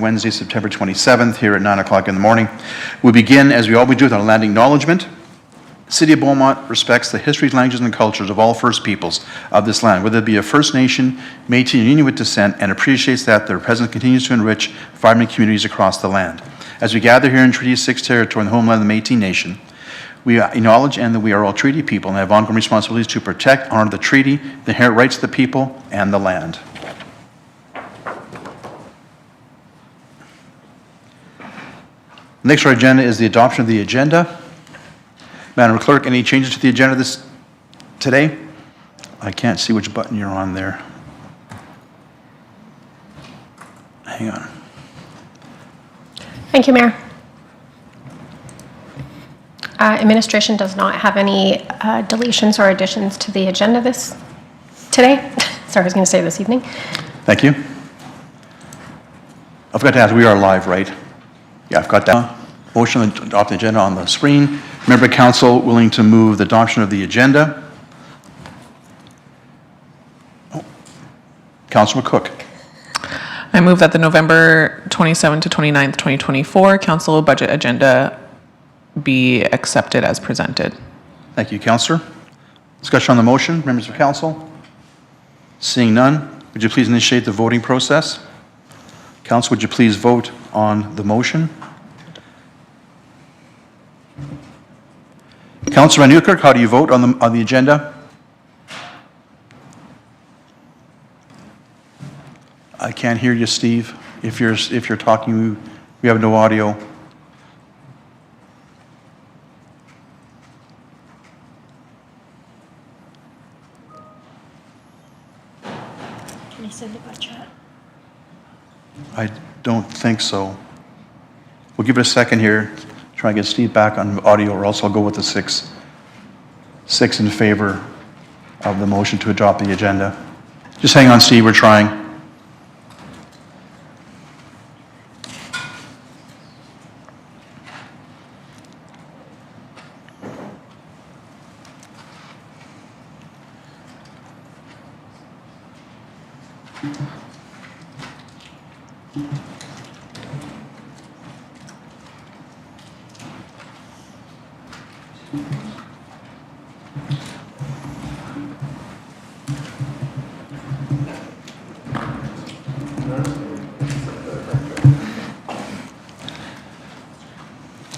Wednesday, September 27th, here at 9 o'clock in the morning. We begin, as we always do, with our land acknowledgement. City of Beaumont respects the histories, languages, and cultures of all First Peoples of this land, whether it be a First Nation, Métis, or Inuit descent, and appreciates that their presence continues to enrich farming communities across the land. As we gather here in Treaty 6 territory in the homeland of the Métis Nation, we acknowledge and that we are all treaty people and have ongoing responsibilities to protect, honor the treaty, the inherent rights of the people, and the land. Next on our agenda is the adoption of the agenda. Madam Clerk, any changes to the agenda today? I can't see which button you're on there. Hang on. Thank you, Mayor. Administration does not have any deletions or additions to the agenda today. Sorry, I was going to say this evening. Thank you. I forgot to ask, we are live, right? Yeah, I've got that. Motion to adopt the agenda on the screen. Member Council willing to move the adoption of the agenda? Oh. Councilor Cook. I move that the November 27 to 29th, 2024 Council Budget Agenda be accepted as presented. Thank you, Councillor. Discussion on the motion, members of Council? Seeing none, would you please initiate the voting process? Council, would you please vote on the motion? Councillor Van Nieuwkerk, how do you vote on the agenda? I can't hear you, Steve. If you're talking, we have no audio. Can you send it by chat? I don't think so. We'll give it a second here. Try and get Steve back on audio, or else I'll go with the six in favor of the motion to adopt the agenda. Just hang on, Steve, we're trying.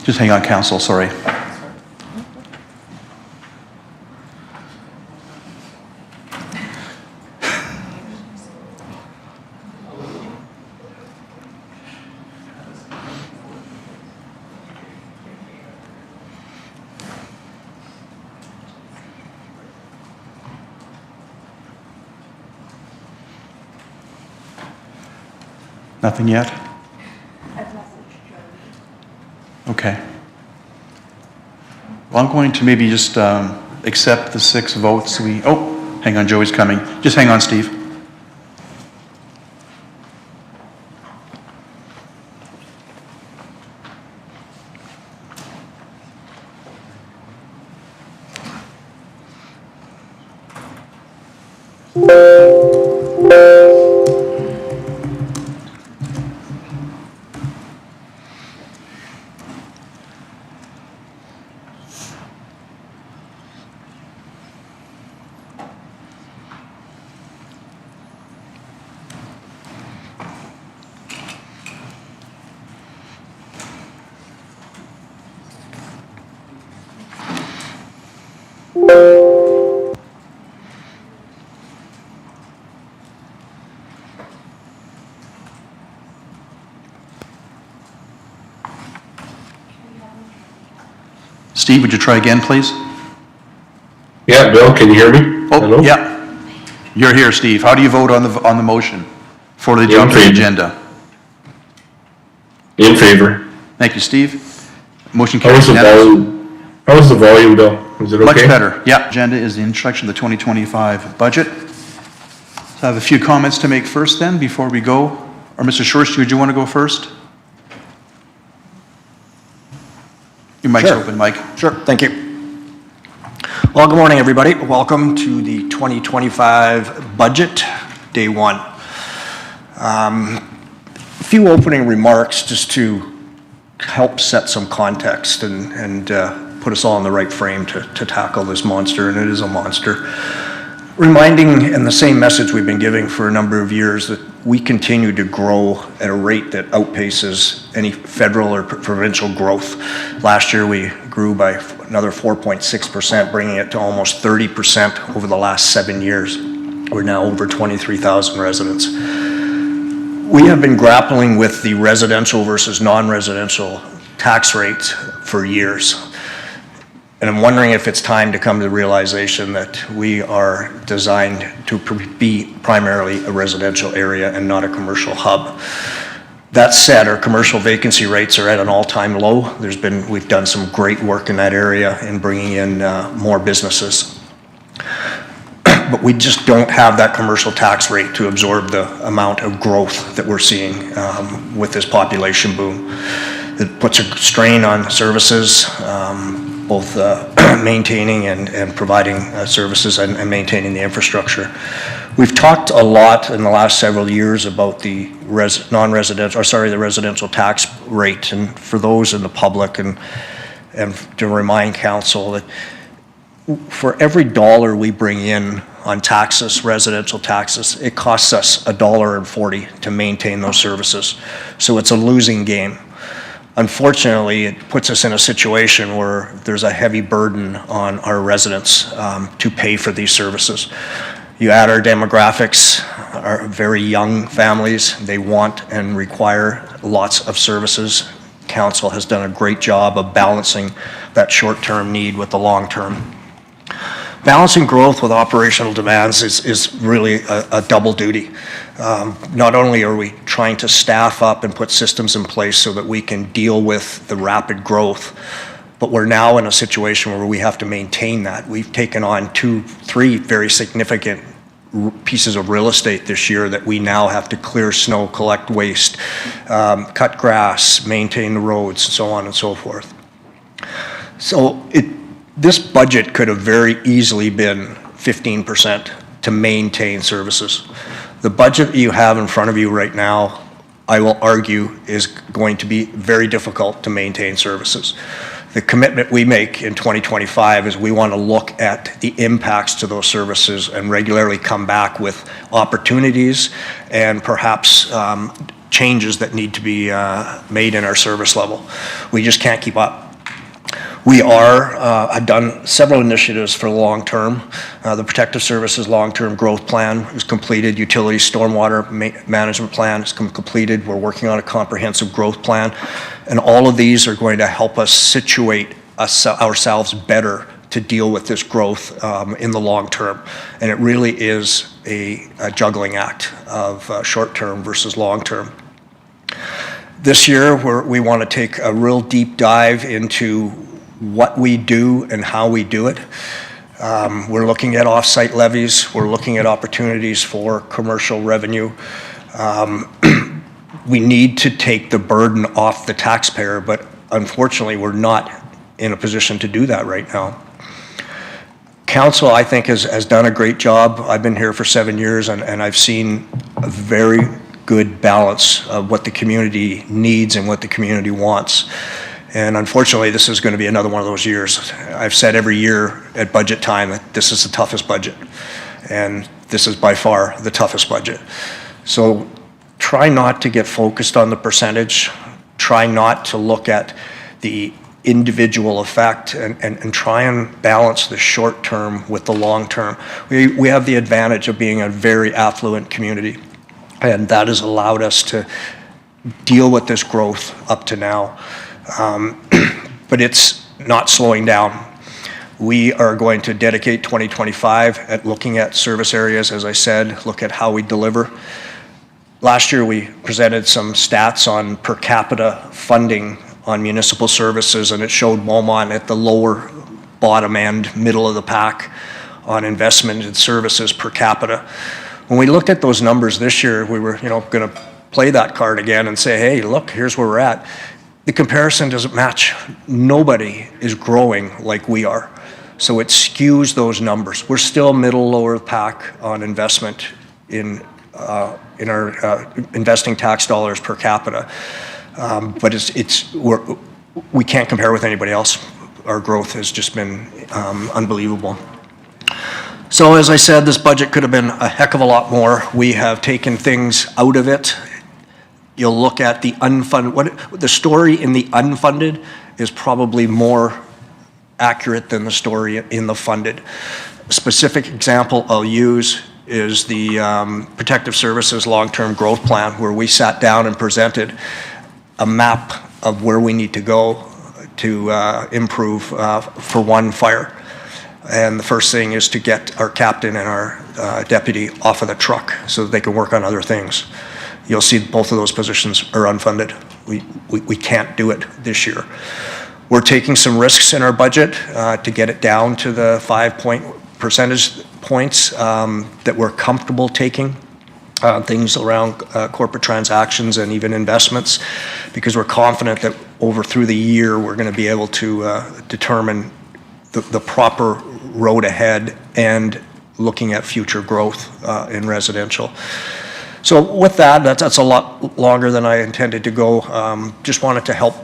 Just hang on, Council, sorry. Nothing yet? Okay. Well, I'm going to maybe just accept the 6 votes. Oh, hang on, Joey's coming. Just hang on, Steve. Steve, would you try again, please? Yeah, Bill, can you hear me? Oh, Hello? yeah. You're here, Steve. How do you vote on the motion for the agenda? In favor. Thank you, Steve. Motion How carries was the unanimously. volume? How was the volume, Bill? Is it okay? Much better. Yeah. Agenda is the introduction of the 2025 budget. So I have a few comments to make first then before we go. Or Mr. Schorsch, would you want to go first? Your mic's open, Mike. Sure, thank you. Well, good morning, everybody. Welcome to the 2025 budget, day one. A few opening remarks just to help set some context and put us all in the right frame to tackle this monster, and it is a monster. Reminding, and the same message we've been giving for a number of years, that we continue to grow at a rate that outpaces any federal or provincial growth. Last year, we grew by another 4.6%, bringing it to almost 30% over the last 7 years. We're now over 23,000 residents. We have been grappling with the residential versus non-residential tax rates for years. And I'm wondering if it's time to come to the realization that we are designed to be primarily a residential area and not a commercial hub. That said, our commercial vacancy rates are at an all-time low. We've done some great work in that area in bringing in more businesses. But we just don't have that commercial tax rate to absorb the amount of growth that we're seeing with this population boom. It puts a strain on services, both maintaining and providing services and maintaining the infrastructure. We've talked a lot in the last several years about the the residential tax rate, and for those in the public and to remind council that for every dollar we bring in on taxes, residential taxes, it costs us $1.40 to maintain those services. So it's a losing game. Unfortunately, it puts us in a situation where there's a heavy burden on our residents to pay for these services. You add our demographics, our very young families, they want and require lots of services. Council has done a great job of balancing that short-term need with the long-term. Balancing growth with operational demands is really a double duty. Not only are we trying to staff up and put systems in place so that we can deal with the rapid growth, but we're now in a situation where we have to maintain that. We've taken on 3 very significant pieces of real estate this year that we now have to clear snow, collect waste, cut grass, maintain the roads, so on and so forth. So this budget could have very easily been 15% to maintain services. The budget that you have in front of you right now, I will argue, is going to be very difficult to maintain services. The commitment we make in 2025 is we want to look at the impacts to those services and regularly come back with opportunities and perhaps changes that need to be made in our service level. We just can't keep up. We have done several initiatives for the long term. The Protective Services Long-Term Growth Plan is completed. Utility Stormwater Management Plan is completed. We're working on a comprehensive growth plan. And all of these are going to help us situate ourselves better to deal with this growth in the long term. And it really is a juggling act of short term versus long term. This year, we want to take a real deep dive into what we do and how we do it. We're looking at off-site levies. We're looking at opportunities for commercial revenue. We need to take the burden off the taxpayer, but unfortunately, we're not in a position to do that right now. Council, I think, has done a great job. I've been here for 7 years, and I've seen a very good balance of what the community needs and what the community wants. And unfortunately, this is going to be another one of those years. I've said every year at budget time that this is the toughest budget. And this is by far the toughest budget. So try not to get focused on the percentage. Try not to look at the individual effect and try and balance the short term with the long term. We have the advantage of being a very affluent community. And that has allowed us to deal with this growth up to now. But it's not slowing down. We are going to dedicate 2025 at looking at service areas, as I said, look at how we deliver. Last year, we presented some stats on per capita funding on municipal services, and it showed Beaumont at the lower bottom end, middle of the pack on investment in services per capita. When we looked at those numbers this year, we were going to play that card again and say, hey, look, here's where we're at. The comparison doesn't match. Nobody is growing like we are. So it skews those numbers. We're still middle, lower pack on investment in investing tax dollars per capita. But we can't compare with anybody else. Our growth has just been unbelievable. So as I said, this budget could have been a heck of a lot more. We have taken things out of it. You'll look at the unfunded, the story in the unfunded is probably more accurate than the story in the funded. A specific example I'll use is the Protective Services Long-Term Growth Plan, where we sat down and presented a map of where we need to go to improve for one, fire. And the first thing is to get our captain and our deputy off of the truck so that they can work on other things. You'll see both of those positions are unfunded. We can't do it this year. We're taking some risks in our budget to get it down to the 5 percentage points that we're comfortable taking. Things around corporate transactions and even investments, because we're confident that through the year we're going to be able to determine the proper road ahead and looking at future growth in residential. So with that's a lot longer than I intended to go. Just wanted to help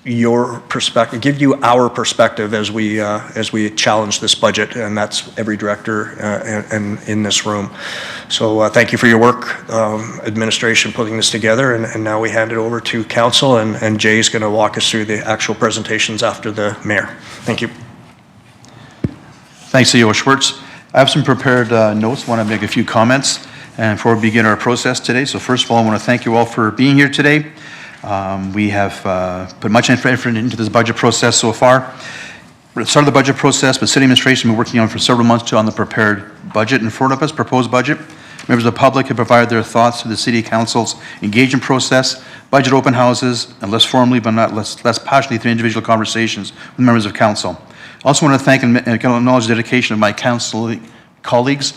your perspective, give you our perspective as we challenge this budget, and that's every director and in this room. So thank you for your work, administration, putting this together, and now we hand it over to council, and Jay's going to walk us through the actual presentations after the mayor. Thank you. Thanks, CEO Schwartz. I have some prepared notes. I want to make a few comments and before we begin our process today. So first of all, I want to thank you all for being here today. We have put much effort into this budget process so far. We're at the start of the budget process, but city administration has been working on for several months on the prepared budget in front of us, proposed budget. Members of the public have provided their thoughts to the City Council's engagement process, budget open houses, and less formally but not less passionately through individual conversations with members of council. I also want to thank and acknowledge the dedication of my council colleagues.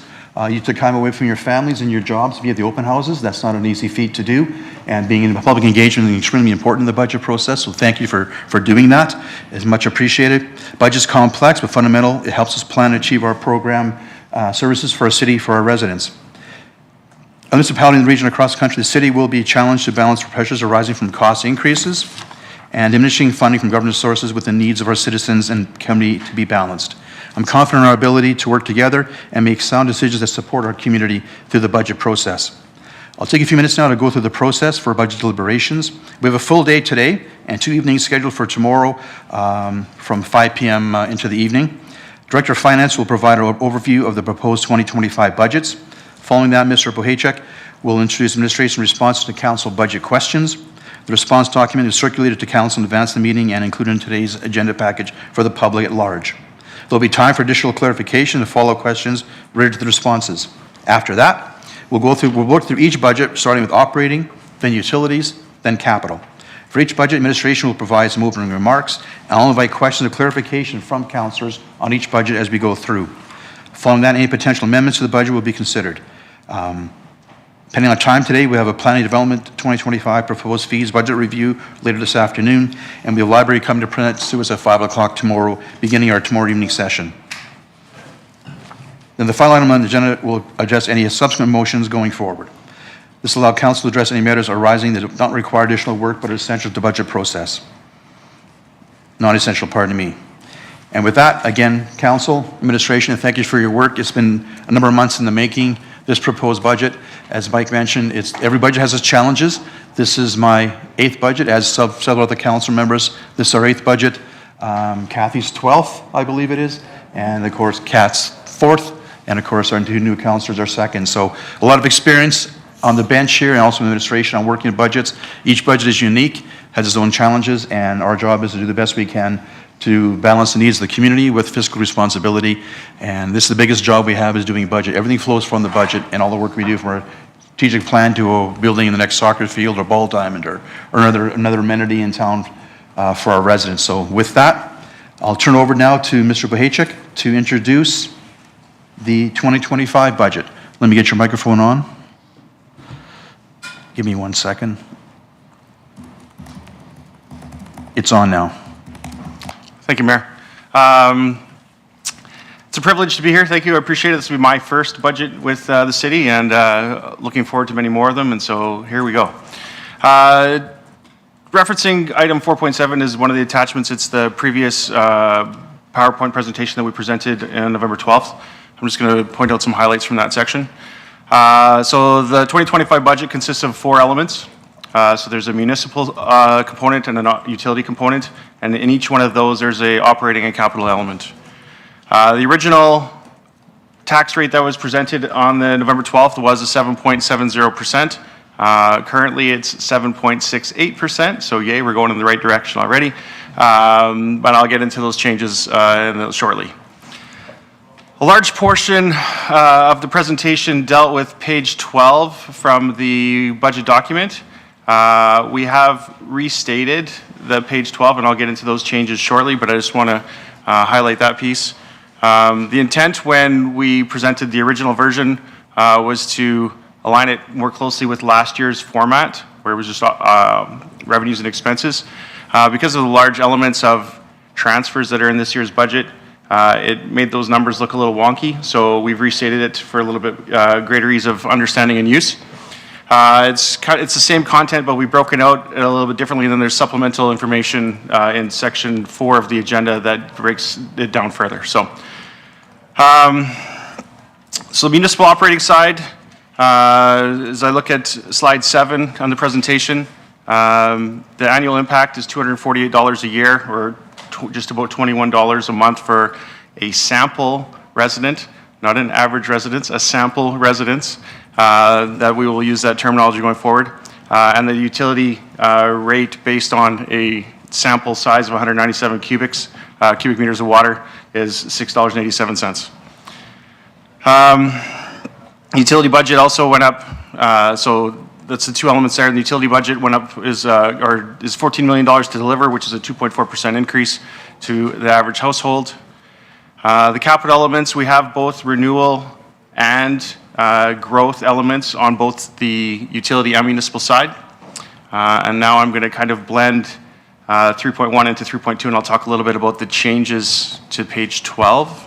You took time away from your families and your jobs via the open houses. That's not an easy feat to do. And being in public engagement is extremely important in the budget process. So thank you for doing that. It's much appreciated. Budget's complex but fundamental. It helps us plan and achieve our program services for our city, for our residents. A municipality in the region across the country, the city will be challenged to balance pressures arising from cost increases and diminishing funding from government sources with the needs of our citizens and community to be balanced. I'm confident in our ability to work together and make sound decisions that support our community through the budget process. I'll take a few minutes now to go through the process for budget deliberations. We have a full day today and 2 evenings scheduled for tomorrow from 5 p.m. Into the evening. Director of Finance will provide an overview of the proposed 2025 budgets. Following that, Mr. Bohachek will introduce administration response to council budget questions. The response document is circulated to council in advance of the meeting and included in today's agenda package for the public at large. There'll be time for additional clarification and follow-up questions related to the responses. After that, we'll work through each budget, starting with operating, then utilities, then capital. For each budget, administration will provide some opening remarks, and I'll invite questions of clarification from councillors on each budget as we go through. Following that, any potential amendments to the budget will be considered. Depending on time today, we have a planning development 2025 proposed fees budget review later this afternoon, and we have a library coming to present to us at 5 o'clock tomorrow, beginning our tomorrow evening session. Then the final item on the agenda will address any subsequent motions going forward. This will allow council to address any matters arising that do not require additional work but are essential to the budget process. Non-essential, pardon me. And with that, again, council, administration, thank you for your work. It's been a number of months in the making. This proposed budget, as Mike mentioned, every budget has its challenges. This is my 8th budget, as several other council members. This is our 8th budget. Kathy's 12th, I believe it is, and of course, Kat's 4th, and of course, our 2 new councillors are 2nd. So a lot of experience on the bench here and also in administration on working with budgets. Each budget is unique, has its own challenges, and our job is to do the best we can to balance the needs of the community with fiscal responsibility. And this is the biggest job we have, is doing budget. Everything flows from the budget, and all the work we do from our strategic plan to a building in the next soccer field or ball diamond or another amenity in town for our residents. So with that, I'll turn over now to Mr. Bohachek to introduce the 2025 budget. Let me get your microphone on. Give me 1 second. It's on now. Thank you, Mayor. It's a privilege to be here. Thank you. I appreciate it. This will be my first budget with the city, and looking forward to many more of them. And so here we go. Referencing item 4.7 is one of the attachments. It's the previous PowerPoint presentation that we presented on November 12th. I'm just going to point out some highlights from that section. So the 2025 budget consists of 4 elements. So there's a municipal component and a utility component, and in each one of those there's a operating and capital element. The original tax rate that was presented on the November 12th was a 7.70%. Currently it's 7.68%, so yay, we're going in the right direction already. But I'll get into those changes shortly. A large portion of the presentation dealt with page 12 from the budget document. We have restated the page 12, and I'll get into those changes shortly, but I just want to highlight that piece. The intent when we presented the original version was to align it more closely with last year's format, where it was just revenues and expenses. Because of the large elements of transfers that are in this year's budget, it made those numbers look a little wonky, so we've restated it for a little bit greater ease of understanding and use. It's the same content, but we've broken out a little bit differently. Then there's supplemental information in section 4 of the agenda that breaks it down further. So the municipal operating side, as I look at slide 7 on the presentation, the annual impact is $248 a year, or just about $21 a month for a sample resident, not an average residence, a sample residence, that we will use that terminology going forward. And the utility rate based on a sample size of 197 cubic meters of water is $6.87. Utility budget also went up, so that's the 2 elements there. And the utility budget went up is $14 million to deliver, which is a 2.4% increase to the average household. The capital elements, we have both renewal and growth elements on both the utility and municipal side. And now I'm going to kind of blend 3.1 into 3.2, and I'll talk a little bit about the changes to page 12.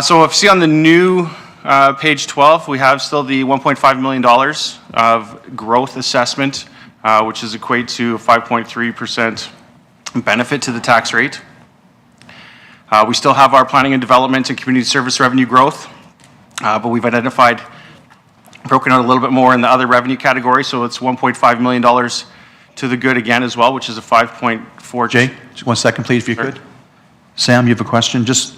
So if you see on the new page 12, we have still the $1.5 million of growth assessment, which is equate to a 5.3% benefit to the tax rate. We still have our planning and development and community service revenue growth, but we've broken out a little bit more in the other revenue category, so it's $1.5 million to the good again as well, which is a 5.4. Jay, just 1 second, please, if you could. Sam, you have a question? Just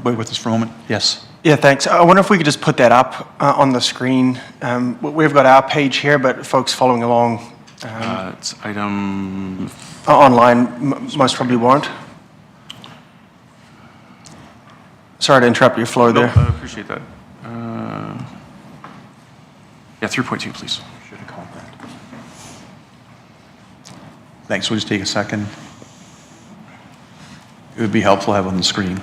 wait with us for a moment. Yes. Yeah, thanks. I wonder if we could just put that up on the screen. We've got our page here, but folks following along It's item... online most probably won't. Sorry to interrupt your flow there. I appreciate that. Yeah, 3.2, please. Should have called that. Thanks. We'll just take a second. It would be helpful to have on the screen.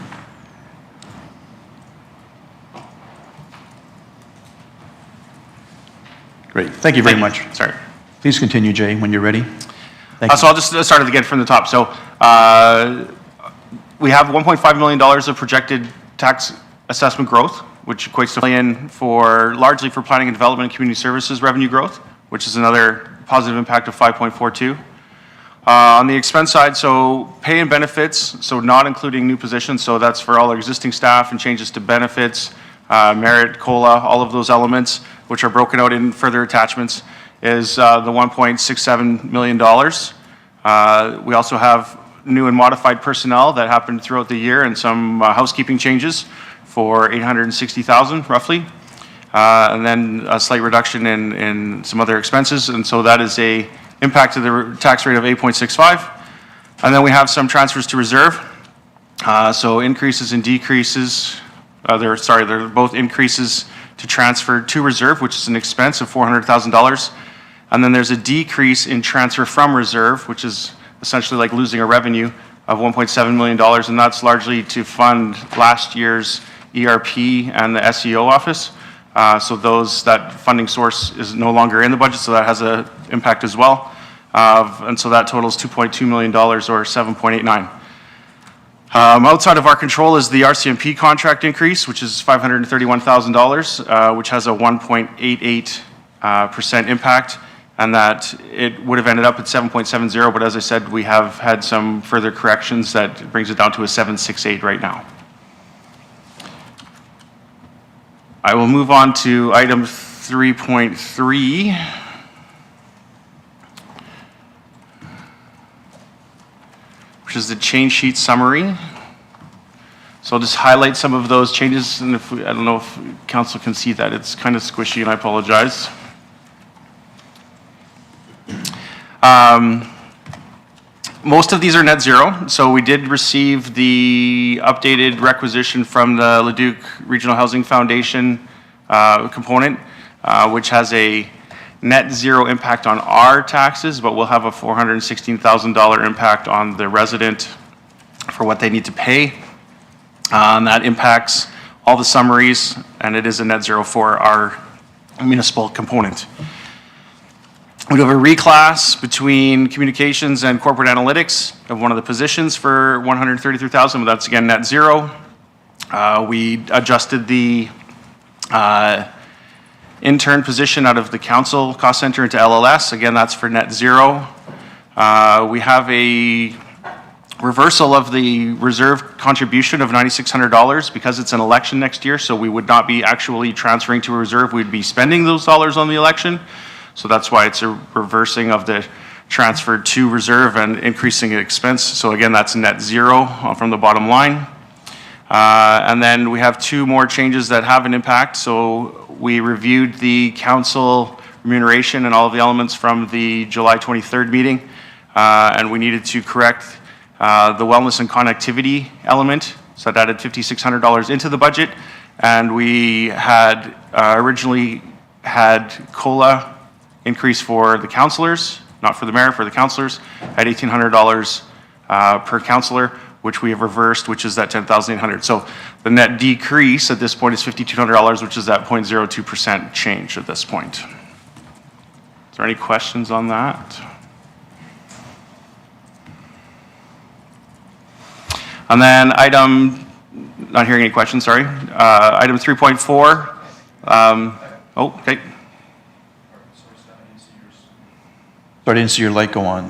Great. Thank you very much. Sorry. Please continue, Jay, when you're ready. Thank you. So I'll just start again from the top. So we have $1.5 million of projected tax assessment growth, which equates to $1 million largely for planning and development and community services revenue growth, which is another positive impact of 5.42. On the expense side, so pay and benefits, so not including new positions, so that's for all our existing staff and changes to benefits, merit, COLA, all of those elements, which are broken out in further attachments, is the $1.67 million. We also have new and modified personnel that happened throughout the year and some housekeeping changes for $860,000 roughly. And then a slight reduction in some other expenses. And so that is a impact to the tax rate of 8.65. And then we have some transfers to reserve. So increases and decreases, they're both increases to transfer to reserve, which is an expense of $400,000. And then there's a decrease in transfer from reserve, which is essentially like losing a revenue of $1.7 million, and that's largely to fund last year's ERP and the SEO office. So that funding source is no longer in the budget, so that has an impact as well. And so that totals $2.2 million or 7.89. Outside of our control is the RCMP contract increase, which is $531,000, which has a 1.88% impact, and that it would have ended up at 7.70, but as I said, we have had some further corrections that brings it down to a 7.68 right now. I will move on to item 3.3. Which is the change sheet summary. So I'll just highlight some of those changes, and I don't know if council can see that. It's kind of squishy, and I apologize. Most of these are net zero. So we did receive the updated requisition from the Leduc Regional Housing Foundation component, which has a net zero impact on our taxes, but we'll have a $416,000 impact on the resident for what they need to pay. And that impacts all the summaries, and it is a net zero for our municipal component. We do have a reclass between communications and corporate analytics of one of the positions for $133,000, but that's again net zero. We adjusted the intern position out of the council cost center into LLS. Again, that's for net zero. We have a reversal of the reserve contribution of $9,600 because it's an election next year, so we would not be actually transferring to a reserve. We'd be spending those dollars on the election. So that's why it's a reversing of the transfer to reserve and increasing expense. So again, that's net zero from the bottom line. And then we have two more changes that have an impact. So we reviewed the council remuneration and all of the elements from the July 23rd meeting. And we needed to correct the wellness and connectivity element. So that added $5,600 into the budget. And we had originally had COLA increase for the councillors, not for the mayor, for the councillors, at $1,800 per councillor, which we have reversed, which is that $10,800. So the net decrease at this point is $5,200, which is that 0.02% change at this point. Is there any questions on that? And then not hearing any questions, sorry. Item 3.4. Okay. Sorry, I didn't see your light go on.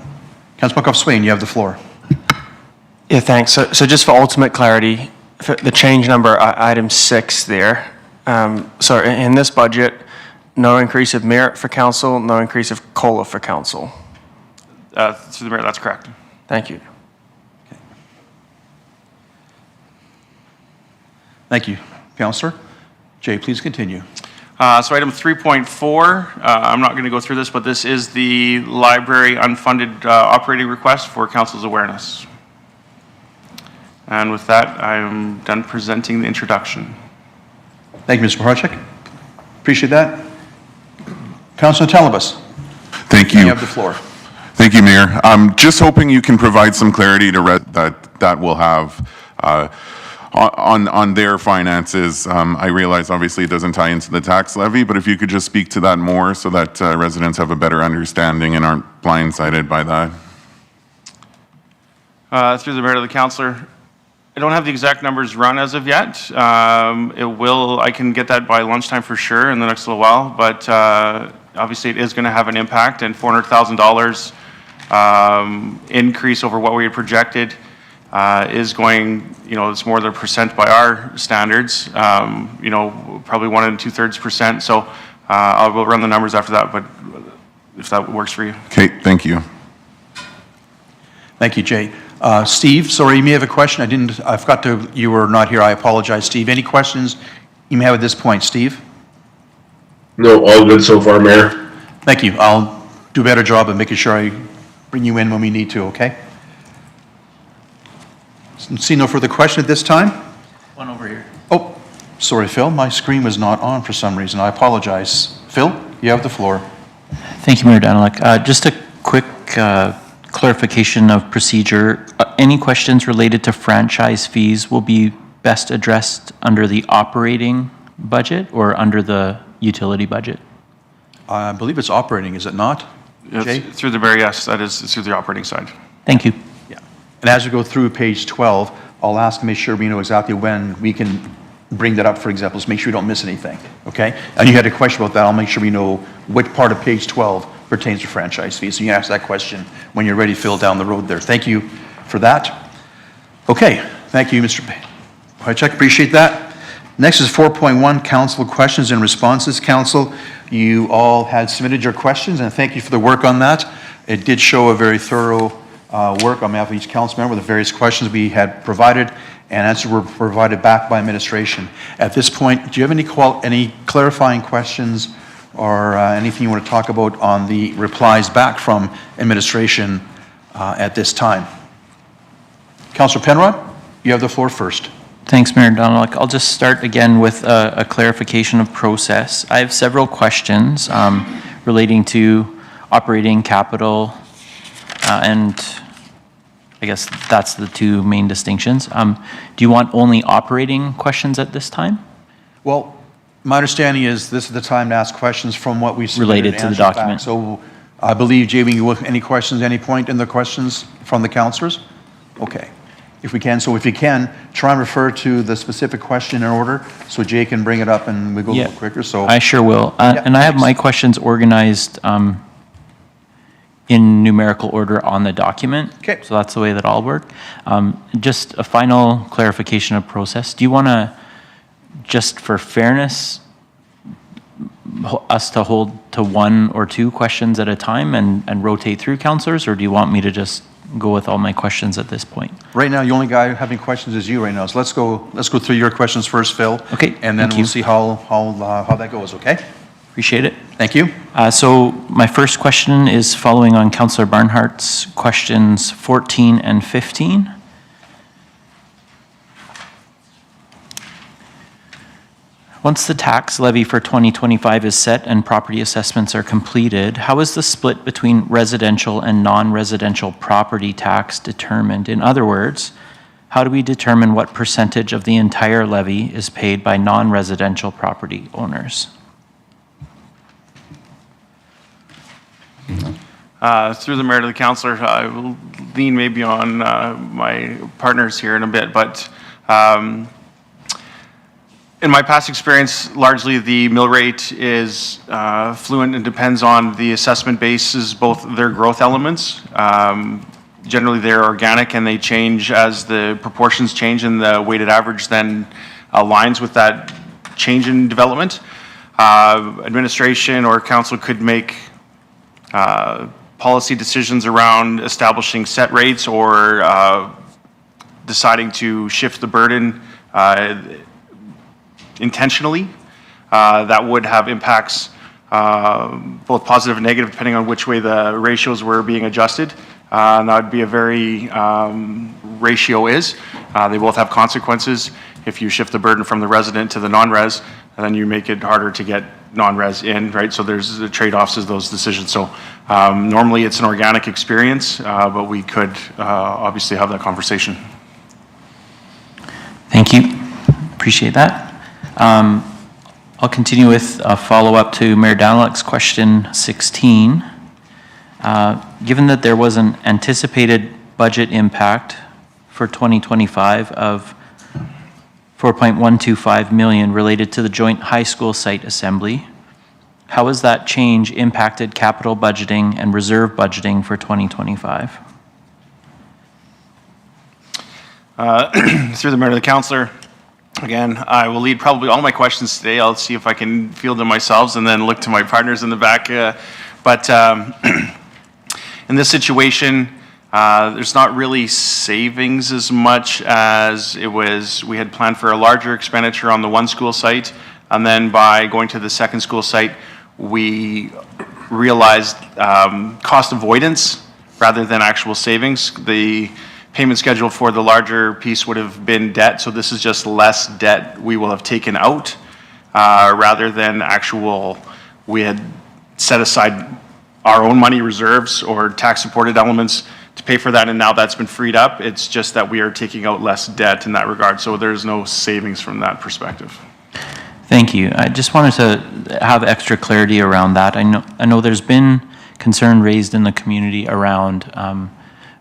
Councilman Swain, you have the floor. Yeah, thanks. So just for ultimate clarity, for the change number, item 6 there. So in this budget, no increase of merit for council, no increase of COLA for council. Through the mayor, that's correct. Thank you. Thank you, Councillor. Jay, please continue. So item 3.4, I'm not going to go through this, but this is the library unfunded operating request for council's awareness. And with that, I'm done presenting the introduction. Thank you, Mr. Prochek. Appreciate that. Councilor Talabas. Thank you. You have the floor. Thank you, Mayor. I'm just hoping you can provide some clarity to that will have on their finances. I realize obviously it doesn't tie into the tax levy, but if you could just speak to that more so that residents have a better understanding and aren't blindsided by that. Through the mayor to the councillor, I don't have the exact numbers run as of yet. I can get that by lunchtime for sure in the next little while, but obviously it is going to have an impact, and $400,000 increase over what we had projected is going, it's more than 1% by our standards, probably 1 2/3%. So I will run the numbers after that, but if that works for you. Okay, thank you. Thank you, Jay. Steve, sorry, you may have a question. You were not here. I apologize, Steve. Any questions you may have at this point, Steve? No, all good so far, Mayor. Thank you. I'll do a better job of making sure I bring you in when we need to, okay? See no further question at this time? One over here. Oh, sorry, Phil. My screen was not on for some reason. I apologize. Phil, you have the floor. Thank you, Mayor Daniluk. Just a quick clarification of procedure. Any questions related to franchise fees will be best addressed under the operating budget or under the utility budget? I believe it's operating, is it not? Jay? Through the mayor, yes, that is through the operating side. Thank you. Yeah. And as we go through page 12, I'll ask to make sure we know exactly when we can bring that up, for example, so make sure we don't miss anything, okay? And you had a question about that, I'll make sure we know which part of page 12 pertains to franchise fees. So you can ask that question when you're ready, Phil, down the road there. Thank you for that. Okay, thank you, Mr. Wycheck, appreciate that. Next is 4.1, council questions and responses. Council, you all had submitted your questions, and thank you for the work on that. It did show a very thorough work on behalf of each council member, the various questions we had provided, and answers were provided back by administration. At this point, do you have any clarifying questions or anything you want to talk about on the replies back from administration at this time? Councillor Penrod, you have the floor first. Thanks, Mayor Donald. I'll just start again with a clarification of process. I have several questions relating to operating capital, and I guess that's the two main distinctions. Do you want only operating questions at this time? Well, my understanding is this is the time to ask questions from what we submitted Related and to the answers back. document. So I believe, Jamie, any questions, any point in the questions from the councillors? Okay. If we can, so if you can, try and refer to the specific question in order so Jay can bring it up and we go a little quicker. So I sure will. Yeah, And I have thanks. my questions organized in numerical order on the document. Okay. So that's the way that I'll work. Just a final clarification of process. Do you want to, just for fairness, us to hold to one or two questions at a time and rotate through councillors, or do you want me to just go with all my questions at this point? right now, the only guy having questions is you right now. So let's go through your questions first, Phil. Okay, And then thank we'll you. see how that goes, okay? Appreciate it. Thank you. So my first question is following on Councillor Barnhart's questions 14 and 15. Once the tax levy for 2025 is set and property assessments are completed, how is the split between residential and non-residential property tax determined? In other words, how do we determine what percentage of the entire levy is paid by non-residential property owners? Through the mayor to the councillor, I will lean maybe on my partners here in a bit, but in my past experience, largely the mill rate is fluent and depends on the assessment bases, both their growth elements. Generally, they're organic and they change as the proportions change, and the weighted average then aligns with that change in development. Administration or council could make policy decisions around establishing set rates or deciding to shift the burden intentionally. That would have impacts, both positive and negative, depending on which way the ratios were being adjusted. And that would be a very ratio is. They both have consequences. If you shift the burden from the resident to the non-res, then you make it harder to get non-res in, right? So there's the trade-offs as those decisions. So normally it's an organic experience, but we could obviously have that conversation. Thank you. Appreciate that. I'll continue with a follow-up to Mayor Daniluk's question 16. Given that there was an anticipated budget impact for 2025 of $4.125 million related to the joint high school site assembly, how has that change impacted capital budgeting and reserve budgeting for 2025? Through the mayor to the councillor, again, I will lead probably all my questions today. I'll see if I can field them myself and then look to my partners in the back. But in this situation, there's not really savings as much as we had planned for a larger expenditure on the one school site. And then by going to the second school site, we realized cost avoidance rather than actual savings. The payment schedule for the larger piece would have been debt, so this is just less debt we will have taken out rather than we had set aside our own money reserves or tax-supported elements to pay for that, and now that's been freed up. It's just that we are taking out less debt in that regard, so there's no savings from that perspective. Thank you. I just wanted to have extra clarity around that. I know there's been concern raised in the community around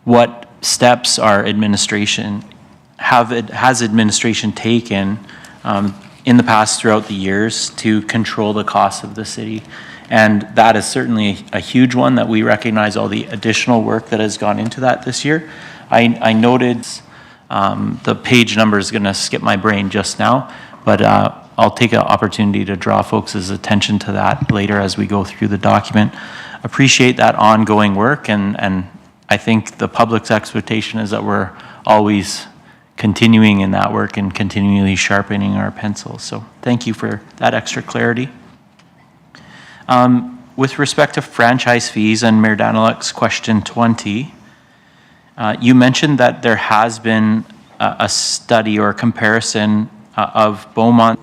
what steps has administration taken in the past throughout the years to control the costs of the city. And that is certainly a huge one that we recognize all the additional work that has gone into that this year. I noted the page number is going to skip my brain just now, but I'll take an opportunity to draw folks' attention to that later as we go through the document. Appreciate that ongoing work, and I think the public's expectation is that we're always continuing in that work and continually sharpening our pencils. So thank you for that extra clarity. With respect to franchise fees and Mayor Daniluk's question 20, you mentioned that there has been a study or a comparison of Beaumont.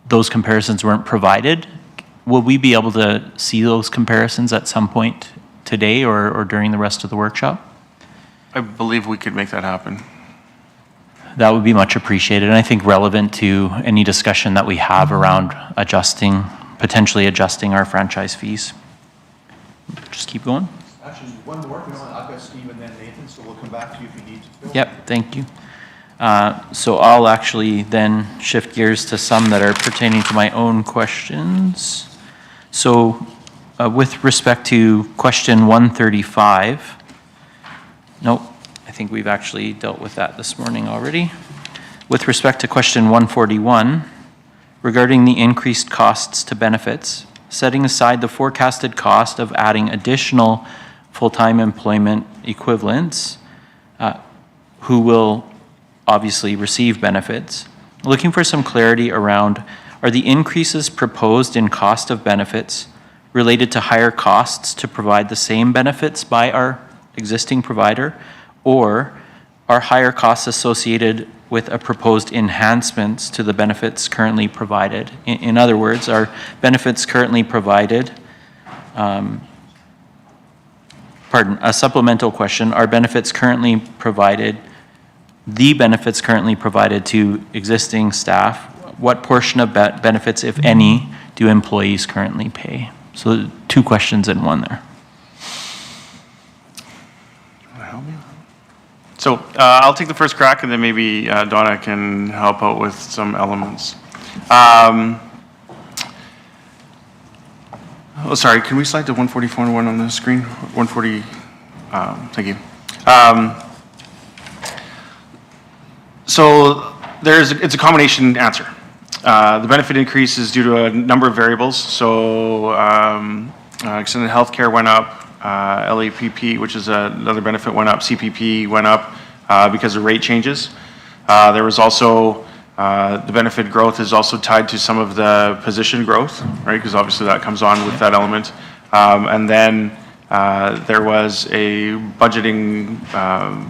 Those comparisons weren't provided. Will we be able to see those comparisons at some point today or during the rest of the workshop? I believe we could make that happen. That would be much appreciated, and I think relevant to any discussion that we have around potentially adjusting our franchise fees. Just keep going. Actually, one more. I've got Steve and then Nathan, so we'll come back to you if you need to. Yep, thank you. So I'll actually then shift gears to some that are pertaining to my own questions. So with respect to question 135, nope, I think we've actually dealt with that this morning already. With respect to question 141, regarding the increased costs to benefits, setting aside the forecasted cost of adding additional full-time employment equivalents who will obviously receive benefits, looking for some clarity around, are the increases proposed in cost of benefits related to higher costs to provide the same benefits by our existing provider, or are higher costs associated with a proposed enhancements to the benefits currently provided? In other words, are benefits currently provided, a supplemental question, are benefits currently provided, the benefits currently provided to existing staff, what portion of benefits, if any, do employees currently pay? So 2 questions in one there. So I'll take the first crack, and then maybe Donna can help out with some elements. Oh, sorry, can we slide to 144 and 1 on the screen? 140, thank you. So it's a combination answer. The benefit increase is due to a number of variables. So extended health care went up, LAPP, which is another benefit, went up, CPP went up because of rate changes. There was also, the benefit growth is also tied to some of the position growth, right? Because obviously that comes on with that element. And then there was a budgeting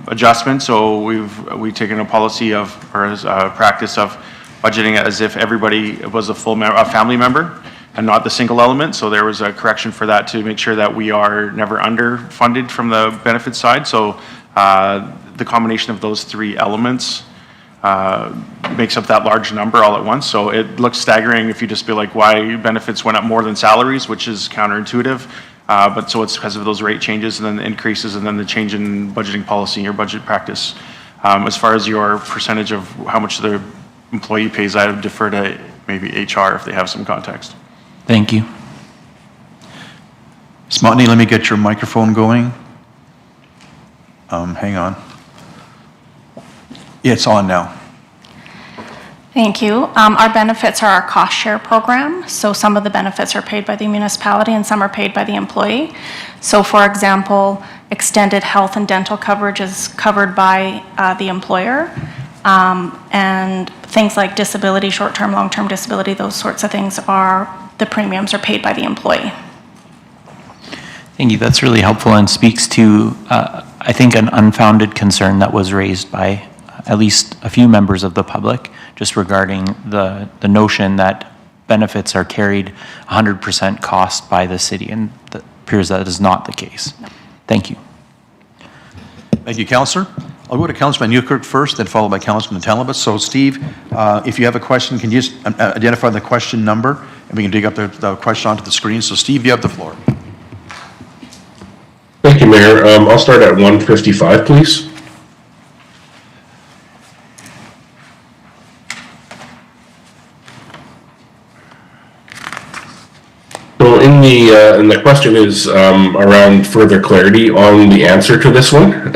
adjustment. So we've taken a policy of, or a practice of budgeting as if everybody was a family member and not the single element. So there was a correction for that to make sure that we are never underfunded from the benefit side. So the combination of those 3 elements makes up that large number all at once. So it looks staggering if you just be like, why benefits went up more than salaries, which is counterintuitive. But so it's because of those rate changes and then the increases and then the change in budgeting policy and your budget practice. As far as your percentage of how much the employee pays, I would defer to maybe HR if they have some context. Thank you. Smotny, let me get your microphone going. Hang on. Yeah, it's on now. Thank you. Our benefits are our cost share program. So some of the benefits are paid by the municipality and some are paid by the employee. So for example, extended health and dental coverage is covered by the employer. And things like disability, short-term, long-term disability, those sorts of things the premiums are paid by the employee. Thank you. That's really helpful and speaks to, I think, an unfounded concern that was raised by at least a few members of the public, just regarding the notion that benefits are carried 100% cost by the city, and it appears that is not the case. No. Thank you. Thank you, Councillor. I'll go to Councilman Newkirk first, then followed by Councilman Talbot. So Steve, if you have a question, can you just identify the question number, and we can dig up the question onto the screen. So Steve, you have the floor. you, Mayor. I'll start at 155, please. So and the question is around further clarity on the answer to this one.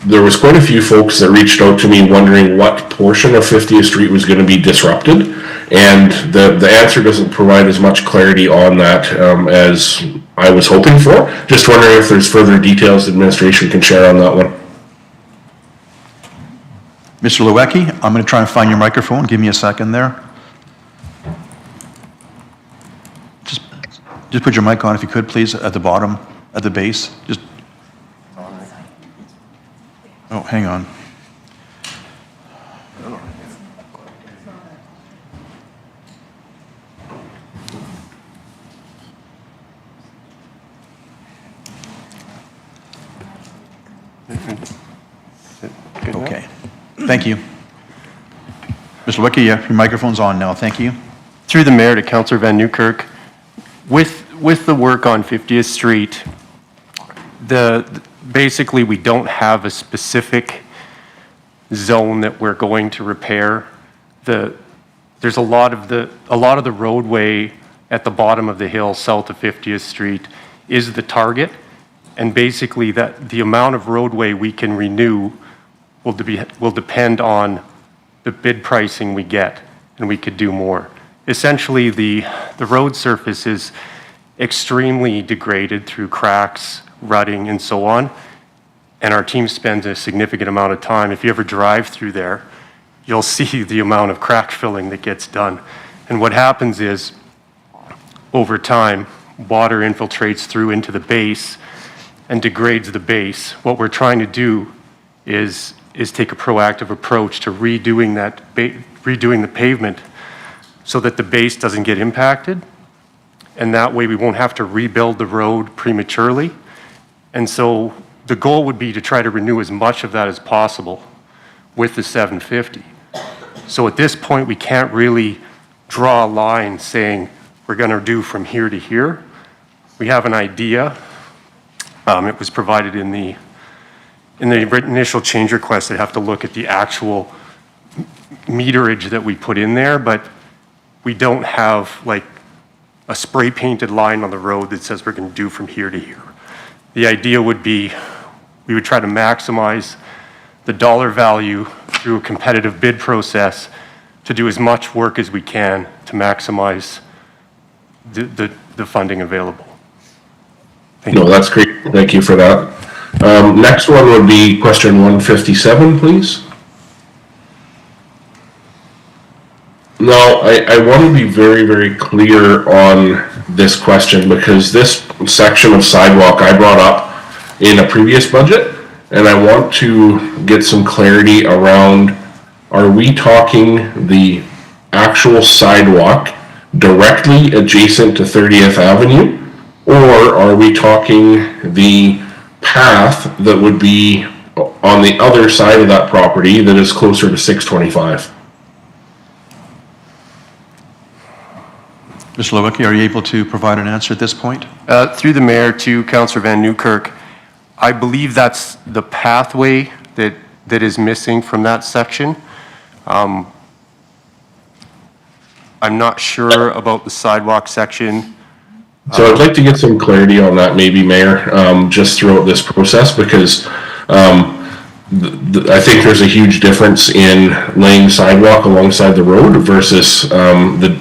There was quite a few folks that reached out to me wondering what portion of 50th Street was going to be disrupted, and the answer doesn't provide as much clarity on that as I was hoping for. Just wondering if there's further details the administration can share on that one. Mr. Lewicki, I'm going to try and find your microphone. Give me a second there. Just put your mic on if you could, please, at the bottom, at the base. Just. Oh, hang on. Okay. Thank you. Mr. Lewicki, your microphone's on now. Thank you. Through the mayor to Councillor Van Newkirk, with the work on 50th Street, basically we don't have a specific zone that we're going to repair. There's a lot of the roadway at the bottom of the hill south of 50th Street is the target, and basically the amount of roadway we can renew will depend on the bid pricing we get, and we could do more. Essentially, the road surface is extremely degraded through cracks, rutting, and so on. And our team spends a significant amount of time. If you ever drive through there, you'll see the amount of crack filling that gets done. And what happens is, over time, water infiltrates through into the base and degrades the base. What we're trying to do is take a proactive approach to redoing the pavement so that the base doesn't get impacted. And that way we won't have to rebuild the road prematurely. And so the goal would be to try to renew as much of that as possible with the 750. So at this point, we can't really draw a line saying we're going to do from here to here. We have an idea. It was provided in the initial change request. I'd have to look at the actual meterage that we put in there, but we don't have like a spray painted line on the road that says we're going to do from here to here. The idea would be we would try to maximize the dollar value through a competitive bid process to do as much work as we can to maximize the funding available. Thank you. No, that's great. Thank you for that. Next one would be question 157, please. Now, I want to be very, very clear on this question because this section of sidewalk I brought up in a previous budget, and I want to get some clarity around, are we talking the actual sidewalk directly adjacent to 30th Avenue, or are we talking the path that would be on the other side of that property that is closer to 625? Mr. Lewicki, are you able to provide an answer at this point? Through the mayor to Councillor Van Newkirk, I believe that's the pathway that is missing from that section. I'm not sure about the sidewalk section. So I'd like to get some clarity on that maybe, Mayor, just throughout this process, because I think there's a huge difference in laying sidewalk alongside the road versus the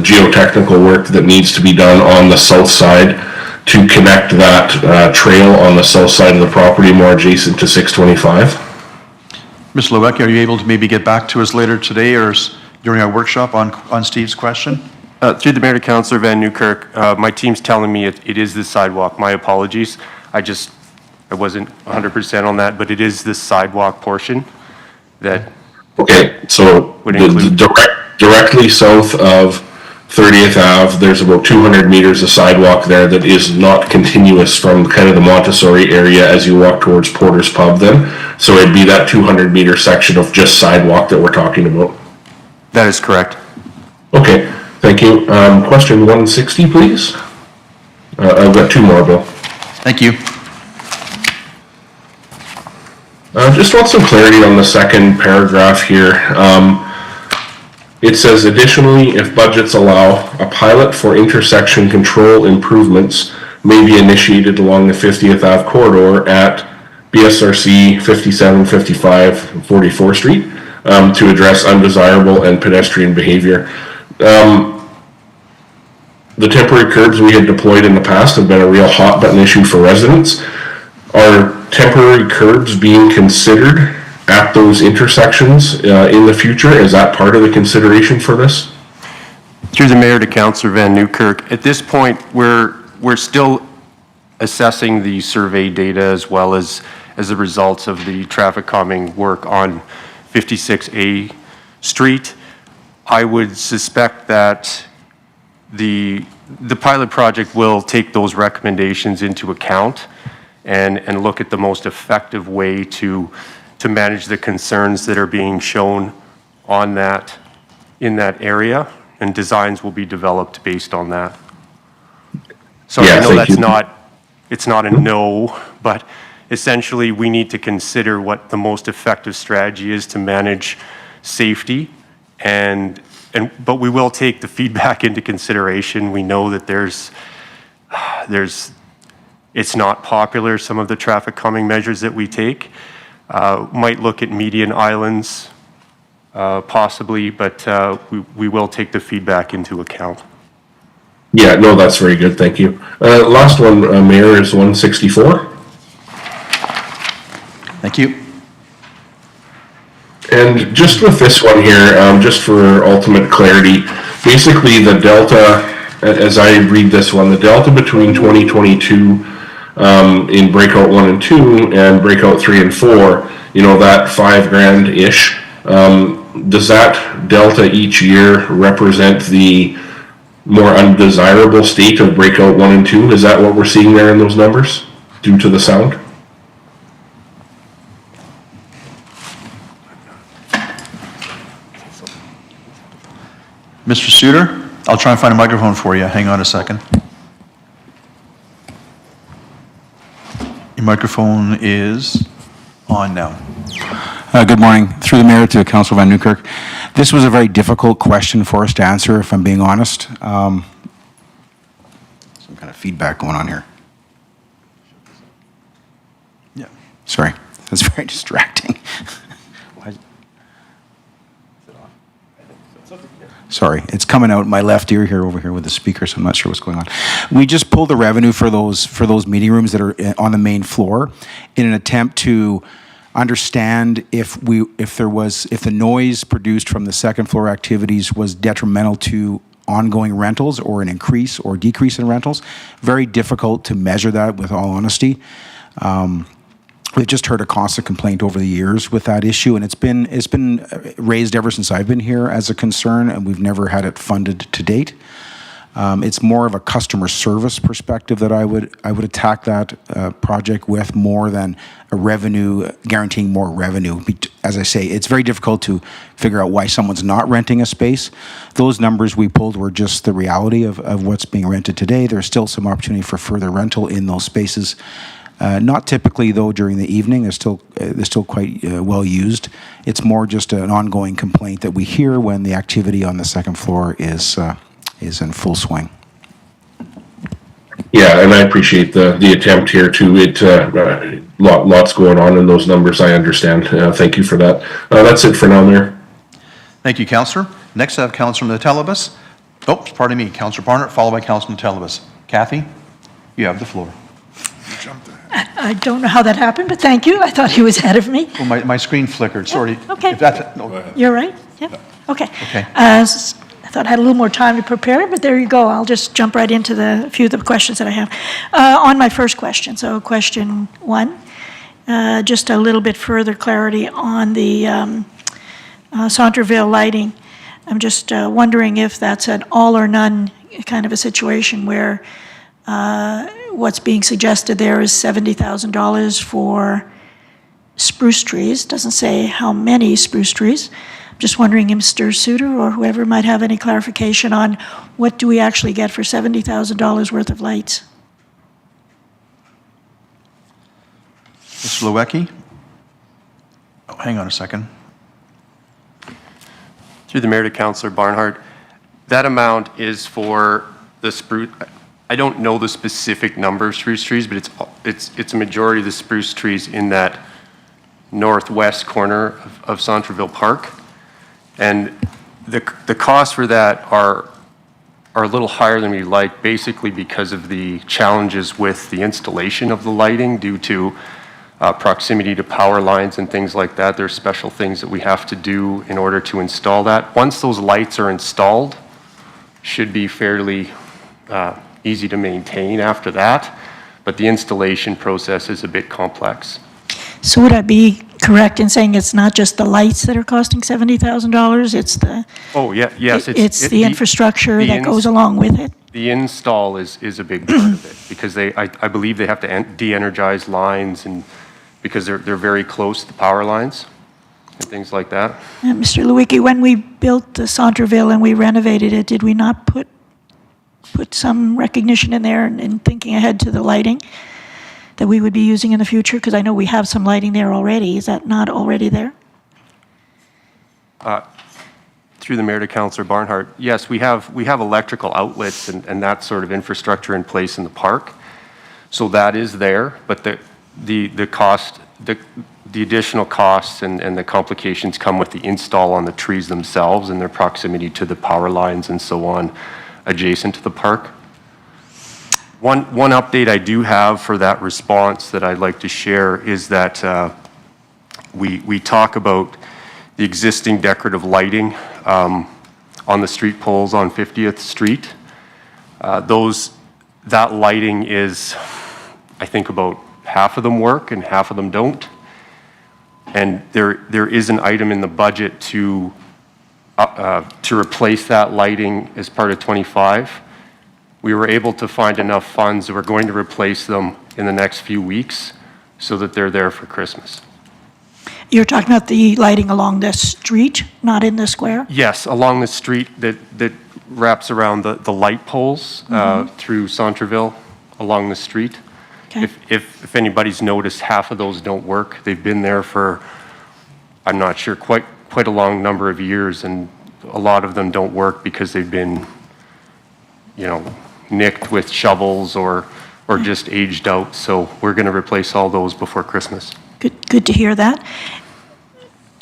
geotechnical work that needs to be done on the south side to connect that trail on the south side of the property more adjacent to 625. Ms. Lewicki, are you able to maybe get back to us later today or during our workshop on Steve's question? Through the mayor to Councillor Van Newkirk, my team's telling me it is the sidewalk. My apologies. I wasn't 100% on that, but it is the sidewalk portion that. Okay, so directly south of 30th Ave, there's about 200 meters of sidewalk there that is not continuous from kind of the Montessori area as you walk towards Porter's Pub then. So it'd be that 200 meter section of just sidewalk that we're talking about. That is correct. Okay, thank you. Question 160, please. I've got two more, Bill. Thank you. Just want some clarity on the second paragraph here. It says, additionally, if budgets allow, a pilot for intersection control improvements may be initiated along the 50th Ave corridor at BSRC 57, 55, 44th Street to address undesirable and pedestrian behavior. The temporary curbs we had deployed in the past have been a real hot button issue for residents. Are temporary curbs being considered at those intersections in the future? Is that part of the consideration for this? Through the mayor to Councillor Van Newkirk, at this point, we're still assessing the survey data as well as the results of the traffic calming work on 56A Street. I would suspect that the pilot project will take those recommendations into account and look at the most effective way to manage the concerns that are being shown on that, in that area, and designs will be developed based on that. So Yeah, I know thank that's you. it's not a no, but essentially we need to consider what the most effective strategy is to manage safety but we will take the feedback into consideration. We know that it's not popular, some of the traffic calming measures that we take. Might look at median islands, possibly, but we will take the feedback into account. Yeah, no, that's very good, thank you. Last one, Mayor, is 164. Thank you. And just with this one here, just for ultimate clarity, basically the delta, as I read this one, the delta between 2022 in breakout 1 and 2 and breakout 3 and 4, you know, that $5,000-ish, does that delta each year represent the more undesirable state of breakout 1 and 2? Is that what we're seeing there in those numbers due to the sound? Mr. Suter, I'll try and find a microphone for you. Hang on a second. Your microphone is on now. Good morning. Through the mayor to Councillor Van Newkirk. This was a very difficult question for us to answer, if I'm being honest. Some kind of feedback going on here. Yeah. Sorry, that's very distracting. Sorry, it's coming out my left ear here over here with the speaker, so I'm not sure what's going on. We just pulled the revenue for those meeting rooms that are on the main floor in an attempt to understand if the noise produced from the second floor activities was detrimental to ongoing rentals or an increase or decrease in rentals. Very difficult to measure that, with all honesty. We've just heard a constant complaint over the years with that issue, and it's been raised ever since I've been here as a concern, and we've never had it funded to date. It's more of a customer service perspective that I would attack that project with, more than a revenue, guaranteeing more revenue. As I say, it's very difficult to figure out why someone's not renting a space. Those numbers we pulled were just the reality of what's being rented today. There's still some opportunity for further rental in those spaces. Not typically, though, during the evening. They're still quite well used. It's more just an ongoing complaint that we hear when the activity on the second floor is in full swing. Yeah, and I appreciate the attempt here too. Lots going on in those numbers, I understand. Thank you for that. That's it for now, Mayor. Thank you, Councillor. Next I have Councillor Metellibus. Oh, pardon me, Councillor Barnett, followed by Councillor Metellibus. Kathy, you have the floor. I don't know how that happened, but thank you. I thought he was ahead of me. Well, my screen flickered, sorry. Okay. If that's, no. You're right? Yeah, okay. Okay. I thought I had a little more time to prepare, but there you go. I'll just jump right into a few of the questions that I have. On my first question, so question 1, just a little bit further clarity on the Centreville lighting. I'm just wondering if that's an all or none kind of a situation where what's being suggested there is $70,000 for spruce trees. Doesn't say how many spruce trees. I'm just wondering, Mr. Suter or whoever might have any clarification on what do we actually get for $70,000 worth of lights? Councillor Luecke. Oh, hang on a second. Through the mayor to Councillor Barnhart, that amount is for the spruce. I don't know the specific number of spruce trees, but it's a majority of the spruce trees in that northwest corner of Centreville Park. And the costs for that are a little higher than we like, basically because of the challenges with the installation of the lighting due to proximity to power lines and things like that. There's special things that we have to do in order to install that. Once those lights are installed, should be fairly easy to maintain after that, but the installation process is a bit complex. So would I be correct in saying it's not just the lights that are costing $70,000? It's the... Oh, yeah, yes. It's the infrastructure that goes along with it? The install is a big part of it, because I believe they have to de-energize lines, and because they're very close to the power lines and things like that. Mr. Luecke, when we built the Centreville and we renovated it, did we not put some recognition in there and thinking ahead to the lighting that we would be using in the future? Because I know we have some lighting there already. Is that not already there? Through the mayor to Councillor Barnhart, yes, we have electrical outlets and that sort of infrastructure in place in the park. So that is there, but the cost, the additional costs and the complications come with the install on the trees themselves and their proximity to the power lines and so on adjacent to the park. One update I do have for that response that I'd like to share is that we talk about the existing decorative lighting on the street poles on 50th Street. That lighting is, I think, about half of them work and half of them don't. And there is an item in the budget to replace that lighting as part of 25. We were able to find enough funds that we're going to replace them in the next few weeks so that they're there for Christmas. You're talking about the lighting along the street, not in the square? Yes, along the street that wraps around the light poles through Centreville along the street. Okay. If anybody's noticed, half of those don't work. They've been there for, I'm not sure, quite a long number of years, and a lot of them don't work because they've been, nicked with shovels or just aged out. So we're going to replace all those before Christmas. Good to hear that.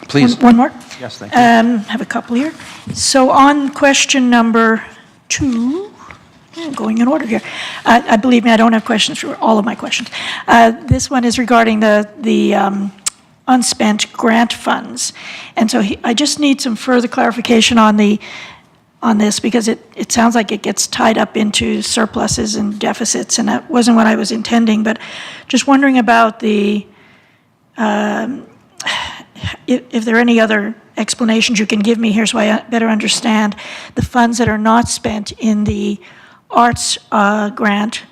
Please. One more? Yes, thank you. Have a couple here. So on question number 2, I'm going in order here. Believe me, I don't have questions for all of my questions. This one is regarding the unspent grant funds. And so I just need some further clarification on this, because it sounds like it gets tied up into surpluses and deficits, and that wasn't what I was intending. But just wondering about the if there are any other explanations you can give me here so I better understand the funds that are not spent in the arts grant,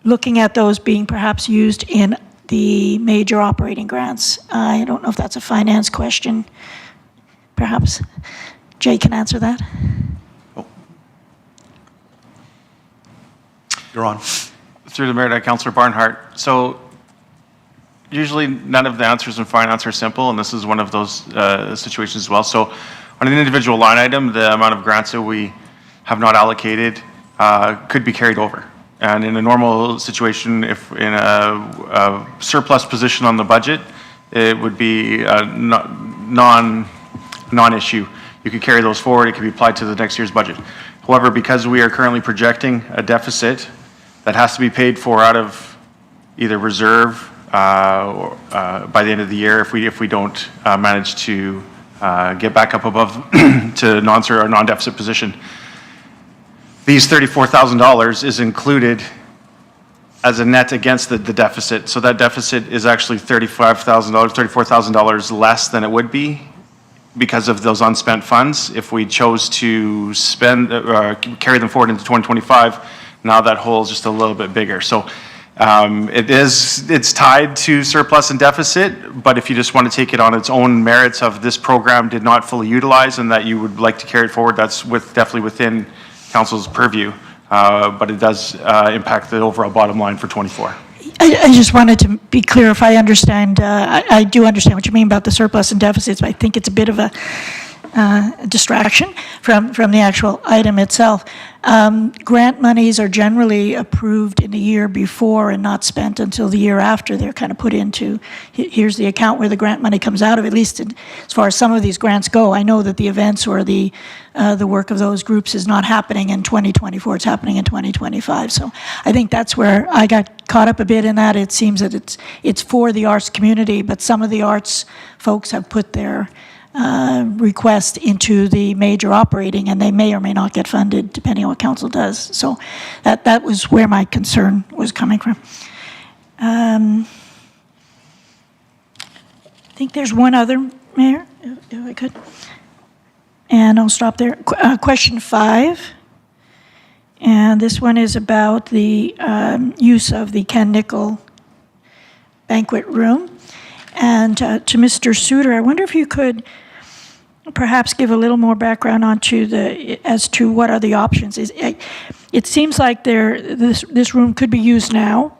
looking at those being perhaps used in the major operating grants. I don't know if that's a finance question. Perhaps Jay can answer that. Oh. You're on. Through the mayor to Councillor Barnhart. So usually none of the answers in finance are simple, and this is one of those situations as well. So on an individual line item, the amount of grants that we have not allocated could be carried over. And in a normal situation, if in a surplus position on the budget, it would be a non-issue. You could carry those forward, it could be applied to the next year's budget. However, because we are currently projecting a deficit that has to be paid for out of either reserve or by the end of the year, if we don't manage to get back up above to non-deficit position, these $34,000 is included as a net against the deficit. So that deficit is actually $35,000, $34,000 less than it would be because of those unspent funds. If we chose to spend, carry them forward into 2025, now that hole is just a little bit bigger. So it's tied to surplus and deficit, but if you just want to take it on its own merits of this program did not fully utilize and that you would like to carry it forward, that's definitely within Council's purview, but it does impact the overall bottom line for 24. I just wanted to be clear if I understand, I do understand what you mean about the surplus and deficits, but I think it's a bit of a distraction from the actual item itself. Grant monies are generally approved in the year before and not spent until the year after. They're kind of put into, here's the account where the grant money comes out of, at least as far as some of these grants go. I know that the events or the work of those groups is not happening in 2024, it's happening in 2025. So I think that's where I got caught up a bit in that. It seems that it's for the arts community, but some of the arts folks have put their request into the major operating, and they may or may not get funded depending on what council does. So that was where my concern was coming from. I think there's one other, Mayor, if I could. And I'll stop there. Question 5. And this one is about the use of the Ken Nickel banquet room. And to Mr. Suter, I wonder if you could perhaps give a little more background as to what are the options. It seems like this room could be used now,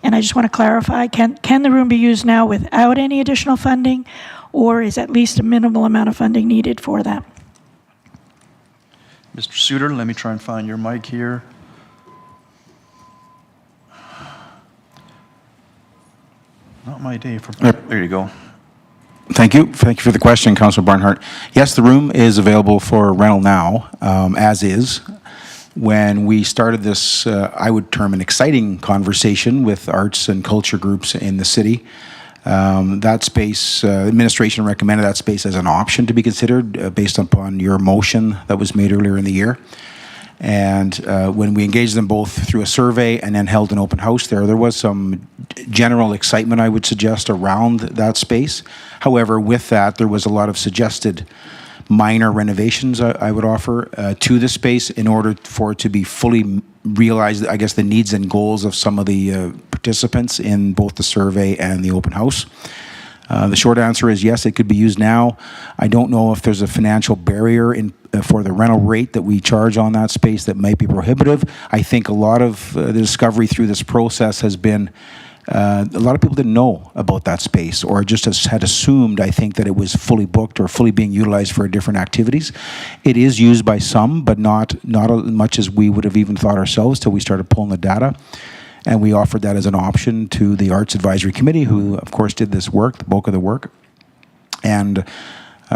and I just want to clarify, can the room be used now without any additional funding, or is at least a minimal amount of funding needed for that? Mr. Suter, let me try and find your mic here. Not my day for, there you go. Thank you. Thank you for the question, Councilor Barnhart. Yes, the room is available for rental now, as is. When we started this, I would term an exciting conversation with arts and culture groups in the city, that space, administration recommended that space as an option to be considered based upon your motion that was made earlier in the year. And when we engaged them both through a survey and then held an open house there was some general excitement, I would suggest, around that space. However, with that, there was a lot of suggested minor renovations I would offer to the space in order for it to be fully realized, I guess, the needs and goals of some of the participants in both the survey and the open house. The short answer is yes, it could be used now. I don't know if there's a financial barrier for the rental rate that we charge on that space that might be prohibitive. I think a lot of the discovery through this process has been a lot of people didn't know about that space or just had assumed, I think, that it was fully booked or fully being utilized for different activities. It is used by some, but not as much as we would have even thought ourselves till we started pulling the data. And we offered that as an option to the Arts Advisory Committee, who, of course, did this work, the bulk of the work. And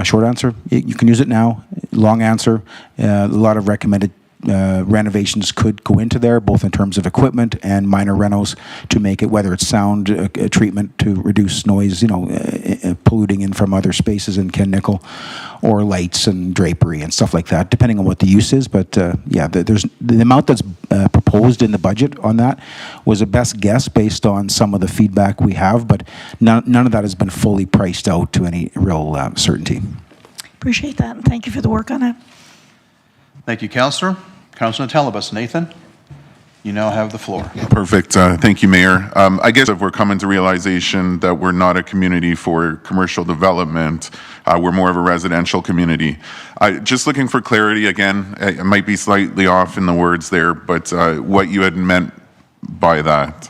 short answer, you can use it now. Long answer, a lot of recommended renovations could go into there, both in terms of equipment and minor renos to make it, whether it's sound treatment to reduce noise, polluting in from other spaces in Ken Nickel, or lights and drapery and stuff like that, depending on what the use is. But yeah, there's the amount that's proposed in the budget on that was a best guess based on some of the feedback we have, but none of that has been fully priced out to any real certainty. Appreciate that, and thank you for the work on that. Thank you, Councillor. Councillor Telebus. Nathan, you now have the floor. Perfect. Thank you, Mayor. I guess if we're coming to realization that we're not a community for commercial development, we're more of a residential community. Just looking for clarity again, it might be slightly off in the words there, but what you had meant by that.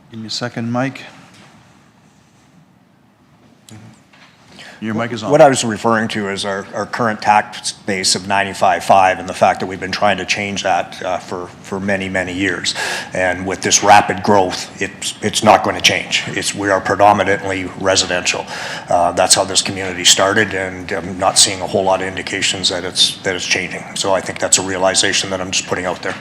Give me a second, Mike. Your mic is on. What I was referring to is our current tax base of 95.5 and the fact that we've been trying to change that for many, many years. And with this rapid growth, it's not going to change. We are predominantly residential. That's how this community started, and I'm not seeing a whole lot of indications that it's changing. So I think that's a realization that I'm just putting out there.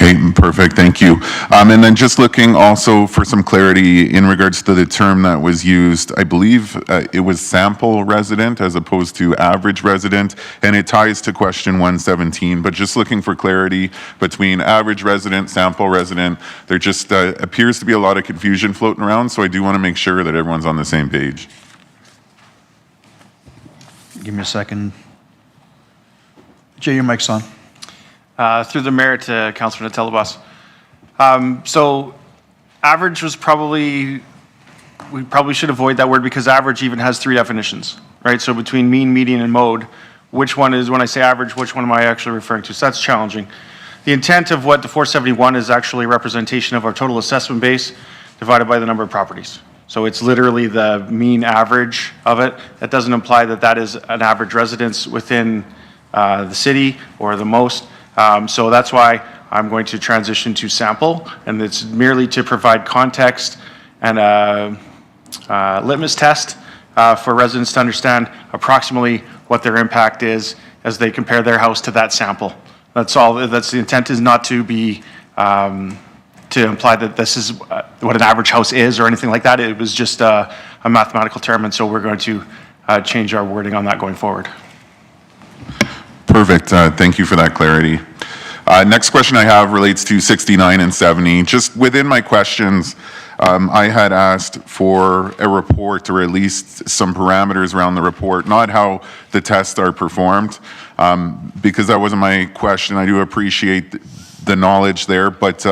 Okay, perfect, thank you. And then just looking also for some clarity in regards to the term that was used, I believe it was sample resident as opposed to average resident, and it ties to question 117, but just looking for clarity between average resident, sample resident, there just appears to be a lot of confusion floating around, so I do want to make sure that everyone's on the same page. Give me a second. Jay, your mic's on. Through the mayor to Councilor Telebus. So average was we probably should avoid that word because average even has 3 definitions, right? So between mean, median, and mode, which one is, when I say average, which one am I actually referring to? So that's challenging. The intent of what the 471 is actually a representation of our total assessment base divided by the number of properties. So it's literally the mean average of it. That doesn't imply that that is an average residence within the city or the most. So that's why I'm going to transition to sample, and it's merely to provide context and a litmus test for residents to understand approximately what their impact is as they compare their house to that sample. That's all. That's the intent, is not to be to imply that this is what an average house is or anything like that. It was just a mathematical term, and so we're going to change our wording on that going forward. Perfect. Thank you for that clarity. Next question I have relates to 69 and 70. Just within my questions, I had asked for a report, or at least some parameters around the report, not how the tests are performed, because that wasn't my question. I do appreciate the knowledge there, but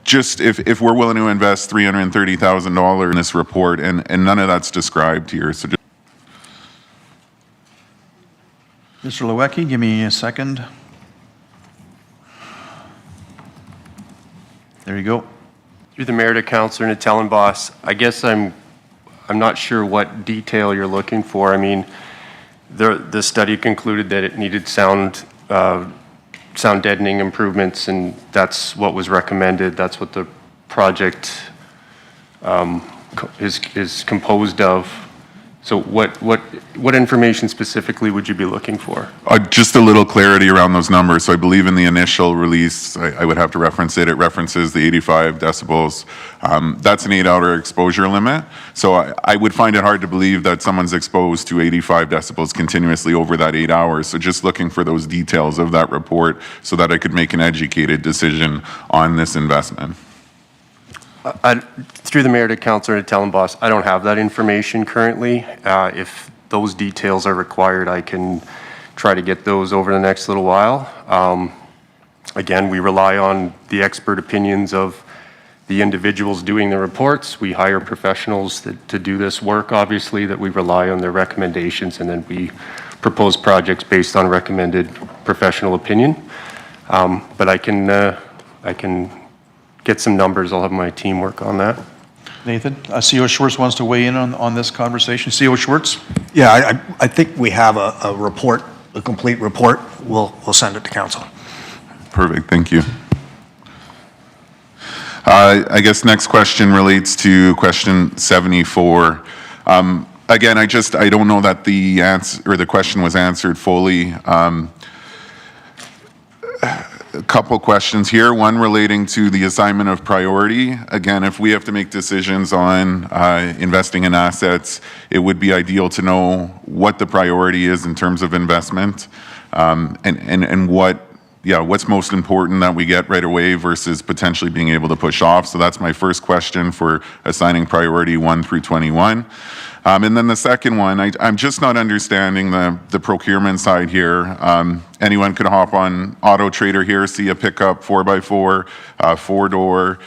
just if we're willing to invest $330,000 in this report, and none of that's described here, so just Mr. Lewicki, give me a second. There you go. Through the mayor to Councillor Natellenboss, I guess I'm not sure what detail you're looking for. I mean, the study concluded that it needed sound deadening improvements, and that's what was recommended. That's what the project is composed of. So what information specifically would you be looking for? just a little clarity around those numbers. So I believe in the initial release, I would have to reference it. It references the 85 decibels. That's an 8-hour exposure limit. So I would find it hard to believe that someone's exposed to 85 decibels continuously over that 8 hours. So just looking for those details of that report so that I could make an educated decision on this investment. Through the mayor to Councillor Natellenboss, I don't have that information currently. If those details are required, I can try to get those over the next little while. Again, we rely on the expert opinions of the individuals doing the reports. We hire professionals to do this work, obviously, that we rely on their recommendations, and then we propose projects based on recommended professional opinion. But I can get some numbers. I'll have my team work on that. Nathan, CO Schwartz wants to weigh in on this conversation. CO Schwartz? Yeah, I think we have a report, a complete report. We'll send it to council. Perfect, thank you. I guess next question relates to question 74. Again, I don't know that the answer or the question was answered fully. A couple questions here. One relating to the assignment of priority. Again, if we have to make decisions on investing in assets, it would be ideal to know what the priority is in terms of investment, and what's most important that we get right away versus potentially being able to push off. So that's my first question for assigning priority 1 through 21. And then the second one, I'm just not understanding the procurement side here. Anyone could hop on Auto Trader here, see a pickup 4x4, 4-door,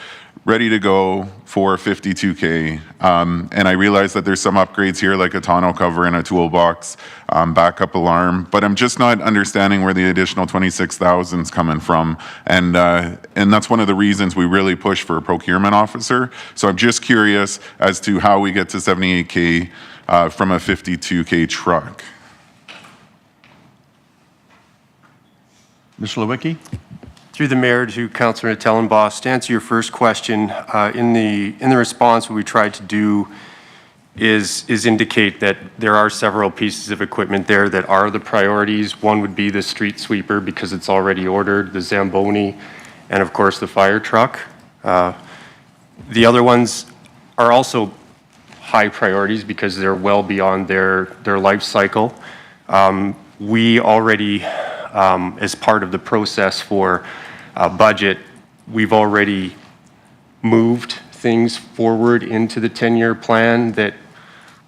ready to go for $52K. And I realize that there's some upgrades here like a tonneau cover and a toolbox, backup alarm, but I'm just not understanding where the additional $26,000 is coming from. And that's one of the reasons we really push for a procurement officer. So I'm just curious as to how we get to $78K from a $52K truck. Mr. Lewicki? Through the mayor to Councillor Natellenboss, to answer your first question, in the response, what we tried to do is indicate that there are several pieces of equipment there that are the priorities. One would be the street sweeper because it's already ordered, the Zamboni, and of course the fire truck. The other ones are also high priorities because they're well beyond their life cycle. We already, as part of the process for budget, we've already moved things forward into the 10-year plan that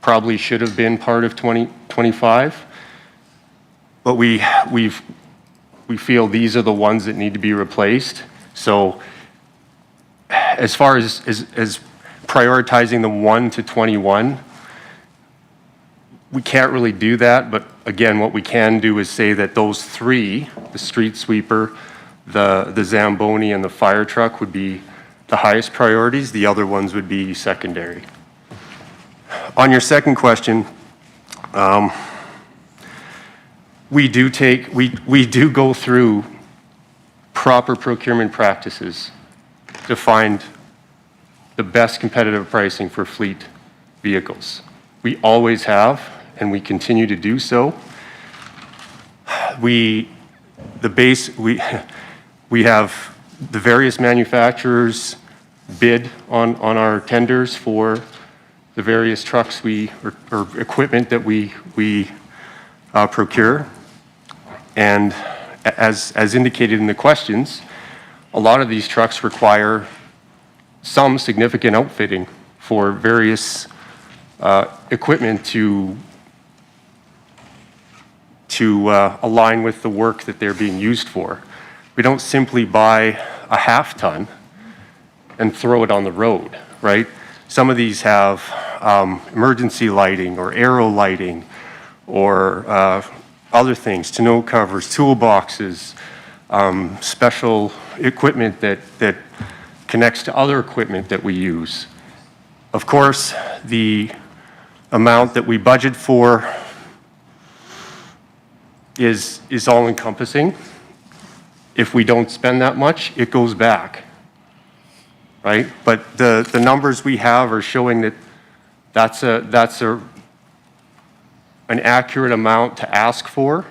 probably should have been part of 2025. But we feel these are the ones that need to be replaced. So as far as prioritizing the 1 to 21, we can't really do that. But again, what we can do is say that those three, the street sweeper, The Zamboni and the fire truck would be the highest priorities. The other ones would be secondary. On your second question, we do go through proper procurement practices to find the best competitive pricing for fleet vehicles. We always have, and we continue to do so. We have the various manufacturers bid on our tenders for the various trucks or equipment that we procure. And as indicated in the questions, a lot of these trucks require some significant outfitting for various equipment to align with the work that they're being used for. We don't simply buy a half ton and throw it on the road, right? Some of these have emergency lighting or aero lighting or other things, tonneau covers, toolboxes, special equipment that connects to other equipment that we use. Of course, the amount that we budget for is all-encompassing. If we don't spend that much, it goes back, right? But the numbers we have are showing that that's an accurate amount to ask for.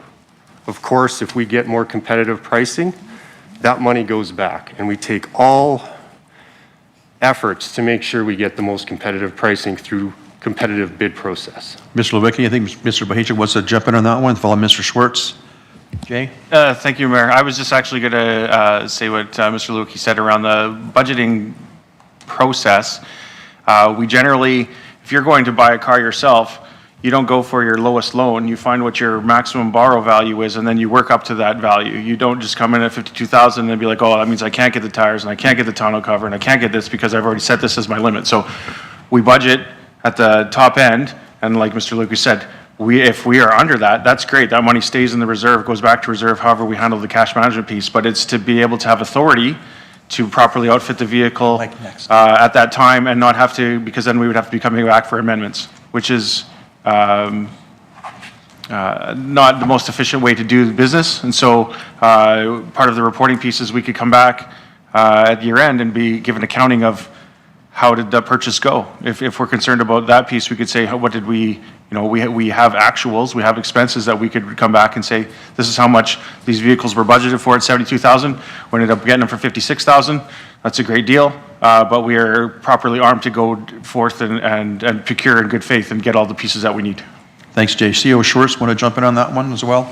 Of course, if we get more competitive pricing, that money goes back, and we take all efforts to make sure we get the most competitive pricing through competitive bid process. Mr. Lewicki, I think Mr. Bohachek wants to jump in on that one, follow Mr. Schwartz. Jay? Thank you, Mayor. I was just actually going to say what Mr. Lewicki said around the budgeting process. We generally, if you're going to buy a car yourself, you don't go for your lowest loan. You find what your maximum borrow value is, and then you work up to that value. You don't just come in at $52,000 and be like, oh, that means I can't get the tires, and I can't get the tonneau cover, and I can't get this because I've already set this as my limit. So we budget at the top end, and like Mr. Lewicki said, if we are under that, that's great. That money stays in the reserve, goes back to reserve, however we handle the cash management piece. But it's to be able to have authority to properly outfit the vehicle at that time and not have to, because then we would have to be coming back for amendments, which is not the most efficient way to do the business. And so part of the reporting piece is we could come back at year end and be given accounting of how did the purchase go. If we're concerned about that piece, we could say, what did we, we have actuals, we have expenses that we could come back and say, this is how much these vehicles were budgeted for at 72,000. We ended up getting them for 56,000. That's a great deal, but we are properly armed to go forth and procure in good faith and get all the pieces that we need. Thanks, Jay. CEO Schwartz, want to jump in on that one as well?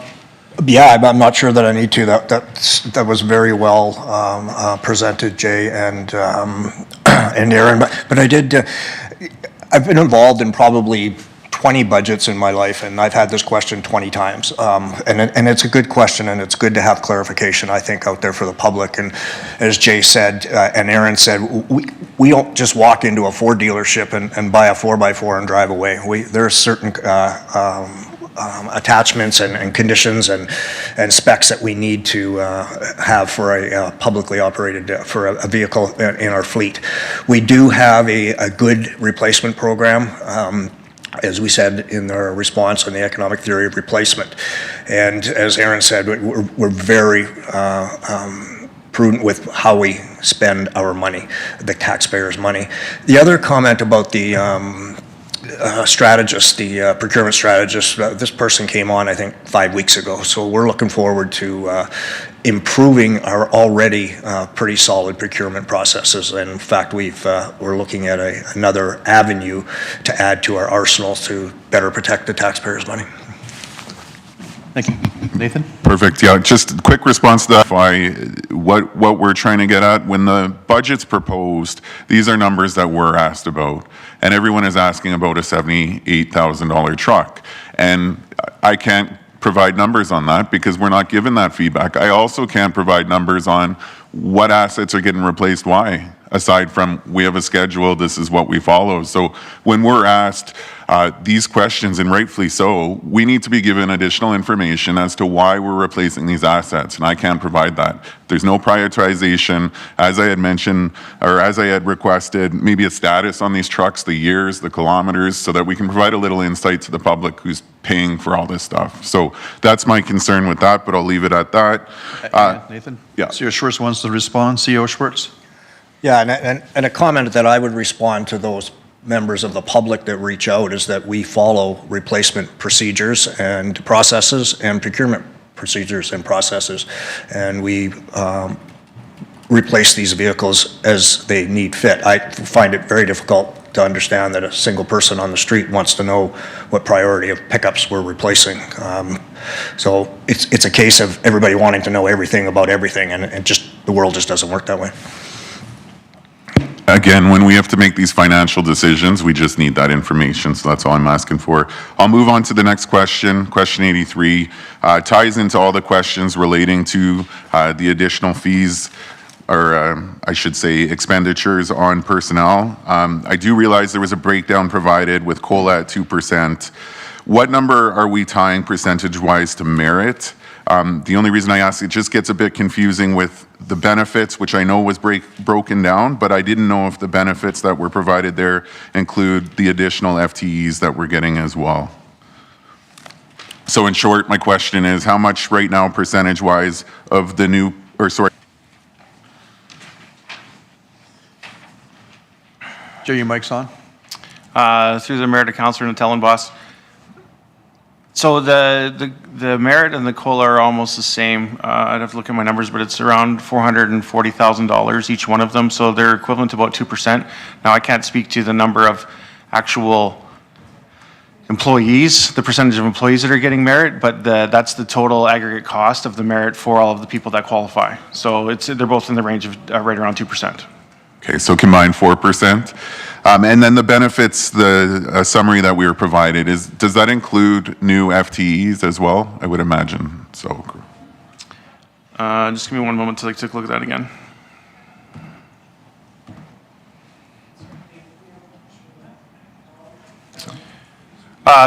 Yeah, I'm not sure that I need to. That was very well presented, Jay and Aaron. But I did. I've been involved in probably 20 budgets in my life, and I've had this question 20 times. And it's a good question, and it's good to have clarification, I think, out there for the public. And as Jay said and Aaron said, we don't just walk into a Ford dealership and buy a 4x4 and drive away. There are certain attachments and conditions and specs that we need to have for a publicly operated, for a vehicle in our fleet. We do have a good replacement program, as we said in our response on the economic theory of replacement. And as Aaron said, we're very prudent with how we spend our money, the taxpayers' money. The other comment about the strategist, the procurement strategist, this person came on, I think, 5 weeks ago. So we're looking forward to improving our already pretty solid procurement processes. And in fact, we're looking at another avenue to add to our arsenal to better protect the taxpayers' money. Thank you. Nathan? Perfect. Yeah, just a quick response to that. What we're trying to get at, when the budget's proposed, these are numbers that we're asked about. And everyone is asking about a $78,000 truck. And I can't provide numbers on that because we're not given that feedback. I also can't provide numbers on what assets are getting replaced, why. aside from we have a schedule, this is what we follow. So when we're asked these questions, and rightfully so, we need to be given additional information as to why we're replacing these assets, and I can't provide that. There's no prioritization, as I had mentioned, or as I had requested, maybe a status on these trucks, the years, the kilometers, so that we can provide a little insight to the public who's paying for all this stuff. So that's my concern with that, but I'll leave it at that. Nathan? Yeah. CEO Schwartz wants to respond. CEO Schwartz? Yeah, and a comment that I would respond to those members of the public that reach out is that we follow replacement procedures and processes and procurement procedures and processes. And we replace these vehicles as they need fit. I find it very difficult to understand that a single person on the street wants to know what priority of pickups we're replacing. So it's a case of everybody wanting to know everything about everything, and just the world just doesn't work that way. Again, when we have to make these financial decisions, we just need that information, so that's all I'm asking for. I'll move on to the next question. Question 83 ties into all the questions relating to the additional fees, or I should say expenditures on personnel. I do realize there was a breakdown provided with COLA at 2%. What number are we tying percentage-wise to merit? The only reason I ask, it just gets a bit confusing with the benefits, which I know was broken down, but I didn't know if the benefits that were provided there include the additional FTEs that we're getting as well. So in short, my question is, how much right now percentage-wise of the new, or sorry. Joe, your mic's on. Through the mayor to Councillor Natellan, boss. So the merit and the COLA are almost the same. I'd have to look at my numbers, but it's around $440,000 each one of them. So they're equivalent to about 2%. Now, I can't speak to the number of actual employees, the percentage of employees that are getting merit, but that's the total aggregate cost of the merit for all of the people that qualify. So they're both in the range of right around 2%. Okay, so combined 4%. And then the benefits, the summary that we were provided, does that include new FTEs as well? I would imagine so. Just give me one moment to take a look at that again.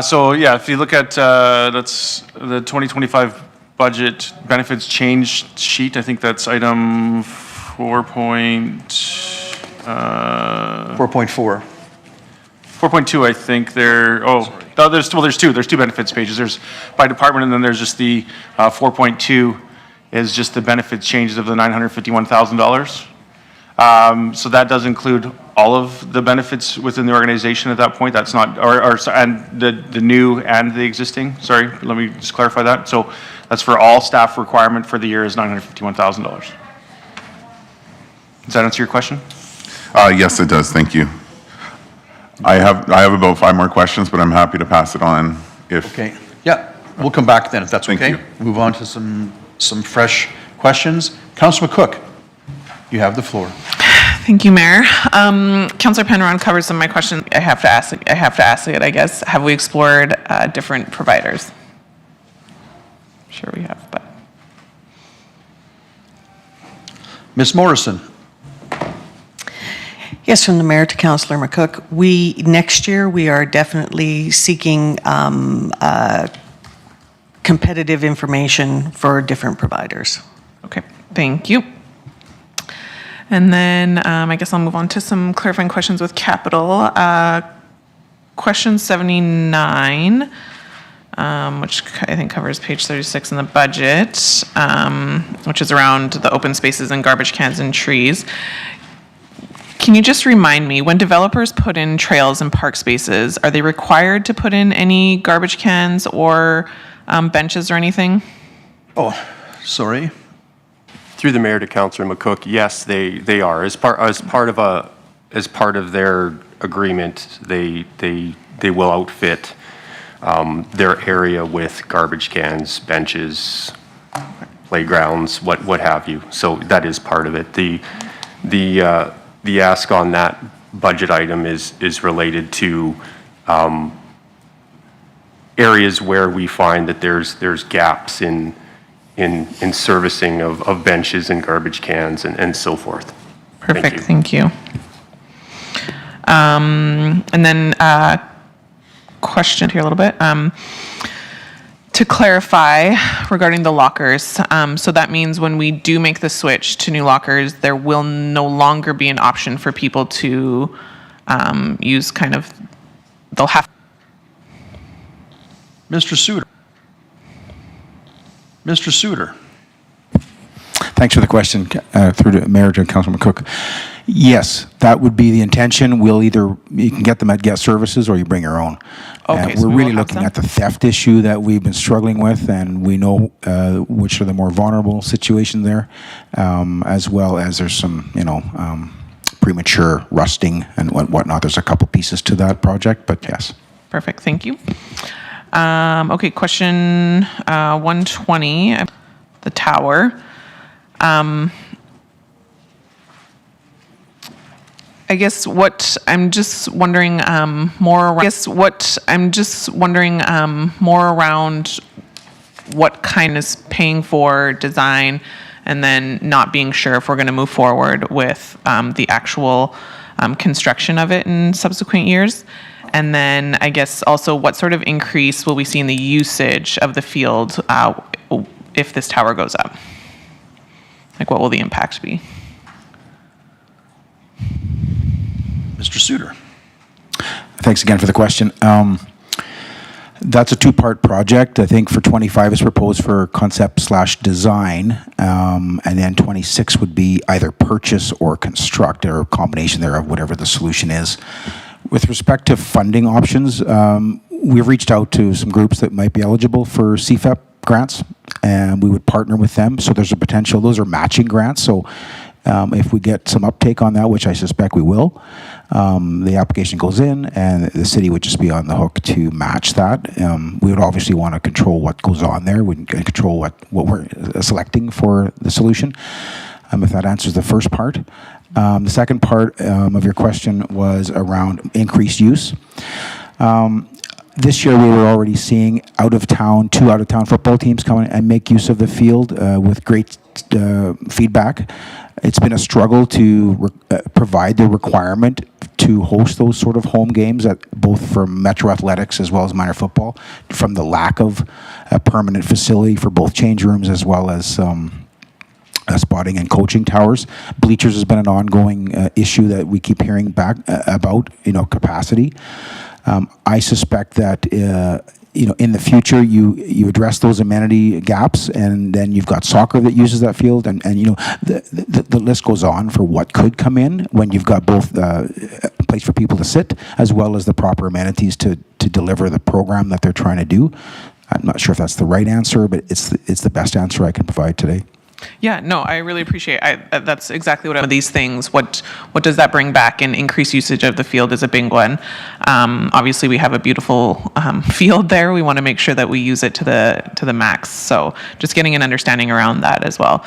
So yeah, if you look at that's the 2025 budget benefits change sheet, I think that's item 4.4. 4.2, I think there. No, there's two benefits pages. There's by department, and then there's just the 4.2 is just the benefits changes of the $951,000. So that does include all of the benefits within the organization at that point. That's not, and the new and the existing. Sorry, let me just clarify that. So that's for all staff requirement for the year is $951,000. Does that answer your question? Yes, it does. Thank you. I have about 5 more questions, but I'm happy to pass it on if. Okay. Yeah, we'll come back then if that's Thank okay. you. Move on to some fresh questions. Councillor McCook, you have the floor. Thank you, Mayor. Councillor Penron covered some of my questions. I have to ask it, I guess. Have we explored different providers? Sure we have, but. Ms. Morrison. Yes, from the mayor to Councillor McCook. Next year, we are definitely seeking competitive information for different providers. Okay, thank you. And then I guess I'll move on to some clarifying questions with capital. Question 79, which I think covers page 36 in the budget, which is around the open spaces and garbage cans and trees. Can you just remind me, when developers put in trails and park spaces, are they required to put in any garbage cans or benches or anything? Oh, sorry. Through the mayor to Councillor McCook, yes, they are. As part of their agreement, they will outfit their area with garbage cans, benches, playgrounds, what have you. So that is part of it. The ask on that budget item is related to areas where we find that there's gaps in servicing of benches and garbage cans and so forth. Perfect, thank you. And then question here a little bit. To clarify regarding the lockers, so that means when we do make the switch to new lockers, there will no longer be an option for people to use kind of, they'll have. Mr. Suter. Mr. Suter. Thanks for the question, through to Mayor to Councilman Cook. Yes, that would be the intention. You can get them at Guest Services or you bring your own. Okay, so We're we really will have looking some? at the theft issue that we've been struggling with, and we know which are the more vulnerable situations there, as well as there's some, premature rusting and whatnot. There's a couple pieces to that project, but yes. Perfect, thank you. Okay, question 120, the tower. I guess what I'm just wondering more around what kind is paying for design and then not being sure if we're going to move forward with the actual construction of it in subsequent years. And then I guess also what sort of increase will we see in the usage of the field if this tower goes up? Like what will the impact be? Mr. Suter. Thanks again for the question. That's a two-part project. I think for 25 is proposed for concept/design, and then 26 would be either purchase or construct, or a combination thereof, whatever the solution is. With respect to funding options, we've reached out to some groups that might be eligible for CFEP grants, and we would partner with them. So there's a potential, those are matching grants, so if we get some uptake on that, which I suspect we will, the application goes in and the city would just be on the hook to match that. We would obviously want to control what goes on there. We can control what we're selecting for the solution, if that answers the first part. The second part of your question was around increased use. This year, we were already seeing two out-of-town football teams come and make use of the field with great feedback. It's been a struggle to provide the requirement to host those sort of home games, both for Metro Athletics as well as minor football, from the lack of a permanent facility for both change rooms as well as spotting and coaching towers. Bleachers has been an ongoing issue that we keep hearing back about, capacity. I suspect that in the future you address those amenity gaps, and then you've got soccer that uses that field, and the list goes on for what could come in when you've got both a place for people to sit as well as the proper amenities to deliver the program that they're trying to do. I'm not sure if that's the right answer, but it's the best answer I can provide today. Yeah, no, I really appreciate that's exactly what these things, what does that bring back? And increased usage of the field is a big one. Obviously, we have a beautiful field there. We want to make sure that we use it to the max. So just getting an understanding around that as well.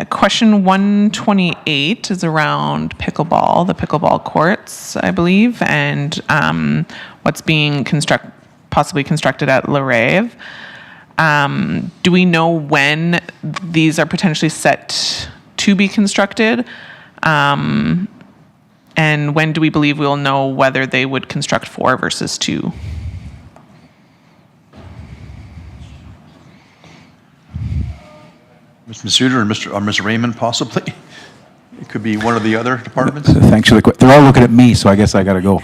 Question 128 is around pickleball, the pickleball courts, I believe, and what's being possibly constructed at La Rave. Do we know when these are potentially set to be constructed? And when do we believe we'll know whether they would construct 4 versus 2? Mr. Suter or Mr. Raymond, possibly? It could be one of the other departments. Thanks for the question. They're all looking at me, so I guess I got to go.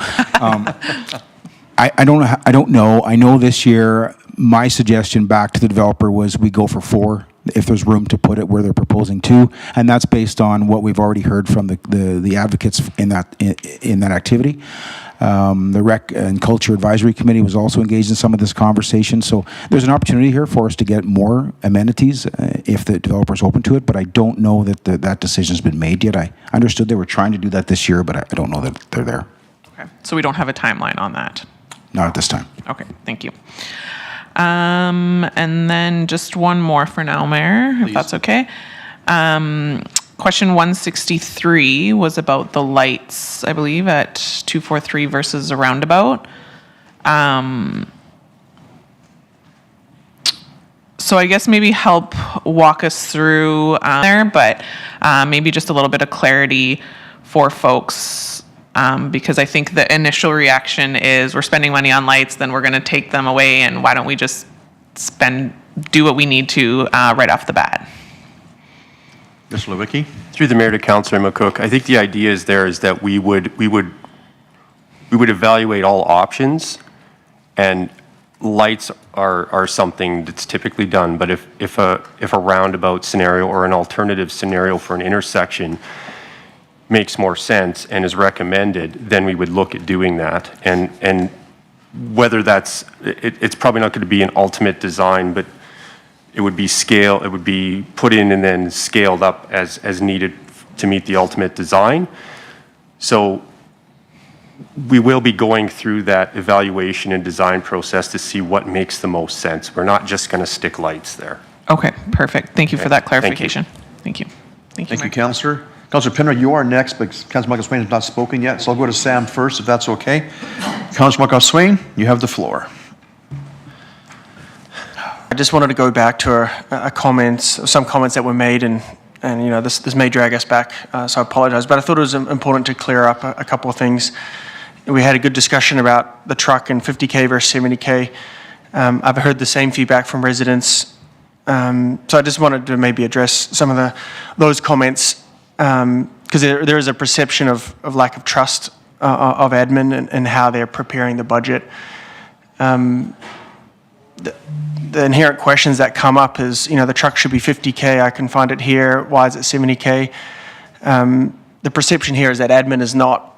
I don't know. I know this year, my suggestion back to the developer was we go for 4 if there's room to put it where they're proposing 2, and that's based on what we've already heard from the advocates in that activity. The Rec and Culture Advisory Committee was also engaged in some of this conversation, so there's an opportunity here for us to get more amenities if the developer's open to it, but I don't know that that decision's been made yet. I understood they were trying to do that this year, but I don't know that they're there. Okay, so we don't have a timeline on that? Not at this time. Okay, thank you. And then just one more for now, Mayor, if that's okay. Question 163 was about the lights, I believe, at 243 versus a roundabout. So So I guess maybe help walk us through there, but maybe just a little bit of clarity for folks, because I think the initial reaction is we're spending money on lights, then we're going to take them away, and why don't we just do what we need to right off the bat? Mr. Lewicki? Through the mayor to Councillor McCook, I think the idea is that we would evaluate all options, and lights are something that's typically done, but if a roundabout scenario or an alternative scenario for an intersection makes more sense and is recommended, then we would look at doing that. And whether it's probably not going to be an ultimate design, but it would be put in and then scaled up as needed to meet the ultimate design. So we will be going through that evaluation and design process to see what makes the most sense. We're not just going to stick lights there. Okay, perfect. Thank you for that clarification. Thank you. Thank you, Councillor. Councillor Penrod, you are next, but Councillor Michael Swain has not spoken yet, so I'll go to Sam first, if that's okay. Councillor Michael Swain, you have the floor. I just wanted to go back to some comments that were made, and you know, this may drag us back, so I apologize, but I thought it was important to clear up a couple of things. We had a good discussion about the truck and 50K versus 70K. I've heard the same feedback from residents, so I just wanted to maybe address some of those comments, because there is a perception of lack of trust of admin and how they're preparing the budget. The inherent questions that come up is, you know, the truck should be 50K, I can find it here, why is it 70K? The perception here is that admin is not,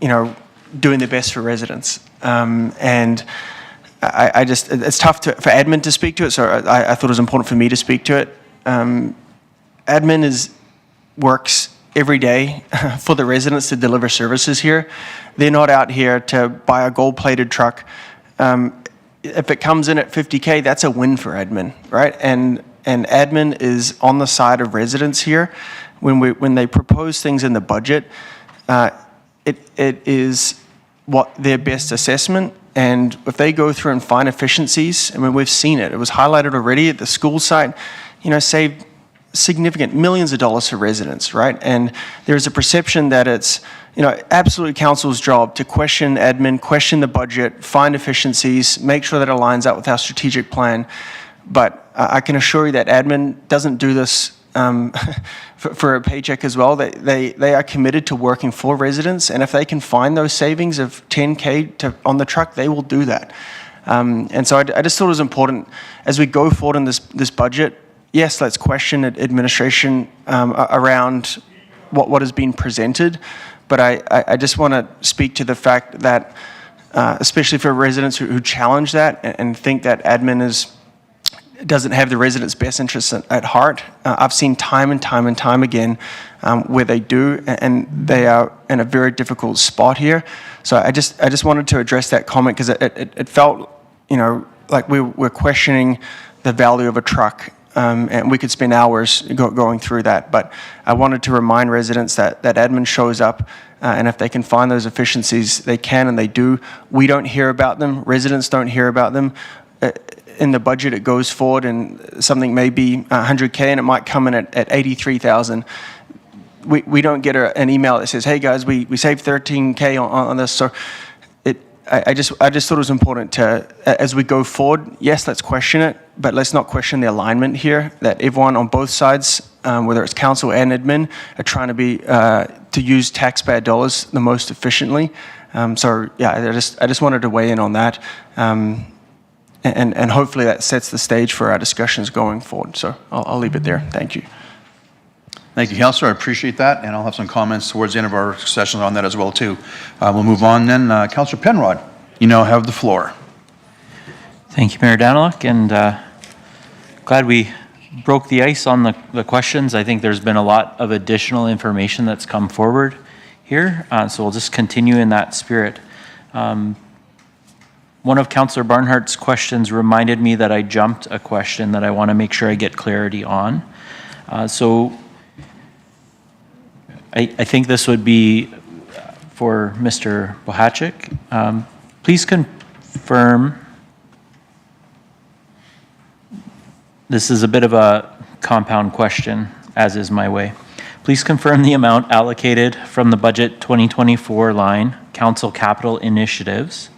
you know, doing the best for residents. And it's tough for admin to speak to it, so I thought it was important for me to speak to it. Admin works every day for the residents to deliver services here. They're not out here to buy a gold-plated truck. If it comes in at 50K, that's a win for admin, right? And admin is on the side of residents here. When they propose things in the budget, it is what their best assessment. And if they go through and find efficiencies, I mean, we've seen it. It was highlighted already at the school site, you know, saved significant millions of dollars for residents, right? And there's a perception that it's, you know, absolutely council's job to question admin, question the budget, find efficiencies, make sure that it aligns up with our strategic plan. But I can assure you that admin doesn't do this for a paycheck as well. They are committed to working for residents, and if they can find those savings of 10K on the truck, they will do that. And so I just thought it was important as we go forward in this budget. Yes, let's question administration around what has been presented, but I just want to speak to the fact that, especially for residents who challenge that and think that admin doesn't have the residents' best interests at heart, I've seen time and time again where they do, and they are in a very difficult spot here. So I just wanted to address that comment because it felt, you know, like we're questioning the value of a truck. And we could spend hours going through that. But I wanted to remind residents that admin shows up, and if they can find those efficiencies, they can and they do. We don't hear about them. Residents don't hear about them. In the budget, it goes forward, and something may be 100K, and it might come in at 83,000. We don't get an email that says, "Hey guys, we saved 13K on this." So I just thought it was important to, as we go forward, yes, let's question it, but let's not question the alignment here, that everyone on both sides, whether it's council and admin, are trying to use taxpayer dollars the most efficiently. So yeah, I just wanted to weigh in on that. And hopefully that sets the stage for our discussions going forward. So I'll leave it there. Thank you. Thank you, Councillor. I appreciate that, and I'll have some comments towards the end of our session on that as well, too. We'll move on then. Councillor Penrod, you now have the floor. Thank you, Mayor Daniluk, and glad we broke the ice on the questions. I think there's been a lot of additional information that's come forward here, so we'll just continue in that spirit. One of Councillor Barnhart's questions reminded me that I jumped a question that I want to make sure I get clarity on. So I think this would be for Mr. Bohacek. Please confirm This is a bit of a compound question, as is my way. Please confirm the amount allocated from the budget 2024 line, council capital initiatives.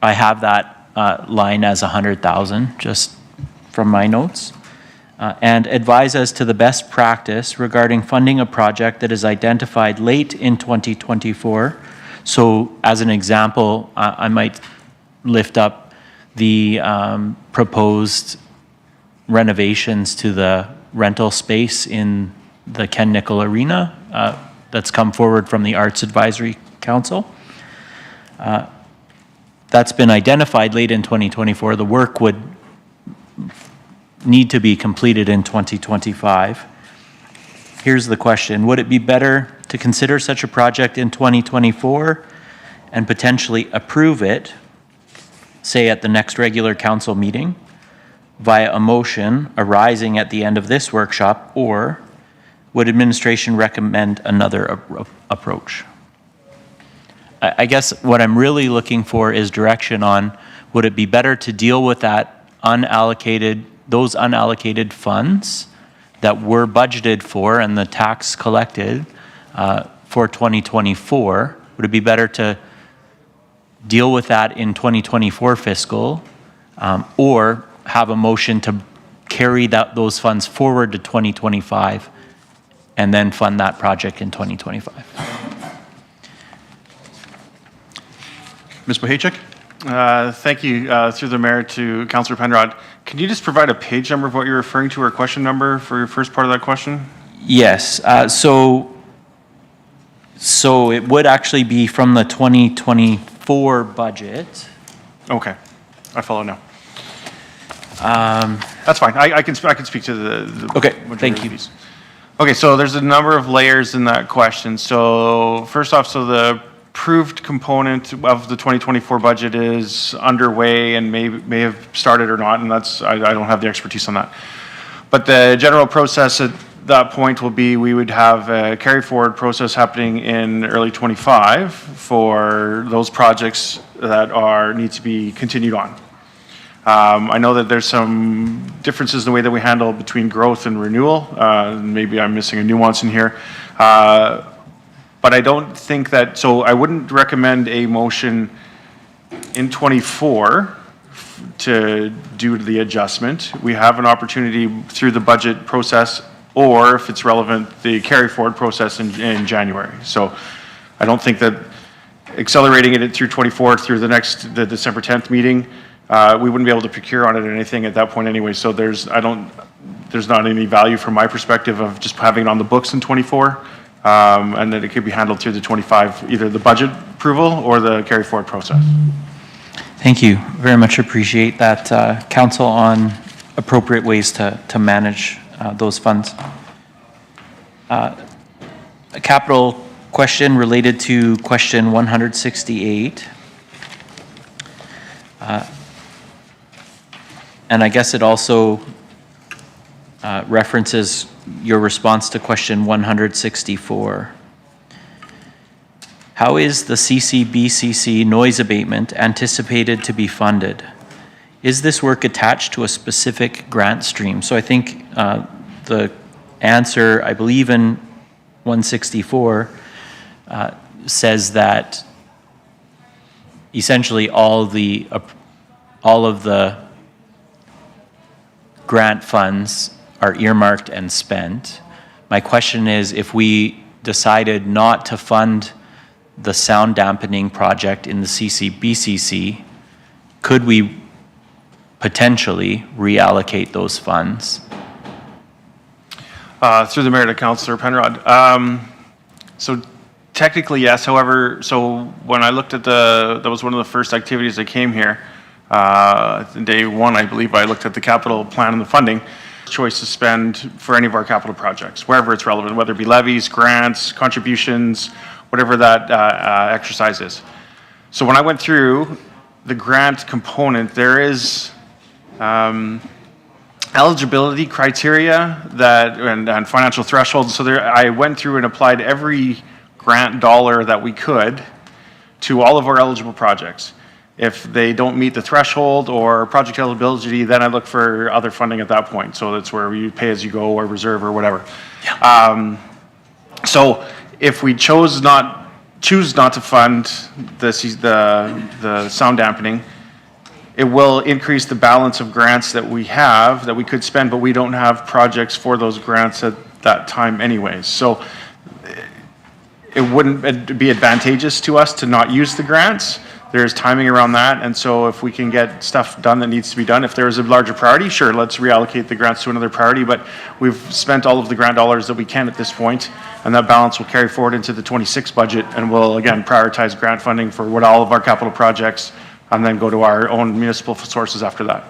I have that line as 100,000, just from my notes. And advise as to the best practice regarding funding a project that is identified late in 2024. So as an example, I might lift up the proposed renovations to the rental space in the Ken Nickel Arena that's come forward from the Arts Advisory Council. That's been identified late in 2024. The work would need to be completed in 2025. Here's the question. Would it be better to consider such a project in 2024 and potentially approve it, say at the next regular council meeting, via a motion arising at the end of this workshop, or would administration recommend another approach? I guess what I'm really looking for is direction on, would it be better to deal with that those unallocated funds that were budgeted for and the tax collected for 2024? Would it be better to deal with that in 2024 fiscal, or have a motion to carry those funds forward to 2025 and then fund that project in 2025? Ms. Bohachek? Thank you, through the mayor to Councillor Penrod. Can you just provide a page number of what you're referring to or a question number for your first part of that question? Yes. So it would actually be from the 2024 budget. Okay, I follow now. That's fine. I can speak to the Okay, majority thank of you. these. Okay, so there's a number of layers in that question. So first off, so the approved component of the 2024 budget is underway and may have started or not, and that's I don't have the expertise on that. But the general process at that point will be we would have a carry forward process happening in early 25 for those projects that need to be continued on. I know that there's some differences in the way that we handle between growth and renewal. Maybe I'm missing a nuance in here. But I don't think that, so I wouldn't recommend a motion in 24 to do the adjustment. We have an opportunity through the budget process, or if it's relevant, the carry forward process in January. So I don't think that accelerating it through 24 through the December 10th meeting, we wouldn't be able to procure on it or anything at that point anyway. So there's not any value from my perspective of just having it on the books in 24. And that it could be handled through the 25, either the budget approval or the carry forward process. Thank you. Very much appreciate that, council, on appropriate ways to manage those funds. A capital question related to question 168. And I guess it also references your response to question 164. How is the CCBCC noise abatement anticipated to be funded? Is this work attached to a specific grant stream? So I think the answer, I believe in 164, says that essentially all of the grant funds are earmarked and spent. My question is, if we decided not to fund the sound dampening project in the CCBCC, could we potentially reallocate those funds? Through the mayor to Councillor Penrod. So technically, yes. However, so when I looked at that was one of the first activities I came here. Day one, I believe, I looked at the capital plan and the funding. Choice to spend for any of our capital projects, wherever it's relevant, whether it be levies, grants, contributions, whatever that exercise is. So when I went through the grant component, there is eligibility criteria and financial thresholds. So I went through and applied every grant dollar that we could to all of our eligible projects. If they don't meet the threshold or project eligibility, then I look for other funding at that point. So that's where we pay as you go or reserve or whatever. So if we choose not to fund the sound dampening, it will increase the balance of grants that we have that we could spend, but we don't have projects for those grants at that time anyways. So it wouldn't be advantageous to us to not use the grants. There's timing around that, and so if we can get stuff done that needs to be done, if there's a larger priority, sure, let's reallocate the grants to another priority, but we've spent all of the grant dollars that we can at this point, and that balance will carry forward into the 26 budget, and we'll, again, prioritize grant funding for all of our capital projects, and then go to our own municipal sources after that.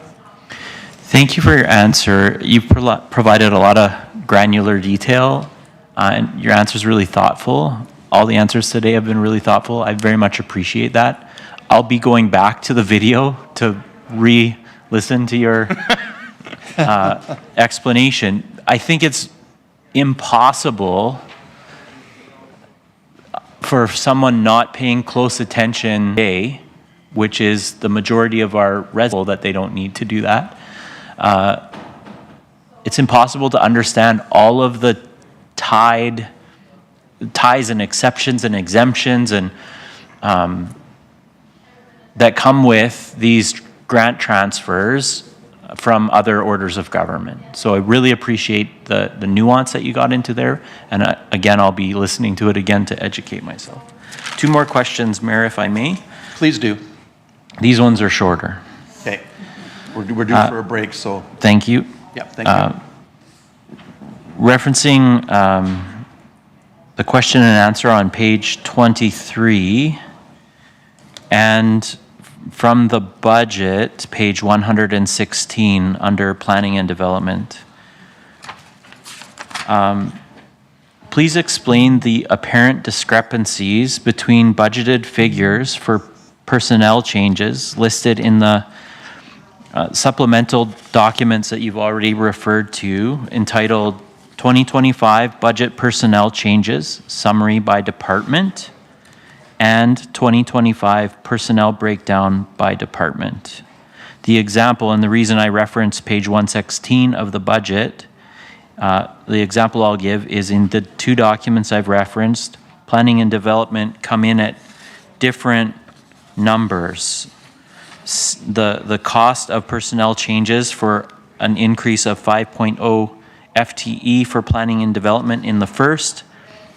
Thank you for your answer. You've provided a lot of granular detail, and your answer is really thoughtful. All the answers today have been really thoughtful. I very much appreciate that. I'll be going back to the video to re-listen to your explanation. I think it's impossible for someone not paying close attention today, which is the majority of our residents, that they don't need to do that. It's impossible to understand all of the ties and exceptions and exemptions and that come with these grant transfers from other orders of government. So I really appreciate the nuance that you got into there. And again, I'll be listening to it again to educate myself. 2 more questions, Mayor, if I may. Please do. These ones are shorter. Okay. We're due for a break, so. Thank you. Yeah, thank you. Referencing the question and answer on page 23 and from the budget, page 116 under planning and development. Please explain the apparent discrepancies between budgeted figures for personnel changes listed in the supplemental documents that you've already referred to, entitled 2025 Budget Personnel Changes, Summary by Department, and 2025 Personnel Breakdown by Department. The example, and the reason I reference page 116 of the budget, the example I'll give is in the 2 documents I've referenced, planning and development come in at different numbers. The cost of personnel changes for an increase of 5.0 FTE for planning and development in the first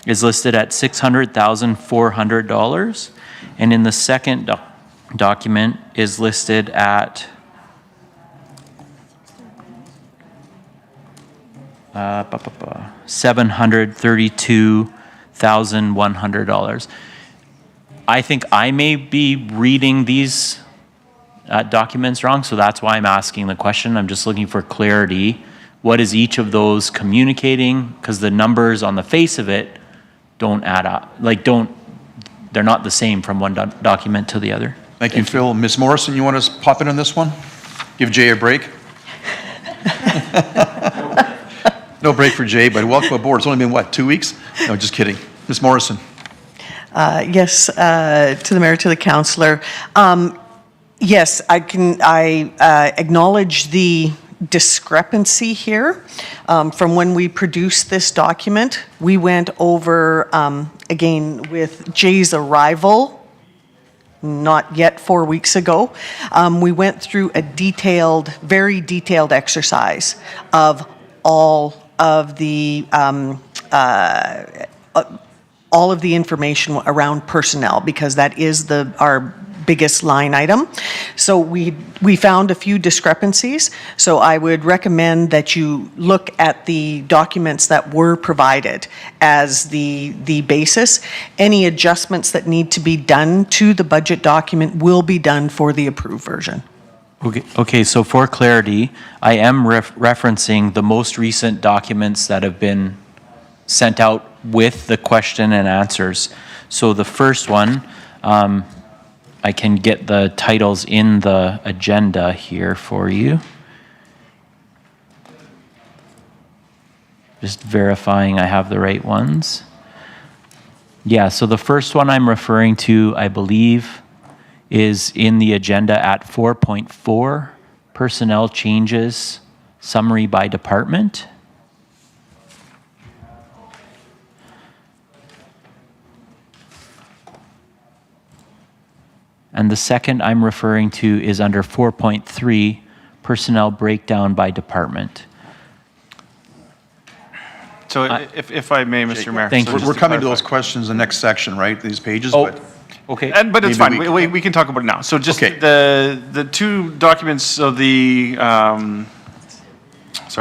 is listed at $600,400, and in the second document is listed at $732,100. I think I may be reading these documents wrong, so that's why I'm asking the question. I'm just looking for clarity. What is each of those communicating? Because the numbers on the face of it don't add up. They're not the same from one document to the other. Thank you, Phil. Ms. Morrison, you want to pop in on this one? Give Jay a break? No break for Jay, but welcome aboard. It's only been, what, 2 weeks? No, just kidding. Ms. Morrison. Yes, to the mayor, to the councillor. Yes, I acknowledge the discrepancy here. From when we produced this document, we went over, again, with Jay's arrival, not yet 4 weeks ago, we went through a very detailed exercise of all of the information around personnel, because that is our biggest line item. So we found a few discrepancies. So I would recommend that you look at the documents that were provided as the basis. Any adjustments that need to be done to the budget document will be done for the approved version. Okay, so for clarity, I am referencing the most recent documents that have been sent out with the question and answers. So the first one, I can get the titles in the agenda here for you. Just verifying I have the right ones. Yeah, so the first one I'm referring to, I believe, is in the agenda at 4.4, personnel changes, summary by department. And the second I'm referring to is under 4.3, personnel breakdown by department. So if I may, Mr. Mayor. Thank so you. just We're coming to clarify. those questions in the next section, right? These pages, Oh, but okay. But it's Maybe fine, we can talk about it now. So just Okay. the two documents, so the, sorry,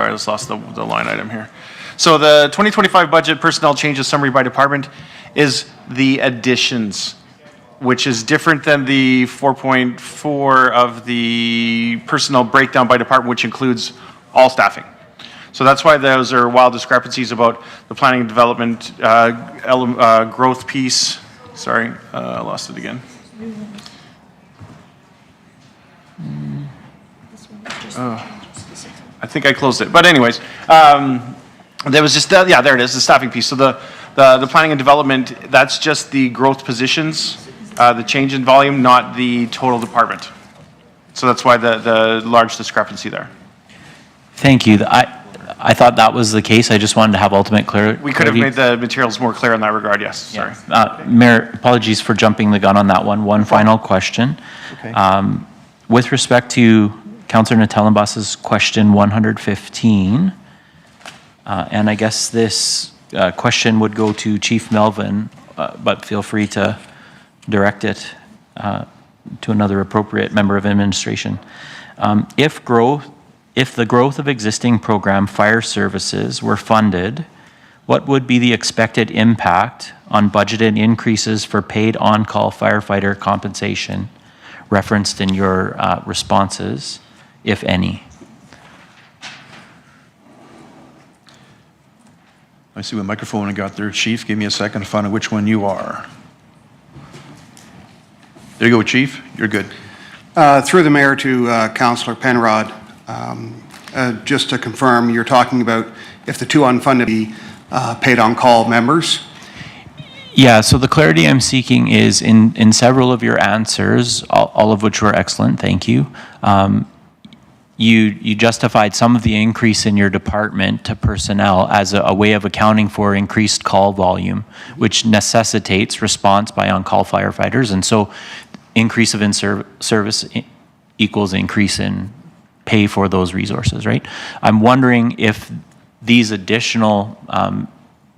I just lost the line item here. So the 2025 budget personnel changes summary by department is the additions, which is different than the 4.4 of the personnel breakdown by department, which includes all staffing. So that's why those are wild discrepancies about the planning and development growth piece. Sorry, I lost it again. I think I closed it. But anyways, there was just, yeah, there it is, the staffing piece. So the planning and development, that's just the growth positions, the change in volume, not the total department. So that's why the large discrepancy there. Thank you. I thought that was the case. I just wanted to have ultimate clarity. We could have made the materials more clear in that regard, yes, sorry. Mayor, apologies for jumping the gun on that one. One final question. Okay. With respect to Councillor Natellenbas's question 115, and I guess this question would go to Chief Melvin, but feel free to direct it to another appropriate member of administration. If the growth of existing program fire services were funded, what would be the expected impact on budgeted increases for paid on-call firefighter compensation referenced in your responses, if any? I see what microphone I got there. Chief, give me a second to find out which one you are. There you go, Chief. You're good. Through the mayor to Councillor Penrod, just to confirm, you're talking about if the two unfunded be paid on-call members? Yeah, so the clarity I'm seeking is in several of your answers, all of which were excellent, thank you. You justified some of the increase in your department to personnel as a way of accounting for increased call volume, which necessitates response by on-call firefighters. And so increase of service equals increase in pay for those resources, right? I'm wondering if these additional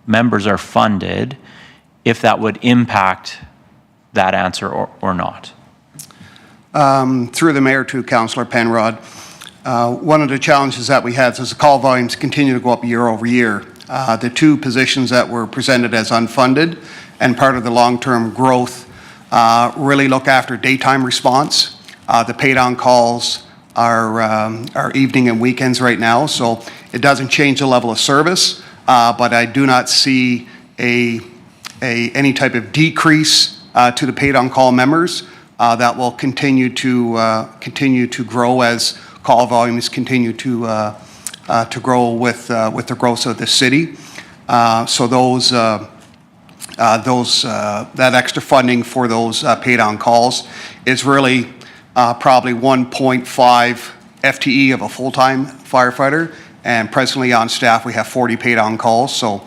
members are funded, if that would impact that answer or not. Through the mayor to Councillor Penrod, one of the challenges that we have is the call volumes continue to go up year over year. The two positions that were presented as unfunded and part of the long-term growth really look after daytime response. The paid on calls are evening and weekends right now, so it doesn't change the level of service, but I do not see any type of decrease to the paid on call members. That will continue to grow as call volumes continue to grow with the growth of the city. So that extra funding for those paid on calls is really probably 1.5 FTE of a full-time firefighter, and presently on staff we have 40 paid on calls. So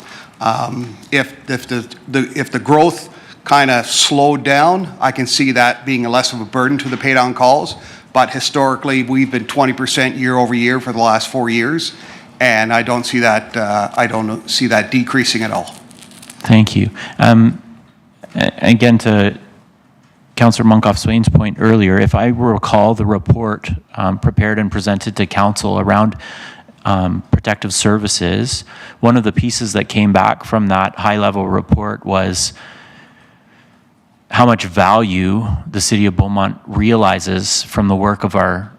if the growth kind of slowed down, I can see that being less of a burden to the paid on calls. But historically, we've been 20% year over year for the last 4 years, and I don't see that decreasing at all. Thank you. Again, to Councillor Munkoff-Swain's point earlier, if I recall the report prepared and presented to council around protective services, one of the pieces that came back from that high-level report was how much value the City of Beaumont realizes from the work of our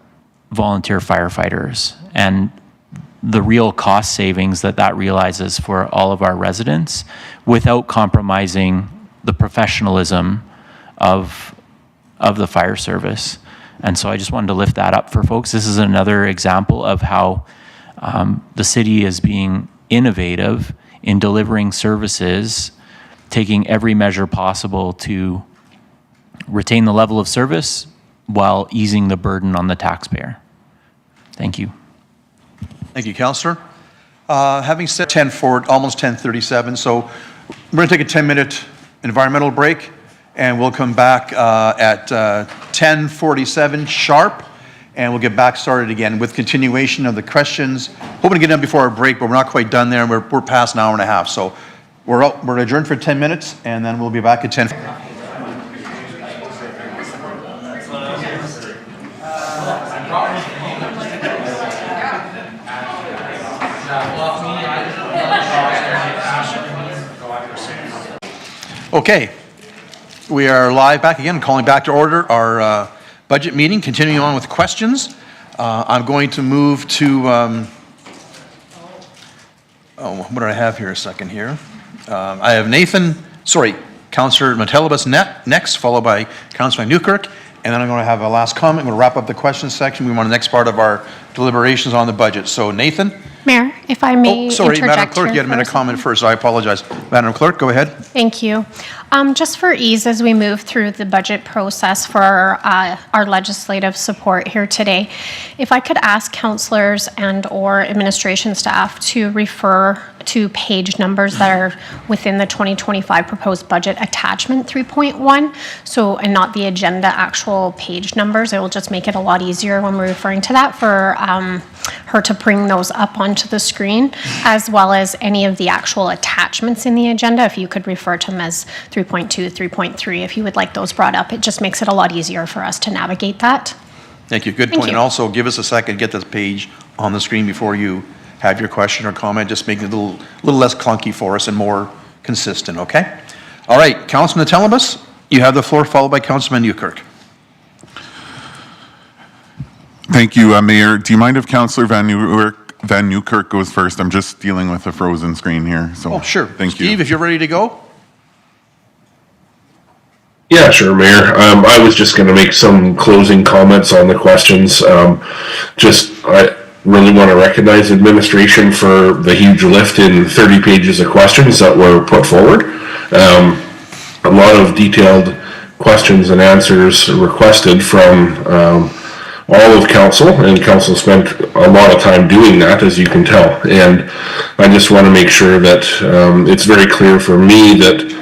volunteer firefighters and the real cost savings that realizes for all of our residents without compromising the professionalism of the fire service. And so I just wanted to lift that up for folks. This is another example of how the city is being innovative in delivering services, taking every measure possible to retain the level of service while easing the burden on the taxpayer. Thank you. Thank you, Councillor. Having said 10 forward, almost 10:37, so we're going to take a 10-minute environmental break, and we'll come back at 10:47 sharp, and we'll get back started again with continuation of the questions. Hoping to get done before our break, but we're not quite done there, and we're past an hour and a half. So we're adjourned for 10 minutes, and then we'll be back at 10. Okay, we are live back again, calling back to order our budget meeting, continuing on with questions. I'm going to move to, what do I have here a second here? I have Councillor Metellibus next, followed by Councillor Newkirk, and then I'm going to have a last comment. I'm going to wrap up the questions section. We want the next part of our deliberations on the budget. So Nathan? Mayor, if I may Sorry, Madam interject Clerk, here you had a minute for a comment first. I apologize. Madam Clerk, go ahead. Thank you. Just for ease, as we move through the budget process for our legislative support here today, if I could ask councillors and/or administration staff to refer to page numbers that are within the 2025 proposed budget attachment 3.1, so, and not the agenda actual page numbers. It will just make it a lot easier when we're referring to that for her to bring those up onto the screen, as well as any of the actual attachments in the agenda, if you could refer to them as 3.2, 3.3, if you would like those brought up. It just makes it a lot easier for us to navigate that. Thank you. Good point. And also, give us a second to get this page on the screen before you have your question or comment. Just make it a little less clunky for us and more consistent, okay? All right, Councilman Telebus, you have the floor, followed by Councilman Newkirk. Thank you, Mayor. Do you mind if Councillor Van Newkirk goes first? I'm just dealing with a frozen screen here. So Oh, sure. Thank you. Steve, if you're ready to go. Yeah, sure, Mayor. I was just going to make some closing comments on the questions. I really want to recognize administration for the huge lift in 30 pages of questions that were put forward. A lot of detailed questions and answers requested from all of council, and council spent a lot of time doing that, as you can tell. And I just want to make sure that it's very clear for me that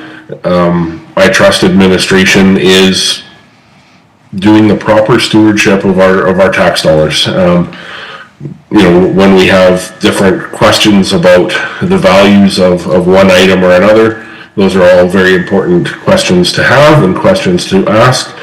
I trust administration is doing the proper stewardship of our tax dollars. When we have different questions about the values of one item or another, those are all very important questions to have and questions to ask.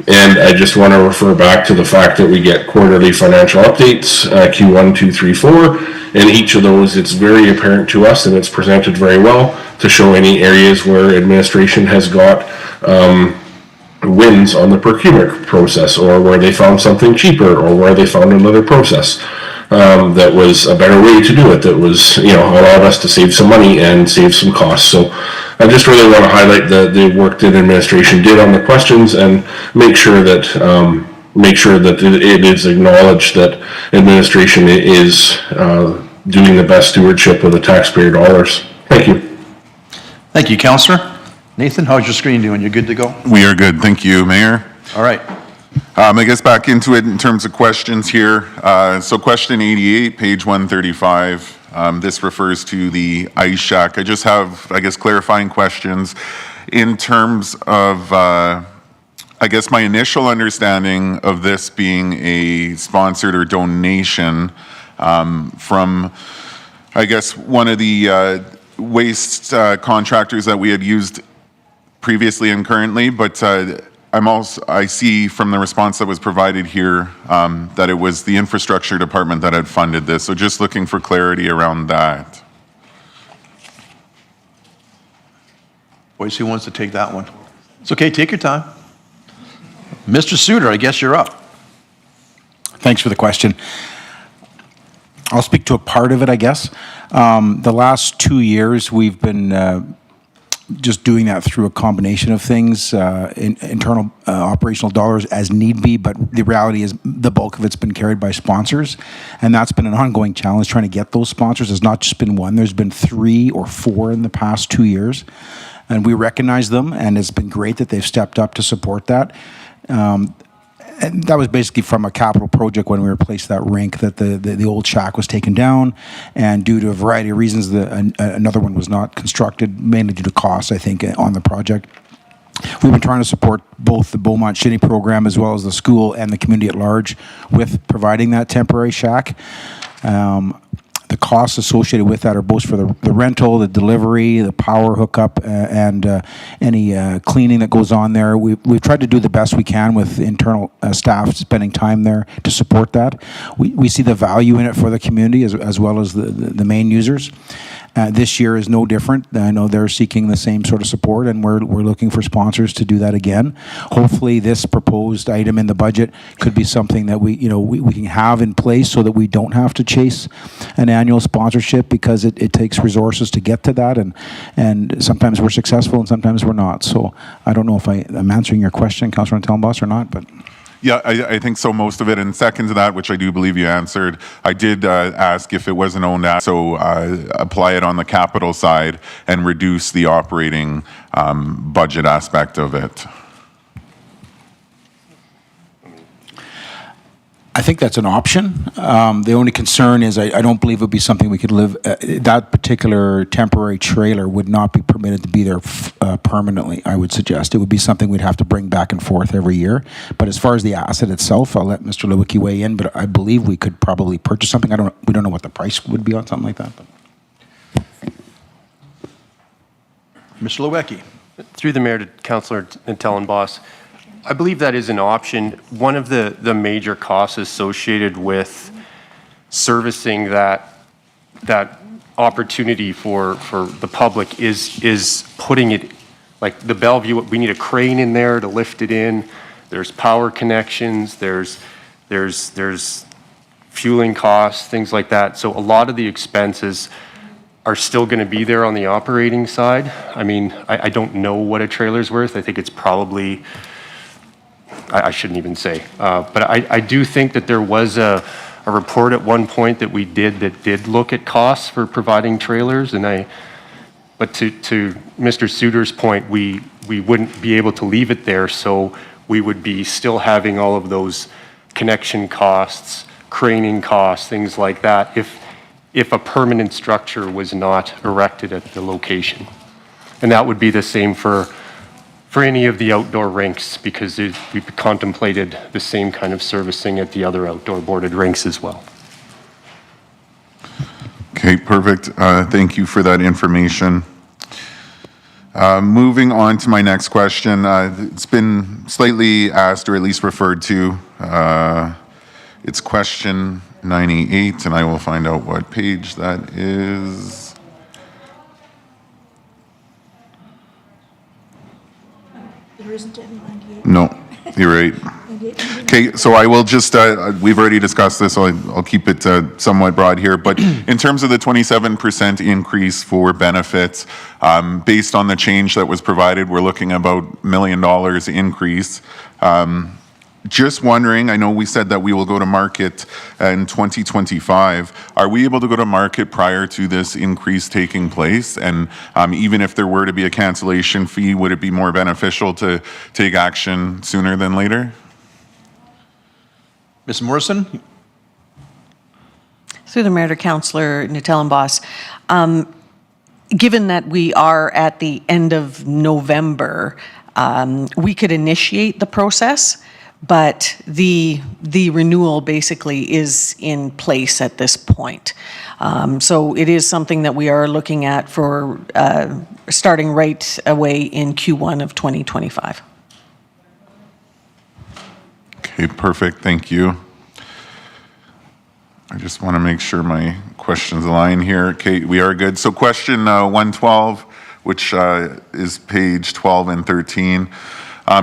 And I just want to refer back to the fact that we get quarterly financial updates, Q1, 2, 3, 4, and each of those, it's very apparent to us, and it's presented very well to show any areas where administration has got wins on the procurement process, or where they found something cheaper, or where they found another process that was a better way to do it, that was, allowed us to save some money and save some costs. So I just really want to highlight the work that administration did on the questions, and make sure that it is acknowledged that administration is doing the best stewardship of the taxpayer dollars. Thank you. Thank you, Councillor. Nathan, how's your screen doing? You good to go? We are good. Thank you, Mayor. All right. I guess back into it in terms of questions here. So question 88, page 135. This refers to the ice shack. I just have, clarifying questions in terms of, my initial understanding of this being a sponsored or donation from, one of the waste contractors that we had used previously and currently, but I see from the response that was provided here that it was the infrastructure department that had funded this. So just looking for clarity around that. Boys, who wants to take that one? It's okay, take your time. Mr. Suter, I guess you're up. Thanks for the question. I'll speak to a part of it, I guess. The last 2 years, we've been just doing that through a combination of things, internal operational dollars as need be, but the reality is the bulk of it's been carried by sponsors, and that's been an ongoing challenge trying to get those sponsors. There's not just been one, there's been 3 or 4 in the past 2 years. and we recognize them, and it's been great that they've stepped up to support that. And that was basically from a capital project when we replaced that rink, that the old shack was taken down, and due to a variety of reasons, another one was not constructed, mainly due to costs, I think, on the project. We've been trying to support both the Beaumont Shinny program as well as the school and the community at large with providing that temporary shack. The costs associated with that are both for the rental, the delivery, the power hookup, and any cleaning that goes on there. We've tried to do the best we can with internal staff spending time there to support that. We see the value in it for the community as well as the main users. This year is no different. I know they're seeking the same sort of support, and we're looking for sponsors to do that again. Hopefully, this proposed item in the budget could be something that we can have in place so that we don't have to chase an annual sponsorship, because it takes resources to get to that, and sometimes we're successful and sometimes we're not. So I don't know if I'm answering your question, Councillor Tellenboss, or not, but. Yeah, I think so, most of it. And second to that, which I do believe you answered, I did ask if it was an owned asset, so apply it on the capital side and reduce the operating budget aspect of it. I think that's an option. The only concern is I don't believe it would be something we could live, that particular temporary trailer would not be permitted to be there permanently, I would suggest. It would be something we'd have to bring back and forth every year. But as far as the asset itself, I'll let Mr. Lewicki weigh in, but I believe we could probably purchase something. We don't know what the price would be on something like that. But. Mr. Lewicki. Through the mayor to Councillor Tellenboss, I believe that is an option. One of the major costs associated with servicing that opportunity for the public is putting it, like the Bellevue, we need a crane in there to lift it in. There's power connections, there's fueling costs, things like that. So a lot of the expenses are still going to be there on the operating side. I mean, I don't know what a trailer's worth. I think it's probably, I shouldn't even say. But I do think that there was a report at one point that we did that did look at costs for providing trailers. But to Mr. Suter's point, we wouldn't be able to leave it there. So we would be still having all of those connection costs, craning costs, things like that, if a permanent structure was not erected at the location. And that would be the same for any of the outdoor rinks, because we've contemplated the same kind of servicing at the other outdoor boarded rinks as well. Okay, perfect. Thank you for that information. Moving on to my next question. It's been slightly asked, or at least referred to. It's question 98, and I will find out what page that is. There isn't any 98. No, you're right. Okay, so I will just, we've already discussed this, so I'll keep it somewhat broad here. But in terms of the 27% increase for benefits, based on the change that was provided, we're looking about $1 million increase. Just wondering, I know we said that we will go to market in 2025. Are we able to go to market prior to this increase taking place? And even if there were to be a cancellation fee, would it be more beneficial to take action sooner than later? Ms. Morrison? Through the mayor to Councillor Tellenboss, given that we are at the end of November, we could initiate the process, but the renewal basically is in place at this point. So it is something that we are looking at for starting right away in Q1 of 2025. Okay, perfect. Thank you. I just want to make sure my questions align here. Okay, we are good. So question 112, which is page 12 and 13.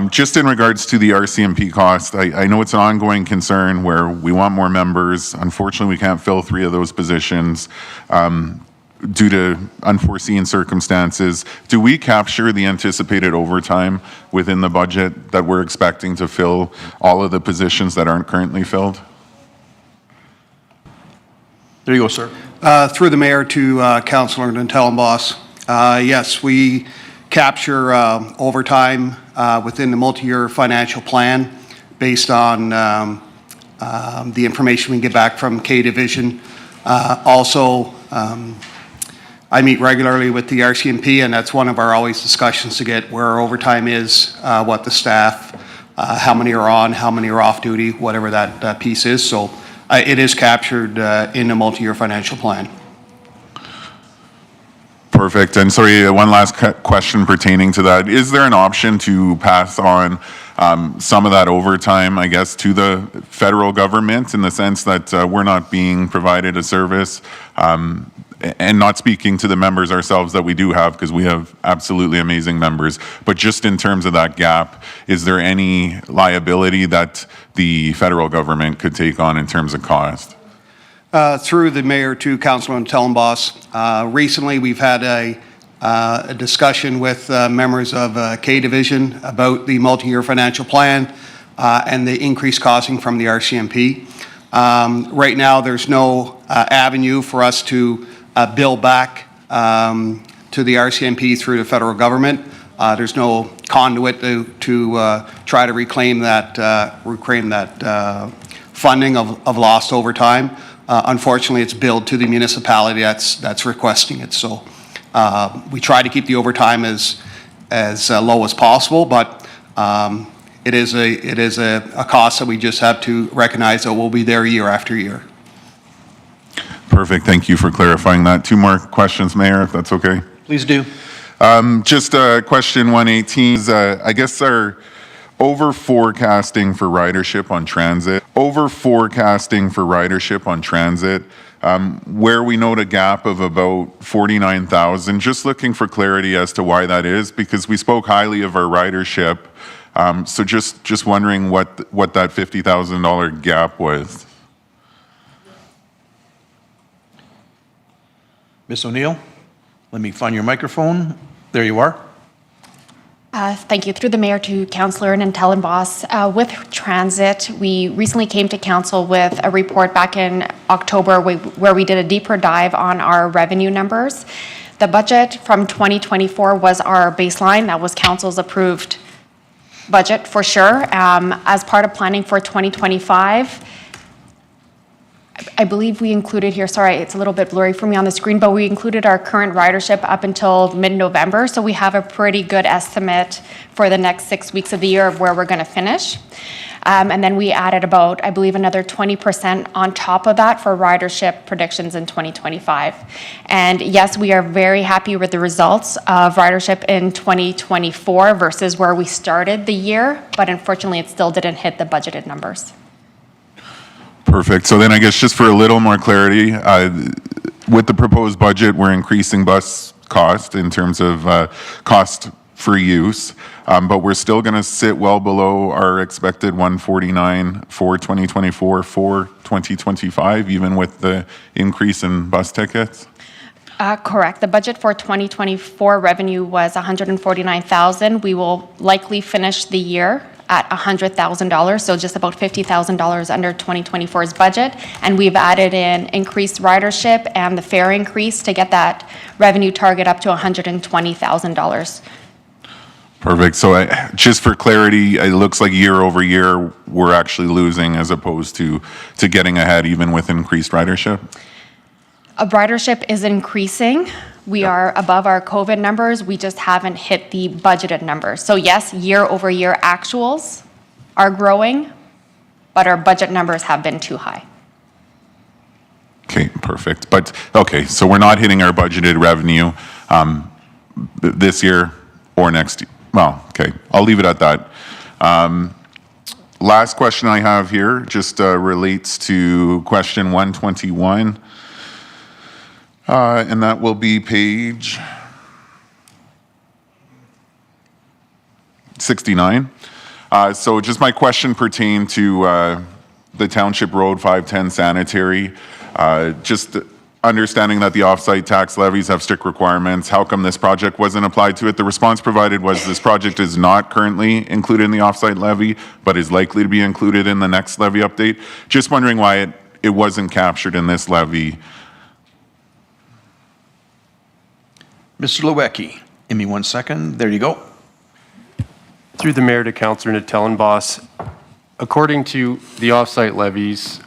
Just in regards to the RCMP cost, I know it's an ongoing concern where we want more members. Unfortunately, we can't fill 3 of those positions due to unforeseen circumstances. Do we capture the anticipated overtime within the budget that we're expecting to fill all of the positions that aren't currently filled? There you go, sir. Through the mayor to Councillor Tellenboss. Yes, we capture overtime within the multi-year financial plan based on the information we get back from K Division. Also, I meet regularly with the RCMP, and that's one of our always discussions to get where our overtime is, what the staff, how many are on, how many are off duty, whatever that piece is. So it is captured in the multi-year financial plan. Perfect. And sorry, one last question pertaining to that. Is there an option to pass on some of that overtime, I guess, to the federal government in the sense that we're not being provided a service? And not speaking to the members ourselves that we do have, because we have absolutely amazing members, but just in terms of that gap, is there any liability that the federal government could take on in terms of cost? Through the mayor to Councilor Tellenboss, recently we've had a discussion with members of K Division about the multi-year financial plan and the increased costing from the RCMP. Right now, there's no avenue for us to bill back to the RCMP through the federal government. There's no conduit to try to reclaim that funding of lost overtime. Unfortunately, it's billed to the municipality that's requesting it. So we try to keep the overtime as low as possible, but it is a cost that we just have to recognize that will be there year after year. Perfect. Thank you for clarifying that. Two more questions, Mayor, if that's okay. Please do. Just question 118 is, I guess, our over forecasting for ridership on transit. Over forecasting for ridership on transit, where we note a gap of about 49,000. Just looking for clarity as to why that is, because we spoke highly of our ridership. So just wondering what that $50,000 gap was. Ms. O'Neill, let me find your microphone. There you are. Thank you. Through the mayor to Councillor Tellenboss. With transit, we recently came to council with a report back in October where we did a deeper dive on our revenue numbers. The budget from 2024 was our baseline. That was council's approved budget for sure. As part of planning for 2025, I believe we included here, sorry, it's a little bit blurry for me on the screen, but we included our current ridership up until mid-November. So we have a pretty good estimate for the next 6 weeks of the year of where we're going to finish. And then we added about, I believe, another 20% on top of that for ridership predictions in 2025. And yes, we are very happy with the results of ridership in 2024 versus where we started the year, but unfortunately it still didn't hit the budgeted numbers. Perfect. So then I guess just for a little more clarity, with the proposed budget, we're increasing bus cost in terms of cost for use, but we're still going to sit well below our expected 149 for 2024 for 2025, even with the increase in bus tickets? Correct. The budget for 2024 revenue was $149,000. We will likely finish the year at $100,000, so just about $50,000 under 2024's budget. And we've added in increased ridership and the fare increase to get that revenue target up to $120,000. Perfect. So just for clarity, it looks like year over year, we're actually losing as opposed to getting ahead even with increased ridership? Ridership is increasing. We are above our COVID numbers. We just haven't hit the budgeted numbers. So yes, year over year actuals are growing, but our budget numbers have been too high. Okay, perfect. But, okay, so we're not hitting our budgeted revenue this year or next year. Well, okay, I'll leave it at that. Last question I have here just relates to question 121. And that will be page 69. So just my question pertained to the Township Road 510 sanitary. Just understanding that the off-site tax levies have strict requirements. How come this project wasn't applied to it? The response provided was this project is not currently included in the off-site levy, but is likely to be included in the next levy update. Just wondering why it wasn't captured in this levy. Mr. Lewicki, Give me 1 second. There you go. Through the mayor to Councillor Natellenboss, according to the offsite levies,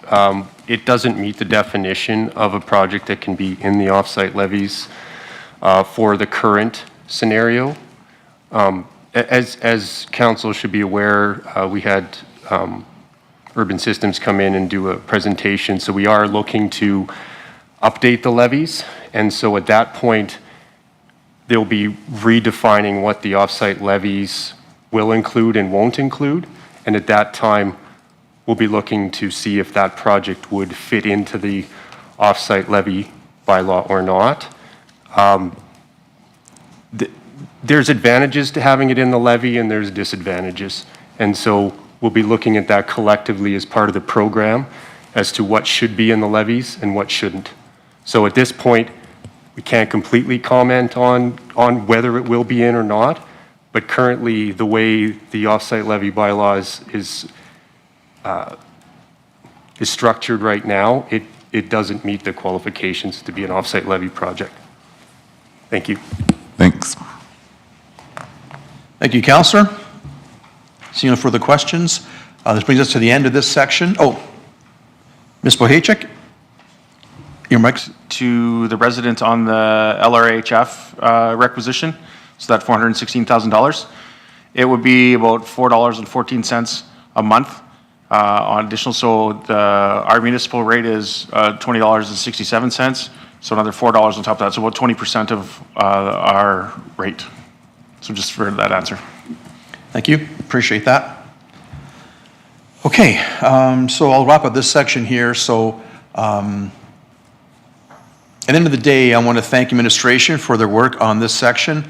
it doesn't meet the definition of a project that can be in the offsite levies for the current scenario. As council should be aware, we had Urban Systems come in and do a presentation, so we are looking to update the levies, and so at that point, they'll be redefining what the offsite levies will include and won't include, and at that time, we'll be looking to see if that project would fit into the offsite levy bylaw or not. There's advantages to having it in the levy and there's disadvantages. And so we'll be looking at that collectively as part of the program as to what should be in the levies and what shouldn't. So at this point, we can't completely comment on whether it will be in or not, but currently the way the offsite levy bylaws is structured right now, it doesn't meet the qualifications to be an offsite levy project. Thank you. Thanks. Thank you, Councillor. Seeing no further questions, this brings us to the end of this section. Oh, Ms. Bohachek, your mic's To the resident on the LRHF requisition, so that $416,000, it would be about $4.14 a month on additional. So our municipal rate is $20.67, so another $4 on top of that, so about 20% of our rate. So just for that answer. Thank you, appreciate that. Okay, so I'll wrap up this section here. So at the end of the day, I want to thank administration for their work on this section.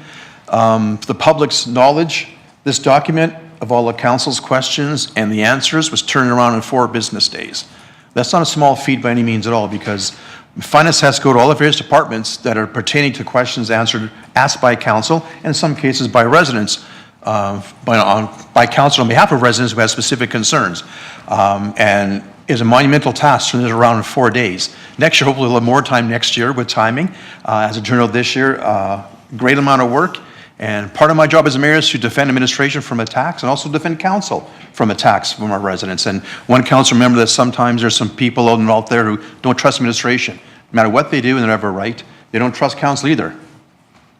For the public's knowledge, this document of all the council's questions and the answers was turned around in 4 business days. That's not a small feat by any means at all, because finance has to go to all the various departments that are pertaining to questions asked by council, and in some cases by residents, by council on behalf of residents who have specific concerns. And it's a monumental task to turn this around in 4 days. Next year, hopefully we'll have more time next year with timing. As it turned out this year, great amount of work. And part of my job as a mayor is to defend administration from attacks and also defend council from attacks from our residents. And one council remember that sometimes there's some people out there who don't trust administration. No matter what they do, and they're never right, they don't trust council either.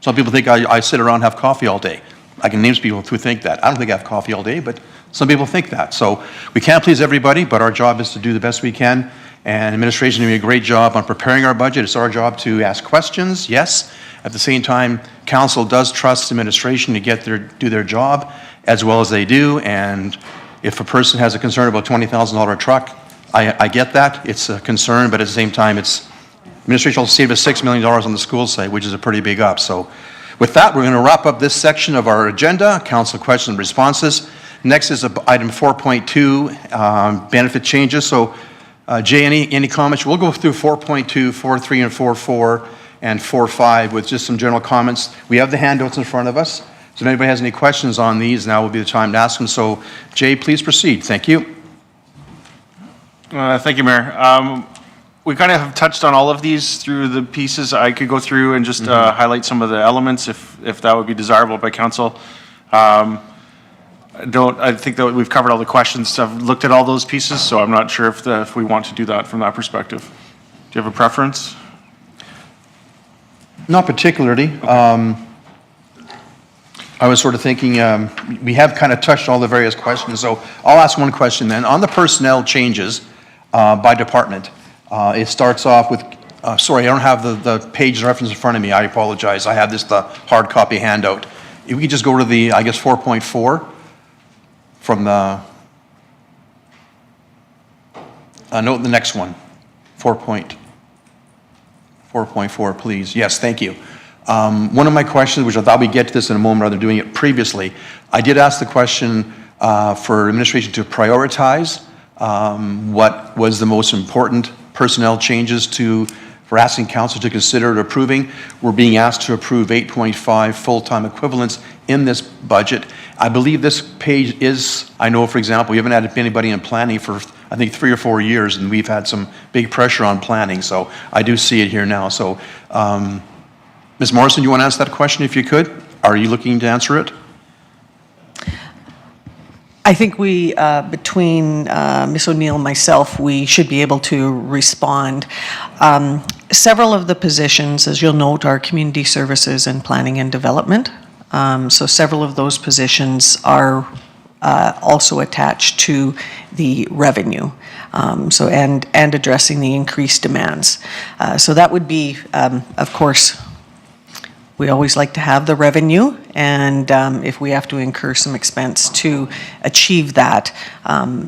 Some people think I sit around and have coffee all day. I can name people who think that. I don't think I have coffee all day, but some people think that. So we can't please everybody, but our job is to do the best we can. And administration is doing a great job on preparing our budget. It's our job to ask questions, yes. At the same time, council does trust administration to do their job as well as they do. And if a person has a concern about $20,000 truck, I get that. It's a concern, but at the same time, administration will save us $6 million on the school site, which is a pretty big up. So with that, we're going to wrap up this section of our agenda, council questions and responses. Next is item 4.2, benefit changes. So Jay, any comments? We'll go through 4.2, 4.3, and 4.4, and 4.5 with just some general comments. We have the handouts in front of us. So if anybody has any questions on these, now will be the time to ask them. So Jay, please proceed. Thank you. Thank you, Mayor. We kind of have touched on all of these through the pieces. I could go through and just highlight some of the elements if that would be desirable by council. I think that we've covered all the questions. I've looked at all those pieces, so I'm not sure if we want to do that from that perspective. Do you have a preference? Not particularly. I was sort of thinking, we have kind of touched all the various questions, so I'll ask one question then. On the personnel changes by department, it starts off with, sorry, I don't have the page reference in front of me. I apologize. I have the hard copy handout. If we could just go to the, I guess, 4.4 from the, note the next one, 4.4, please. Yes, thank you. One of my questions, which I thought we'd get to this in a moment rather than doing it previously, I did ask the question for administration to prioritize what was the most important personnel changes for asking council to consider and approving. We're being asked to approve 8.5 full-time equivalents in this budget. I believe this page is, I know, for example, we haven't had anybody in planning for, I think, 3 or 4 years, and we've had some big pressure on planning, so I do see it here now. So, Ms. Morrison, you want to ask that question if you could? Are you looking to answer it? I think we, between Ms. O'Neill and myself, we should be able to respond. Several of the positions, as you'll note, are community services and planning and development. So several of those positions are also attached to the revenue. And addressing the increased demands. So that would be, of course, we always like to have the revenue, and if we have to incur some expense to achieve that,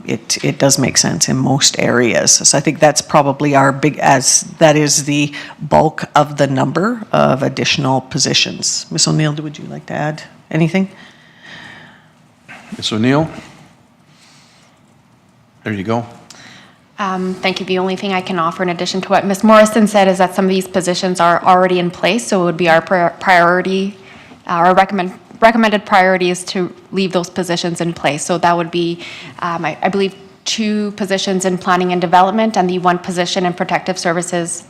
it does make sense in most areas. So I think that's probably that is the bulk of the number of additional positions. Ms. O'Neill, would you like to add anything? Ms. O'Neill? There you go. Thank you. The only thing I can offer in addition to what Ms. Morrison said is that some of these positions are already in place, so it would be our priority, our recommended priority is to leave those positions in place. So that would be, I believe, 2 positions in planning and development and the 1 position in protective services,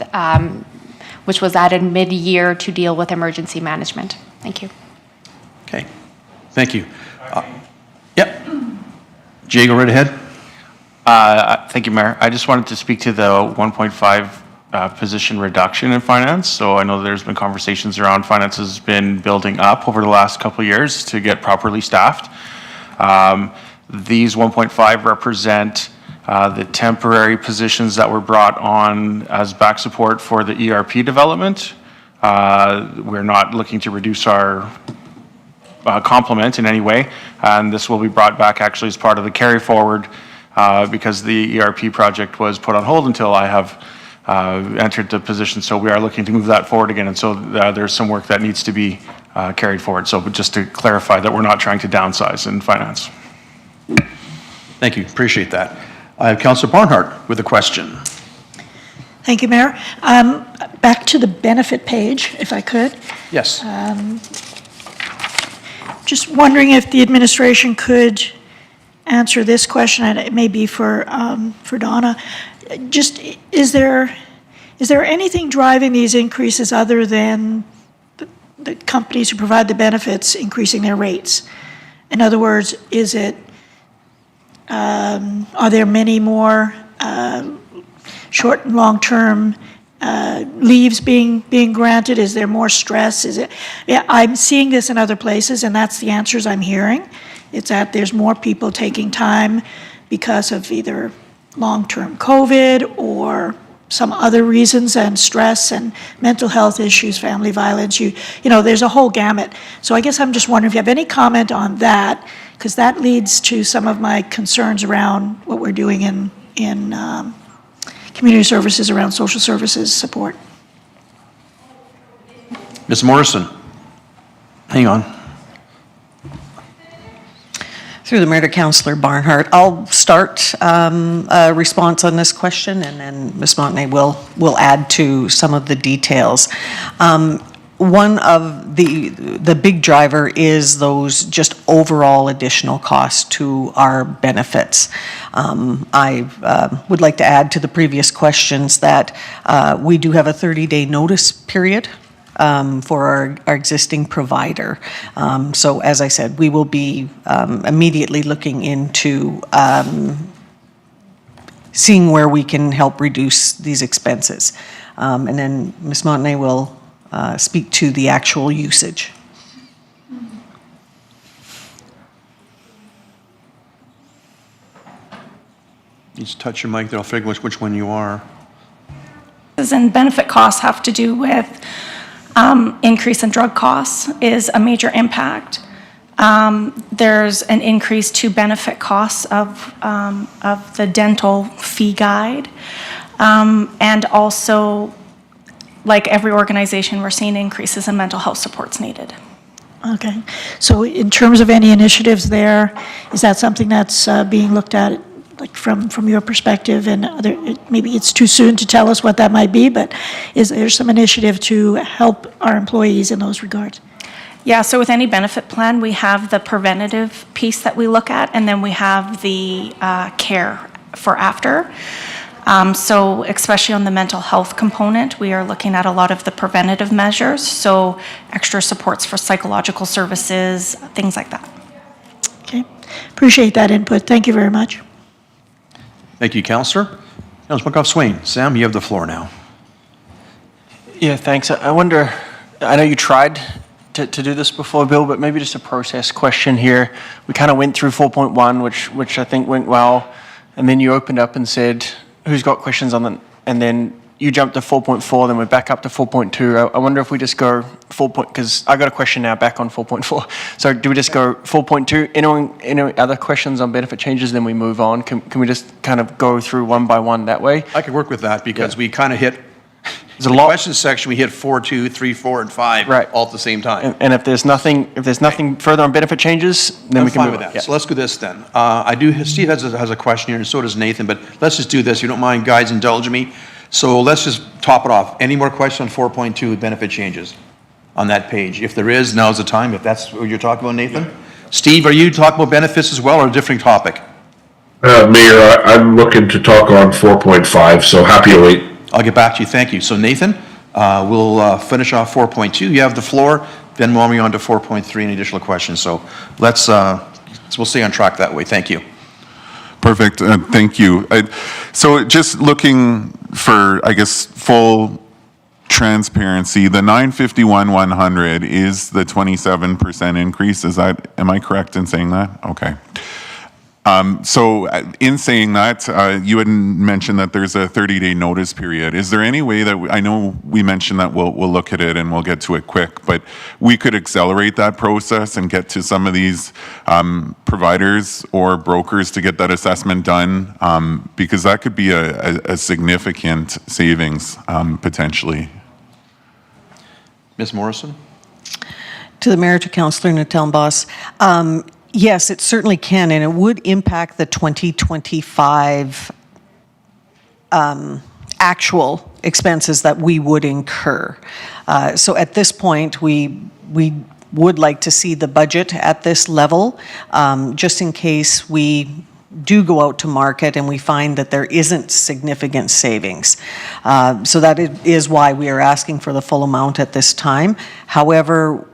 which was added mid-year to deal with emergency management. Thank you. Okay. Thank you. Yep. Jay, go right ahead. Thank you, Mayor. I just wanted to speak to the 1.5 position reduction in finance. So I know there's been conversations around finance has been building up over the last couple of years to get properly staffed. These 1.5 represent the temporary positions that were brought on as back support for the ERP development. We're not looking to reduce our complement in any way, and this will be brought back actually as part of the carry forward because the ERP project was put on hold until I have entered the position. So we are looking to move that forward again. And so there's some work that needs to be carried forward. So just to clarify that we're not trying to downsize in finance. Thank you. Appreciate that. I have Councillor Barnhart with a question. Thank you, Mayor. Back to the benefit page, if I could. Yes. Just wondering if the administration could answer this question, and it may be for Donna. Just, is there anything driving these increases other than the companies who provide the benefits increasing their rates? In other words, is it, are there many more short and long-term leaves being granted? Is there more stress? Is it? Yeah, I'm seeing this in other places, and that's the answers I'm hearing. It's that there's more people taking time because of either long-term COVID or some other reasons, and stress and mental health issues, family violence. You know, there's a whole gamut. So I guess I'm just wondering if you have any comment on that, because that leads to some of my concerns around what we're doing in community services, around social services support. Ms. Morrison, hang on. Through the Mayor to Councillor Barnhart, I'll start a response on this question, and then Ms. Montney will add to some of the details. One of the big driver is those just overall additional costs to our benefits. I would like to add to the previous questions that we do have a 30-day notice period for our existing provider. So as I said, we will be immediately looking into seeing where we can help reduce these expenses. And then Ms. Montney will speak to the actual usage. You just touch your mic, they'll figure which one you are. And benefit costs have to do with increase in drug costs is a major impact. There's an increase to benefit costs of the dental fee guide. And also, like every organization, we're seeing increases in mental health supports needed. Okay. So in terms of any initiatives there, is that something that's being looked at, like from your perspective? And maybe it's too soon to tell us what that might be, but is there some initiative to help our employees in those regards? Yeah, so with any benefit plan, we have the preventative piece that we look at, and then we have the care for after. So especially on the mental health component, we are looking at a lot of the preventative measures, so extra supports for psychological services, things like that. Okay. Appreciate that input. Thank you very much. Thank you, Councillor. Councillor McGough-Swain. Sam, you have the floor now. Yeah, thanks. I wonder, I know you tried to do this before, Bill, but maybe just a process question here. We kind of went through 4.1, which I think went well, and then you opened up and said, who's got questions on it? And then you jumped to 4.4, then we're back up to 4.2. I wonder if we just go 4. Because I got a question now back on 4.4. So do we just go 4.2? Any other questions on benefit changes, then we move on? Can we just kind of go through one by one that way? I could work with that because we kind of hit, there's a lot. Questions section, we hit 4, 2, 3, 4, and 5 Right. all at the same time. And if there's nothing further on benefit changes, then we can I'm move fine on. with that. So let's do this then. Steve has a question here, and so does Nathan, but let's just do this. You don't mind, guys, indulge me. So let's just top it off. Any more questions on 4.2 with benefit changes on that page? If there is, now's the time, if that's what you're talking about, Nathan. Yeah. Steve, are you talking about benefits as well, or a different topic? Mayor, I'm looking to talk on 4.5, so happy to wait. I'll get back to you. Thank you. So Nathan, we'll finish off 4.2. You have the floor. Then we'll move on to 4.3 and additional questions. So we'll stay on track that way. Thank you. Perfect. Thank you. So just looking for, I guess, full transparency, the 951,100 is the 27% increase. Am I correct in saying that? Okay. So in saying that, you had mentioned that there's a 30-day notice period. Is there any way that, I know we mentioned that we'll look at it and we'll get to it quick, but we could accelerate that process and get to some of these providers or brokers to get that assessment done? Because that could be a significant savings potentially. Ms. Morrison? To the Mayor, to Councillor Natellenbos. Yes, it certainly can, and it would impact the 2025 actual expenses that we would incur. So at this point, we would like to see the budget at this level, just in case we do go out to market and we find that there isn't significant savings. So that is why we are asking for the full amount at this time. However,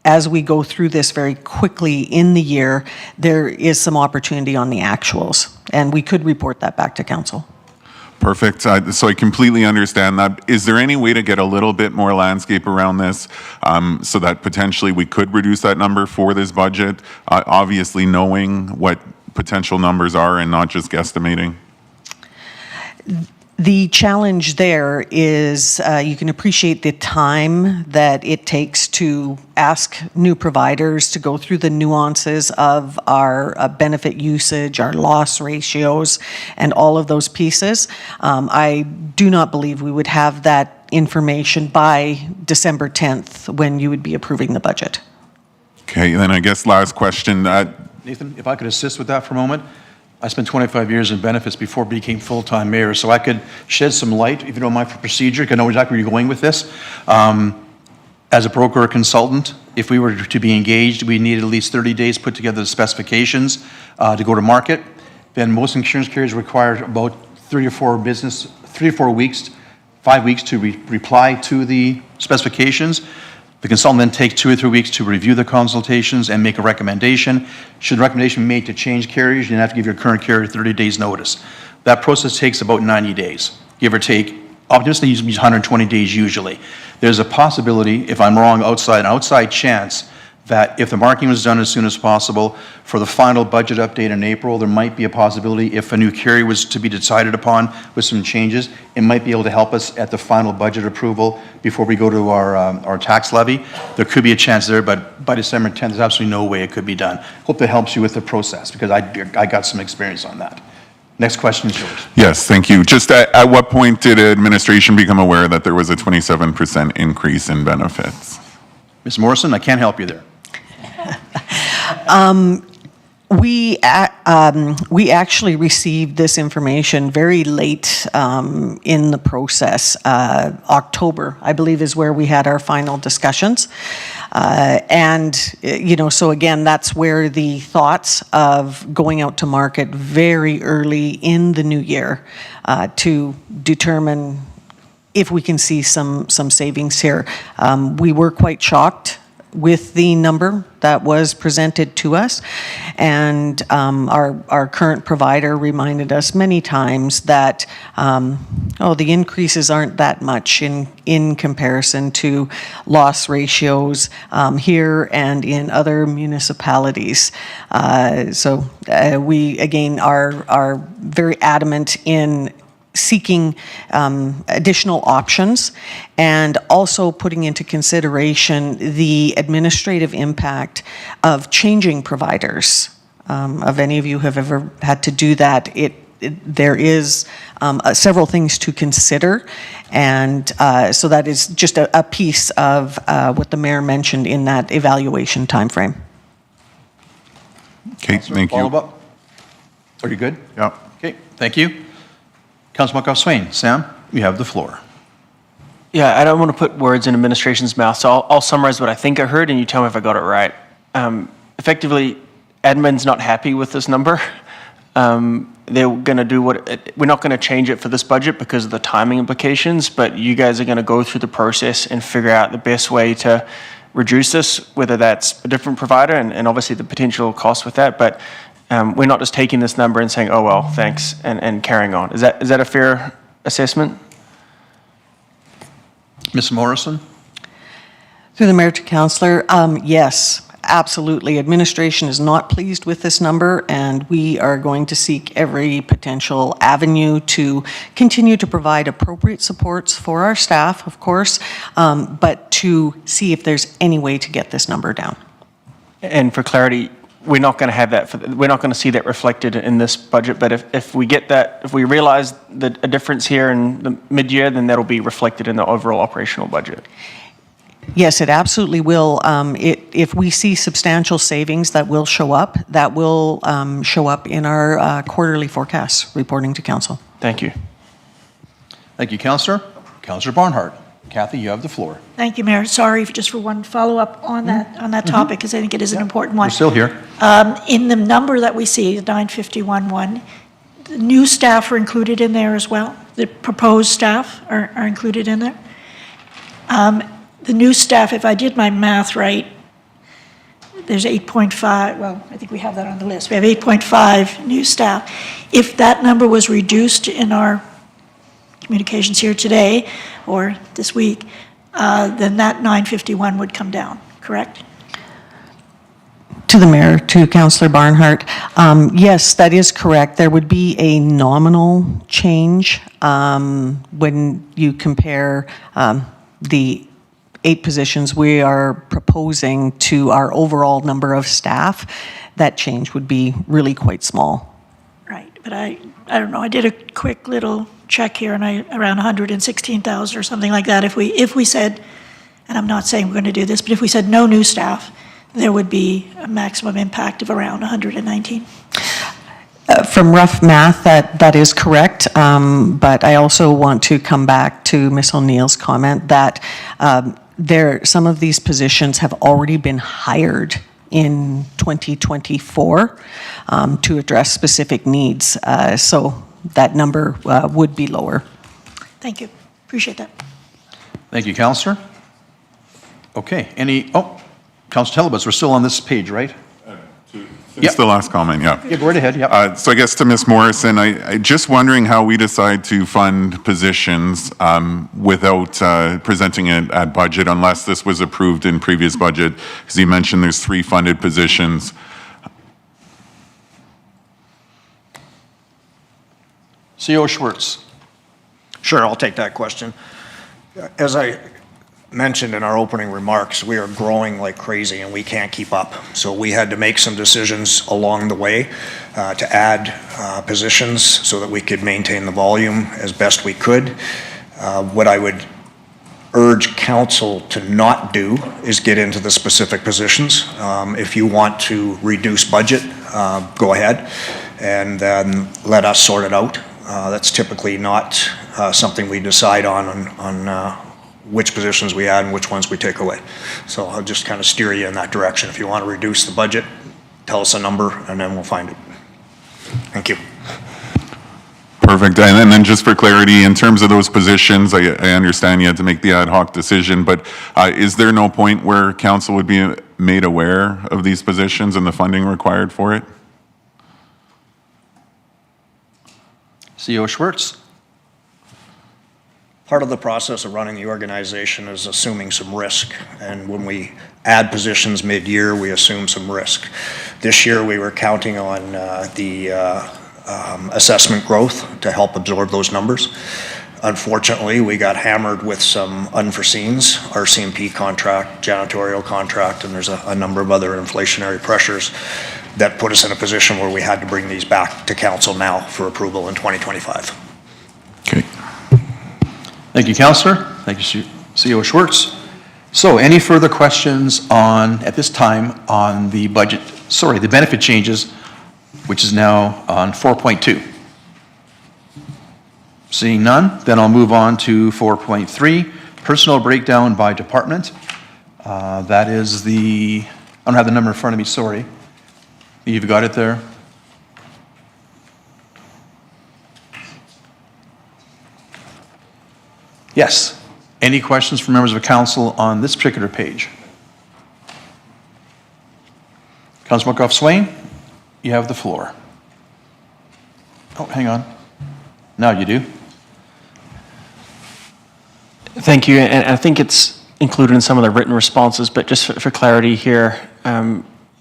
as we go through this very quickly in the year, there is some opportunity on the actuals, and we could report that back to council. Perfect. So I completely understand that. Is there any way to get a little bit more landscape around this so that potentially we could reduce that number for this budget, obviously knowing what potential numbers are and not just guesstimating? The challenge there is you can appreciate the time that it takes to ask new providers to go through the nuances of our benefit usage, our loss ratios, and all of those pieces. I do not believe we would have that information by December 10th when you would be approving the budget. Okay, then I guess last question. Nathan, if I could assist with that for a moment. I spent 25 years in benefits before I became full-time mayor, so I could shed some light, if you don't mind, for procedure, because I know exactly where you're going with this. As a broker or consultant, if we were to be engaged, we needed at least 30 days to put together the specifications to go to market. Then most insurance carriers require about 3 or 4 weeks, 5 weeks to reply to the specifications. The consultant then takes 2 or 3 weeks to review the consultations and make a recommendation. Should the recommendation be made to change carriers, you have to give your current carrier 30 days notice. That process takes about 90 days, give or take. Optimistically, use 120 days usually. There's a possibility, if I'm wrong, an outside chance that if the marketing was done as soon as possible for the final budget update in April, there might be a possibility if a new carrier was to be decided upon with some changes, it might be able to help us at the final budget approval before we go to our tax levy. There could be a chance there, but by December 10th, there's absolutely no way it could be done. Hope that helps you with the process because I got some experience on that. Next question is yours. Yes, thank you. Just at what point did administration become aware that there was a 27% increase in benefits? Ms. Morrison, I can't help you there. We actually received this information very late in the process. October, I believe, is where we had our final discussions. So again, that's where the thoughts of going out to market very early in the new year to determine if we can see some savings here. We were quite shocked with the number that was presented to us. And our current provider reminded us many times that, the increases aren't that much in comparison to loss ratios here and in other municipalities. We, again, are very adamant in seeking additional options and also putting into consideration the administrative impact of changing providers. If any of you have ever had to do that, there is several things to consider, and so that is just a piece of what the mayor mentioned in that evaluation timeframe. Okay, thank you. Follow-up? Are you good? Yeah. Okay, thank you. Councilor McCoy-Swain, Sam, you have the floor. Yeah, I don't want to put words in administration's mouth, so I'll summarize what I think I heard, and you tell me if I got it right. Effectively, admin's not happy with this number. They're going to do we're not going to change it for this budget because of the timing implications, but you guys are going to go through the process and figure out the best way to reduce this, whether that's a different provider and obviously the potential cost with that, but we're not just taking this number and saying, oh, well, thanks, and carrying on. Is that a fair assessment? Ms. Morrison? Through the mayor to councillor, yes, absolutely. Administration is not pleased with this number, and we are going to seek every potential avenue to continue to provide appropriate supports for our staff, of course, but to see if there's any way to get this number down. And for clarity, we're not going to have that. We're not going to see that reflected in this budget. But if we get that, if we realize a difference here in the mid-year, then that'll be reflected in the overall operational budget. Yes, it absolutely will. If we see substantial savings, that will show up. That will show up in our quarterly forecasts reporting to council. Thank you. Thank you, Councillor. Councillor Barnhart. Kathy, you have the floor. Thank you, Mayor. Sorry just for one follow-up on that topic, because I think it is an important one. We're still here. In the number that we see, the 951.1, the new staff are included in there as well? The proposed staff are included in there? The new staff, if I did my math right, there's 8.5, well, I think we have that on the list. We have 8.5 new staff. If that number was reduced in our communications here today or this week, then that 951 would come down, correct? To the mayor, to Councillor Barnhart, yes, that is correct. There would be a nominal change when you compare the 8 positions we are proposing to our overall number of staff. That change would be really quite small. Right, but I don't know, I did a quick little check here, and around 116,000 or something like that. If we said, and I'm not saying we're going to do this, but if we said no new staff, there would be a maximum impact of around 119. From rough math, that is correct, but I also want to come back to Ms. O'Neill's comment that some of these positions have already been hired in 2024 to address specific needs, so that number would be lower. Thank you. Appreciate that. Thank you, Councillor. Okay, Councillor Telebas, we're still on this page, right? It's the last comment, yeah. Yeah, go right ahead, yeah. So I guess to Ms. Morrison, I just wondering how we decide to fund positions without presenting it at budget unless this was approved in previous budget, because you mentioned there's 3 funded positions. CO Schwartz. Sure, I'll take that question. As I mentioned in our opening remarks, we are growing like crazy and we can't keep up. So we had to make some decisions along the way to add positions so that we could maintain the volume as best we could. What I would urge council to not do is get into the specific positions. If you want to reduce budget, go ahead and then let us sort it out. That's typically not something we decide on which positions we add and which ones we take away. So I'll just kind of steer you in that direction. If you want to reduce the budget, tell us a number and then we'll find it. Thank you. Perfect. And then just for clarity, in terms of those positions, I understand you had to make the ad hoc decision, but is there no point where council would be made aware of these positions and the funding required for it? CEO Schwartz. Part of the process of running the organization is assuming some risk. And when we add positions mid-year, we assume some risk. This year, we were counting on the assessment growth to help absorb those numbers. Unfortunately, we got hammered with some unforeseens, RCMP contract, janitorial contract, and there's a number of other inflationary pressures that put us in a position where we had to bring these back to council now for approval in 2025. Okay. Thank you, Councillor. Thank you, CEO Schwartz. So any further questions on, at this time, on the budget, the benefit changes, which is now on 4.2? Seeing none, then I'll move on to 4.3, personal breakdown by department. That is I don't have the number in front of me, sorry. You've got it there? Yes. Any questions from members of council on this particular page? Councillor McGough-Swain, you have the floor. Oh, hang on. Now you do. Thank you, and I think it's included in some of the written responses, but just for clarity here,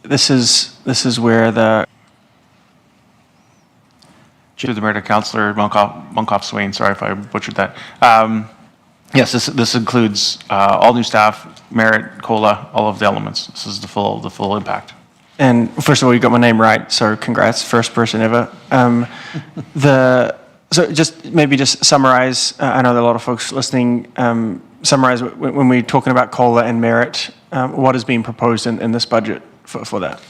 this is where the To the Mayor to Councillor Munkoff-Swain, sorry if I butchered that. Yes, this includes all new staff, merit, COLA, all of the elements. This is the full impact. And first of all, you got my name right, so congrats, first person ever. So just summarize, I know there are a lot of folks listening, summarize when we're talking about COLA and merit, what is being proposed in this budget for that?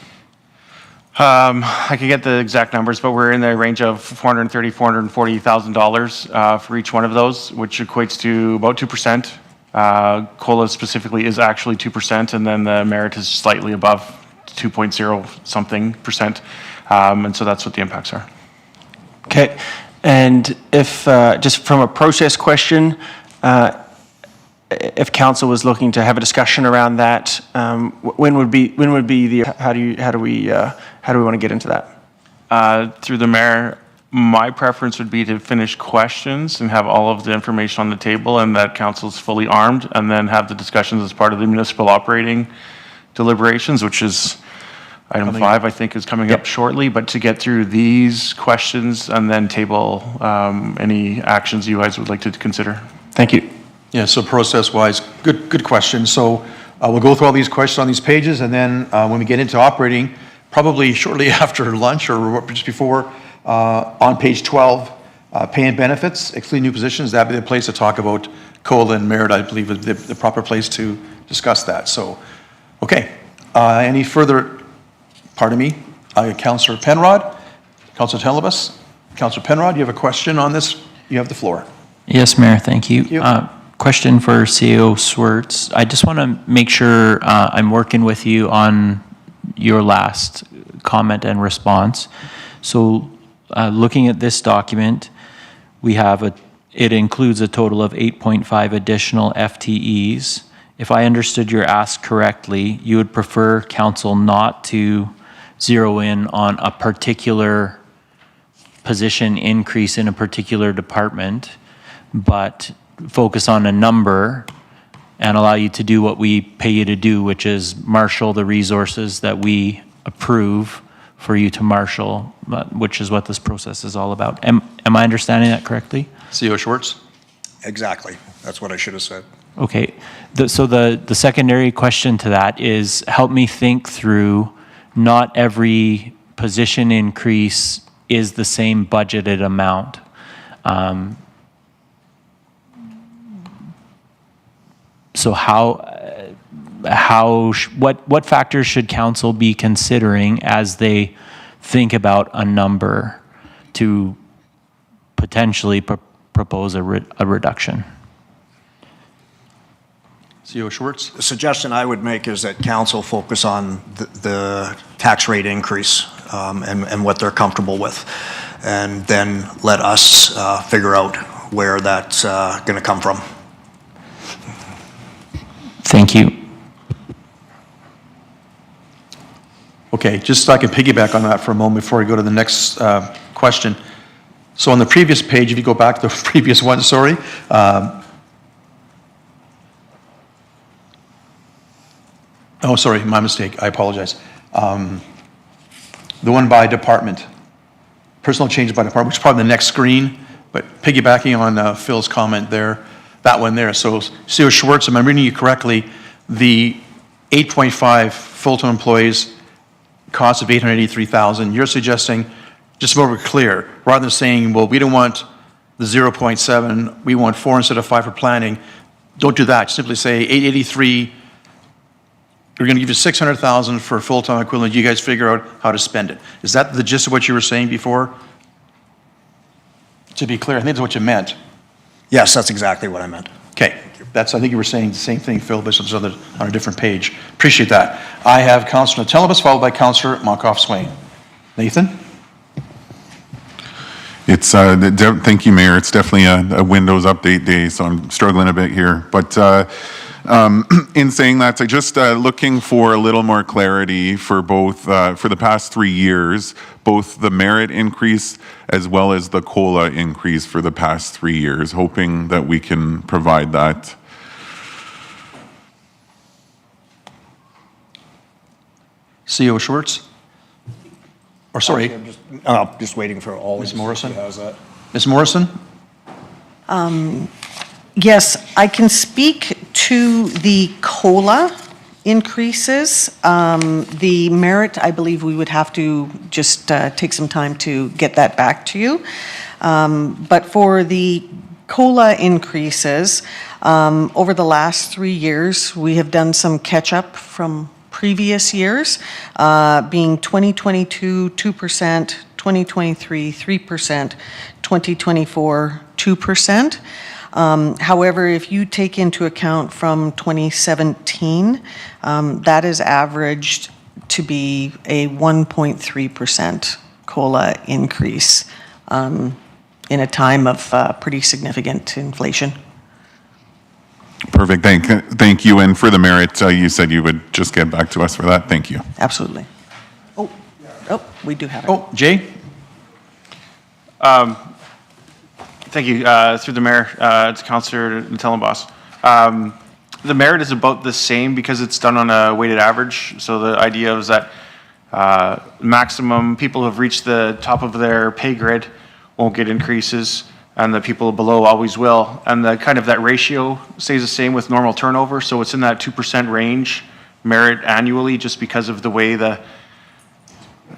I could get the exact numbers, but we're in the range of $430,000, $440,000 for each one of those, which equates to about 2%. COLA specifically is actually 2%, and then the merit is slightly above 2.0 something percent. And so that's what the impacts are. Okay, and if, just from a process question, if council was looking to have a discussion around that, when would be the, how do we want to get into that? Through the mayor, my preference would be to finish questions and have all of the information on the table and that council's fully armed, and then have the discussions as part of the municipal operating deliberations, which is item 5, I think, is coming up shortly. But to get through these questions and then table any actions you guys would like to consider. Thank you. Yeah, so process-wise, good question. So we'll go through all these questions on these pages, and then when we get into operating, probably shortly after lunch or just before, on page 12, pay and benefits, excluding new positions, that'd be the place to talk about COLA and merit, I believe, is the proper place to discuss that. So, okay. Any further, pardon me, Councillor Penrod, Councillor Telebus, Councillor Penrod, you have a question on this? You have the floor. Yes, Mayor, thank you. Question for CEO Schwartz. I just want to make sure I'm working with you on your last comment and response. So looking at this document, we have it includes a total of 8.5 additional FTEs. If I understood your ask correctly, you would prefer council not to zero in on a particular position increase in a particular department, but focus on a number and allow you to do what we pay you to do, which is marshal the resources that we approve for you to marshal, which is what this process is all about. Am I understanding that correctly? CEO Schwartz? Exactly. That's what I should have said. Okay. So the secondary question to that is, help me think through, not every position increase is the same budgeted amount. So what factors should council be considering as they think about a number to potentially propose a reduction. CEO Schwartz? The suggestion I would make is that council focus on the tax rate increase and what they're comfortable with, and then let us figure out where that's going to come from. Thank you. Okay, just so I can piggyback on that for a moment before we go to the next question. So on the previous page, if you go back to the previous one, sorry. Oh, sorry, my mistake. I apologize. The one by department. Personal changes by department, which is probably the next screen, but piggybacking on Phil's comment there, that one there. So CEO Schwartz, am I reading you correctly, the 8.5 full-time employees, cost of $883,000, you're suggesting, just so we're clear, rather than saying, well, we don't want the 0.7, we want 4 instead of 5 for planning, don't do that. Simply say 883, we're going to give you 600,000 for full-time equivalent. You guys figure out how to spend it. Is that the gist of what you were saying before? To be clear, I think that's what you meant. Yes, that's exactly what I meant. Okay, I think you were saying the same thing, Phil, but it's on a different page. Appreciate that. I have Councillor Telebas, followed by Councillor Monkoff-Swain. Nathan? It's, thank you, Mayor. It's definitely a Windows update day, so I'm struggling a bit here. But in saying that, I just looking for a little more clarity for both, for the past 3 years, both the merit increase as well as the COLA increase for the past 3 years, hoping that we can provide that. CEO Schwartz? Or sorry. Just waiting for all. Ms. Morrison? How's that? Ms. Morrison? Yes, I can speak to the COLA increases. The merit, I believe we would have to just take some time to get that back to you. But for the COLA increases, over the last 3 years, we have done some catch-up from previous years, being 2022, 2%, 2023, 3%, 2024, 2%. However, if you take into account from 2017, that is averaged to be a 1.3% COLA increase in a time of pretty significant inflation. Perfect. Thank you. And for the merit, you said you would just get back to us for that. Thank you. Absolutely. Oh, we do have it. Oh, Jay? Thank you. Through the mayor, to Councillor Tellenboss. The merit is about the same because it's done on a weighted average. So the idea is that maximum people who have reached the top of their pay grid won't get increases, and the people below always will. And the kind of that ratio stays the same with normal turnover. So it's in that 2% range merit annually, just because of the way the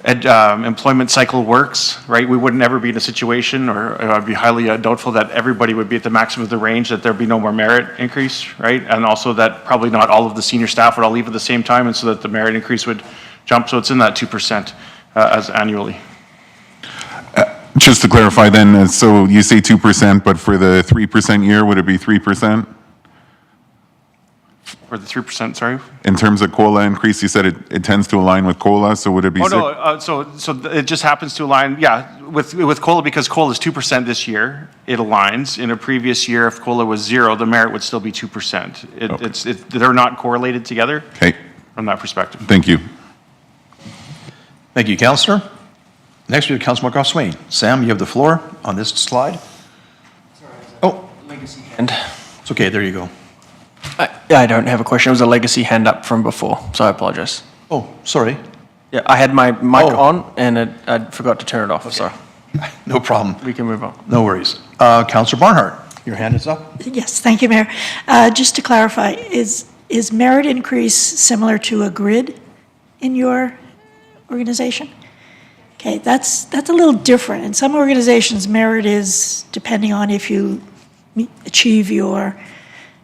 employment cycle works, right? We wouldn't ever be in a situation, or I'd be highly doubtful that everybody would be at the maximum of the range, that there'd be no more merit increase, right? And also that probably not all of the senior staff would all leave at the same time, and so that the merit increase would jump. So it's in that 2% as annually. Just to clarify then, so you say 2%, but for the 3% year, would it be 3%? For the 3%, sorry? In terms of COLA increase, you said it tends to align with COLA, so would it be? Oh, no, so it just happens to align, yeah, with COLA, because COLA is 2% this year, it aligns. In a previous year, if COLA was 0, the merit would still be 2%. They're not correlated together. Okay. From that perspective. Thank you. Thank you, Councillor. Next, we have Councillor Monkoff-Swain. Sam, you have the floor on this slide. Oh. Legacy hand. It's okay, there you go. I don't have a question. It was a legacy hand up from before, so I apologize. Oh, sorry. Yeah, I had my mic on and I forgot to turn it off, so. No problem. We can move on. No worries. Councillor Barnhart, your hand is up. Yes, thank you, Mayor. Just to clarify, is merit increase similar to a grid in your organization? Okay, that's a little different. In some organizations, merit is depending on if you achieve your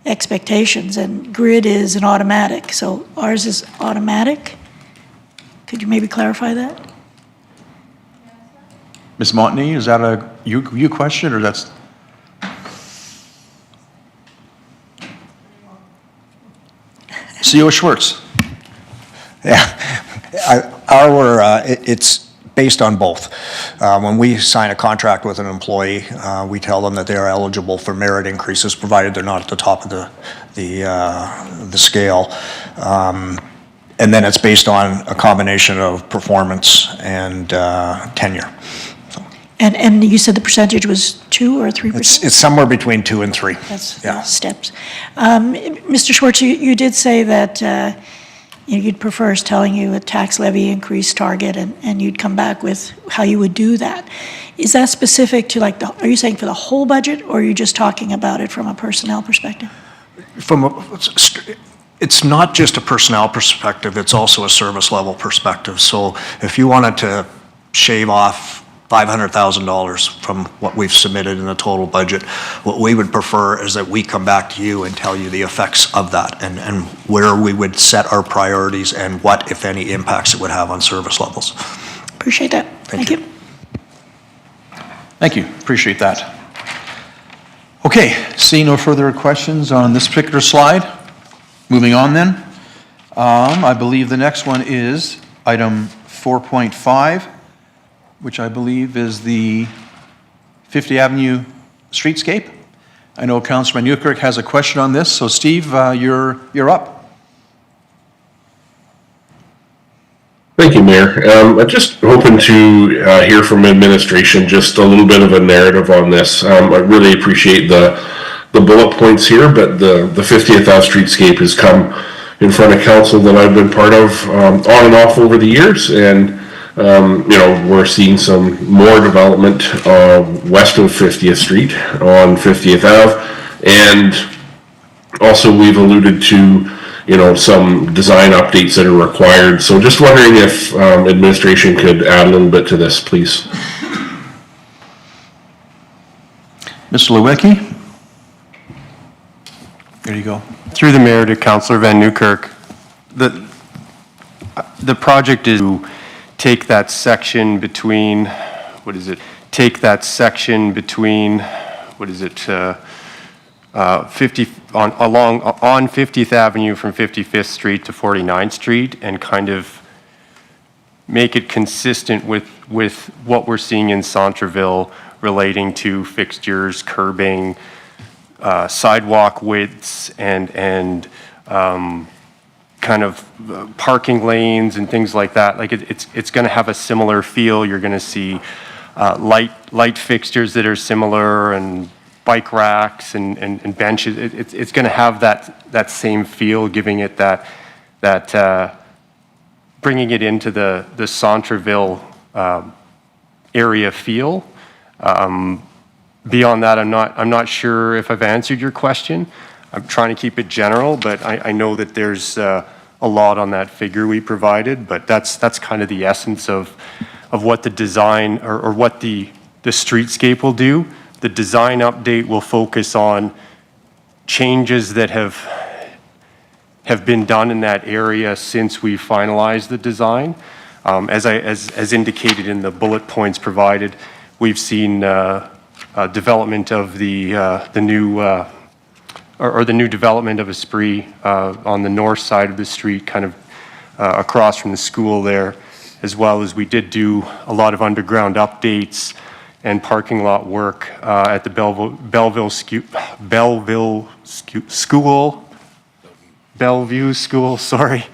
expectations, and grid is an automatic. So ours is automatic. Could you maybe clarify that? Ms. Montney, is that a you question, or that's? CO Schwartz. It's based on both. When we sign a contract with an employee, we tell them that they are eligible for merit increases, provided they're not at the top of the scale. And then it's based on a combination of performance and tenure. And you said the percentage was 2 or 3%? It's somewhere between 2 and 3. That's yeah. steps. Mr. Schwartz, you did say that you'd prefer us telling you a tax levy increase target, and you'd come back with how you would do that. Is that specific to are you saying for the whole budget, or are you just talking about it from a personnel perspective? It's not just a personnel perspective, it's also a service level perspective. So if you wanted to shave off $500,000 from what we've submitted in the total budget, what we would prefer is that we come back to you and tell you the effects of that and where we would set our priorities and what, if any, impacts it would have on service levels. Appreciate that. Thank you. Thank you. Appreciate that. Okay, seeing no further questions on this particular slide, moving on then. I believe the next one is item 4.5, which I believe is the 50th Avenue streetscape. I know Councillor Newkirk has a question on this, so Steve, you're up. Thank you, Mayor. I'm just hoping to hear from administration just a little bit of a narrative on this. I really appreciate the bullet points here, but the 50th Ave streetscape has come in front of council that I've been part of on and off over the years, and we're seeing some more development west of 50th Street on 50th Ave, and also we've alluded to some design updates that are required. So just wondering if administration could add a little bit to this, please. Mr. Lewicki? There you go. Through the mayor to Councillor Van Newkirk, the project is to take that section between, take that section between, 50th Avenue from 55th Street to 49th Street, and kind of make it consistent with what we're seeing in Centreville relating to fixtures, curbing, sidewalk widths, and kind of parking lanes and things like that. Like it's going to have a similar feel. You're going to see light fixtures that are similar, and bike racks and benches. It's going to have that same feel, giving it that bringing it into the Centreville area feel. Beyond that, I'm not sure if I've answered your question. I'm trying to keep it general, but I know that there's a lot on that figure we provided, but that's kind of the essence of what the design or what the streetscape will do. The design update will focus on changes that have been done in that area since we finalized the design. As indicated in the bullet points provided, we've seen development of the new development of Esprit on the north side of the street, kind of across from the school there, as well as we did do a lot of underground updates and parking lot work at the Bellevue School, sorry,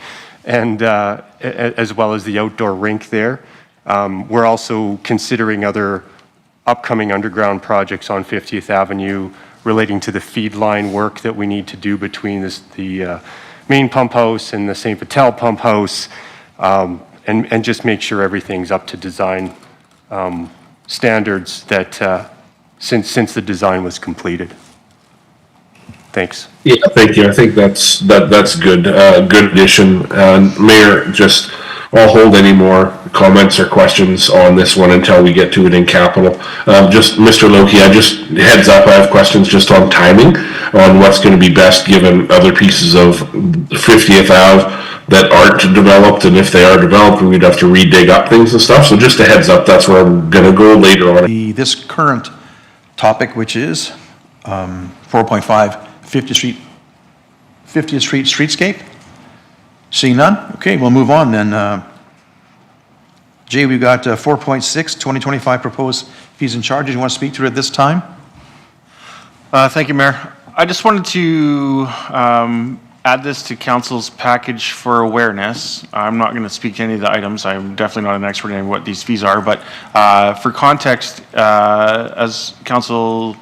and as well as the outdoor rink there. We're also considering other upcoming underground projects on 50th Avenue relating to the feed line work that we need to do between the main pump house and the St. Vital pump house, and just make sure everything's up to design standards that since the design was completed. Thanks. Yeah, thank you. I think that's good. Good addition. Mayor, just I'll hold any more comments or questions on this one until we get to it in capital. Just Mr. Loki, I just heads up. I have questions just on timing, on what's going to be best given other pieces of 50th Ave that aren't developed, and if they are developed, we'd have to re-dig up things and stuff. So just a heads up, that's where I'm gonna go later on. This current topic, which is 4.5, 50th Street streetscape? Seeing none? Okay, we'll move on then. Jay, we've got 4.6, 2025 proposed fees and charges. You want to speak to it at this time? Thank you, Mayor. I just wanted to add this to council's package for awareness. I'm not going to speak to any of the items. I'm definitely not an expert in what these fees are, but for context, as council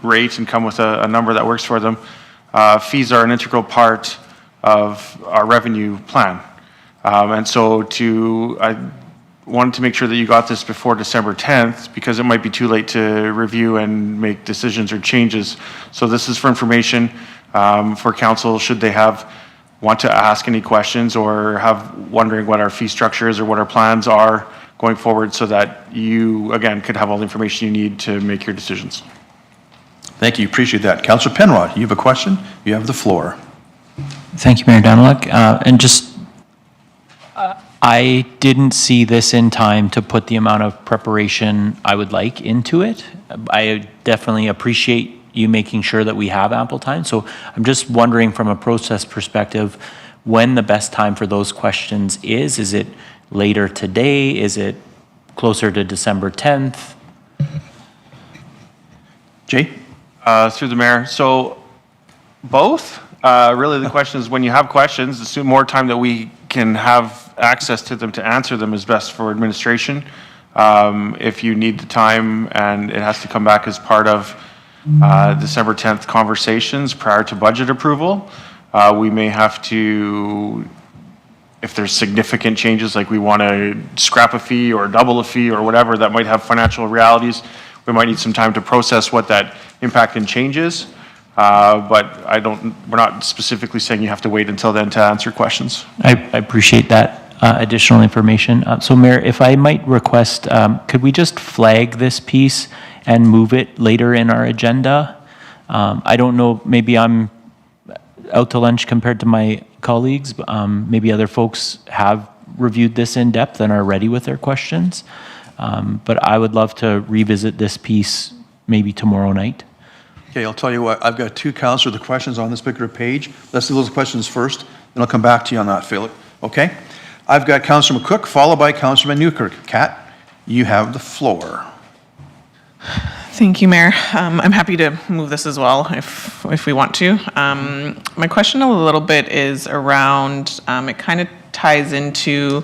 rate and come with a number that works for them, fees are an integral part of our revenue plan. And so I wanted to make sure that you got this before December 10th, because it might be too late to review and make decisions or changes. So this is for information for council, should they want to ask any questions or wondering what our fee structure is or what our plans are going forward, so that you, again, could have all the information you need to make your decisions. Thank you, appreciate that. Councillor Penrod, you have a question? You have the floor. Thank you, Mayor Daniluk. And just, I didn't see this in time to put the amount of preparation I would like into it. I definitely appreciate you making sure that we have ample time. So I'm just wondering from a process perspective, when the best time for those questions is? Is it later today? Is it closer to December 10th? Jay? Through the mayor. So both. Really, the question is, when you have questions, the more time that we can have access to them to answer them is best for administration. If you need the time and it has to come back as part of December 10th conversations prior to budget approval, we may have to, if there's significant changes, like we want to scrap a fee or double a fee or whatever that might have financial realities, we might need some time to process what that impact and change is. But we're not specifically saying you have to wait until then to answer questions. I appreciate that additional information. So Mayor, if I might request, could we just flag this piece and move it later in our agenda? I don't know, maybe I'm out to lunch compared to my colleagues, but maybe other folks have reviewed this in depth and are ready with their questions. But I would love to revisit this piece maybe tomorrow night. Okay, I'll tell you what, I've got two councillors with questions on this particular page. Let's do those questions first, then I'll come back to you on that, Philip. Okay? I've got Councillor McCook, followed by Councillor Newkirk. Kat, you have the floor. Thank you, Mayor. I'm happy to move this as well if we want to. My question a little bit is around, it kind of ties into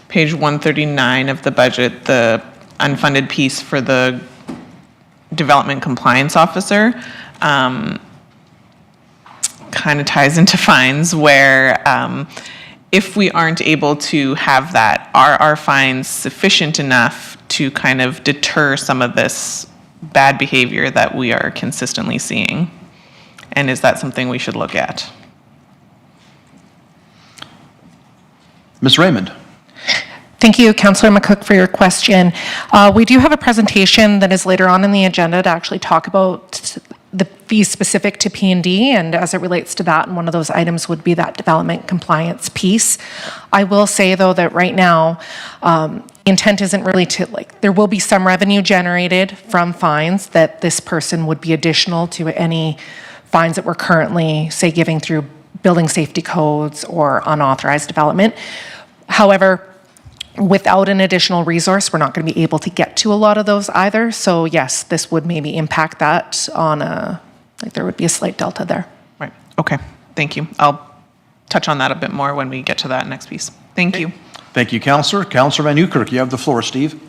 page 139 of the budget, the unfunded piece for the Development Compliance Officer. Kind of ties into fines where if we aren't able to have that, are our fines sufficient enough to kind of deter some of this bad behavior that we are consistently seeing? And is that something we should look at? Ms. Raymond. Thank you, Councillor McCook, for your question. We do have a presentation that is later on in the agenda to actually talk about the fees specific to P&D, and as it relates to that, and one of those items would be that development compliance piece. I will say, though, that right now, the intent isn't really to, there will be some revenue generated from fines that this person would be additional to any fines that we're currently, say, giving through building safety codes or unauthorized development. However, without an additional resource, we're not going to be able to get to a lot of those either. So yes, this would maybe impact that on there would be a slight delta there. Right, okay, thank you. I'll touch on that a bit more when we get to that next piece. Thank you. Thank you, Councillor. Councillor Van Newkirk, you have the floor, Steve.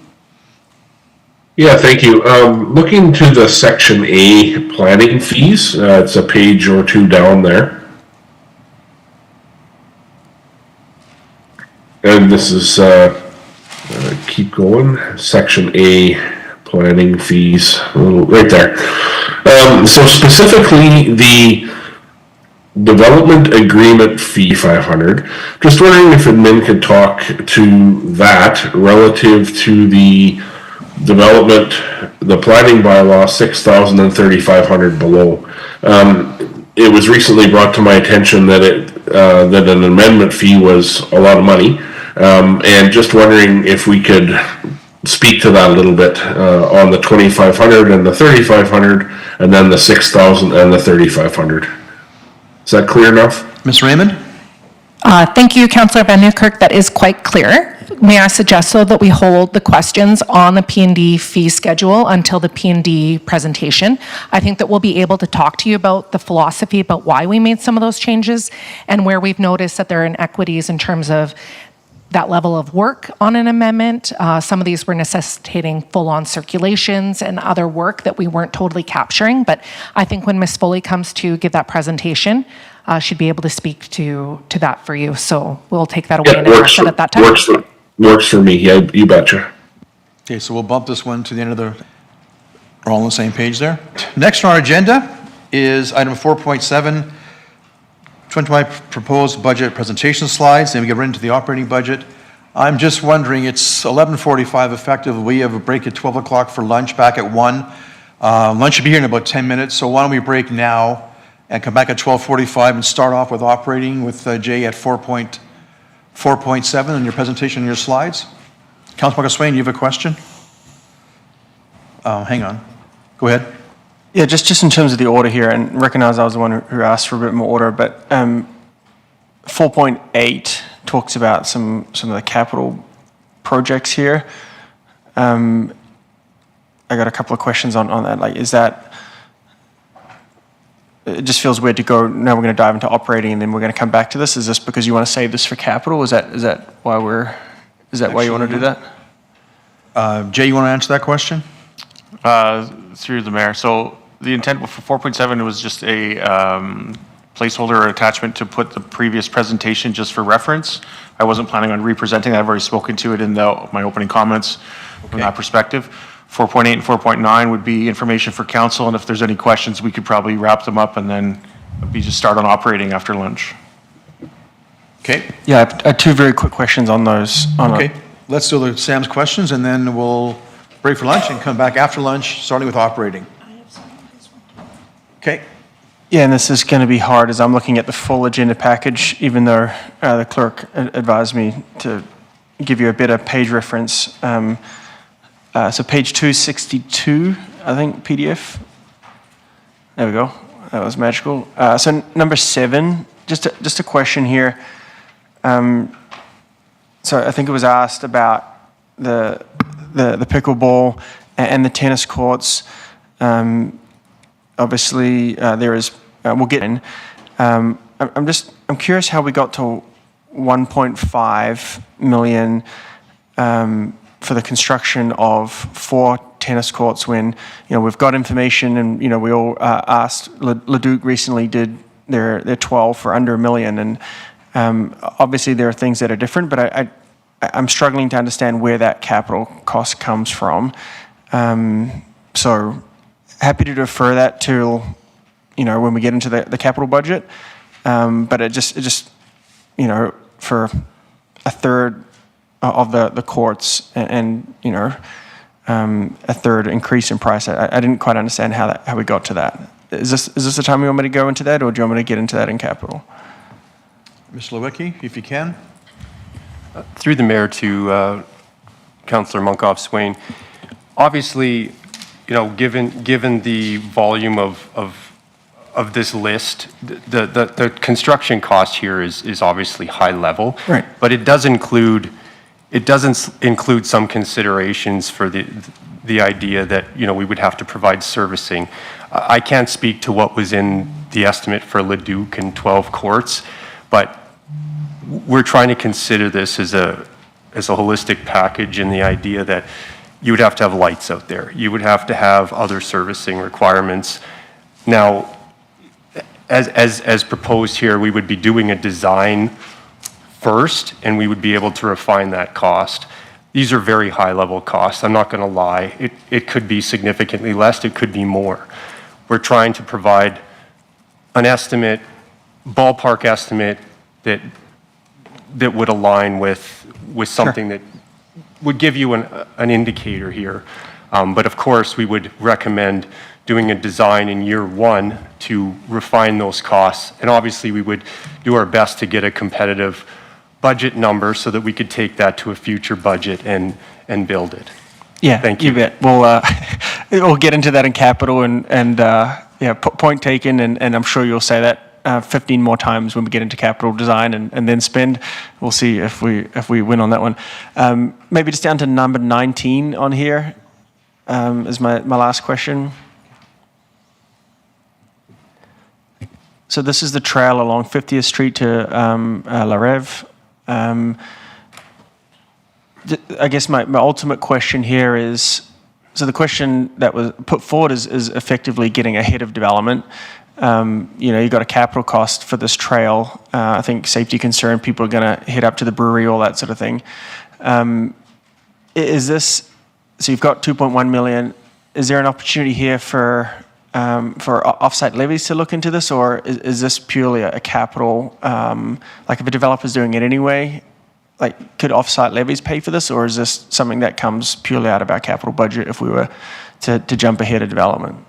Yeah, thank you. Looking to the Section A planning fees, it's a page or two down there. And this is, keep going, Section A, planning fees, right there. So specifically, the development agreement fee, 500. Just wondering if admin could talk to that relative to the development, the planning bylaw, 6,000 and 3,500 below. it was recently brought to my attention that that an amendment fee was a lot of money, and just wondering if we could speak to that a little bit on the 2,500 and the 3,500, and then the 6,000 and the 3,500. Is that clear enough? Ms. Raymond? Thank you, Councillor Van Newkirk. That is quite clear. May I suggest, though, that we hold the questions on the P&D fee schedule until the P&D presentation? I think that we'll be able to talk to you about the philosophy, about why we made some of those changes, and where we've noticed that there are inequities in terms of that level of work on an amendment. Some of these were necessitating full-on circulations and other work that we weren't totally capturing. But I think when Ms. Foley comes to give that presentation, she'd be able to speak to that for you. So we'll take that away and address it at that time. Works for me. Yeah, you betcha. Okay, so we'll bump this one to the end of the, we're all on the same page there. Next on our agenda is item 4.7, 2025 proposed budget presentation slides. Then we get right into the operating budget. I'm just wondering, it's 11:45 effective. We have a break at 12 o'clock for lunch, back at 1. Lunch should be here in about 10 minutes, so why don't we break now and come back at 12:45 and start off with operating with Jay at 4.7 in your presentation and your slides. Councilmember Swain, you have a question? Hang on. Go ahead. Yeah, just in terms of the order here, and recognize I was the one who asked for a bit more order, but 4.8 talks about some of the capital projects here. I got a couple of questions on that. Like, is that, it just feels weird to go, now we're going to dive into operating and then we're going to come back to this. Is this because you want to save this for capital? Is that why why you want to do that? Jay, you want to answer that question? Through the mayor. So the intent for 4.7 was just a placeholder or attachment to put the previous presentation just for reference. I wasn't planning on representing that. I've already spoken to it in my opening comments from that perspective. 4.8 and 4.9 would be information for council, and if there's any questions, we could probably wrap them up and then just start on operating after lunch. Okay. Yeah, I have two very quick questions on those. Okay, let's do Sam's questions and then we'll break for lunch and come back after lunch, starting with operating. Okay. Yeah, and this is going to be hard as I'm looking at the full agenda package, even though the clerk advised me to give you a better page reference. So page 262, I think, PDF. There we go. That was magical. So number 7, just a question here. So I think it was asked about the pickleball and the tennis courts. Obviously, there is. We'll get in. I'm curious how we got to 1.5 million for the construction of 4 tennis courts when we've got information and we all asked. Leduc recently did their 12 for under $1 million, and obviously there are things that are different, but I'm struggling to understand where that capital cost comes from. So happy to defer that till when we get into the capital budget. But it just for a third of the courts and a third increase in price. I didn't quite understand how we got to that. Is this the time you want me to go into that, or do you want me to get into that in capital? Mr. Lewicki, if you can. Through the mayor to Councillor Munkoff-Swain. Obviously, given the volume of this list, the construction cost here is obviously high level. Right. But it doesn't include some considerations for the idea that we would have to provide servicing. I can't speak to what was in the estimate for Leduc and 12 courts, but we're trying to consider this as a holistic package, in the idea that you would have to have lights out there. You would have to have other servicing requirements. Now, as proposed here, we would be doing a design first, and we would be able to refine that cost. These are very high-level costs. I'm not going to lie. It could be significantly less. It could be more. We're trying to provide an estimate, ballpark estimate, that would align with something that would give you an indicator here. But of course, we would recommend doing a design in year one to refine those costs. And obviously, we would do our best to get a competitive budget number so that we could take that to a future budget and build it. Yeah, Thank you. You bet. We'll get into that in capital and yeah, point taken, and I'm sure you'll say that 15 more times when we get into capital design and then spend. We'll see if we win on that one. Maybe just down to number 19 on here is my last question. So this is the trail along 50th Street to La Reve. I guess my ultimate question here is, so the question that was put forward is effectively getting ahead of development. You've got a capital cost for this trail. I think safety concern, people are going to head up to the brewery, all that sort of thing. Is this, so you've got 2.1 million, is there an opportunity here for offsite levies to look into this, or is this purely a capital, like if a developer's doing it anyway, like could offsite levies pay for this, or is this something that comes purely out of our capital budget if we were to jump ahead of development?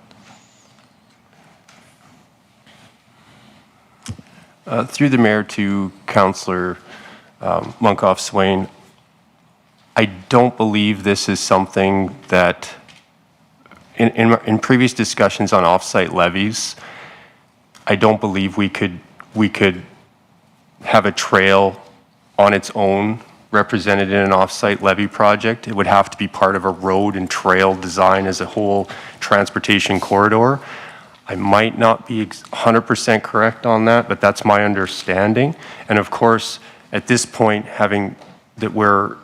Through the mayor to Councillor Munkoff-Swain, I don't believe this is something that, in previous discussions on offsite levies, I don't believe we could have a trail on its own represented in an offsite levy project. It would have to be part of a road and trail design as a whole transportation corridor. I might not be 100% correct on that, but that's my understanding. And of course, at this point, having that we're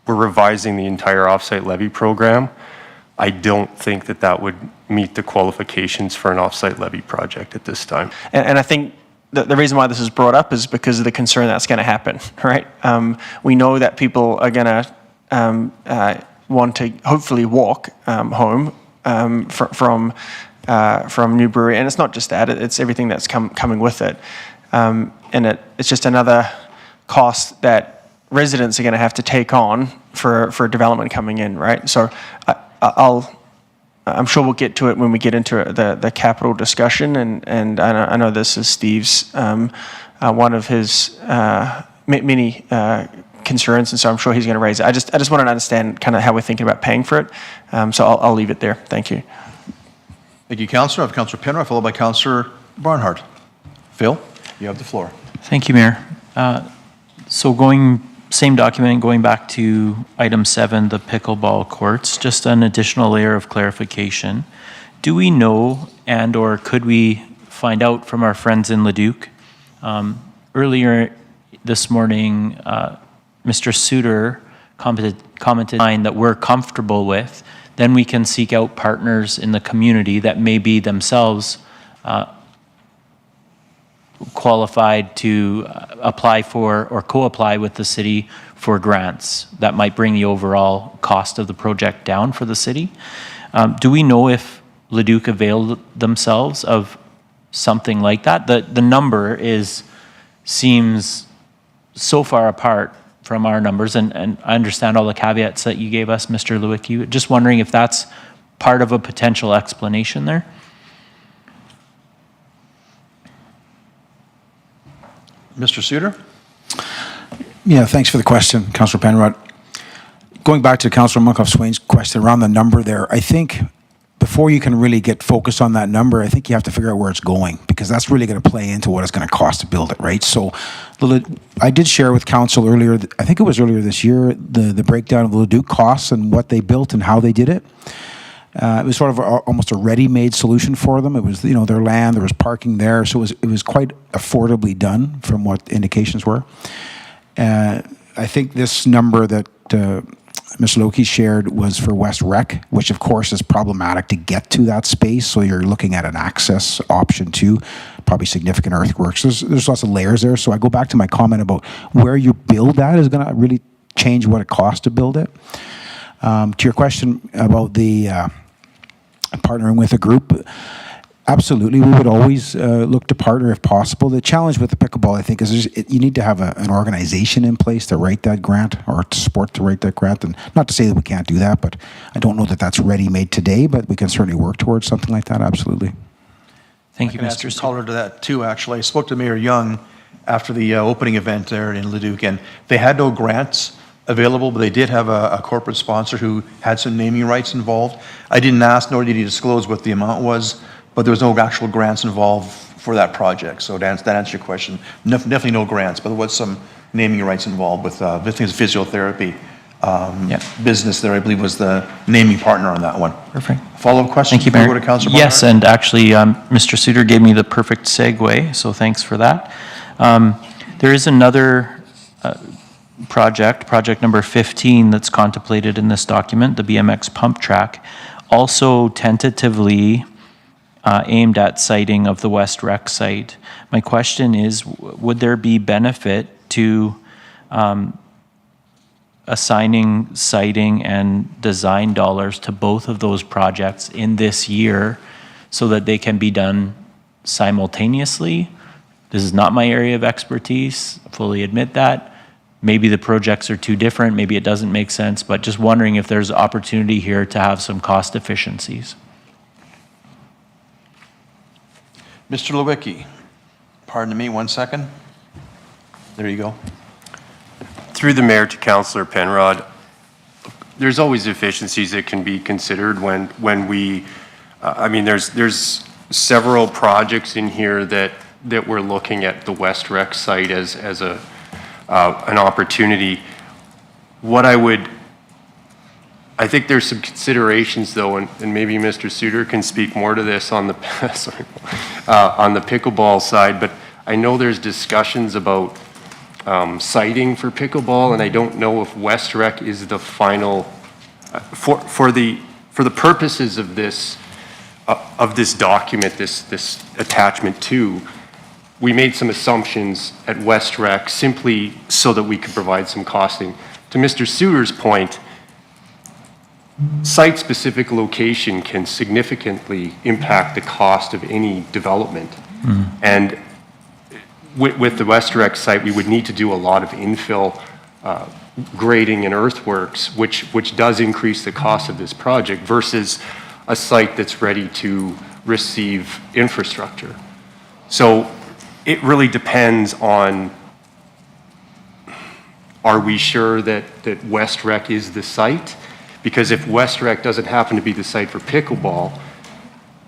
revising the entire offsite levy program, I don't think that would meet the qualifications for an offsite levy project at this time. And I think the reason why this is brought up is because of the concern that's going to happen, right? We know that people are going to want to hopefully walk home from Newbury, and it's not just that; it's everything that's coming with it, and it's just another cost that residents are going to have to take on for development coming in, right? So I'm sure we'll get to it when we get into the capital discussion, and I know this is Steve's one of his many concerns, and so I'm sure he's going to raise it. I just want to understand kind of how we're thinking about paying for it. So I'll leave it there. Thank you. Thank you, Councillor. I have Councillor Penrod, followed by Councillor Barnhart. Phil, you have the floor. Thank you, Mayor. So same document, going back to item 7, the pickleball courts, just an additional layer of clarification. Do we know or could we find out from our friends in Leduc? Earlier this morning, Mr. Suter commented that we're comfortable with. Then we can seek out partners in the community that may be themselves qualified to apply for or co-apply with the city for grants that might bring the overall cost of the project down for the city. Do we know if Leduc availed themselves of something like that? The number seems so far apart from our numbers, and I understand all the caveats that you gave us, Mr. Lewicki. Just wondering if that's part of a potential explanation there. Mr. Suter? Yeah, thanks for the question, Councillor Penrod. Going back to Councillor Munkoff-Swain's question around the number there, I think before you can really get focused on that number, I think you have to figure out where it's going, because that's really going to play into what it's going to cost to build it, right? So I did share with council earlier, I think it was earlier this year, the breakdown of the Leduc costs and what they built and how they did it. It was sort of almost a ready-made solution for them. It was, their land, there was parking there, so it was quite affordably done from what indications were. I think this number that Ms. Loki shared was for West Rec, which of course is problematic to get to that space. So you're looking at an access option too, probably significant earthworks. There's lots of layers there. So I go back to my comment about where you build that is going to really change what it costs to build it. To your question about the partnering with a group, Absolutely, we would always look to partner if possible. The challenge with the pickleball, I think, is you need to have an organization in place to write that grant or to support to write that grant. And not to say that we can't do that, but I don't know that that's ready-made today, but we can certainly work towards something like that, absolutely. Thank you, I can add Mr. some color to that too, actually. I spoke to Mayor Young after the opening event there in Leduc, and they had no grants available, but they did have a corporate sponsor who had some naming rights involved. I didn't ask, nor did he disclose what the amount was, but there was no actual grants involved for that project. So that answers your question. Definitely no grants, but there was some naming rights involved with, I think it's physiotherapy business there, I believe, was the naming partner on that one. Perfect. Follow-up question? Thank you, before Mayor. we go to Councilor Yes, Barnhart? and actually, Mr. Suter gave me the perfect segue, so thanks for that. There is another project number 15 that's contemplated in this document, the BMX pump track, also tentatively aimed at siting of the West Rec site. My question is, would there be benefit to assigning siting and design dollars to both of those projects in this year so that they can be done simultaneously? This is not my area of expertise, fully admit that. Maybe the projects are too different, maybe it doesn't make sense, but just wondering if there's opportunity here to have some cost efficiencies. Mr. Lewicki, pardon me, 1 second. There you go. Through the mayor to Councillor Penrod, there's always efficiencies that can be considered when we, I mean, there's several projects in here that we're looking at the West Rec site as an opportunity. I think there's some considerations though, and maybe Mr. Suter can speak more to this on the, on the pickleball side, but I know there's discussions about siting for pickleball, and I don't know if West Rec is the final, for the purposes of this document, this attachment 2, we made some assumptions at West Rec simply so that we could provide some costing. To Mr. Suter's point, site-specific location can significantly impact the cost of any development. And with the West Rec site, we would need to do a lot of infill grading and earthworks, which does increase the cost of this project versus a site that's ready to receive infrastructure. So it really depends on, are we sure that West Rec is the site? Because if West Rec doesn't happen to be the site for pickleball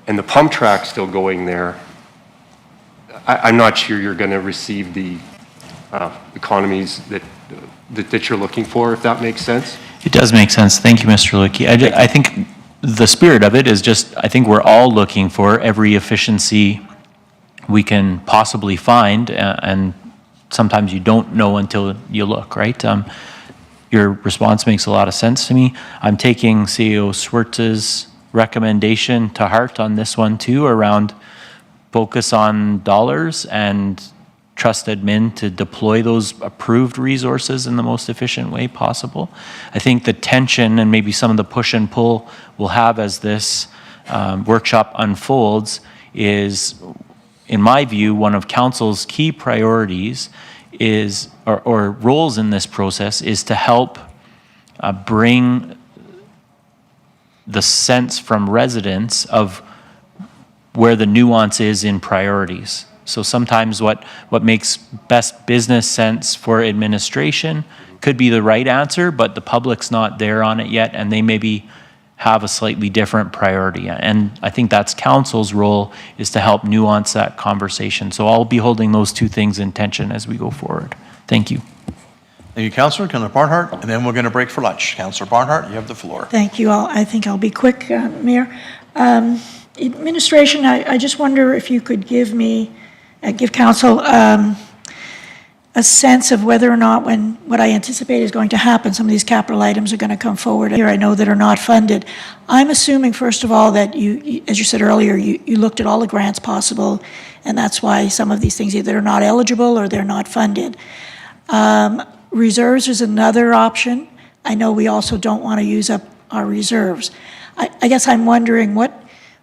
and the pump track's still going there, I'm not sure you're going to receive the economies that you're looking for, if that makes sense. It does make sense. Thank you, Mr. Lewicki. I think the spirit of it is just, I think we're all looking for every efficiency we can possibly find, and sometimes you don't know until you look, right? Your response makes a lot of sense to me. I'm taking CEO Swartz's recommendation to heart on this one too, around focus on dollars and trust admin to deploy those approved resources in the most efficient way possible. I think the tension and maybe some of the push and pull we'll have as this workshop unfolds is, in my view, one of council's key priorities is, or roles in this process, is to help bring the sense from residents of where the nuance is in priorities. So sometimes what makes best business sense for administration could be the right answer, but the public's not there on it yet, and they maybe have a slightly different priority. And I think that's council's role, is to help nuance that conversation. So I'll be holding those two things in tension as we go forward. Thank you. Thank you, Councillor. Councillor Barnhart, and then we're going to break for lunch. Councillor Barnhart, you have the floor. Thank you. I think I'll be quick, Mayor. Administration, I just wonder if you could give council a sense of whether or not, when what I anticipate is going to happen, some of these capital items are going to come forward here, I know, that are not funded. I'm assuming, first of all, that you, as you said earlier, you looked at all the grants possible, and that's why some of these things either are not eligible or they're not funded. Reserves is another option. I know we also don't want to use up our reserves. I guess I'm wondering,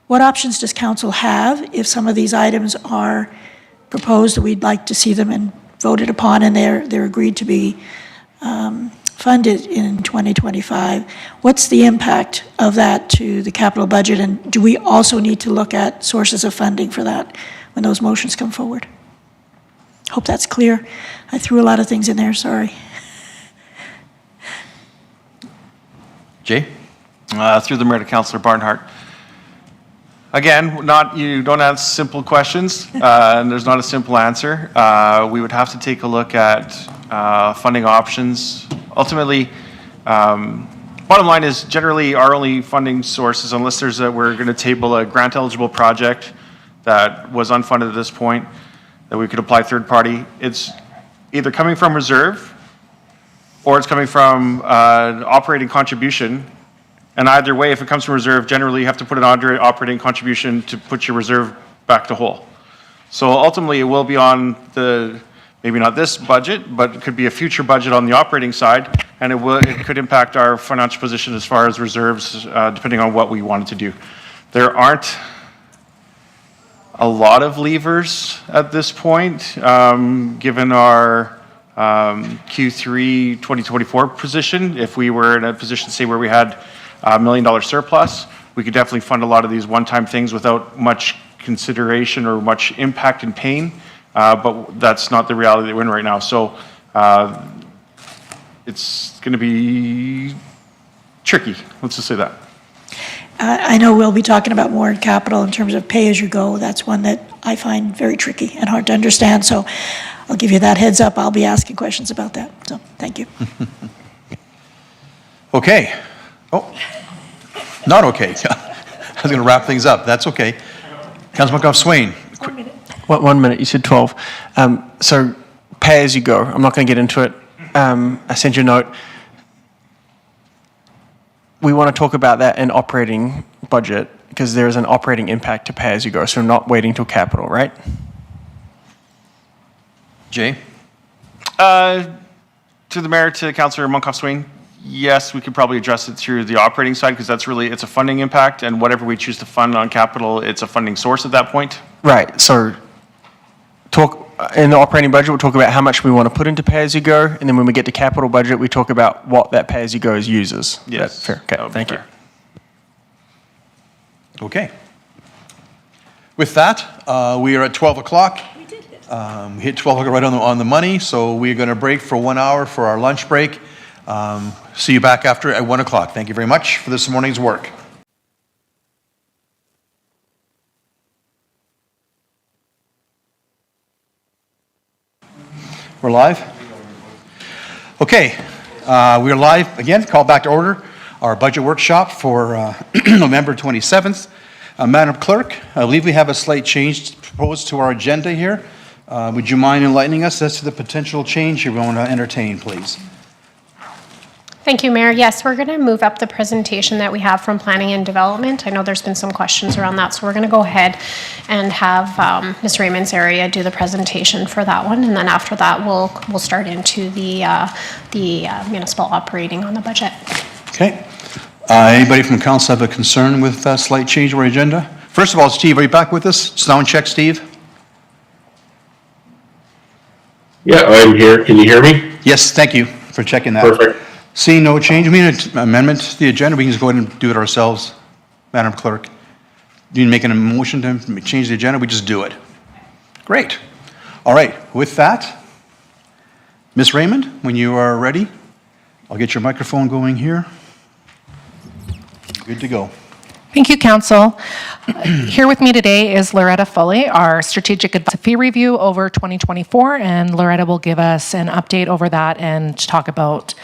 what options does council have if some of these items are proposed that we'd like to see them and voted upon, and they're agreed to be funded in 2025? What's the impact of that to the capital budget, and do we also need to look at sources of funding for that when those motions come forward? Hope that's clear. I threw a lot of things in there, sorry. Jay? Through the mayor to Councillor Barnhart. Again, you don't have simple questions, and there's not a simple answer. We would have to take a look at funding options. Ultimately, bottom line is generally our only funding sources, unless we're going to table a grant eligible project that was unfunded at this point, that we could apply third party. It's either coming from reserve or it's coming from operating contribution. And either way, if it comes from reserve, generally you have to put an operating contribution to put your reserve back to whole. So ultimately, it will be on maybe not this budget, but it could be a future budget on the operating side, and it could impact our financial position as far as reserves, depending on what we wanted to do. There aren't a lot of levers at this point, given our Q3 2024 position. If we were in a position, say, where we had $1 million surplus, we could definitely fund a lot of these one-time things without much consideration or much impact and pain, but that's not the reality that we're in right now. So it's going to be tricky, let's just say that. I know we'll be talking about more in capital in terms of pay-as-you-go. That's one that I find very tricky and hard to understand, so I'll give you that heads up. I'll be asking questions about that, so thank you. Okay. Oh, not okay. I was going to wrap things up. That's okay. Councilman McGough-Swain. 1 minute. 1 minute, you said 12. So pay as you go. I'm not going to get into it. I sent you a note. We want to talk about that in operating budget because there is an operating impact to pay as you go. So we're not waiting till capital, right? Jay? To the mayor, to Councillor Munkoff-Swain, yes, we could probably address it through the operating side because it's a funding impact, and whatever we choose to fund on capital, it's a funding source at that point. Right. So talk in the operating budget, we'll talk about how much we want to put into pay-as-you-go, and then when we get to capital budget, we talk about what that pay-as-you-go uses. Yes. Is that fair? Okay, thank you. Okay. With that, we are at 12 o'clock. We did it. We hit 12 o'clock right on the money, so we're going to break for 1 hour for our lunch break. See you back after at 1 o'clock. Thank you very much for this morning's work. We're live? Okay, we are live again. Call back to order our budget workshop for November 27th. Madam Clerk, I believe we have a slight change proposed to our agenda here. Would you mind enlightening us as to the potential change you want to entertain, please? Thank you, Mayor. Yes, we're going to move up the presentation that we have from Planning and Development. I know there's been some questions around that, so we're going to go ahead and have Ms. Raymond's area do the presentation for that one, and then after that, we'll start into the municipal operating on the budget. Okay. Anybody from council have a concern with a slight change to our agenda? First of all, Steve, are you back with us? Sound check, Steve? Yeah, I'm here. Can you hear me? Yes, thank you for checking that. Perfect. Seeing no change, we need an amendment to the agenda. We can just go ahead and do it ourselves, Madam Clerk. Do you make a motion to change the agenda? We just do it. Great. All right, with that, Ms. Raymond, when you are ready, I'll get your microphone going here. Good to go. Thank you, Council. Here with me today is Loretta Foley, our Strategic Advice Fee Review over 2024, and Loretta will give us an update over that and talk about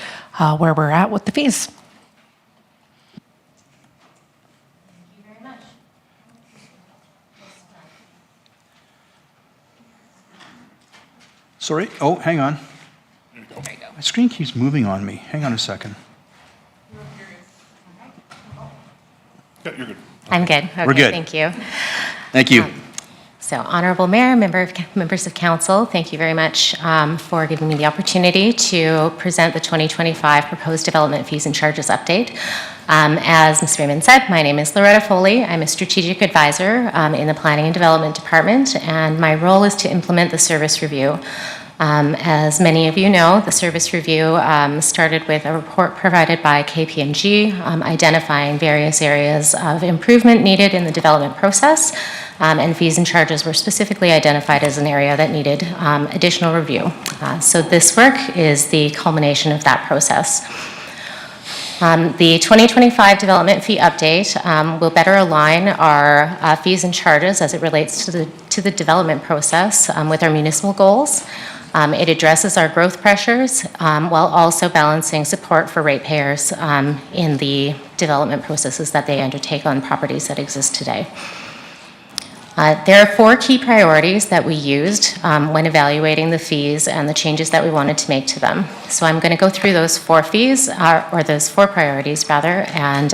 where we're at with the fees. Thank you very much. Sorry. Oh, hang on. My screen keeps moving on me. Hang on a second. I'm good. Okay, We're good. Thank you. Thank you. So, Honorable Mayor, members of council, thank you very much for giving me the opportunity to present the 2025 proposed development fees and charges update. As Ms. Raymond said, my name is Loretta Foley. I'm a strategic advisor in the Planning and Development Department, and my role is to implement the service review. As many of you know, the service review started with a report provided by KPMG identifying various areas of improvement needed in the development process, and fees and charges were specifically identified as an area that needed additional review. So this work is the culmination of that process. The 2025 development fee update will better align our fees and charges as it relates to the development process with our municipal goals. It addresses our growth pressures while also balancing support for ratepayers in the development processes that they undertake on properties that exist today. There are 4 key priorities that we used when evaluating the fees and the changes that we wanted to make to them. So I'm going to go through those 4 fees, or those 4 priorities rather, and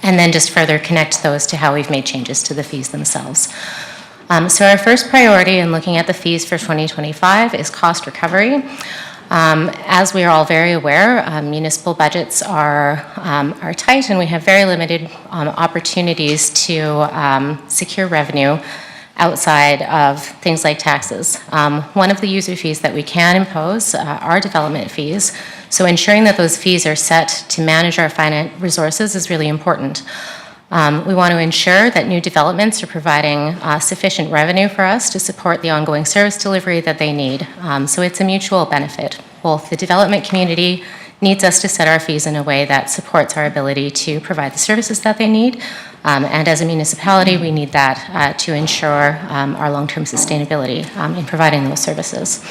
then just further connect those to how we've made changes to the fees themselves. So our first priority in looking at the fees for 2025 is cost recovery. As we are all very aware, municipal budgets are tight, and we have very limited opportunities to secure revenue outside of things like taxes. One of the user fees that we can impose are development fees, so ensuring that those fees are set to manage our finite resources is really important. We want to ensure that new developments are providing sufficient revenue for us to support the ongoing service delivery that they need. So it's a mutual benefit. Both the development community needs us to set our fees in a way that supports our ability to provide the services that they need. And as a municipality, we need that to ensure our long-term sustainability in providing those services.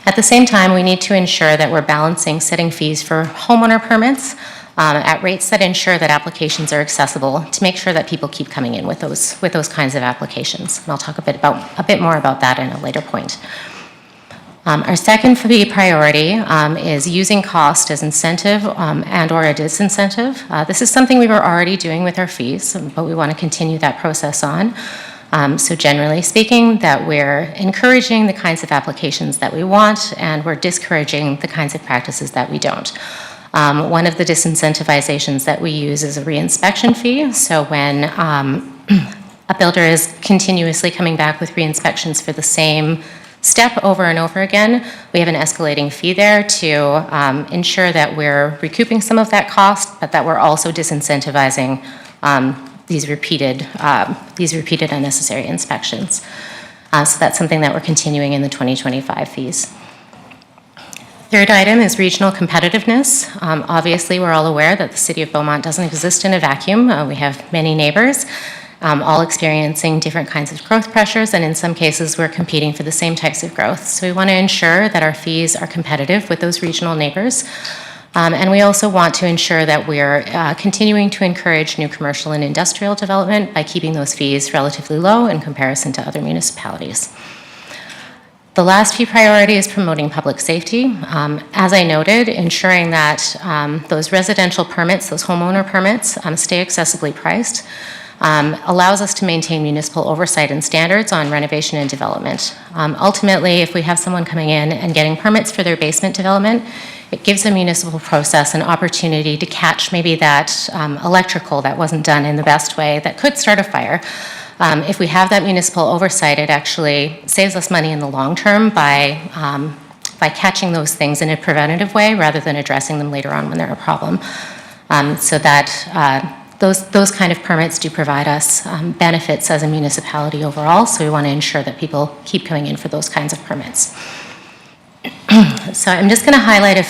At the same time, we need to ensure that we're balancing setting fees for homeowner permits at rates that ensure that applications are accessible to make sure that people keep coming in with those kinds of applications. And I'll talk a bit more about that in a later point. Our second fee priority is using cost as incentive and or a disincentive. This is something we were already doing with our fees, but we want to continue that process on. So generally speaking, that we're encouraging the kinds of applications that we want, and we're discouraging the kinds of practices that we don't. One of the disincentivizations that we use is a reinspection fee. So when a builder is continuously coming back with reinspections for the same step over and over again, we have an escalating fee there to ensure that we're recouping some of that cost, but that we're also disincentivizing these repeated unnecessary inspections. So that's something that we're continuing in the 2025 fees. Third item is regional competitiveness. Obviously, we're all aware that the City of Beaumont doesn't exist in a vacuum. We have many neighbors, all experiencing different kinds of growth pressures, and in some cases, we're competing for the same types of growth. So we want to ensure that our fees are competitive with those regional neighbors. And we also want to ensure that we're continuing to encourage new commercial and industrial development by keeping those fees relatively low in comparison to other municipalities. The last fee priority is promoting public safety. As I noted, ensuring that those residential permits, those homeowner permits, stay accessibly priced, allows us to maintain municipal oversight and standards on renovation and development. Ultimately, if we have someone coming in and getting permits for their basement development, it gives the municipal process an opportunity to catch maybe that electrical that wasn't done in the best way that could start a fire. If we have that municipal oversight, it actually saves us money in the long term by catching those things in a preventative way rather than addressing them later on when they're a problem. So that those kind of permits do provide us benefits as a municipality overall, so we want to ensure that people keep coming in for those kinds of permits. So I'm just going to highlight a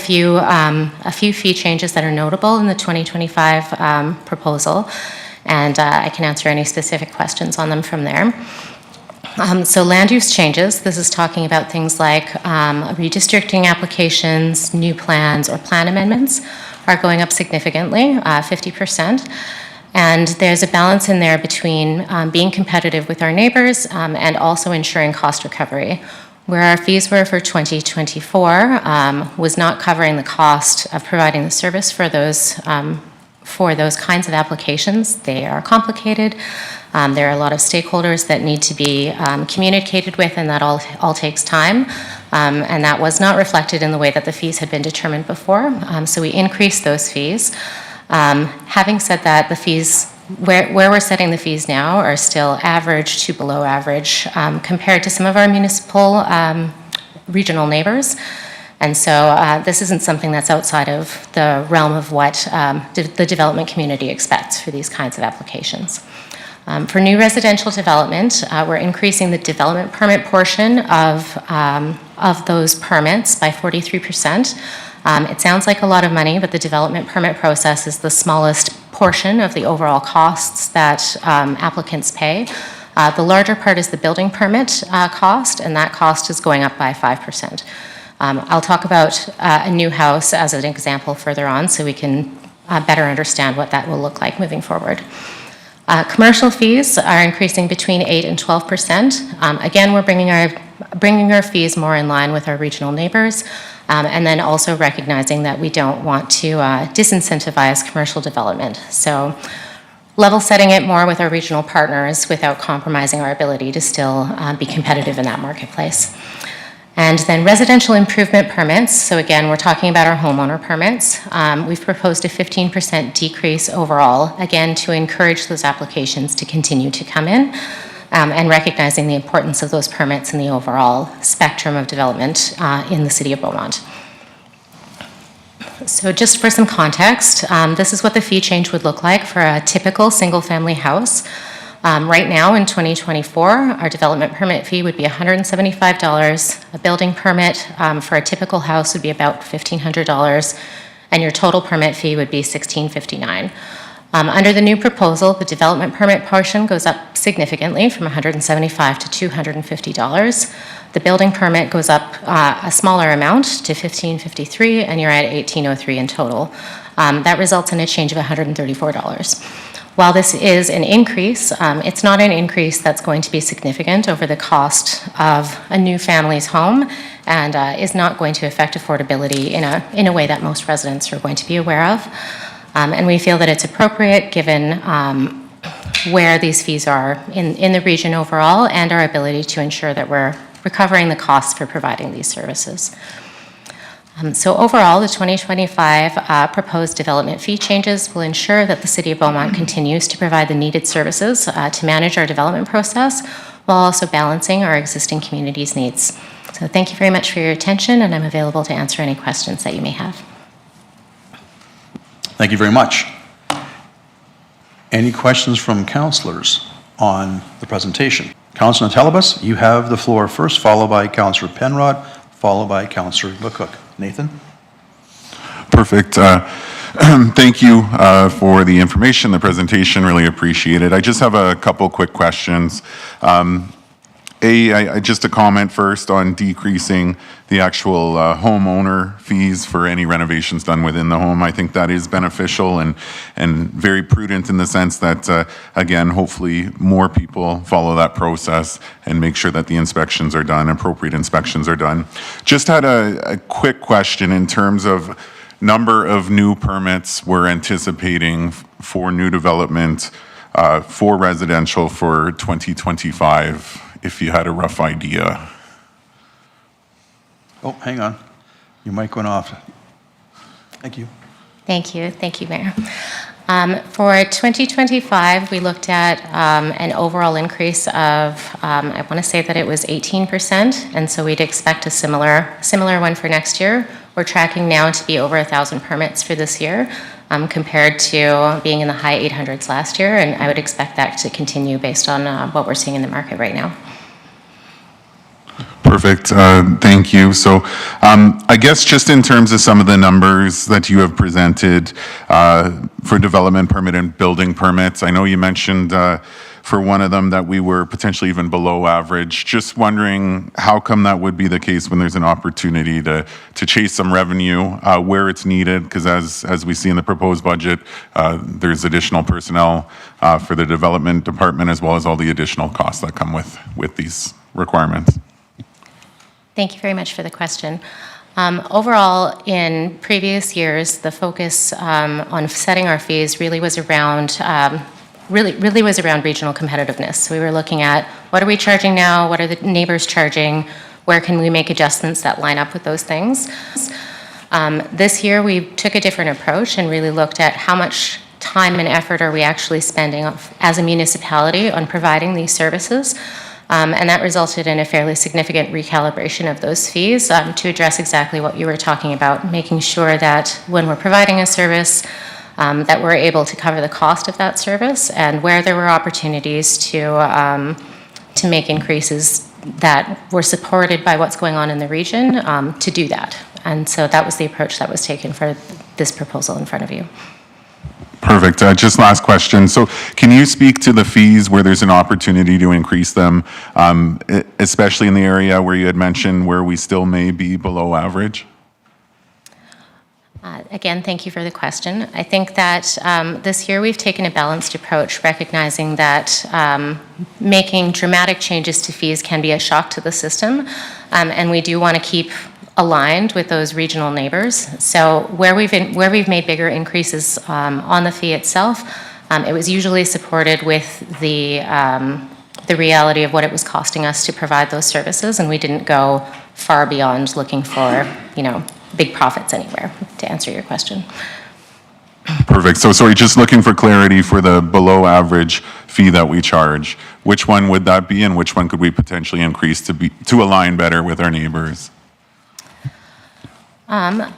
few fee changes that are notable in the 2025 proposal, and I can answer any specific questions on them from there. So land use changes, this is talking about things like redistricting applications, new plans, or plan amendments are going up significantly, 50%. And there's a balance in there between being competitive with our neighbors and also ensuring cost recovery. Where our fees were for 2024 was not covering the cost of providing the service for those kinds of applications. They are complicated. There are a lot of stakeholders that need to be communicated with, and that all takes time. And that was not reflected in the way that the fees had been determined before. So we increased those fees. Having said that, the fees, where we're setting the fees now are still average to below average compared to some of our municipal regional neighbors. And so this isn't something that's outside of the realm of what the development community expects for these kinds of applications. For new residential development, we're increasing the development permit portion of those permits by 43%. It sounds like a lot of money, but the development permit process is the smallest portion of the overall costs that applicants pay. The larger part is the building permit cost, and that cost is going up by 5%. I'll talk about a new house as an example further on so we can better understand what that will look like moving forward. Commercial fees are increasing between 8 and 12%. Again, we're bringing our fees more in line with our regional neighbors, and then also recognizing that we don't want to disincentivize commercial development. So level setting it more with our regional partners without compromising our ability to still be competitive in that marketplace. And then residential improvement permits. So again, we're talking about our homeowner permits. We've proposed a 15% decrease overall, again, to encourage those applications to continue to come in, and recognizing the importance of those permits in the overall spectrum of development in the City of Beaumont. So just for some context, this is what the fee change would look like for a typical single-family house. Right now in 2024, our development permit fee would be $175. A building permit for a typical house would be about $1,500, and your total permit fee would be $1,659. Under the new proposal, the development permit portion goes up significantly from $175 to $250. The building permit goes up a smaller amount to $1,553, and you're at $1,803 in total. That results in a change of $134. While this is an increase, it's not an increase that's going to be significant over the cost of a new family's home, and is not going to affect affordability in a way that most residents are going to be aware of. And we feel that it's appropriate given where these fees are in the region overall, and our ability to ensure that we're recovering the costs for providing these services. So overall, the 2025 proposed development fee changes will ensure that the City of Beaumont continues to provide the needed services to manage our development process, while also balancing our existing community's needs. So thank you very much for your attention, and I'm available to answer any questions that you may have. Thank you very much. Any questions from councillors on the presentation? Councillor Telebus, you have the floor first, followed by Councillor Penrod, followed by Councillor McCook. Nathan? Perfect. Thank you for the information, the presentation, really appreciate it. I just have a couple quick questions. Just a comment first on decreasing the actual homeowner fees for any renovations done within the home. I think that is beneficial and very prudent in the sense that, again, hopefully more people follow that process and make sure that the inspections are done, appropriate inspections are done. Just had a quick question in terms of number of new permits we're anticipating for new development for residential for 2025. If you had a rough idea. Oh, hang on. Your mic went off. Thank you. Thank you. Thank you, Mayor. For 2025, we looked at an overall increase of, I want to say that it was 18%, and so we'd expect a similar one for next year. We're tracking now to be over 1,000 permits for this year, compared to being in the high 800s last year, and I would expect that to continue based on what we're seeing in the market right now. Perfect. Thank you. So I guess just in terms of some of the numbers that you have presented for development permit and building permits, I know you mentioned for one of them that we were potentially even below average. Just wondering how come that would be the case when there's an opportunity to chase some revenue where it's needed, because as we see in the proposed budget, there's additional personnel for the development department as well as all the additional costs that come with these requirements. Thank you very much for the question. Overall, in previous years, the focus on setting our fees really was around really was around regional competitiveness. So we were looking at what are we charging now, what are the neighbors charging, where can we make adjustments that line up with those things. This year we took a different approach and really looked at how much time and effort are we actually spending as a municipality on providing these services. And that resulted in a fairly significant recalibration of those fees to address exactly what you were talking about, making sure that when we're providing a service, that we're able to cover the cost of that service, and where there were opportunities to make increases that were supported by what's going on in the region, to do that. And so that was the approach that was taken for this proposal in front of you. Perfect. Just last question. So can you speak to the fees where there's an opportunity to increase them, especially in the area where you had mentioned where we still may be below average? Again, thank you for the question. I think that this year we've taken a balanced approach, recognizing that making dramatic changes to fees can be a shock to the system, and we do want to keep aligned with those regional neighbors. So where we've made bigger increases on the fee itself, it was usually supported with the reality of what it was costing us to provide those services, and we didn't go far beyond looking for, big profits anywhere, to answer your question. Perfect. So sorry, just looking for clarity for the below average fee that we charge. Which one would that be, and which one could we potentially increase to align better with our neighbors? I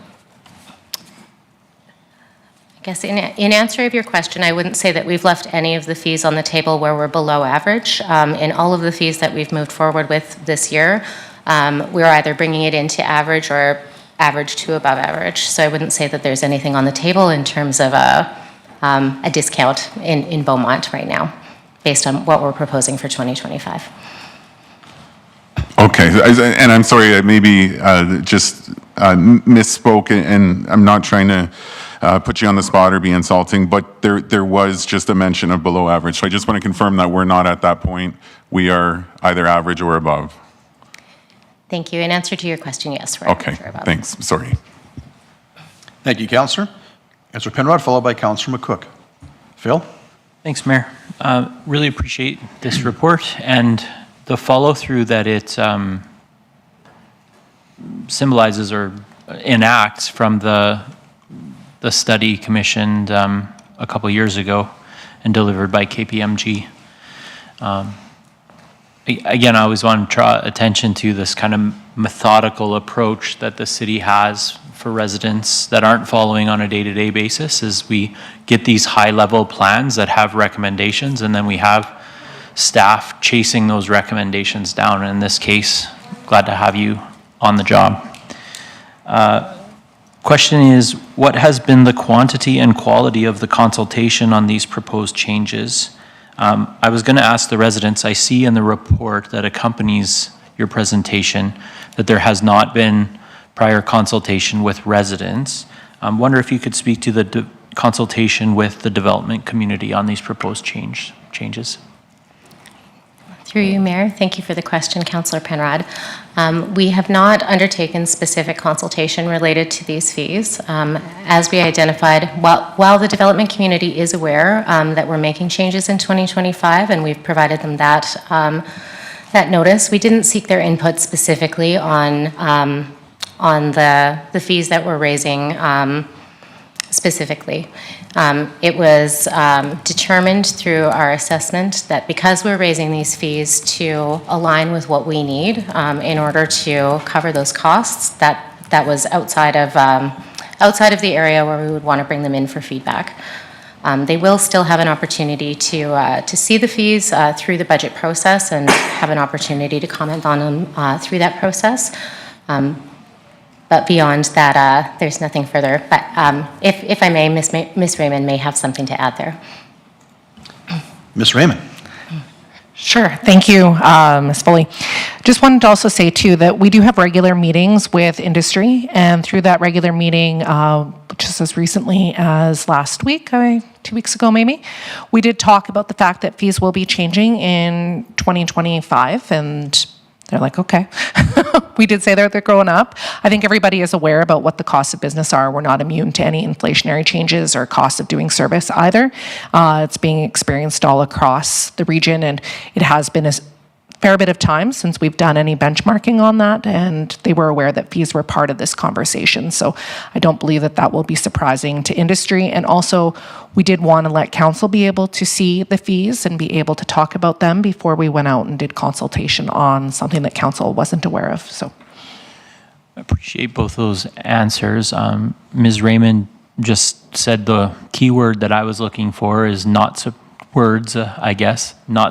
guess in answer of your question, I wouldn't say that we've left any of the fees on the table where we're below average. In all of the fees that we've moved forward with this year, we're either bringing it into average or average to above average. So I wouldn't say that there's anything on the table in terms of a discount in Beaumont right now, based on what we're proposing for 2025. Okay, and I'm sorry, I maybe just misspoke, and I'm not trying to put you on the spot or be insulting, but there was just a mention of below average. So I just want to confirm that we're not at that point. We are either average or above. Thank you. In answer to your question, yes, we're Okay, average or above. thanks. Sorry. Thank you, Councillor. Councillor Penrod, followed by Councillor McCook. Phil? Thanks, Mayor. Really appreciate this report and the follow-through that it symbolizes or enacts from the study commissioned a couple years ago and delivered by KPMG. Again, I always want to draw attention to this kind of methodical approach that the city has for residents that aren't following on a day-to-day basis, as we get these high-level plans that have recommendations, and then we have staff chasing those recommendations down. And in this case, glad to have you on the job. Question is, what has been the quantity and quality of the consultation on these proposed changes? I was going to ask the residents, I see in the report that accompanies your presentation that there has not been prior consultation with residents. I wonder if you could speak to the consultation with the development community on these proposed changes. Through you, Mayor, thank you for the question, Councillor Penrod. We have not undertaken specific consultation related to these fees. As we identified, while the development community is aware that we're making changes in 2025, and we've provided them that notice, we didn't seek their input specifically on the fees that we're raising specifically. It was determined through our assessment that because we're raising these fees to align with what we need in order to cover those costs, that was outside of the area where we would want to bring them in for feedback. They will still have an opportunity to see the fees through the budget process and have an opportunity to comment on them through that process. But beyond that, there's nothing further. But if I may, Ms. Raymond may have something to add there. Ms. Raymond. Sure, thank you, Ms. Foley. Just wanted to also say too that we do have regular meetings with industry, and through that regular meeting, just as recently as last week, 2 weeks ago maybe, we did talk about the fact that fees will be changing in 2025, and They're like, okay. We did say they're going up. I think everybody is aware about what the costs of business are. We're not immune to any inflationary changes or costs of doing service either. It's being experienced all across the region, and it has been a fair bit of time since we've done any benchmarking on that, and they were aware that fees were part of this conversation. So I don't believe that that will be surprising to industry. And also, we did want to let council be able to see the fees and be able to talk about them before we went out and did consultation on something that council wasn't aware of. So I appreciate both those answers. Ms. Raymond just said the key word that I was looking for is not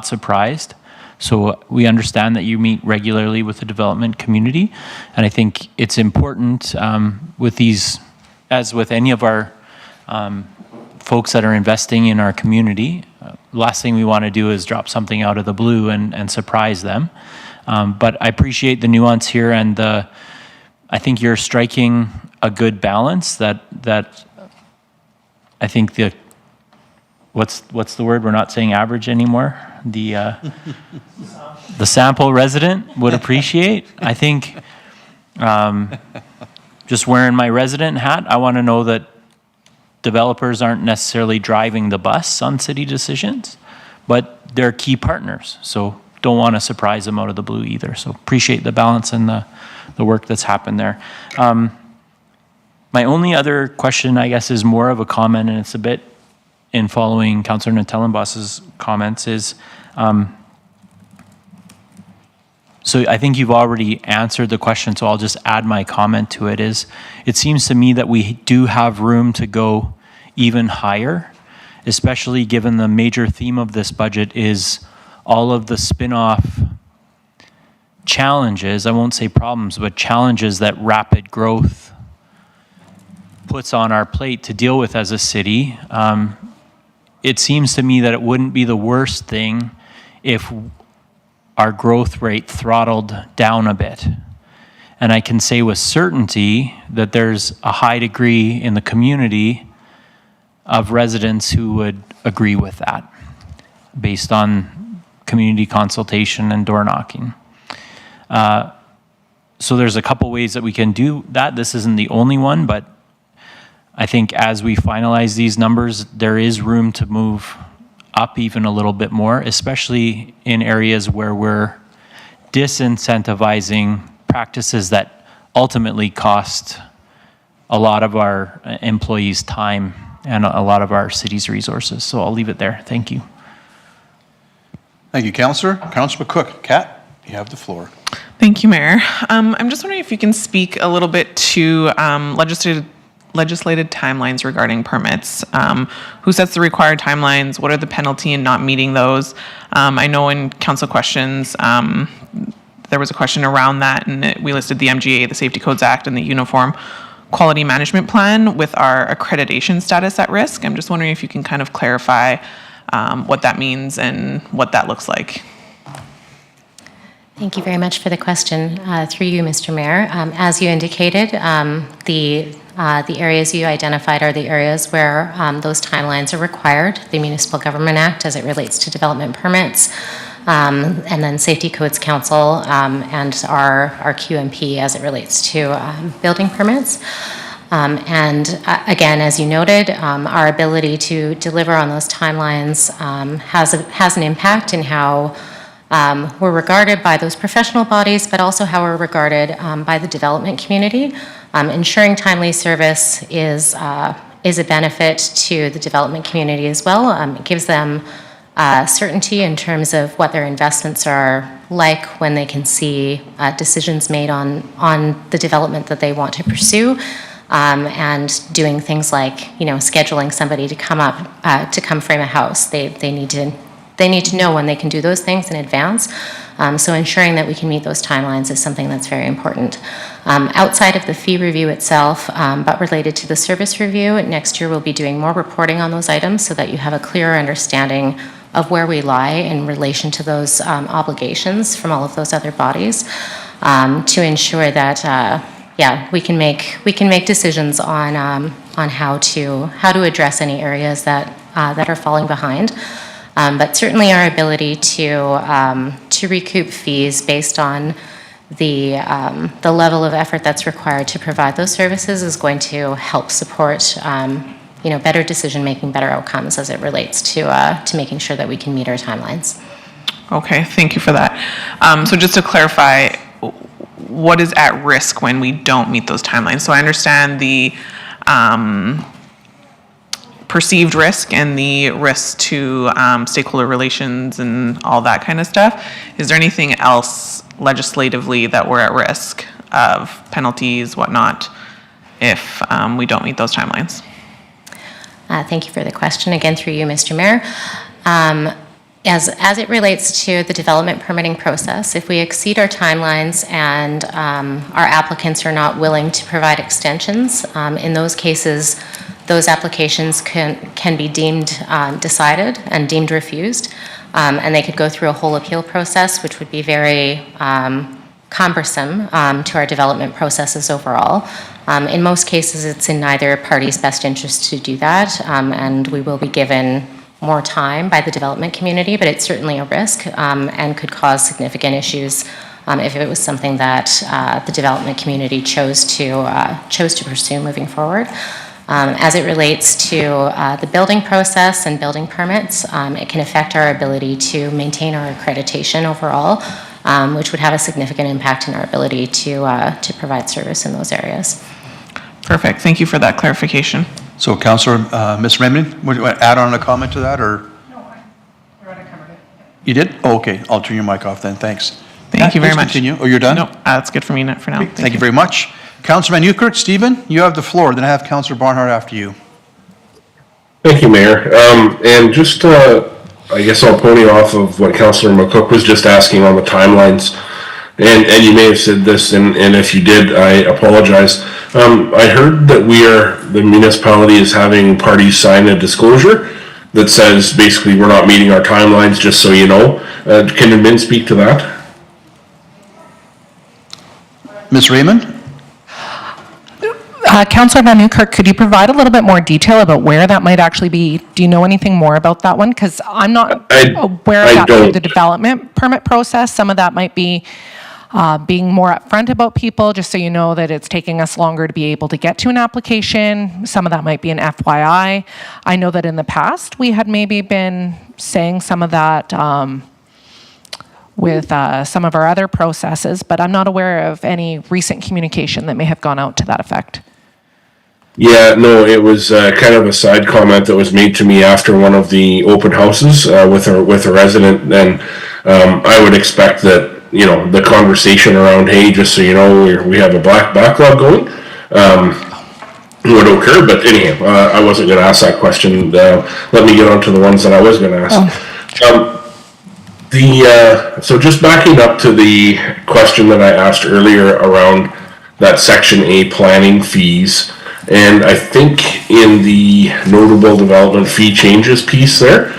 surprised. So we understand that you meet regularly with the development community, and I think it's important with these, as with any of our folks that are investing in our community, last thing we want to do is drop something out of the blue and surprise them. But I appreciate the nuance here, and I think you're striking a good balance that I think what's the word? We're not saying average anymore. The sample resident would appreciate. I think just wearing my resident hat, I want to know that developers aren't necessarily driving the bus on city decisions, but they're key partners. So don't want to surprise them out of the blue either. So appreciate the balance and the work that's happened there. My only other question, I guess, is more of a comment, and it's a bit in following Councillor Natellenboss's comments is, so I think you've already answered the question, so I'll just add my comment to it, is it seems to me that we do have room to go even higher, especially given the major theme of this budget is all of the spin-off challenges, I won't say problems, but challenges that rapid growth puts on our plate to deal with as a city. It seems to me that it wouldn't be the worst thing if our growth rate throttled down a bit. And I can say with certainty that there's a high degree in the community of residents who would agree with that based on community consultation and door knocking. So there's a couple ways that we can do that. This isn't the only one, but I think as we finalize these numbers, there is room to move up even a little bit more, especially in areas where we're disincentivizing practices that ultimately cost a lot of our employees' time and a lot of our city's resources. So I'll leave it there. Thank you. Thank you, Councillor. Councillor McCook. Kat, you have the floor. Thank you, Mayor. I'm just wondering if you can speak a little bit to legislated timelines regarding permits. Who sets the required timelines? What are the penalty in not meeting those? I know in council questions, there was a question around that, and we listed the MGA, the Safety Codes Act, and the Uniform Quality Management Plan with our accreditation status at risk. I'm just wondering if you can kind of clarify what that means and what that looks like. Thank you very much for the question. Through you, Mr. Mayor. As you indicated, the areas you identified are the areas where those timelines are required. The Municipal Government Act as it relates to development permits, and then Safety Codes Council and our QMP as it relates to building permits. And again, as you noted, our ability to deliver on those timelines has an impact in how we're regarded by those professional bodies, but also how we're regarded by the development community. Ensuring timely service is a benefit to the development community as well. It gives them certainty in terms of what their investments are like when they can see decisions made on the development that they want to pursue. And doing things like, scheduling somebody to come frame a house. They need to know when they can do those things in advance. So ensuring that we can meet those timelines is something that's very important. Outside of the fee review itself, but related to the service review, next year we'll be doing more reporting on those items so that you have a clearer understanding of where we lie in relation to those obligations from all of those other bodies, to ensure that we can make decisions on how to address any areas that are falling behind. But certainly our ability to to recoup fees based on the level of effort that's required to provide those services is going to help support better decision-making, better outcomes as it relates to making sure that we can meet our timelines. Okay, thank you for that. So just to clarify, what is at risk when we don't meet those timelines? So I understand the perceived risk and the risk to stakeholder relations and all that kind of stuff. Is there anything else legislatively that we're at risk of penalties, whatnot, if we don't meet those timelines? Thank you for the question. Again, through you, Mr. Mayor. As it relates to the development permitting process, if we exceed our timelines and our applicants are not willing to provide extensions, in those cases, those applications can be deemed decided and deemed refused, and they could go through a whole appeal process, which would be very cumbersome to our development processes overall. In most cases, it's in neither party's best interest to do that, and we will be given more time by the development community, but it's certainly a risk and could cause significant issues if it was something that the development community chose to pursue moving forward. As it relates to the building process and building permits, it can affect our ability to maintain our accreditation overall, which would have a significant impact in our ability to provide service in those areas. Perfect. Thank you for that clarification. So Councillor, Ms. Raymond, would you want to add on a comment to that, or? No, I already covered it. You did? Oh, okay, I'll turn your mic off then, thanks. Thank you very much. Continue. Oh, you're done? No, that's good for me for now. Thank you very much. Councilman Newkirk, Stephen, you have the floor, then I have Councillor Barnhart after you. Thank you, Mayor. And just, I guess I'll pony off of what Councillor McCook was just asking on the timelines. And you may have said this, and if you did, I apologize. I heard that the municipality is having parties sign a disclosure that says basically we're not meeting our timelines, just so you know. Can the admin speak to that? Ms. Raymond? Councillor Van Newkirk, could you provide a little bit more detail about where that might actually be? Do you know anything more about that one? Because I'm not aware of that through the development permit process. Some of that might be being more upfront about people, just so you know that it's taking us longer to be able to get to an application. Some of that might be an FYI. I know that in the past, we had maybe been saying some of that with some of our other processes, but I'm not aware of any recent communication that may have gone out to that effect. Yeah, no, it was kind of a side comment that was made to me after one of the open houses with a resident, and I would expect that, you know, the conversation around, hey, just so you know, we have a backlog going, would occur. But anyhow, I wasn't going to ask that question. Let me get on to the ones that I was going to ask. So just backing up to the question that I asked earlier around that Section A planning fees, and I think in the notable development fee changes piece there,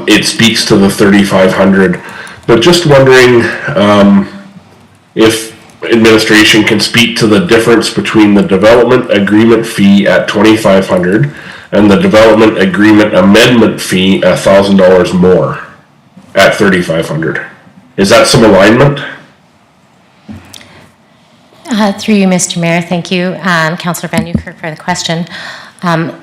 it speaks to the 3,500. But just wondering if administration can speak to the difference between the development agreement fee at 2,500 and the development agreement amendment fee $1,000 more at 3,500. Is that some alignment? Through you, Mr. Mayor, thank you, Councillor Van Newkirk, for the question.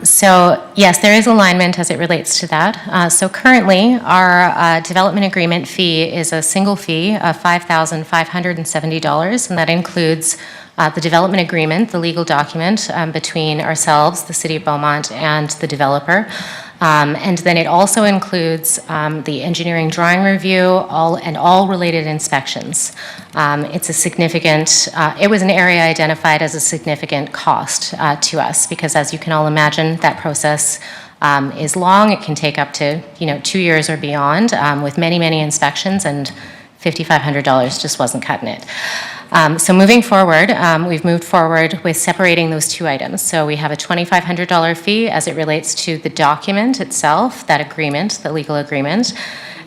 So yes, there is alignment as it relates to that. So currently, our development agreement fee is a single fee of $5,570, and that includes the development agreement, the legal document between ourselves, the City of Beaumont, and the developer. And then it also includes the engineering drawing review, all related inspections. It's a significant, it was an area identified as a significant cost to us, because as you can all imagine, that process is long. It can take up to 2 years or beyond with many, many inspections, and $5,500 just wasn't cutting it. So moving forward, we've moved forward with separating those two items. So we have a $2,500 fee as it relates to the document itself, that agreement, the legal agreement,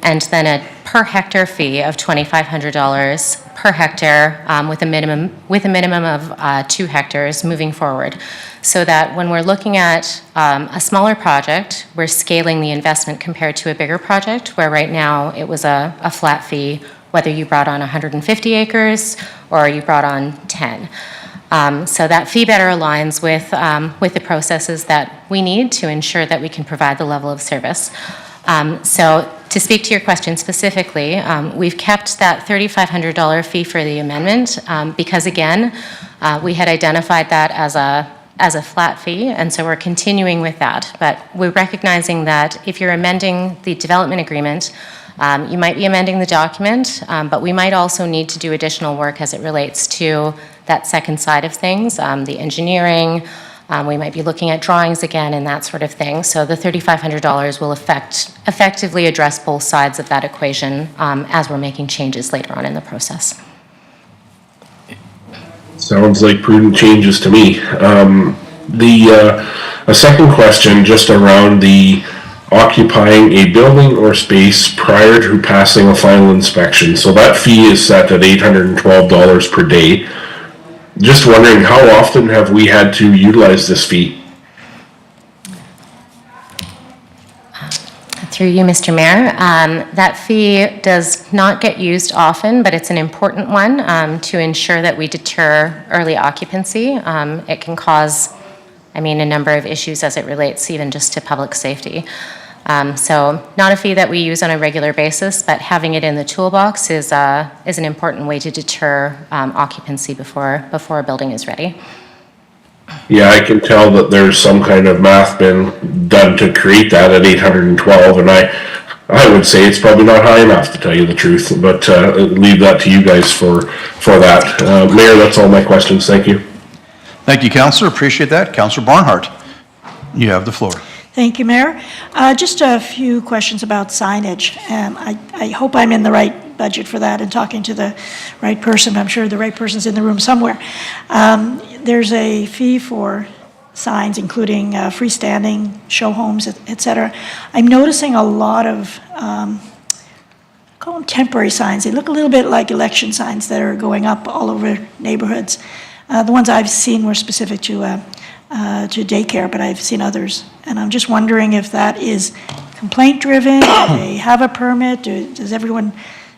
and then a per hectare fee of $2,500 per hectare with a minimum of 2 hectares moving forward. So that when we're looking at a smaller project, we're scaling the investment compared to a bigger project, where right now it was a flat fee whether you brought on 150 acres or you brought on 10. So that fee better aligns with the processes that we need to ensure that we can provide the level of service. So to speak to your question specifically, we've kept that $3,500 fee for the amendment because, again, we had identified that as a flat fee, and so we're continuing with that. But we're recognizing that if you're amending the development agreement, you might be amending the document, but we might also need to do additional work as it relates to that second side of things, the engineering. We might be looking at drawings again and that sort of thing. So the $3,500 will effectively address both sides of that equation as we're making changes later on in the process. Sounds like prudent changes to me. A second question just around the occupying a building or space prior to passing a final inspection. So that fee is set at $812 per day. Just wondering, how often have we had to utilize this fee? Through you, Mr. Mayor, that fee does not get used often, but it's an important one to ensure that we deter early occupancy. It can cause, a number of issues as it relates even just to public safety. So not a fee that we use on a regular basis, but having it in the toolbox is an important way to deter occupancy before a building is ready. Yeah, I can tell that there's some kind of math been done to create that at 812, and I would say it's probably not high enough, to tell you the truth, but leave that to you guys for that. Mayor, that's all my questions. Thank you. Thank you, Councillor. Appreciate that. Councillor Barnhart, you have the floor. Thank you, Mayor. Just a few questions about signage. I hope I'm in the right budget for that and talking to the right person. I'm sure the right person's in the room somewhere. There's a fee for signs, including freestanding show homes, et cetera. I'm noticing a lot of, call them temporary signs. They look a little bit like election signs that are going up all over neighborhoods. The ones I've seen were specific to daycare, but I've seen others. And I'm just wondering if that is complaint-driven, do they have a permit, does everyone,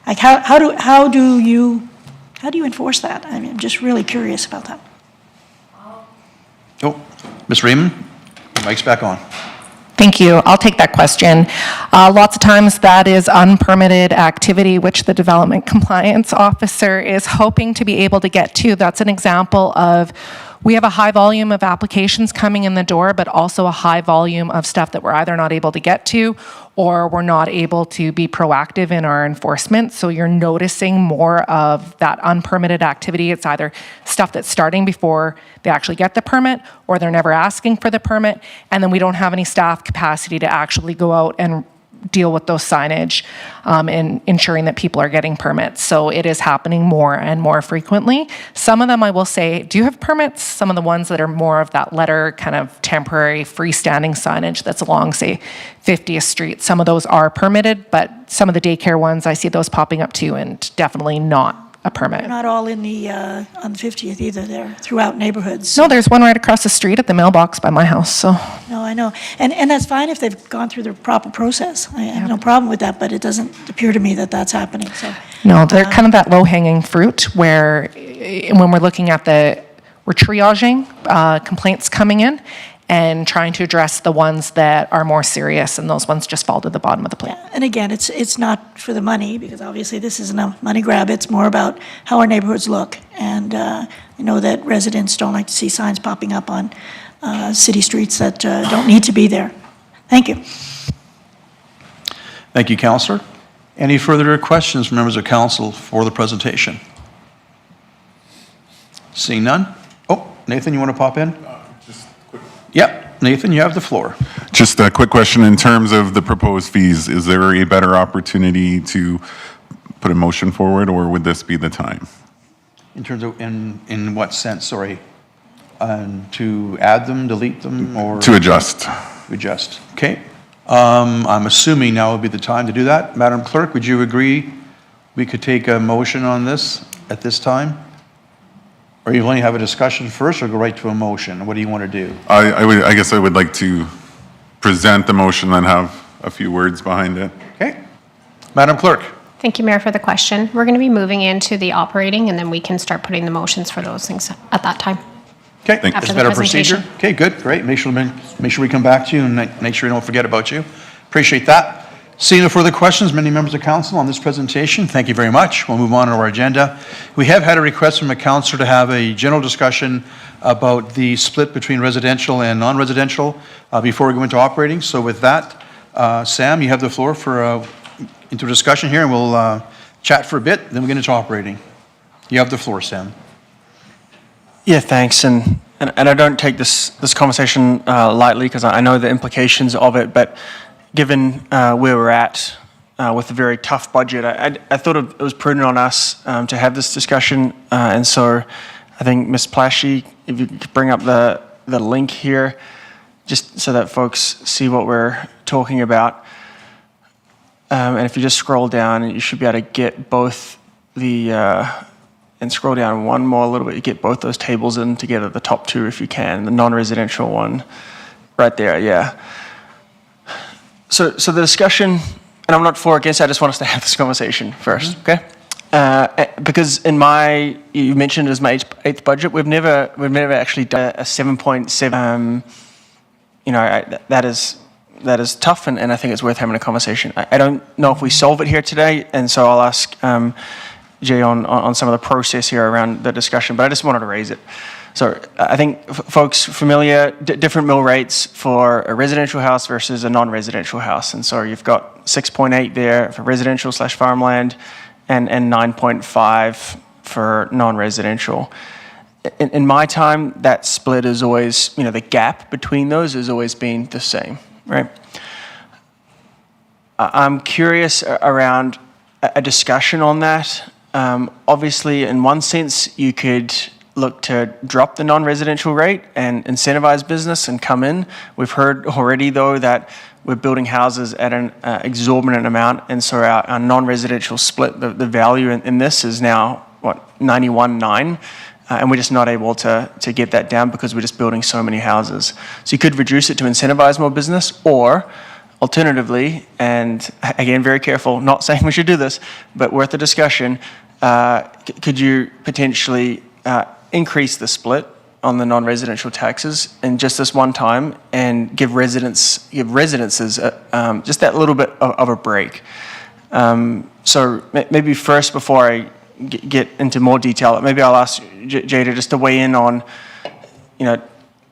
like how do you enforce that? I'm just really curious about that. Oh, Ms. Raymond, your mic's back on. Thank you. I'll take that question. Lots of times that is unpermitted activity, which the development compliance officer is hoping to be able to get to. That's an example of, we have a high volume of applications coming in the door, but also a high volume of stuff that we're either not able to get to or we're not able to be proactive in our enforcement. So you're noticing more of that unpermitted activity. It's either stuff that's starting before they actually get the permit or they're never asking for the permit. And then we don't have any staff capacity to actually go out and deal with those signage and ensuring that people are getting permits. So it is happening more and more frequently. Some of them, I will say, do have permits. Some of the ones that are more of that letter kind of temporary freestanding signage that's along, say, 50th Street. Some of those are permitted, but some of the daycare ones, I see those popping up too, and definitely not a permit. They're not all in the, on 50th either, they're throughout neighborhoods. No, there's one right across the street at the mailbox by my house, so. No, I know. And that's fine if they've gone through the proper process. I have no problem with that, but it doesn't appear to me that that's happening, so. No, they're kind of that low-hanging fruit where when we're looking at we're triaging complaints coming in and trying to address the ones that are more serious, and those ones just fall to the bottom of the plate. And again, it's not for the money, because obviously this isn't a money grab. It's more about how our neighborhoods look. And I know that residents don't like to see signs popping up on city streets that don't need to be there. Thank you. Thank you, Councillor. Any further questions from members of council for the presentation? Seeing none? Oh, Nathan, you want to pop in? Yep, Nathan, you have the floor. Just a quick question in terms of the proposed fees. Is there a better opportunity to put a motion forward, or would this be the time? In terms of, in what sense, sorry? To add them, delete them, or? To adjust. Adjust, okay. I'm assuming now would be the time to do that. Madam Clerk, would you agree we could take a motion on this at this time? Or you want to have a discussion first, or go right to a motion? What do you want to do? I guess I would like to present the motion and have a few words behind it. Okay. Madam Clerk. Thank you, Mayor, for the question. We're going to be moving into the operating, and then we can start putting the motions for those things at that time. Okay, After is the that our presentation. procedure? Okay, good, great. Make sure we come back to you and make sure we don't forget about you. Appreciate that. Seeing no further questions, many members of council on this presentation, thank you very much. We'll move on to our agenda. We have had a request from a councillor to have a general discussion about the split between residential and non-residential before we go into operating. So with that, Sam, you have the floor for into discussion here, and we'll chat for a bit, then we'll get into operating. You have the floor, Sam. Yeah, thanks. And I don't take this conversation lightly because I know the implications of it, but given where we're at with a very tough budget, I thought it was prudent on us to have this discussion. And so I think, Ms. Plashy, if you could bring up the link here, just so that folks see what we're talking about. And if you just scroll down, you should be able to get both and scroll down one more a little bit, you get both those tables in together, the top two if you can, the non-residential one right there, yeah. So the discussion, and I'm not for or against, I just want us to have this conversation first, okay? Because you mentioned it as my eighth budget, we've never actually done a 7.7, that is tough, and I think it's worth having a conversation. I don't know if we solve it here today, and so I'll ask Jay on some of the process here around the discussion, but I just wanted to raise it. So I think folks familiar, different mill rates for a residential house versus a non-residential house. And so you've got 6.8 there for residential / farmland and 9.5 for non-residential. In my time, that split is always, the gap between those has always been the same, right? I'm curious around a discussion on that. Obviously, in one sense, you could look to drop the non-residential rate and incentivize business and come in. We've heard already, though, that we're building houses at an exorbitant amount, and so our non-residential split, the value in this is now, 91.9, and we're just not able to get that down because we're just building so many houses. So you could reduce it to incentivize more business, or alternatively, and again, very careful, not saying we should do this, but worth a discussion, could you potentially increase the split on the non-residential taxes in just this one time and give residences just that little bit of a break? So maybe first, before I get into more detail, maybe I'll ask Jada just to weigh in on,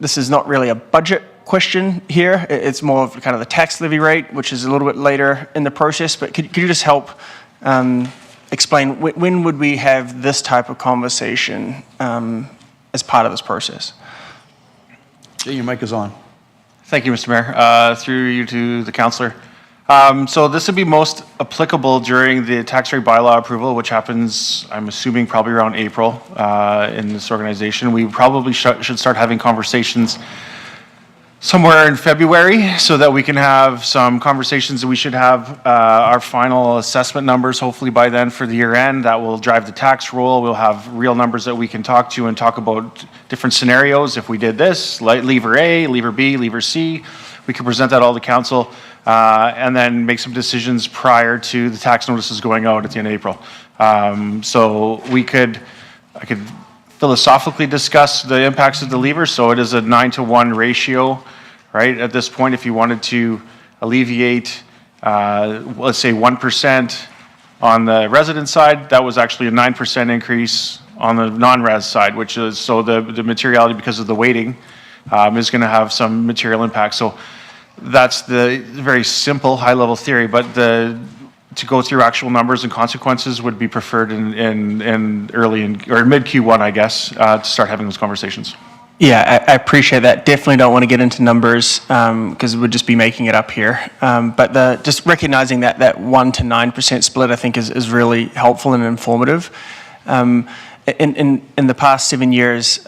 this is not really a budget question here. It's more of kind of the tax levy rate, which is a little bit later in the process, but could you just help explain when would we have this type of conversation as part of this process? Your mic is on. Thank you, Mr. Mayor. Through you to the councillor. So this would be most applicable during the tax rate bylaw approval, which happens, I'm assuming, probably around April in this organization. We probably should start having conversations somewhere in February so that we can have some conversations, and we should have our final assessment numbers hopefully by then for the year end. That will drive the tax roll. We'll have real numbers that we can talk to and talk about different scenarios. If we did this, like lever A, lever B, lever C, we can present that all to council and then make some decisions prior to the tax notices going out at the end of April. So I could philosophically discuss the impacts of the lever. So it is a 9-to-1 ratio, right? At this point, if you wanted to alleviate, let's say 1% on the resident side, that was actually a 9% increase on the non-res side, which is, so the materiality, because of the weighting, is going to have some material impact. So that's the very simple high-level theory, but to go through actual numbers and consequences would be preferred in early or mid Q1, I guess, to start having those conversations. Yeah, I appreciate that. Definitely don't want to get into numbers because we'd just be making it up here. But just recognizing that 1 to 9% split, I think, is really helpful and informative. In the past 7 years,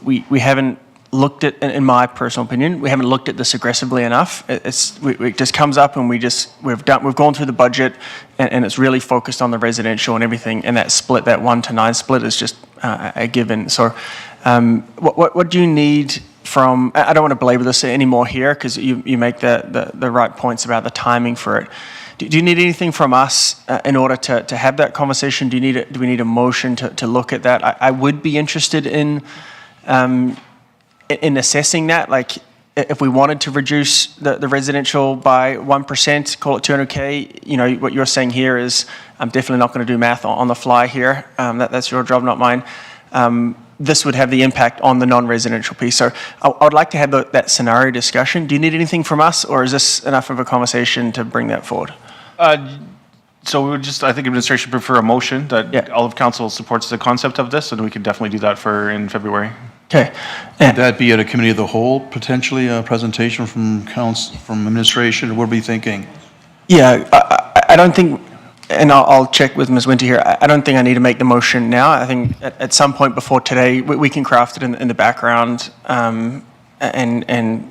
we haven't looked at, in my personal opinion, we haven't looked at this aggressively enough. It just comes up, and we've gone through the budget, and it's really focused on the residential and everything. And that split, that 1 to 9 split, is just a given. So, what do you need from? I don't want to belabor this anymore here because you make the right points about the timing for it. Do you need anything from us in order to have that conversation? Do we need a motion to look at that? I would be interested in assessing that, like if we wanted to reduce the residential by 1%, call it 200K, you know, what you're saying here is, I'm definitely not going to do math on the fly here. That's your job, not mine. This would have the impact on the non-residential piece. So I would like to have that scenario discussion. Do you need anything from us, or is this enough of a conversation to bring that forward? So we would just, I think administration prefer a motion that all of council supports the concept of this, and we could definitely do that in February. Okay. Would that be at a committee of the whole, potentially a presentation from council, from administration? What are we thinking? Yeah, I don't think, and I'll check with Ms. Winter here, I don't think I need to make the motion now. I think at some point before today, we can craft it in the background and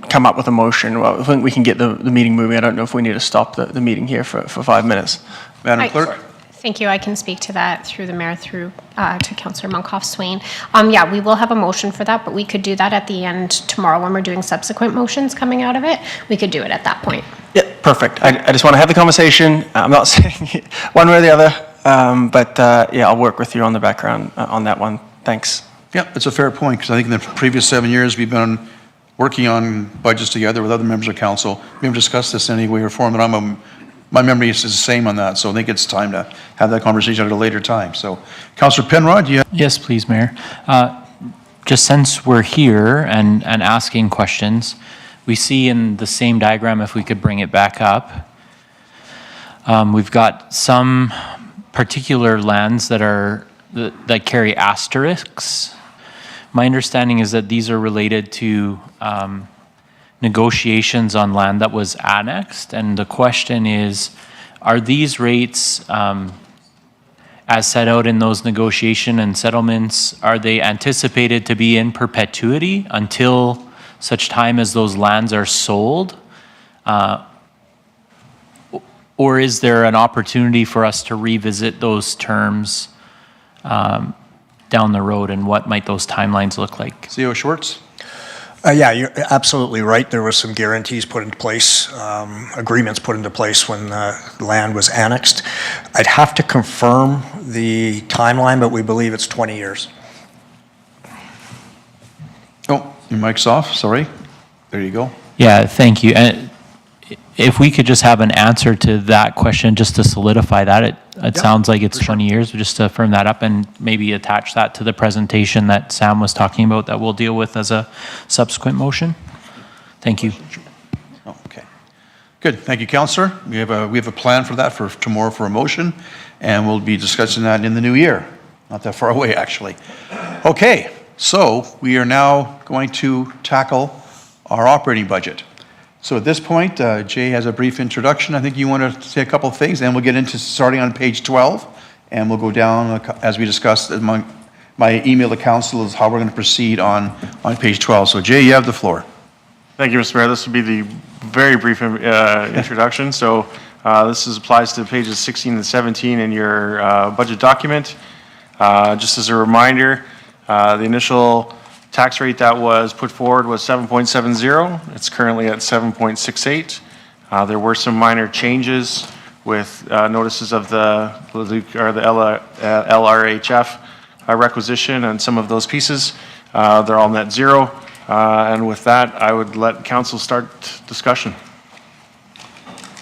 come up with a motion. Well, I think we can get the meeting moving. I don't know if we need to stop the meeting here for 5 minutes. Madam Clerk? Thank you. I can speak to that through the mayor, through to Councillor Monkoff-Swain. Yeah, we will have a motion for that, but we could do that at the end tomorrow when we're doing subsequent motions coming out of it. We could do it at that point. Yeah, perfect. I just want to have the conversation. I'm not saying one way or the other, but yeah, I'll work with you on the background on that one. Thanks. Yeah, it's a fair point, because I think in the previous 7 years, we've been working on budgets together with other members of council. We haven't discussed this in any way or form, and my memory is the same on that, so I think it's time to have that conversation at a later time. So, Councillor Penrod, you have... Yes, please, Mayor. Just since we're here and asking questions, we see in the same diagram, if we could bring it back up, we've got some particular lands that carry asterisks. My understanding is that these are related to negotiations on land that was annexed, and the question is, are these rates as set out in those negotiation and settlements, are they anticipated to be in perpetuity until such time as those lands are sold? Or is there an opportunity for us to revisit those terms down the road, and what might those timelines look like? CEO Schwartz? Yeah, you're absolutely right. There was some guarantees put into place, agreements put into place when land was annexed. I'd have to confirm the timeline, but we believe it's 20 years. Oh, your mic's off, sorry. There you go. Yeah, thank you. And if we could just have an answer to that question, just to solidify that, it sounds like it's 20 years, but just to firm that up and maybe attach that to the presentation that Sam was talking about that we'll deal with as a subsequent motion. Thank you. Oh, okay. Good, thank you, Councillor. We have a plan for that for tomorrow for a motion, and we'll be discussing that in the new year. Not that far away, actually. Okay, so we are now going to tackle our operating budget. So at this point, Jay has a brief introduction. I think you want to say a couple of things, and we'll get into starting on page 12, and we'll go down as we discussed. My email to council is how we're going to proceed on page 12. So Jay, you have the floor. Thank you, Mr. Mayor. This will be the very brief introduction. So this applies to pages 16 and 17 in your budget document. Just as a reminder, the initial tax rate that was put forward was 7.70. It's currently at 7.68. There were some minor changes with notices of the LRHF requisition and some of those pieces. They're all net zero. And with that, I would let council start discussion.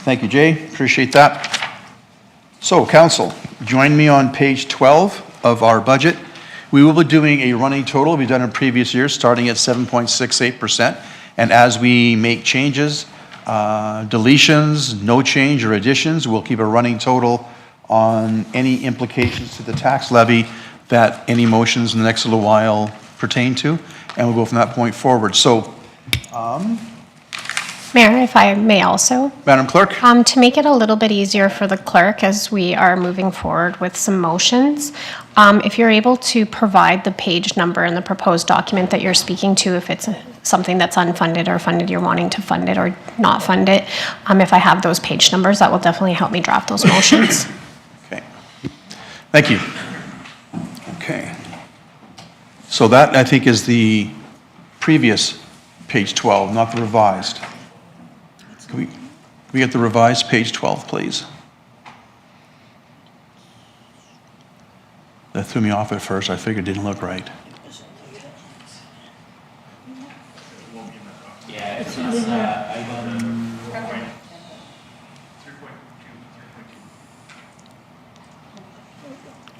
Thank you, Jay. Appreciate that. So, council, join me on page 12 of our budget. We will be doing a running total we've done in previous years, starting at 7.68%. And as we make changes, deletions, no change, or additions, we'll keep a running total on any implications to the tax levy that any motions in the next little while pertain to. And we'll go from that point forward. So, Mayor, if I may also. Madam Clerk? To make it a little bit easier for the clerk as we are moving forward with some motions, if you're able to provide the page number in the proposed document that you're speaking to, if it's something that's unfunded or funded, you're wanting to fund it or not fund it, if I have those page numbers, that will definitely help me draft those motions. Okay. Thank you. Okay. So that, I think, is the previous page 12, not the revised. We get the revised page 12, please. That threw me off at first. I figured it didn't look right.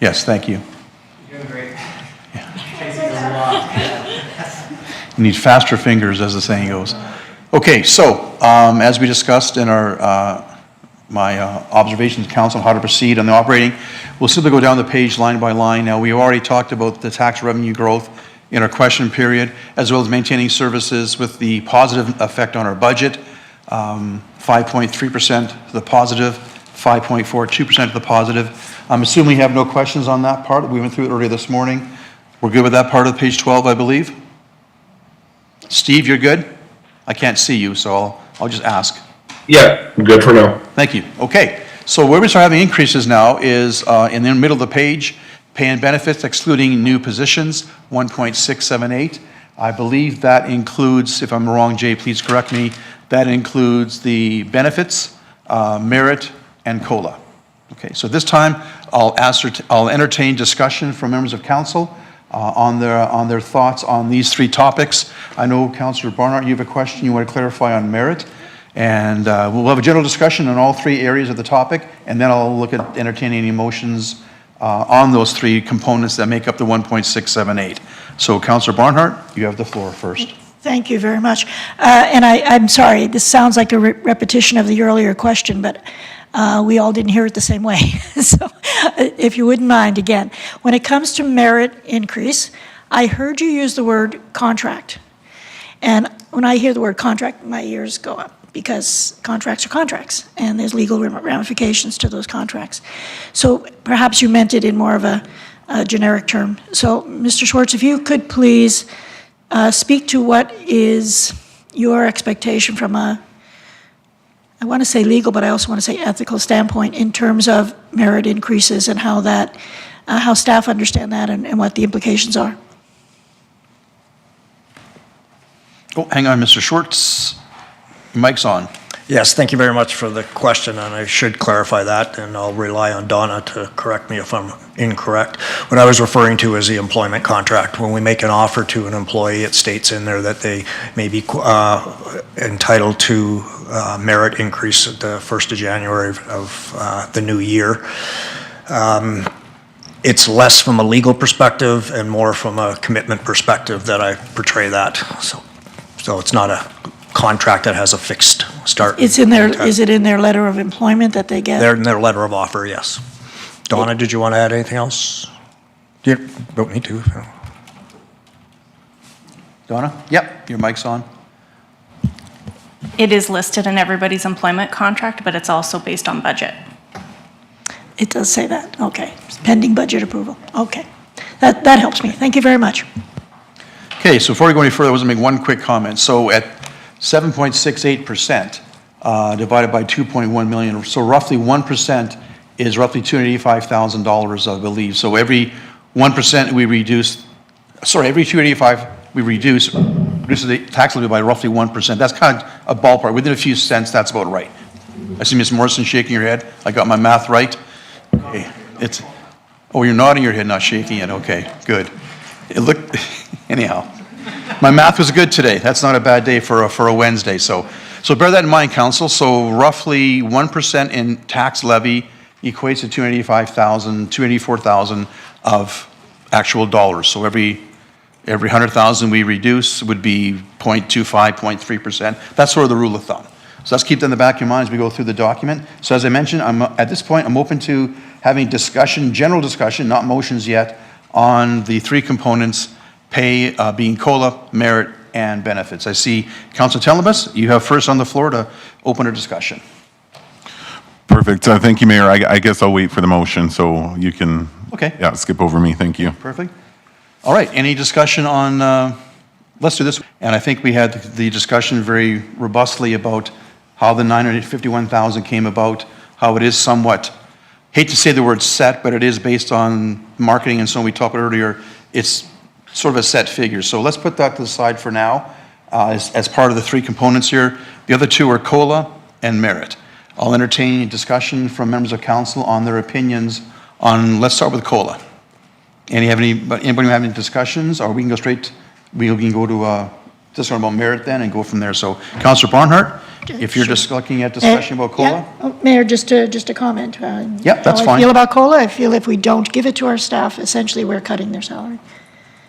Yes, thank you. You're doing great. You need faster fingers, as the saying goes. Okay, so as we discussed in our my observations council on how to proceed on the operating, we'll simply go down the page line by line. Now, we already talked about the tax revenue growth in our question period, as well as maintaining services with the positive effect on our budget, 5.3% to the positive, 5.42% to the positive. I'm assuming you have no questions on that part. We went through it earlier this morning. We're good with that part of page 12, I believe. Steve, you're good? I can't see you, so I'll just ask. Yeah, good for now. Thank you. Okay, so where we start having increases now is in the middle of the page, pay and benefits excluding new positions, 1.678. I believe that includes, if I'm wrong, Jay, please correct me, that includes the benefits, merit, and COLA. Okay, so this time I'll entertain discussion from members of council on their thoughts on these three topics. I know, Councillor Barnhart, you have a question you want to clarify on merit, and we'll have a general discussion on all three areas of the topic, and then I'll look at entertaining any motions on those three components that make up the 1.678. So, Councillor Barnhart, you have the floor first. Thank you very much. And I'm sorry, this sounds like a repetition of the earlier question, but we all didn't hear it the same way. So if you wouldn't mind, again, when it comes to merit increase, I heard you use the word contract. And when I hear the word contract, my ears go up, because contracts are contracts, and there's legal ramifications to those contracts. So perhaps you meant it in more of a generic term. So, Mr. Schwartz, if you could please speak to what is your expectation from a, I want to say legal, but I also want to say ethical standpoint in terms of merit increases and how that, how staff understand that and what the implications are. Oh, hang on, Mr. Schwartz. Your mic's on. Yes, thank you very much for the question, and I should clarify that, and I'll rely on Donna to correct me if I'm incorrect. What I was referring to is the employment contract. When we make an offer to an employee, it states in there that they may be entitled to merit increase at the 1st of January of the new year. It's less from a legal perspective and more from a commitment perspective that I portray that. So it's not a contract that has a fixed start. It's in their, is it in their letter of employment that they get? They're in their letter of offer, yes. Donna, did you want to add anything else? You don't need to. Donna? Yep, your mic's on. It is listed in everybody's employment contract, but it's also based on budget. It does say that, okay. Pending budget approval, okay. That helps me, thank you very much. Okay, so before we go any further, I want to make one quick comment. So at 7.68% divided by 2.1 million, so roughly 1% is roughly $285,000, I believe. So every 1% we reduce, sorry, every 285 we reduces the tax levy by roughly 1%. That's kind of a ballpark. Within a few cents, that's about right. I see Ms. Morrison shaking your head. I got my math right. Okay, it's, oh, you're nodding your head, not shaking it. Okay, good. It looked, anyhow. My math was good today. That's not a bad day for a Wednesday. So bear that in mind, Council. So roughly 1% in tax levy equates to $284,000 of actual dollars. So every 100,000 we reduce would be 0.25, 0.3%. That's sort of the rule of thumb. So let's keep that in the back of your mind as we go through the document. So as I mentioned, at this point, I'm open to having discussion, general discussion, not motions yet, on the three components, pay being COLA, merit, and benefits. I see Councillor Telebus, you have first on the floor to open a discussion. Perfect. Thank you, Mayor. I guess I'll wait for the motion so you can skip over me. Thank you. Perfect. All right, any discussion on, let's do this. And I think we had the discussion very robustly about how the $951,000 came about, how it is somewhat, hate to say the word set, but it is based on marketing and so we talked about earlier, it's sort of a set figure. So let's put that to the side for now as part of the three components here. The other two are COLA and merit. I'll entertain a discussion from members of council on their opinions on, let's start with COLA. Anybody have any discussions, or we can go straight, we can go to just about merit then and go from there. So Councillor Barnhart, if you're just looking at discussion about COLA? Yeah. Oh, Mayor, just a comment. Yeah, that's How I fine. feel about COLA, I feel if we don't give it to our staff, essentially we're cutting their salary.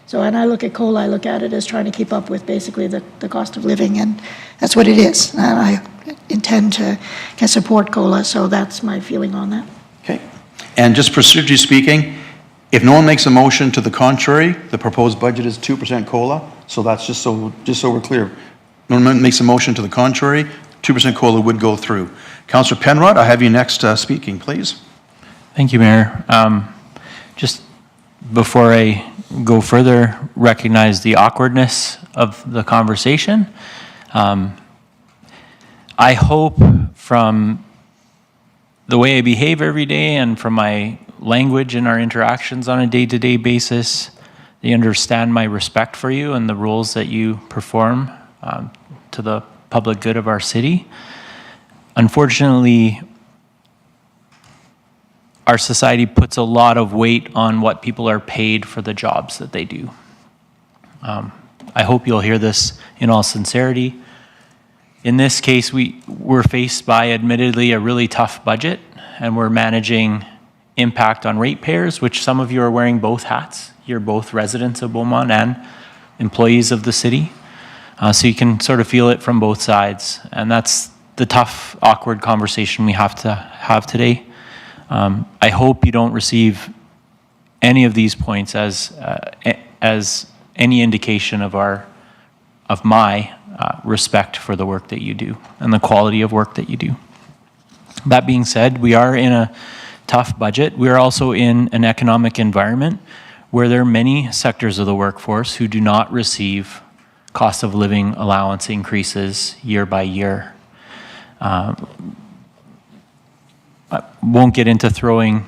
So when I look at COLA, I look at it as trying to keep up with basically the cost of living, and that's what it is. And I intend to can support COLA, so that's my feeling on that. Okay. And just procedurally speaking, if no one makes a motion to the contrary, the proposed budget is 2% COLA. So that's just so we're clear. No one makes a motion to the contrary, 2% COLA would go through. Councillor Penrod, I have you next speaking, please. Thank you, Mayor. Just before I go further, recognize the awkwardness of the conversation. I hope from the way I behave every day and from my language in our interactions on a day-to-day basis, they understand my respect for you and the roles that you perform to the public good of our city. Unfortunately, our society puts a lot of weight on what people are paid for the jobs that they do. I hope you'll hear this in all sincerity. In this case, we're faced by admittedly a really tough budget, and we're managing impact on ratepayers, which some of you are wearing both hats. You're both residents of Beaumont and employees of the city. So you can sort of feel it from both sides. And that's the tough, awkward conversation we have to have today. I hope you don't receive any of these points as any indication of my respect for the work that you do and the quality of work that you do. That being said, we are in a tough budget. We are also in an economic environment where there are many sectors of the workforce who do not receive cost of living allowance increases year by year. I won't get into throwing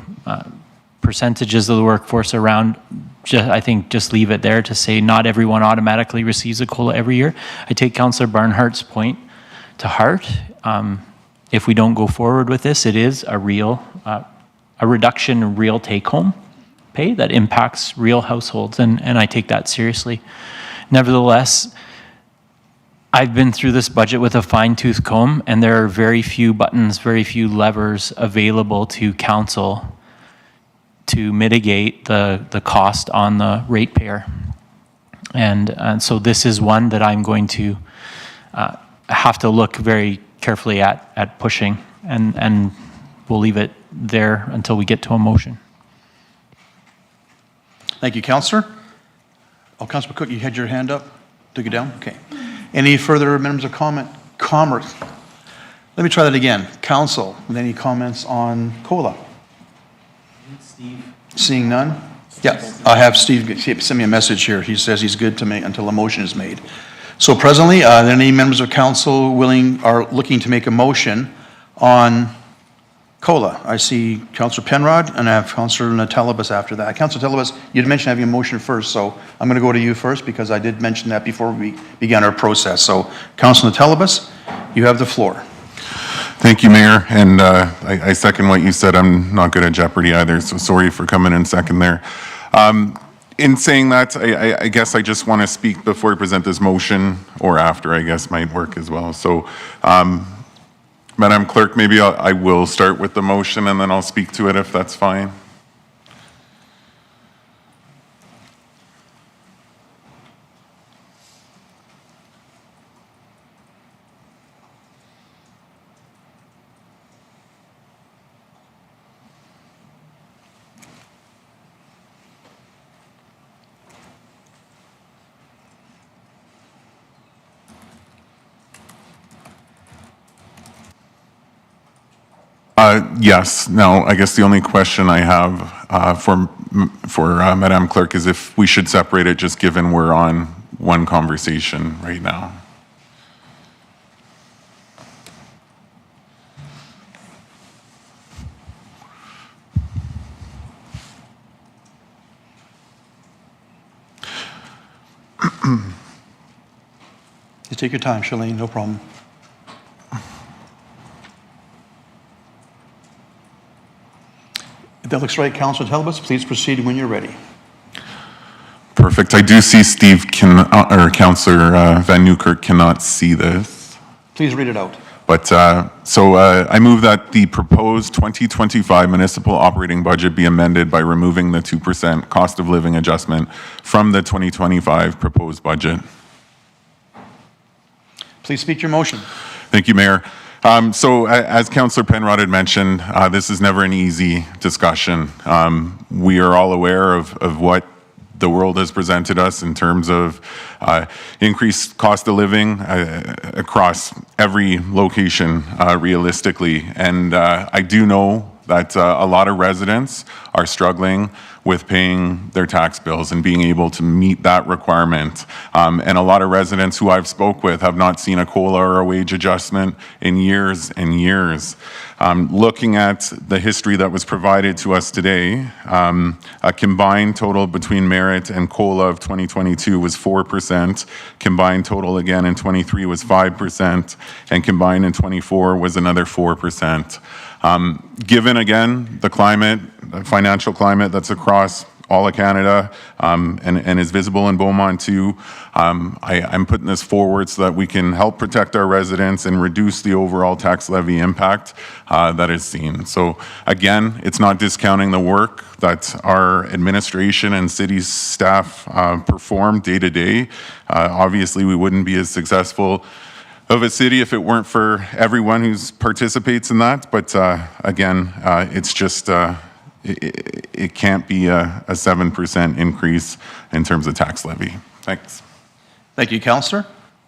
percentages of the workforce around. I think just leave it there to say not everyone automatically receives a COLA every year. I take Councillor Barnhart's point to heart. If we don't go forward with this, it is a reduction in real take-home pay that impacts real households, and I take that seriously. Nevertheless, I've been through this budget with a fine-tooth comb, and there are very few buttons, very few levers available to council to mitigate the cost on the ratepayer. And so this is one that I'm going to have to look very carefully at pushing, and we'll leave it there until we get to a motion. Thank you, Councillor. Oh, Councillor Cook, you had your hand up. Took it down? Okay. Any further members of commerce? Let me try that again. Council, with any comments on COLA? Steve. Seeing none? Yeah, I have Steve send me a message here. He says he's good to make until a motion is made. So presently, are there any members of council looking to make a motion on COLA? I see Councillor Penrod, and I have Councillor Telebas after that. Councillor Telebas, you'd mentioned having a motion first, so I'm going to go to you first because I did mention that before we began our process. So Councillor Telebas, you have the floor. Thank you, Mayor, and I second what you said. I'm not good at Jeopardy either, so sorry for coming in second there. In saying that, I guess I just want to speak before I present this motion, or after, I guess, might work as well. So, Madam Clerk, maybe I will start with the motion and then I'll speak to it if that's fine. Yes. Now, I guess the only question I have for Madam Clerk is if we should separate it, just given we're on one conversation right now. You take your time, Shalene, no problem. If that looks right, Councillor Telbus, please proceed when you're ready. Perfect. I do see Councillor Van Newkirk cannot see this. Please read it out. But, I move that the proposed 2025 municipal operating budget be amended by removing the 2% cost of living adjustment from the 2025 proposed budget. Please speak your motion. Thank you, Mayor. As Councillor Penrod had mentioned, this is never an easy discussion. We are all aware of what the world has presented us in terms of increased cost of living across every location, realistically. And I do know that a lot of residents are struggling with paying their tax bills and being able to meet that requirement. And a lot of residents who I've spoke with have not seen a COLA or a wage adjustment in years and years. Looking at the history that was provided to us today, a combined total between merit and COLA of 2022 was 4%, combined total again in 23 was 5%, and combined in 24 was another 4%. Given again the climate, the financial climate that's across all of Canada and is visible in Beaumont too, I'm putting this forward so that we can help protect our residents and reduce the overall tax levy impact that is seen. So again, it's not discounting the work that our administration and city staff perform day to day. Obviously, we wouldn't be as successful of a city if it weren't for everyone who participates in that. But again, it's just, it can't be a 7% increase in terms of tax levy. Thanks. Thank you, Councillor.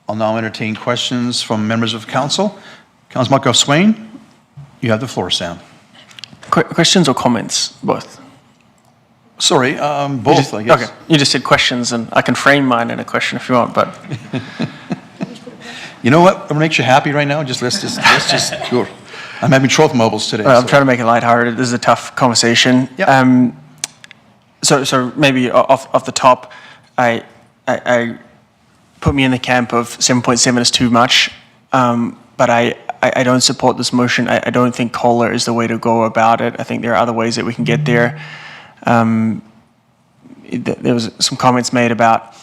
I'll now entertain questions from members of council. Councillor Markov-Swain, you have the floor, Sam. Questions or comments, both? Sorry, both, I guess. Okay, you just said questions, and I can frame mine in a question if you want, but... You know what makes you happy right now? Let's just go. I'm having trophy mobiles today. I'm trying to make it lighthearted. This is a tough conversation. Yep. So maybe off the top, I put me in the camp of 7.7 is too much, but I don't support this motion. I don't think COLA is the way to go about it. I think there are other ways that we can get there. There was some comments made about,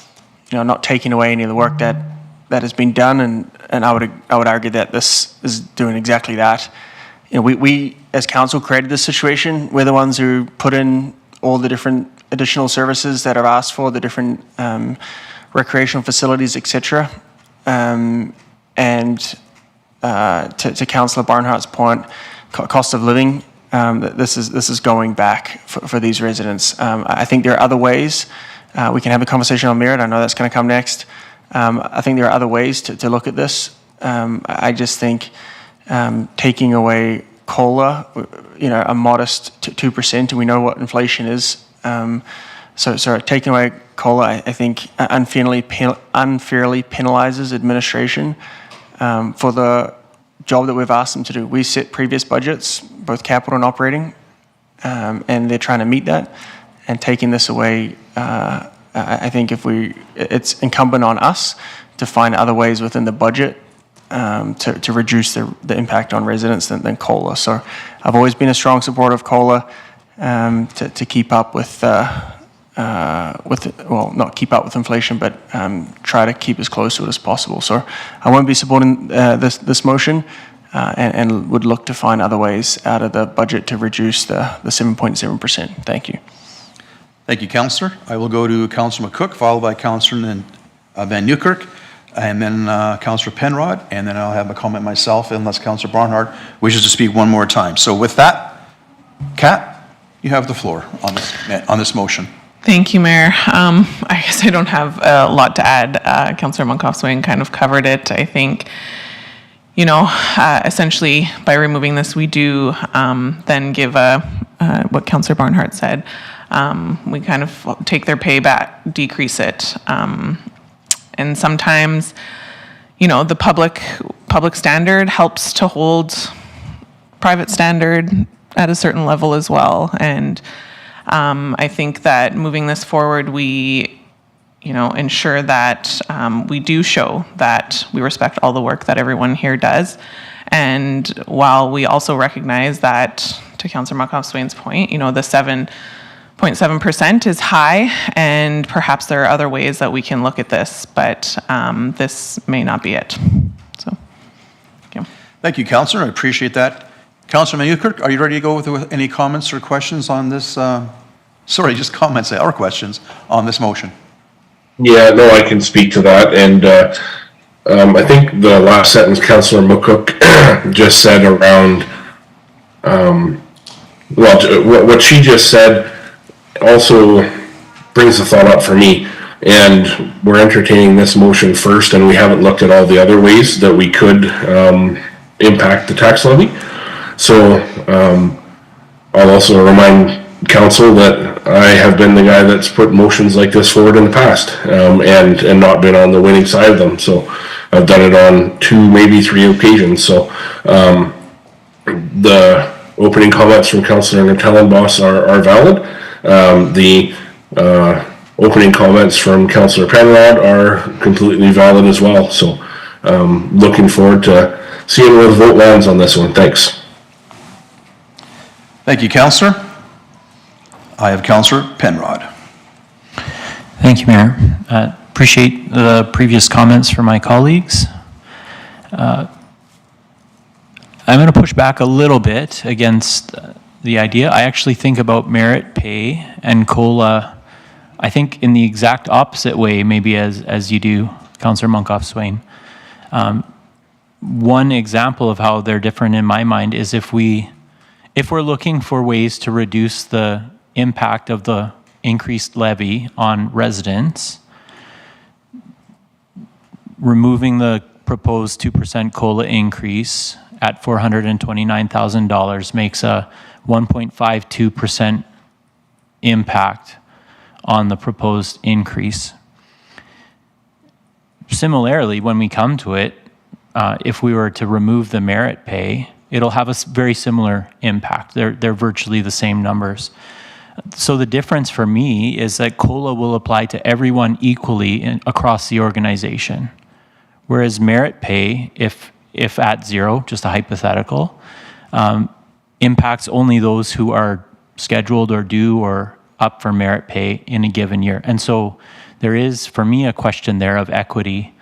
not taking away any of the work that has been done, and I would argue that this is doing exactly that. We as council created this situation. We're the ones who put in all the different additional services that are asked for, the different recreational facilities, etc. And to Councillor Barnhart's point, cost of living, this is going back for these residents. I think there are other ways. We can have a conversation on merit. I know that's going to come next. I think there are other ways to look at this. I just think taking away COLA, a modest 2%, and we know what inflation is. So taking away COLA, I think unfairly penalizes administration for the job that we've asked them to do. We set previous budgets, both capital and operating, and they're trying to meet that. And taking this away, I think it's incumbent on us to find other ways within the budget to reduce the impact on residents than COLA. So I've always been a strong supporter of COLA to keep up with not keep up with inflation, but try to keep as close to it as possible. So I won't be supporting this motion and would look to find other ways out of the budget to reduce the 7.7%. Thank you. Thank you, Councillor. I will go to Councillor McCook, followed by Councillor Van Newkirk, and then Councillor Penrod, and then I'll have a comment myself unless Councillor Barnhart wishes to speak one more time. So with that, Kat, you have the floor on this motion. Thank you, Mayor. I guess I don't have a lot to add. Councillor Markov-Swain kind of covered it. I think, essentially by removing this, we do then give what Councillor Barnhart said. We kind of take their pay back, decrease it. And sometimes, the public standard helps to hold private standard at a certain level as well. And I think that moving this forward, we, ensure that we do show that we respect all the work that everyone here does. And while we also recognize that to Councillor Muckhoff-Swain's point, the 7.7% is high, and perhaps there are other ways that we can look at this, but this may not be it. So, thank you. Thank you, Councillor. I appreciate that. Councillor Mayukirk, are you ready to go with any comments or questions on this? Sorry, just comments or questions on this motion? Yeah, no, I can speak to that. And I think the last sentence Councillor McCook just said around, what she just said also brings the thought up for me. And we're entertaining this motion first, and we haven't looked at all the other ways that we could impact the tax levy. So I'll also remind council that I have been the guy that's put motions like this forward in the past, and not been on the winning side of them. So I've done it on 2, maybe 3 occasions. So the opening comments from Councillor Natellenboss are valid. The opening comments from Councillor Penrod are completely valid as well. So looking forward to seeing where the vote lands on this one. Thanks. Thank you, Councillor. I have Councillor Penrod. Thank you, Mayor. Appreciate the previous comments from my colleagues. I'm going to push back a little bit against the idea. I actually think about merit pay and COLA, I think in the exact opposite way, maybe as you do, Councillor Muckhoff-Swain. One example of how they're different in my mind is if we're looking for ways to reduce the impact of the increased levy on residents, removing the proposed 2% COLA increase at $429,000 makes a 1.52% impact on the proposed increase. Similarly, when we come to it, if we were to remove the merit pay, it'll have a very similar impact. They're virtually the same numbers. So the difference for me is that COLA will apply to everyone equally across the organization, whereas merit pay, if at zero, just a hypothetical, impacts only those who are scheduled or due or up for merit pay in a given year. And so there is, for me, a question there of equity.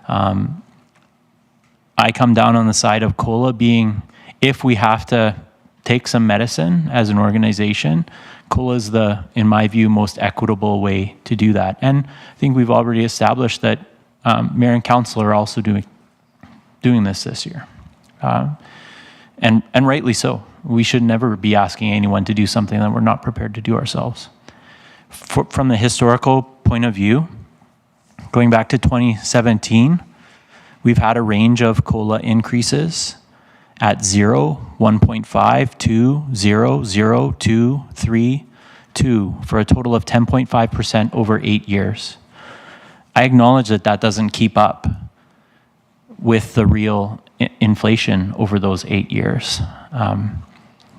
I come down on the side of COLA being, if we have to take some medicine as an organization, COLA is the, in my view, most equitable way to do that. And I think we've already established that Mayor and Council are also doing this year. And rightly so. We should never be asking anyone to do something that we're not prepared to do ourselves. From the historical point of view, going back to 2017, we've had a range of COLA increases at 0, 1.5, 2, 0, 0, 2, 3, 2, for a total of 10.5% over 8 years. I acknowledge that that doesn't keep up with the real inflation over those 8 years.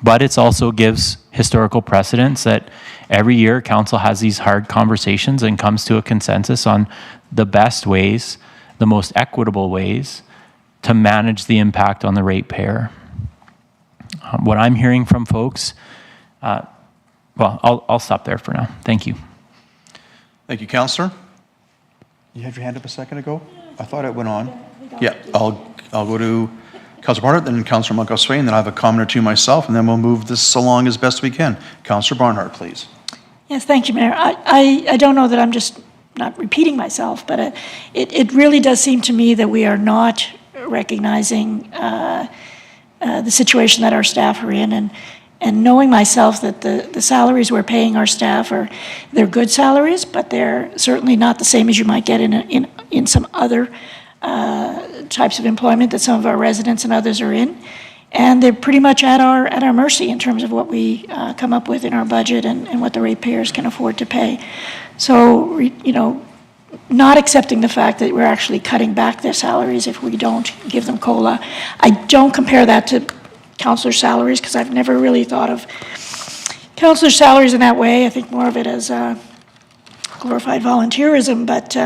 But it also gives historical precedence that every year council has these hard conversations and comes to a consensus on the best ways, the most equitable ways to manage the impact on the ratepayer. What I'm hearing from folks, well, I'll stop there for now. Thank you. Thank you, Councillor. You had your hand up a second ago? I thought it went on. Yeah, I'll go to Councillor Barnhart, then Councillor Muckhoff-Swain, then I have a comment or two myself, and then we'll move this along as best we can. Councillor Barnhart, please. Yes, thank you, Mayor. I don't know that I'm just not repeating myself, but it really does seem to me that we are not recognizing the situation that our staff are in, and knowing myself that the salaries we're paying our staff they're good salaries, but they're certainly not the same as you might get in some other types of employment that some of our residents and others are in, and they're pretty much at our mercy in terms of what we come up with in our budget and what the ratepayers can afford to pay. So, not accepting the fact that we're actually cutting back their salaries if we don't give them COLA. I don't compare that to councillor salaries because I've never really thought of councillor salaries in that way. I think more of it as glorified volunteerism, but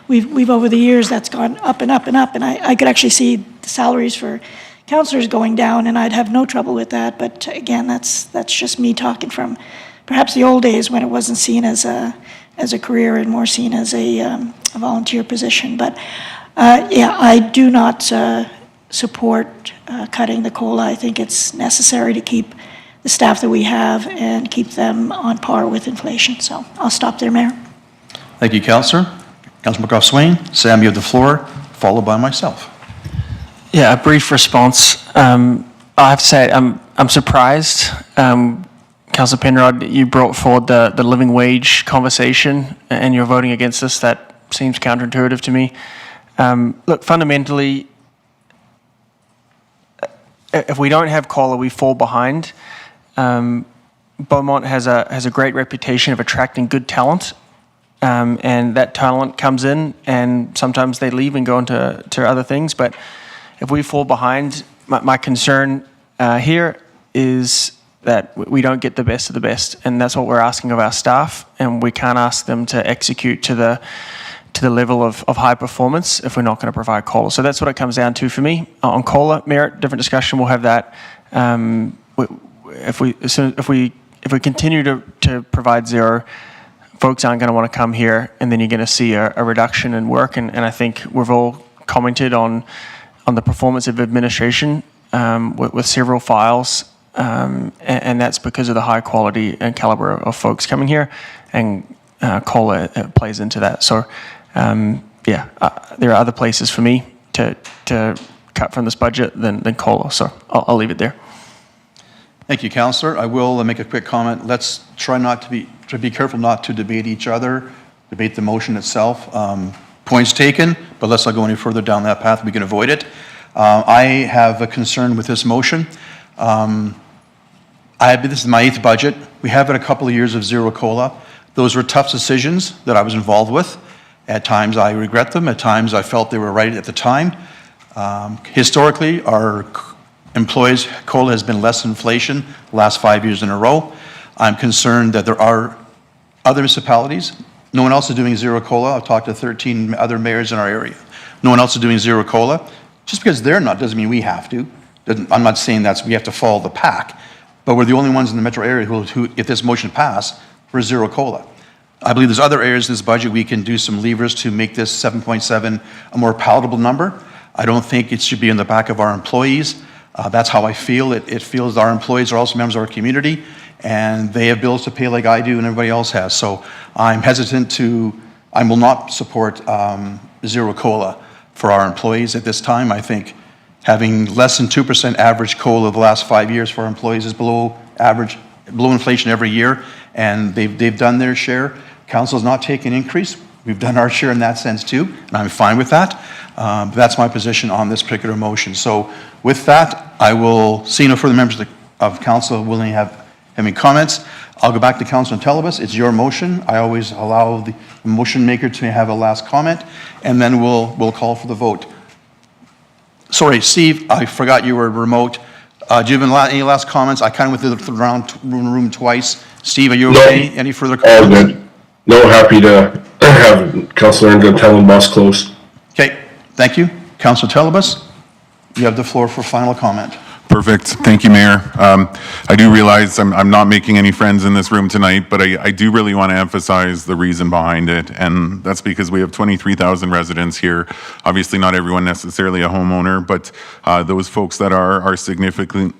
we've over the years that's gone up and up and up, and I could actually see the salaries for councillors going down, and I'd have no trouble with that. But again, that's just me talking from perhaps the old days when it wasn't seen as a career and more seen as a volunteer position. But yeah, I do not support cutting the COLA. I think it's necessary to keep the staff that we have and keep them on par with inflation. So I'll stop there, Mayor. Thank you, Councillor. Councillor McGough-Swain, Sam, you have the floor, followed by myself. Yeah, a brief response. I have to say, I'm surprised, Councillor Penrod, you brought forward the living wage conversation and you're voting against this. That seems counterintuitive to me. Look, fundamentally, if we don't have COLA, we fall behind. Beaumont has a great reputation of attracting good talent, and that talent comes in, and sometimes they leave and go into other things. But if we fall behind, my concern here is that we don't get the best of the best, and that's what we're asking of our staff, and we can't ask them to execute to the level of high performance if we're not going to provide COLA. So that's what it comes down to for me. On COLA, merit, different discussion, we'll have that. If we continue to provide zero, folks aren't going to want to come here, and then you're going to see a reduction in work, and I think we've all commented on the performance of administration with several files, and that's because of the high quality and caliber of folks coming here, and COLA plays into that. So, there are other places for me to cut from this budget than COLA. So I'll leave it there. Thank you, Councillor. I will make a quick comment. Let's try to be careful not to debate each other, debate the motion itself. Points taken, but let's not go any further down that path. We can avoid it. I have a concern with this motion. This is my 8th budget. We have had a couple of years of zero COLA. Those were tough decisions that I was involved with. At times I regret them. At times I felt they were right at the time. Historically, our employees' COLA has been less than inflation the last 5 years in a row. I'm concerned that there are other municipalities. No one else is doing zero COLA. I've talked to 13 other mayors in our area. No one else is doing zero COLA. Just because they're not doesn't mean we have to. I'm not saying we have to follow the pack, but we're the only ones in the metro area who if this motion passed, for zero COLA. I believe there's other areas in this budget we can do some levers to make this 7.7 a more palatable number. I don't think it should be in the back of our employees. That's how I feel. It feels our employees are also members of our community, and they have bills to pay like I do and everybody else has. So I'm hesitant I will not support zero COLA for our employees at this time. I think having less than 2% average COLA the last 5 years for our employees is below average, below inflation every year, and they've done their share. Council's not taken increase. We've done our share in that sense too, and I'm fine with that. That's my position on this particular motion. So with that, I will see no further members of council willing to have any comments. I'll go back to Councilor Telebus. It's your motion. I always allow the motion maker to have a last comment, and then we'll call for the vote. Sorry, Steve, I forgot you were remote. Do you have any last comments? I kind of went through the room twice. Steve, are you okay? Any further comments? All good. No, happy to have Councilor Tellenboss close. Okay, thank you. Councilor Telebus, you have the floor for final comment. Perfect. Thank you, Mayor. I do realize I'm not making any friends in this room tonight, but I do really want to emphasize the reason behind it, and that's because we have 23,000 residents here. Obviously, not everyone necessarily a homeowner, but those folks that are significantly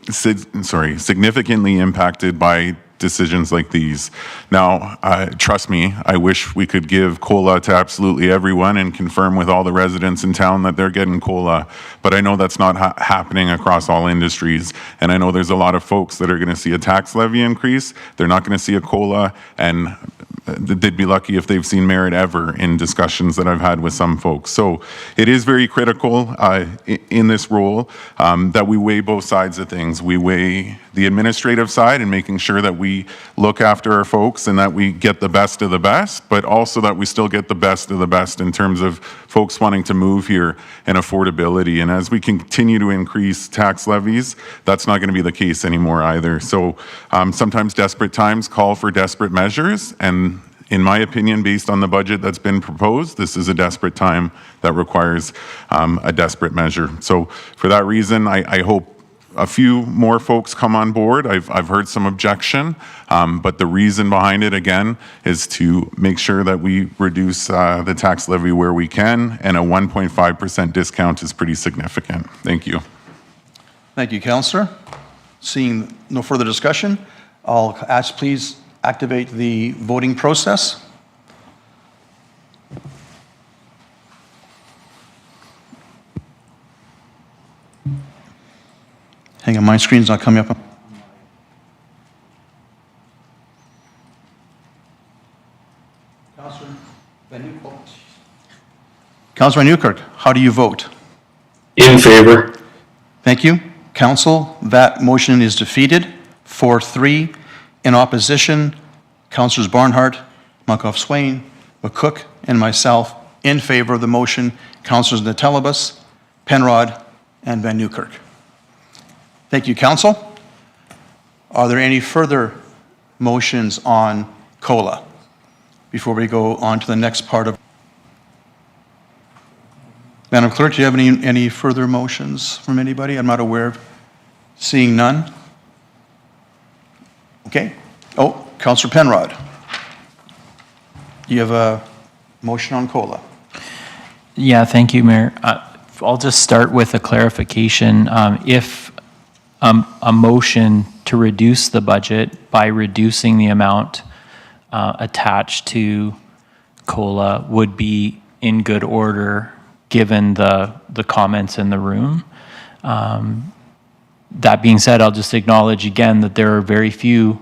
impacted by decisions like these. Now, trust me, I wish we could give COLA to absolutely everyone and confirm with all the residents in town that they're getting COLA, but I know that's not happening across all industries, and I know there's a lot of folks that are going to see a tax levy increase. They're not going to see a COLA, and they'd be lucky if they've seen merit ever in discussions that I've had with some folks. So it is very critical in this role that we weigh both sides of things. We weigh the administrative side and making sure that we look after our folks and that we get the best of the best, but also that we still get the best of the best in terms of folks wanting to move here and affordability. And as we continue to increase tax levies, that's not going to be the case anymore either. So sometimes desperate times call for desperate measures, and in my opinion, based on the budget that's been proposed, this is a desperate time that requires a desperate measure. So for that reason, I hope a few more folks come on board. I've heard some objection, but the reason behind it, again, is to make sure that we reduce the tax levy where we can, and a 1.5% discount is pretty significant. Thank you. Thank you, Councillor. Seeing no further discussion, I'll ask please activate the voting process. Hang on, my screen's not coming up. Councillor Newkirk, how do you vote? In favor. Thank you. Council, that motion is defeated, 4-3. In opposition, Councillors Barnhart, Monkoff Swain, McCook, and myself. In favor of the motion, Councillors Natelibus, Penrod, and Van Newkirk. Thank you, Council. Are there any further motions on COLA before we go on to the next part of? Madam Clerk, do you have any further motions from anybody? I'm not aware of seeing none. Okay. Oh, Councillor Penrod. You have a motion on COLA. Yeah, thank you, Mayor. I'll just start with a clarification. If a motion to reduce the budget by reducing the amount attached to COLA would be in good order, given the comments in the room. That being said, I'll just acknowledge again that there are very few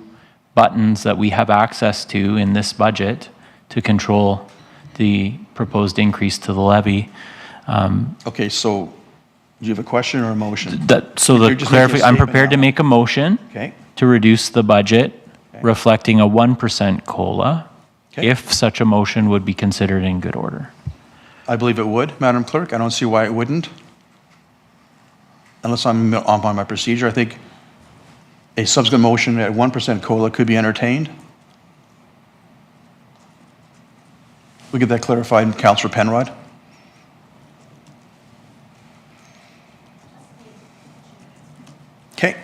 buttons that we have access to in this budget to control the proposed increase to the levy. Okay, so do you have a question or a motion? I'm prepared to make a motion to reduce the budget reflecting a 1% COLA, if such a motion would be considered in good order. I believe it would, Madam Clerk. I don't see why it wouldn't. Unless I'm off on my procedure, I think a subsequent motion at 1% COLA could be entertained. We'll get that clarified, Councillor Penrod. Okay.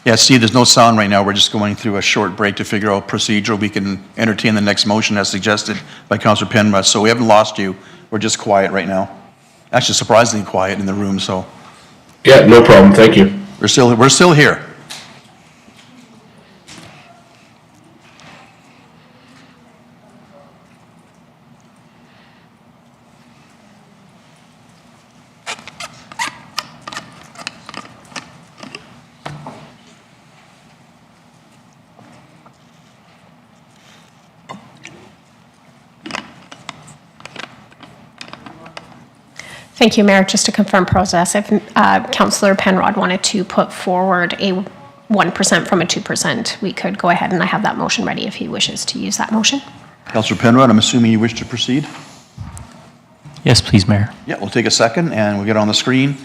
Yeah, see, there's no sound right now. We're just going through a short break to figure out procedure. We can entertain the next motion as suggested by Councillor Penrod. So we haven't lost you. We're just quiet right now. Actually, surprisingly quiet in the room, so. Yeah, no problem. Thank you. We're still here. Thank you, Mayor. Just to confirm process, if Councillor Penrod wanted to put forward a 1% from a 2%, we could go ahead and I have that motion ready if he wishes to use that motion. Councillor Penrod, I'm assuming you wish to proceed? Yes, please, Mayor. Yeah, we'll take a second and we'll get on the screen.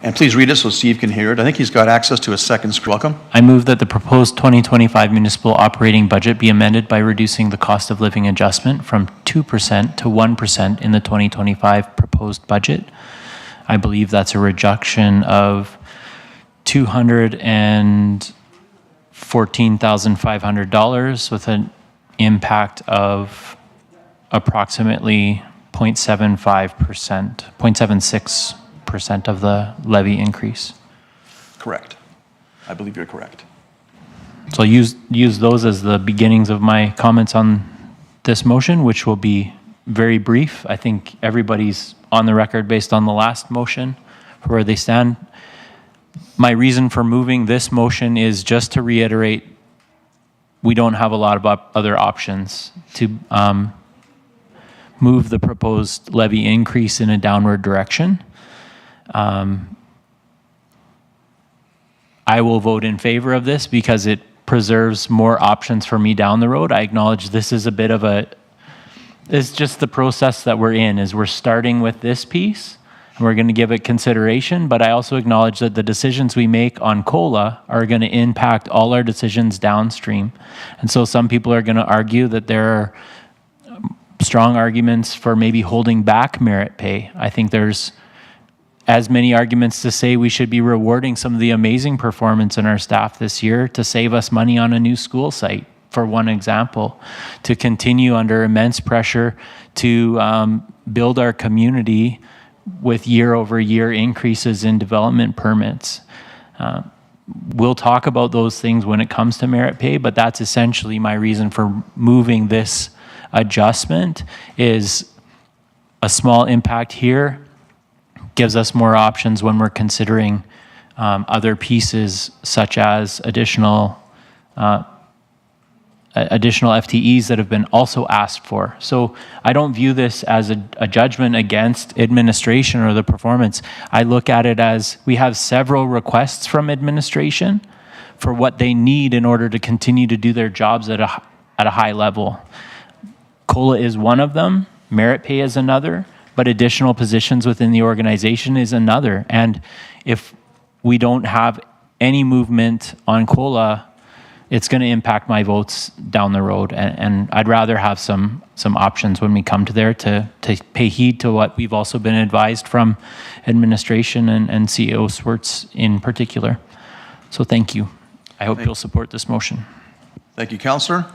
And please read it so Steve can hear it. I think he's got access to a second screen. Welcome. I move that the proposed 2025 municipal operating budget be amended by reducing the cost of living adjustment from 2% to 1% in the 2025 proposed budget. I believe that's a reduction of $214,500 with an impact of approximately 0.75%, 0.76% of the levy increase. Correct. I believe you're correct. So I'll use those as the beginnings of my comments on this motion, which will be very brief. I think everybody's on the record based on the last motion for where they stand. My reason for moving this motion is just to reiterate, we don't have a lot of other options to move the proposed levy increase in a downward direction. I will vote in favor of this because it preserves more options for me down the road. I acknowledge this is a bit of it's just the process that we're in, is we're starting with this piece and we're going to give it consideration, but I also acknowledge that the decisions we make on COLA are going to impact all our decisions downstream. And so some people are going to argue that there are strong arguments for maybe holding back merit pay. I think there's as many arguments to say we should be rewarding some of the amazing performance in our staff this year to save us money on a new school site, for one example, to continue under immense pressure to build our community with year-over-year increases in development permits. We'll talk about those things when it comes to merit pay, but that's essentially my reason for moving this adjustment, is a small impact here gives us more options when we're considering other pieces such as additional FTEs that have been also asked for. So I don't view this as a judgment against administration or the performance. I look at it as we have several requests from administration for what they need in order to continue to do their jobs at a high level. COLA is one of them, merit pay is another, but additional positions within the organization is another. And if we don't have any movement on COLA, it's going to impact my votes down the road. And I'd rather have some options when we come to there to pay heed to what we've also been advised from administration and CEO Swartz in particular. So thank you. I hope you'll support this motion. Thank you, Councillor.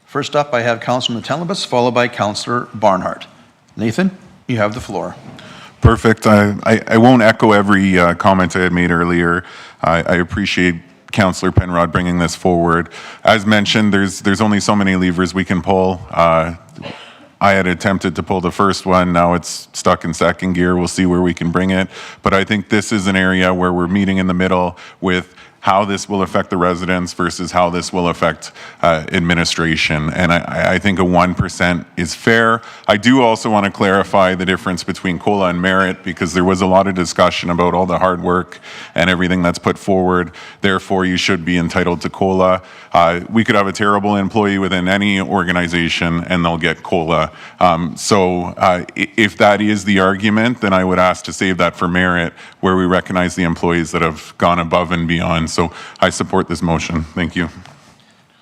First up, I have Councillor Metellibus, followed by Councillor Barnhart. Nathan, you have the floor. Perfect. I won't echo every comment I had made earlier. I appreciate Councillor Penrod bringing this forward. As mentioned, there's only so many levers we can pull. I had attempted to pull the first one. Now it's stuck in second gear. We'll see where we can bring it. But I think this is an area where we're meeting in the middle with how this will affect the residents versus how this will affect administration. And I think a 1% is fair. I do also want to clarify the difference between COLA and merit, because there was a lot of discussion about all the hard work and everything that's put forward. Therefore, you should be entitled to COLA. We could have a terrible employee within any organization and they'll get COLA. So if that is the argument, then I would ask to save that for merit, where we recognize the employees that have gone above and beyond. So I support this motion. Thank you.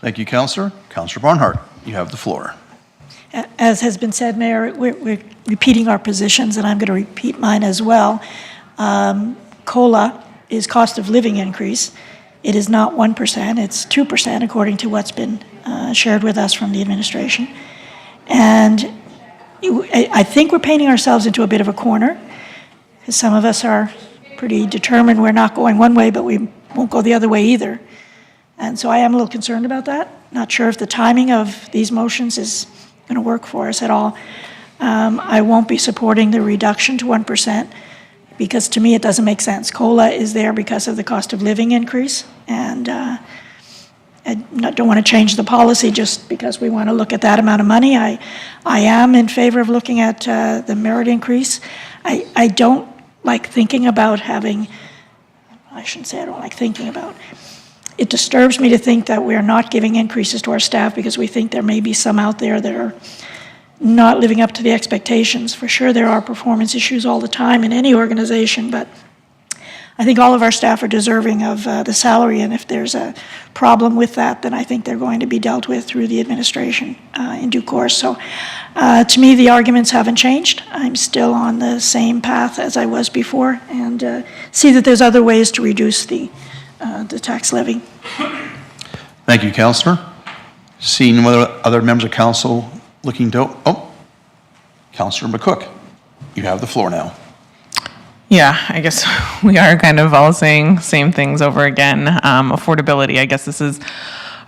Thank you, Councillor. Councillor Barnhart, you have the floor. As has been said, Mayor, we're repeating our positions, and I'm going to repeat mine as well. COLA is cost of living increase. It is not 1%, it's 2% according to what's been shared with us from the administration. And I think we're painting ourselves into a bit of a corner, because some of us are pretty determined we're not going one way, but we won't go the other way either. And so I am a little concerned about that. Not sure if the timing of these motions is going to work for us at all. I won't be supporting the reduction to 1%, because to me it doesn't make sense. COLA is there because of the cost of living increase, and I don't want to change the policy just because we want to look at that amount of money. I am in favor of looking at the merit increase. I don't like thinking about having, I shouldn't say I don't like thinking about. It disturbs me to think that we're not giving increases to our staff because we think there may be some out there that are not living up to the expectations. For sure, there are performance issues all the time in any organization, but I think all of our staff are deserving of the salary, and if there's a problem with that, then I think they're going to be dealt with through the administration in due course. So to me, the arguments haven't changed. I'm still on the same path as I was before, and see that there's other ways to reduce the tax levy. Thank you, Councillor. Seeing no other members of council looking to, Councillor McCook, you have the floor now. Yeah, I guess we are kind of all saying same things over again. Affordability, I guess this is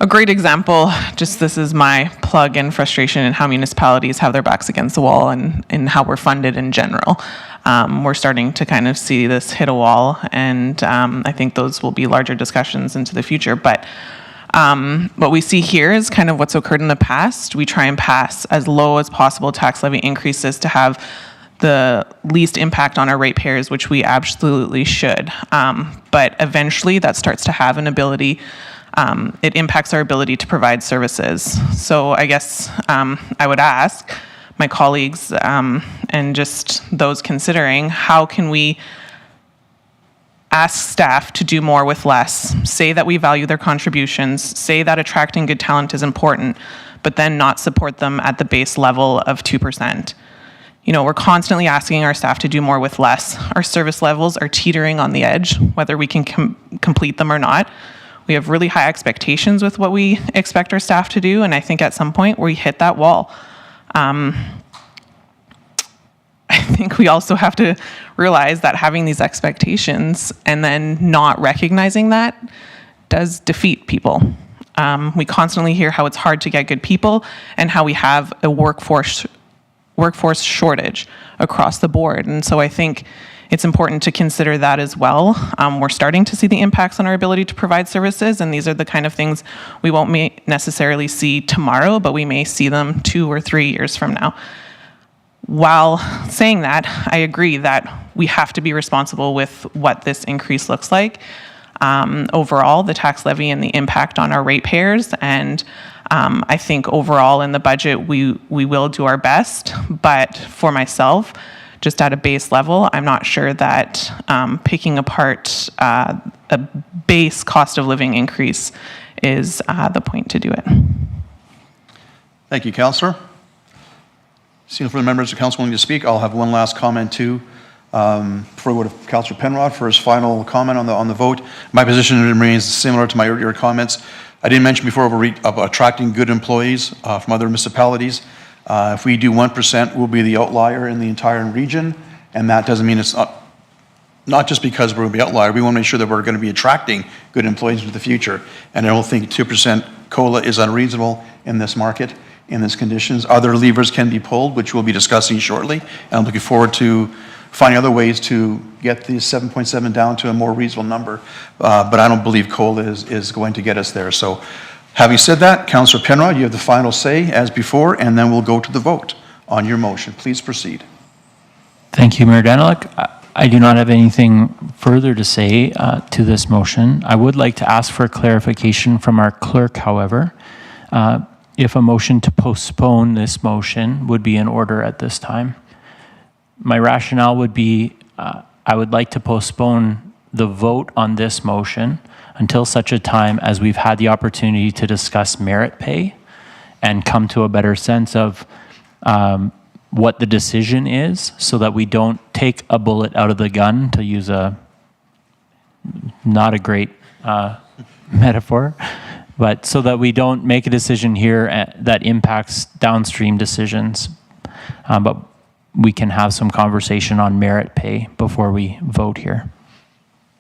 a great example. Just this is my plug and frustration in how municipalities have their backs against the wall and how we're funded in general. We're starting to kind of see this hit a wall, and I think those will be larger discussions into the future. But what we see here is kind of what's occurred in the past. We try and pass as low as possible tax levy increases to have the least impact on our ratepayers, which we absolutely should. But eventually that starts to have an ability, it impacts our ability to provide services. So I guess I would ask my colleagues and just those considering, how can we ask staff to do more with less, say that we value their contributions, say that attracting good talent is important, but then not support them at the base level of 2%. You know, we're constantly asking our staff to do more with less. Our service levels are teetering on the edge, whether we can complete them or not. We have really high expectations with what we expect our staff to do, and I think at some point we hit that wall. I think we also have to realize that having these expectations and then not recognizing that does defeat people. We constantly hear how it's hard to get good people and how we have a workforce shortage across the board. And so I think it's important to consider that as well. We're starting to see the impacts on our ability to provide services, and these are the kind of things we won't necessarily see tomorrow, but we may see them 2 or 3 years from now. While saying that, I agree that we have to be responsible with what this increase looks like. Overall, the tax levy and the impact on our ratepayers, and I think overall in the budget we will do our best, but for myself, just at a base level, I'm not sure that picking apart a base cost of living increase is the point to do it. Thank you, Councillor. Seeing for the members of council willing to speak, I'll have one last comment too. Before we go to Councillor Penrod for his final comment on the vote. My position remains similar to my earlier comments. I didn't mention before about attracting good employees from other municipalities. If we do 1%, we'll be the outlier in the entire region, and that doesn't mean it's not just because we're going to be outlier. We want to make sure that we're going to be attracting good employees into the future, and I don't think 2% COLA is unreasonable in this market, in these conditions. Other levers can be pulled, which we'll be discussing shortly, and I'm looking forward to finding other ways to get the 7.7 down to a more reasonable number, but I don't believe COLA is going to get us there. So having said that, Councillor Penrod, you have the final say as before, and then we'll go to the vote on your motion. Please proceed. Thank you, Mayor Daniluk. I do not have anything further to say to this motion. I would like to ask for clarification from our clerk, however, if a motion to postpone this motion would be in order at this time. My rationale would be I would like to postpone the vote on this motion until such a time as we've had the opportunity to discuss merit pay and come to a better sense of what the decision is, so that we don't take a bullet out of the gun, to use a not a great metaphor, but so that we don't make a decision here that impacts downstream decisions. But we can have some conversation on merit pay before we vote here.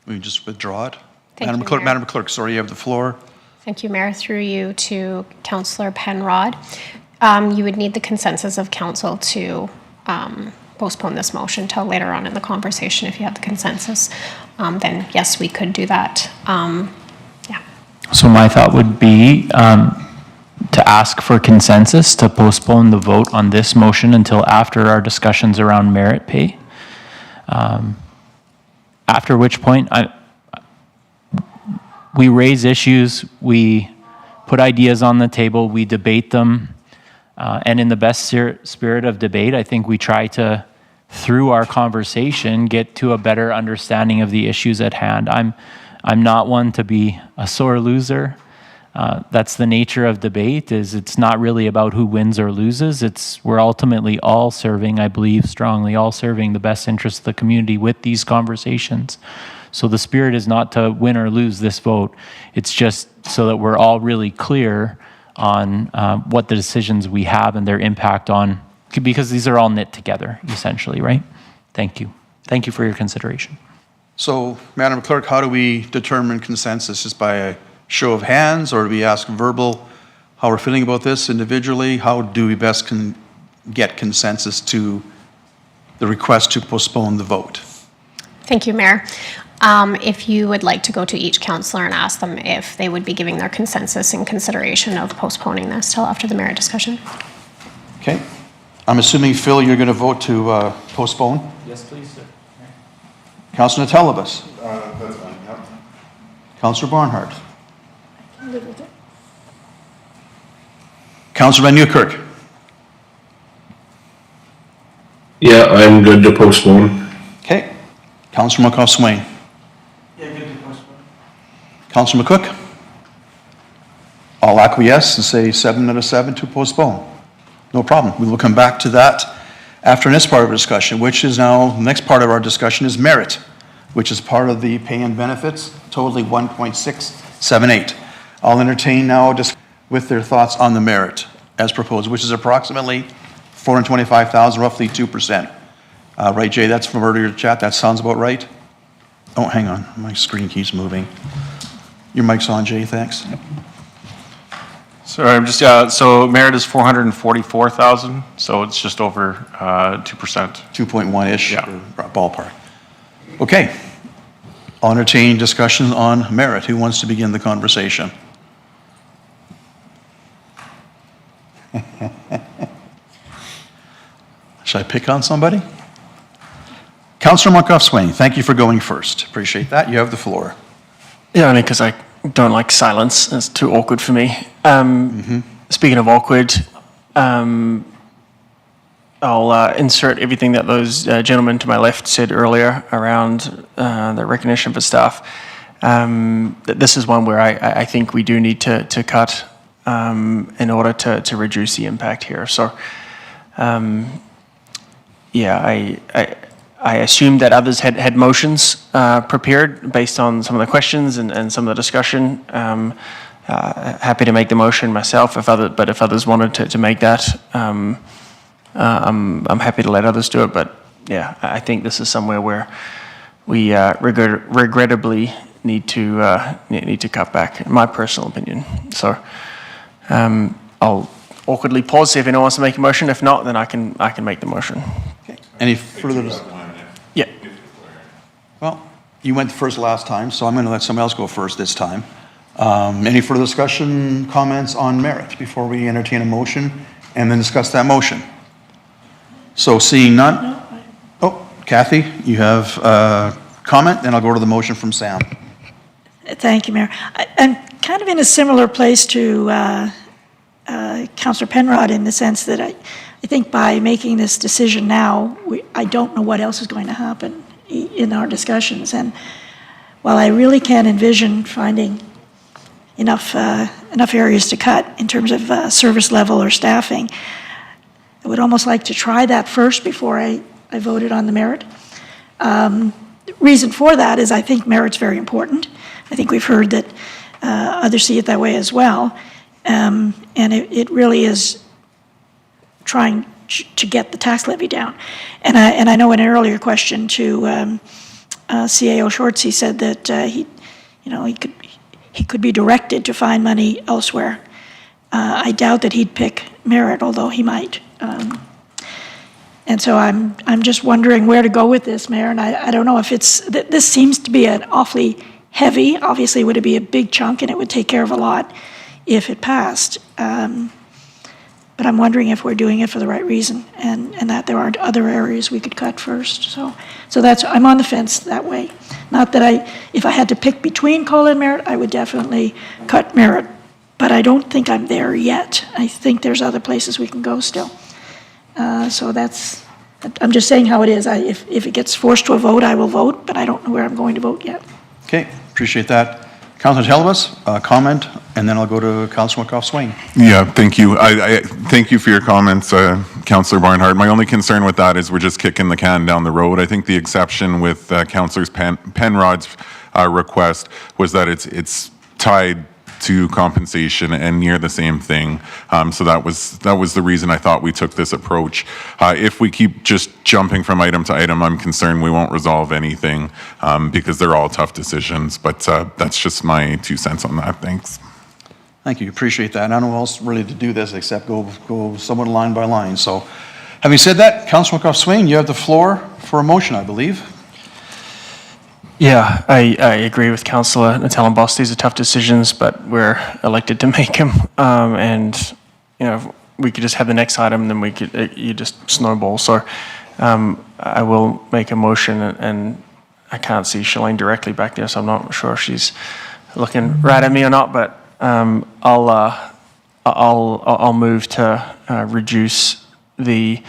We just withdraw it. Thank you, Mayor. Madam Clerk, sorry, you have the floor. Thank you, Mayor. Through you to Councillor Penrod. You would need the consensus of council to postpone this motion till later on in the conversation. If you have the consensus, then yes, we could do that. Yeah. So my thought would be to ask for consensus to postpone the vote on this motion until after our discussions around merit pay. After which point, we raise issues, we put ideas on the table, we debate them, and in the best spirit of debate, I think we try to through our conversation, get to a better understanding of the issues at hand. I'm not one to be a sore loser. That's the nature of debate, is it's not really about who wins or loses. We're ultimately all serving, I believe strongly, all serving the best interest of the community with these conversations. So the spirit is not to win or lose this vote. It's just so that we're all really clear on what the decisions we have and their impact on, because these are all knit together, essentially, right? Thank you. Thank you for your consideration. So, Madam Clerk, how do we determine consensus? Just by a show of hands, or do we ask verbal how we're feeling about this individually? How do we best get consensus to the request to postpone the vote? Thank you, Mayor. If you would like to go to each councillor and ask them if they would be giving their consensus in consideration of postponing this till after the mayor discussion. Okay. I'm assuming, Phil, you're going to vote to postpone? Yes, please, sir. Councillor Telebus. That's fine, yep. Councillor Barnhart. Councillor Van Newkirk. Yeah, I'm good to postpone. Okay. Councillor McCough-Swain. Yeah, good to postpone. Councillor McCook. I'll acquiesce and say 7 out of 7 to postpone. No problem. We will come back to that after this part of our discussion, which is now, the next part of our discussion is merit, which is part of the pay and benefits, totally 1.678. I'll entertain now with their thoughts on the merit as proposed, which is approximately $425,000, roughly 2%. Right, Jay, that's from earlier chat. That sounds about right? Oh, hang on. My screen keeps moving. Your mic's on, Jay. Thanks. Sorry, I'm just, so merit is 444,000, so it's just over 2%. 2.1-ish, Yeah. ballpark. Okay. I'll entertain discussion on merit. Who wants to begin the conversation? Should I pick on somebody? Councillor McCough-Swain, thank you for going first. Appreciate that. You have the floor. Yeah, only because I don't like silence. It's too awkward for me. Speaking of awkward, I'll insert everything that those gentlemen to my left said earlier around the recognition for staff. This is one where I think we do need to cut in order to reduce the impact here. So, yeah, I assumed that others had motions prepared based on some of the questions and some of the discussion. Happy to make the motion myself, but if others wanted to make that, I'm happy to let others do it. But yeah, I think this is somewhere where we regrettably need to cut back, in my personal opinion. So I'll awkwardly pause, see if anyone wants to make a motion. If not, then I can make the motion. Okay. Any further? Yeah. Well, you went first last time, so I'm going to let someone else go first this time. Any further discussion, comments on merit before we entertain a motion and then discuss that motion? So seeing none. Oh, Kathy, you have a comment, then I'll go to the motion from Sam. Thank you, Mayor. I'm kind of in a similar place to Councillor Penrod in the sense that I think by making this decision now, I don't know what else is going to happen in our discussions. And while I really can't envision finding enough areas to cut in terms of service level or staffing, I would almost like to try that first before I voted on the merit. The reason for that is I think merit's very important. I think we've heard that others see it that way as well. And it really is trying to get the tax levy down. And I know in an earlier question to CAO Shorts, he said that he could be directed to find money elsewhere. I doubt that he'd pick merit, although he might. And so I'm just wondering where to go with this, Mayor. And I don't know if this seems to be an awfully heavy. Obviously, would it be a big chunk, and it would take care of a lot if it passed. But I'm wondering if we're doing it for the right reason, and that there aren't other areas we could cut first. So that's, I'm on the fence that way. Not that if I had to pick between COLA and merit, I would definitely cut merit. But I don't think I'm there yet. I think there's other places we can go still. So that's I'm just saying how it is. If it gets forced to a vote, I will vote, but I don't know where I'm going to vote yet. Okay, appreciate that. Councilor Telebas, comment, and then I'll go to Councilor McCoff-Swain. Yeah, thank you. I thank you for your comments, Councillor Barnhart. My only concern with that is we're just kicking the can down the road. I think the exception with Councillor Penrod's request was that it's tied to compensation and near the same thing. So that was the reason I thought we took this approach. If we keep just jumping from item to item, I'm concerned we won't resolve anything because they're all tough decisions. But that's just my 2 cents on that. Thanks. Thank you, appreciate that. I don't know how else really to do this except go somewhat line by line. So having said that, Councilor McCoff-Swain, you have the floor for a motion, I believe. Yeah, I agree with Councillor Tellenbosch. These are tough decisions, but we're elected to make them. And, you know, we could just have the next item, then you just snowball. So I will make a motion, and I can't see Shalane directly back there, so I'm not sure if she's looking right at me or not, but I'll move to reduce the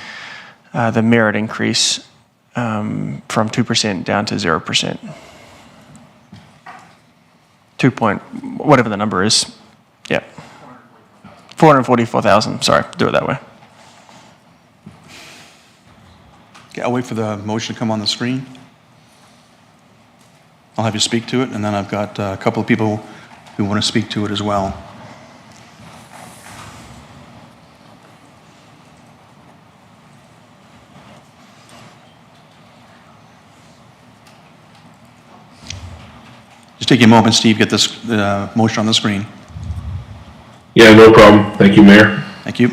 merit increase from 2% down to 0%. Whatever the number is. Yeah. 444,000. Sorry, do it that way. Okay, I'll wait for the motion to come on the screen. I'll have you speak to it, and then I've got a couple of people who want to speak to it as well. Just take a moment, Steve, get this motion on the screen. Yeah, no problem. Thank you, Mayor. Thank you.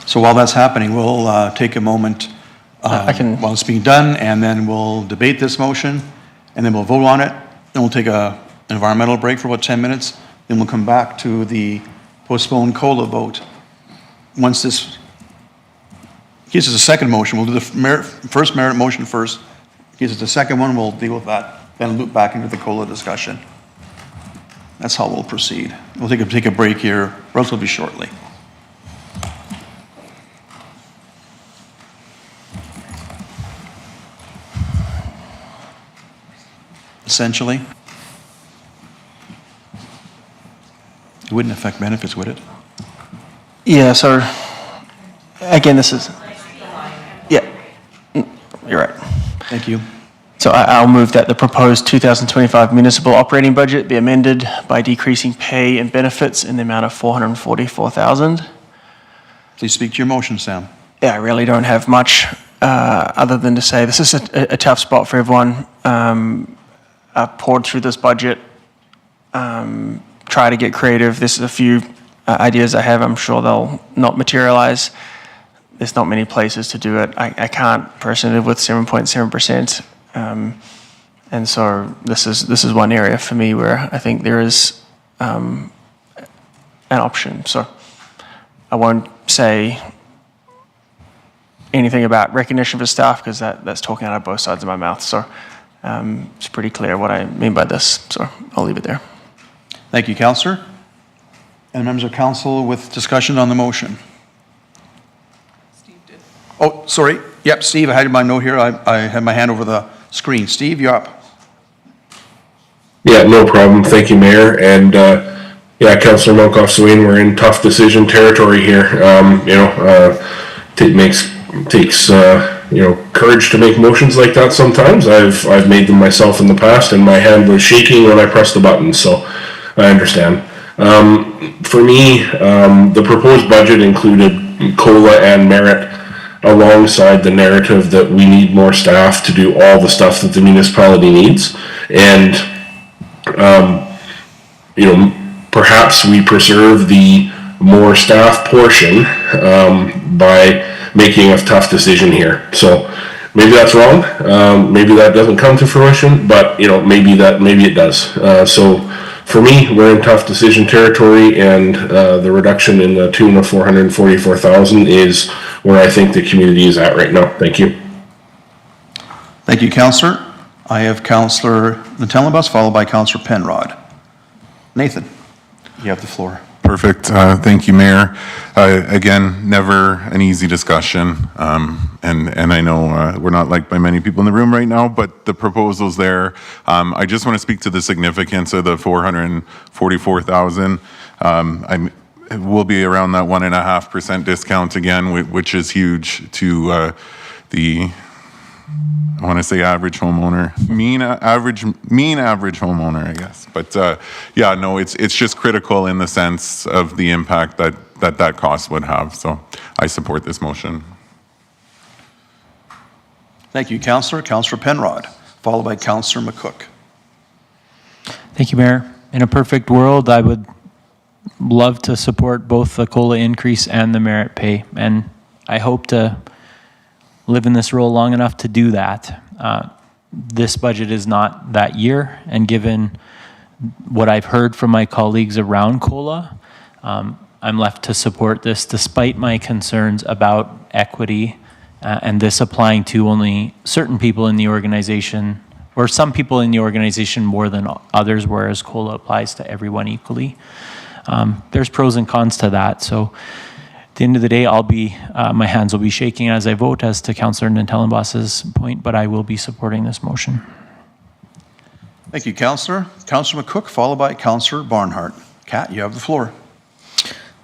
So while that's happening, we'll take a moment while it's being done, and then we'll debate this motion, and then we'll vote on it. Then we'll take an environmental break for about 10 minutes. Then we'll come back to the postponed COLA vote. Once this, in case it's a second motion, we'll do the first merit motion first. In case it's the second one, we'll deal with that. Then loop back into the COLA discussion. That's how we'll proceed. We'll take a break here relatively shortly. Essentially, it wouldn't affect benefits, would it? Yeah, so again, this is, yeah, you're right. Thank you. So I'll move that the proposed 2025 municipal operating budget be amended by decreasing pay and benefits in the amount of $444,000. Please speak to your motion, Sam. Yeah, I really don't have much other than to say this is a tough spot for everyone. I've poured through this budget, try to get creative. This is a few ideas I have. I'm sure they'll not materialize. There's not many places to do it. I can't personally live with 7.7%. And so this is one area for me where I think there is an option. So I won't say anything about recognition for staff because that's talking out of both sides of my mouth. So it's pretty clear what I mean by this, so I'll leave it there. Thank you, Councillor. And members of council with discussion on the motion. Steve did. Oh, sorry. Yep, Steve, I had my note here. I had my hand over the screen. Steve, you're up. Yeah, no problem. Thank you, Mayor. And yeah, Councillor McCoff-Swain, we're in tough decision territory here. Takes courage to make motions like that sometimes. I've made them myself in the past, and my hand was shaking when I pressed the button, so I understand. For me, the proposed budget included COLA and merit alongside the narrative that we need more staff to do all the stuff that the municipality needs. And, perhaps we preserve the more staff portion by making a tough decision here. So maybe that's wrong. Maybe that doesn't come to fruition, but maybe it does. So for me, we're in tough decision territory, and the reduction in the tune of 444,000 is where I think the community is at right now. Thank you. Thank you, Councillor. I have Councillor Natellenbus, followed by Councillor Penrod. Nathan, you have the floor. Perfect. Thank you, Mayor. Again, never an easy discussion. And I know we're not liked by many people in the room right now, but the proposals there, I just want to speak to the significance of the 444,000. It will be around that 1.5% discount again, which is huge to the, I want to say average homeowner, mean average homeowner, I guess. But yeah, no, it's just critical in the sense of the impact that cost would have. So I support this motion. Thank you, Councillor. Councillor Penrod, followed by Councillor McCook. Thank you, Mayor. In a perfect world, I would love to support both the COLA increase and the merit pay. And I hope to live in this role long enough to do that. This budget is not that year, and given what I've heard from my colleagues around COLA, I'm left to support this despite my concerns about equity and this applying to only certain people in the organization, or some people in the organization more than others, whereas COLA applies to everyone equally. There's pros and cons to that. So at the end of the day, my hands will be shaking as I vote, as to Councillor Natellenbus's point, but I will be supporting this motion. Thank you, Councillor. Councillor McCook, followed by Councillor Barnhart. Kat, you have the floor.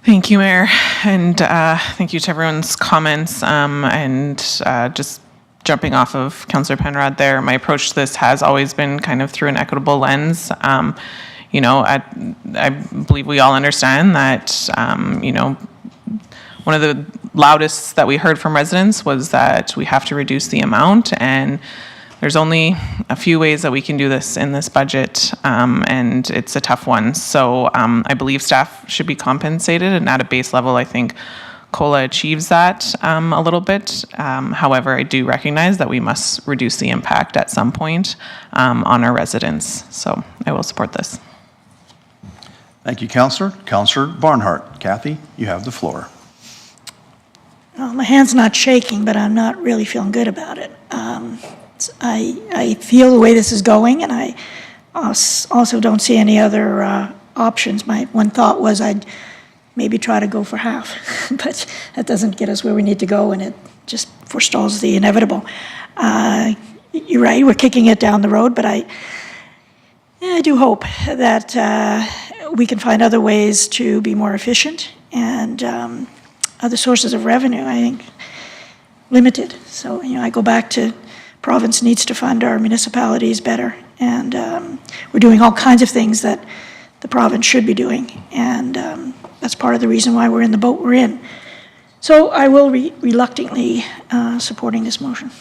Thank you, Mayor, and thank you to everyone's comments. And just jumping off of Councillor Penrod there, my approach to this has always been kind of through an equitable lens. You know, I believe we all understand that, you know, one of the loudest that we heard from residents was that we have to reduce the amount, and there's only a few ways that we can do this in this budget, and it's a tough one. So I believe staff should be compensated, and at a base level, I think COLA achieves that a little bit. However, I do recognize that we must reduce the impact at some point on our residents. So I will support this. Thank you, Councillor. Councillor Barnhart. Kathy, you have the floor. Well, my hand's not shaking, but I'm not really feeling good about it. I feel the way this is going, and I also don't see any other options. My one thought was I'd maybe try to go for half, but that doesn't get us where we need to go, and it just forestalls the inevitable. You're right, we're kicking it down the road, but I do hope that we can find other ways to be more efficient, and other sources of revenue, I think, limited. So, you know, I go back to province needs to fund our municipalities better, and we're doing all kinds of things that the province should be doing, and that's part of the reason why we're in the boat we're in. So I will reluctantly supporting this motion.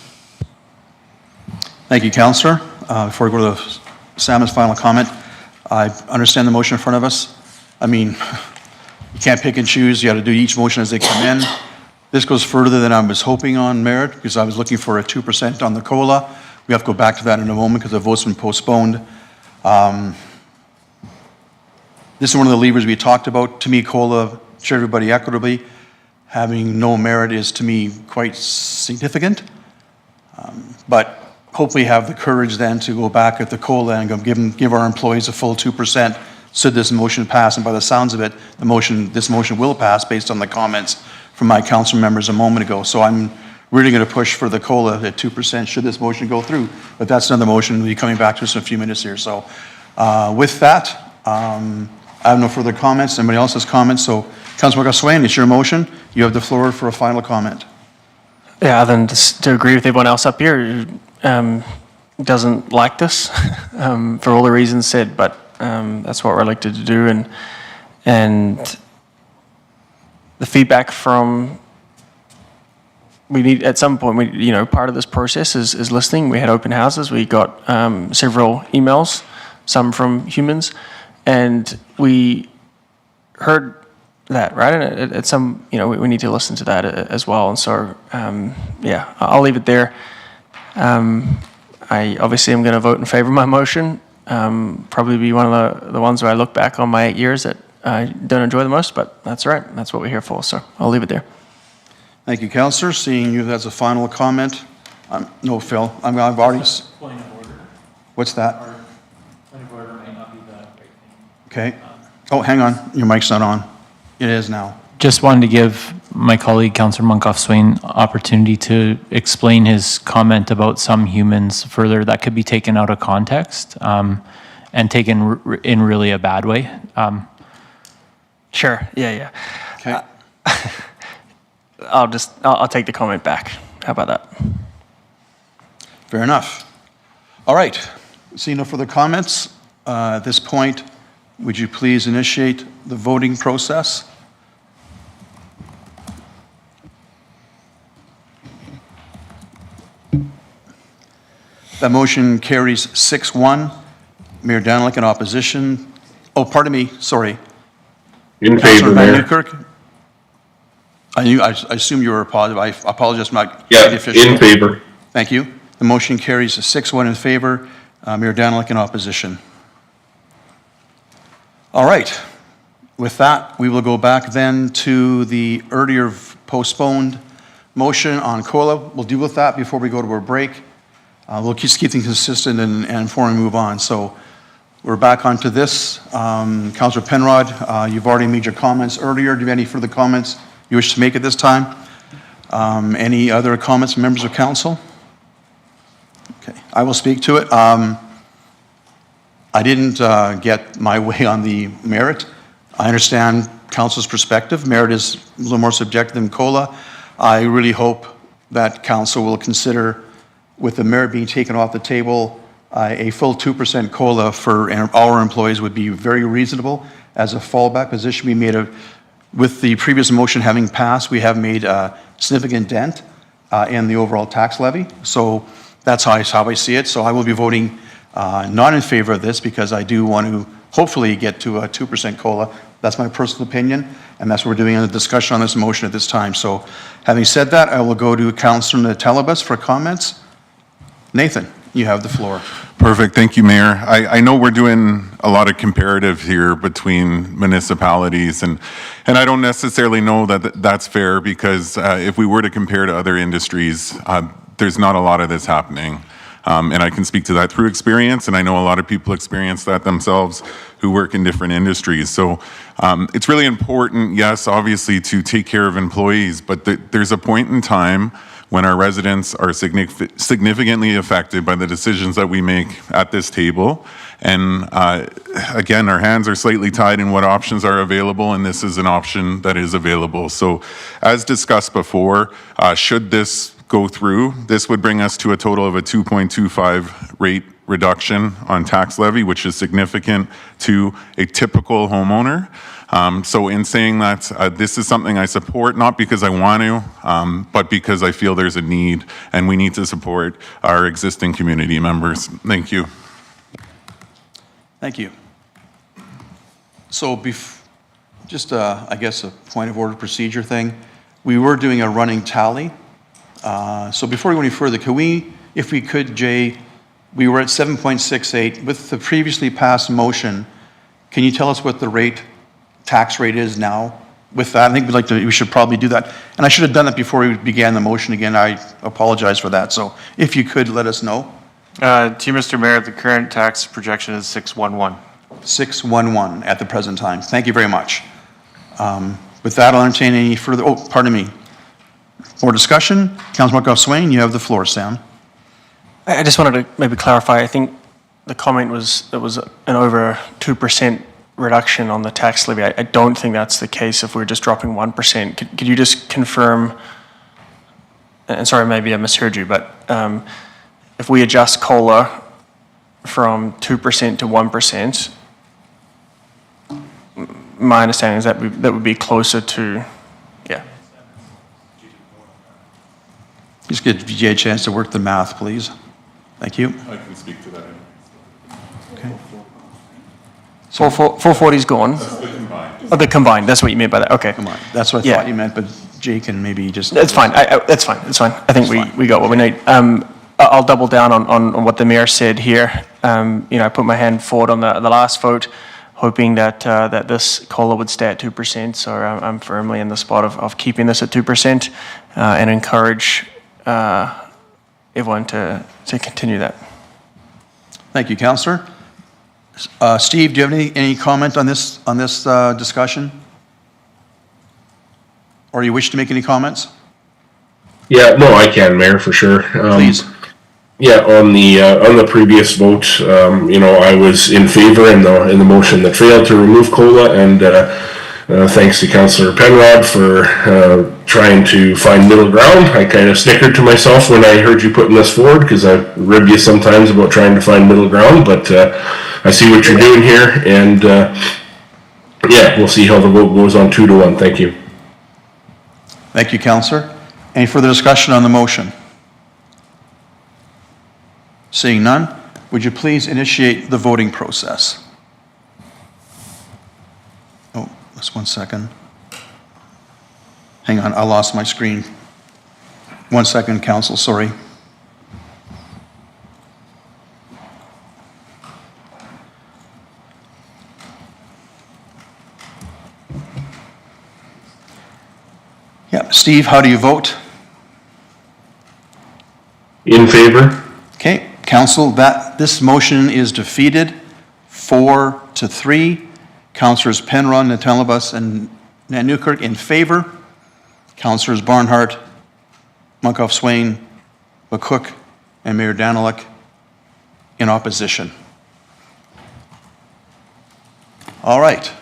Thank you, Councillor. Before we go to Sam's final comment, I understand the motion in front of us. I mean, you can't pick and choose. You got to do each motion as they come in. This goes further than I was hoping on merit, because I was looking for a 2% on the COLA. We have to go back to that in a moment because the vote's been postponed. This is one of the levers we talked about. To me, COLA should everybody equitably. Having no merit is, to me, quite significant. But hopefully have the courage then to go back at the COLA and go give our employees a full 2%. Should this motion pass, and by the sounds of it, this motion will pass based on the comments from my council members a moment ago. So I'm really going to push for the COLA at 2% should this motion go through. But that's another motion. We'll be coming back to us in a few minutes here. So with that, I have no further comments. Anybody else has comments? So Councilor Goswain, it's your motion. You have the floor for a final comment. Yeah, then just to agree with everyone else up here who doesn't like this for all the reasons said, but that's what we're elected to do, and the feedback from, we need, at some point, you know, part of this process is listening. We had open houses, we got several emails, some from humans, and we heard that, right? And at some, you know, we need to listen to that as well. And so, yeah, I'll leave it there. I obviously am going to vote in favor of my motion, Probably be one of the ones where I look back on my 8 years that I don't enjoy the most, but that's all right. That's what we're here for, so I'll leave it there. Thank you, Councillor. Seeing you as a final comment. No, Phil, I've already... Point of order. What's that? Point of order might not be the right thing. Okay. Oh, hang on. Your mic's not on. It is now. Just wanted to give my colleague, Councillor Munkoff-Swain, opportunity to explain his comment about some humans further. That could be taken out of context and taken in really a bad way. Sure, yeah. Okay. I'll take the comment back. How about that? Fair enough. All right. Seeing no further comments, at this point, would you please initiate the voting process? That motion carries 6-1. Mayor Daniluk in opposition. Oh, pardon me, sorry. In Councillor favor, Van Mayor. Newkirk? I assume you were positive. I apologize, I'm not Yeah, the official. in favor. Thank you. The motion carries 6-1 in favor. Mayor Daniluk in opposition. All right. With that, we will go back then to the earlier postponed motion on COLA. We'll deal with that before we go to our break. We'll just keep things consistent and before we move on. So we're back onto this. Councillor Penrod, you've already made your comments earlier. Do you have any further comments you wish to make at this time? Any other comments from members of council? Okay, I will speak to it. I didn't get my way on the merit. I understand council's perspective. Merit is a little more subjective than COLA. I really hope that council will consider, with the merit being taken off the table, a full 2% COLA for our employees would be very reasonable as a fallback position. We made with the previous motion having passed, we have made a significant dent in the overall tax levy. So that's how I see it. So I will be voting not in favor of this because I do want to hopefully get to a 2% COLA. That's my personal opinion, and that's what we're doing in the discussion on this motion at this time. So having said that, I will go to Councillor Telebus for comments. Nathan, you have the floor. Perfect. Thank you, Mayor. I know we're doing a lot of comparative here between municipalities, and I don't necessarily know that that's fair because if we were to compare to other industries, there's not a lot of this happening. And I can speak to that through experience, and I know a lot of people experience that themselves who work in different industries. So it's really important, yes, obviously, to take care of employees, but there's a point in time when our residents are significantly affected by the decisions that we make at this table. And again, our hands are slightly tied in what options are available, and this is an option that is available. So as discussed before, should this go through, this would bring us to a total of a 2.25 rate reduction on tax levy, which is significant to a typical homeowner. So in saying that, this is something I support, not because I want to, but because I feel there's a need and we need to support our existing community members. Thank you. Thank you. So just, I guess, a point of order procedure thing. We were doing a running tally. So before we go any further, can we, if we could, Jay, we were at 7.68. With the previously passed motion, can you tell us what the tax rate is now? With that, I think we should probably do that. And I should have done that before we began the motion again. I apologize for that. So if you could let us know. To you, Mr. Mayor, the current tax projection is 611. 611 at the present time. Thank you very much. With that, I'll entertain any further, pardon me. More discussion? Councilor Munkoff-Swain, you have the floor, Sam. I just wanted to maybe clarify. I think the comment was there was an over 2% reduction on the tax levy. I don't think that's the case if we're just dropping 1%. Could you just confirm, and sorry, maybe I misheard you, but if we adjust COLA from 2% to 1%, my understanding is that would be closer to, yeah. Just give Jay a chance to work the math, please. Thank you. I can speak to that. Okay. 440 is gone. That's the combined. Oh, the combined. That's what you meant by that. Okay. Combined. That's what I thought you meant, but Jay can maybe just. That's fine. That's fine. That's fine. I think we got what we need. I'll double down on what the mayor said here. I put my hand forward on the last vote, hoping that this COLA would stay at 2%. So I'm firmly in the spot of keeping this at 2% and encourage everyone to continue that. Thank you, Councillor. Steve, do you have any comment on this discussion? Or you wish to make any comments? Yeah, no, I can, Mayor, for sure. Please. Yeah, on the previous vote, I was in favor in the motion that failed to remove COLA, and thanks to Councillor Penrod for trying to find middle ground. I kind of snickered to myself when I heard you putting this forward, because I rib you sometimes about trying to find middle ground, but I see what you're doing here, and yeah, we'll see how the vote goes on 2-1. Thank you. Thank you, Councillor. Any further discussion on the motion? Seeing none, would you please initiate the voting process? Oh, just 1 second. Hang on, I lost my screen. 1 second, Council, sorry. Yeah, Steve, how do you vote? In favor. Okay, Council, this motion is defeated 4-3. Councillors Penrod, Natalabas, and Newkirk in favor. Councillors Barnhart, Munkoff Swain, McCook, and Mayor Daniluk in opposition. All right.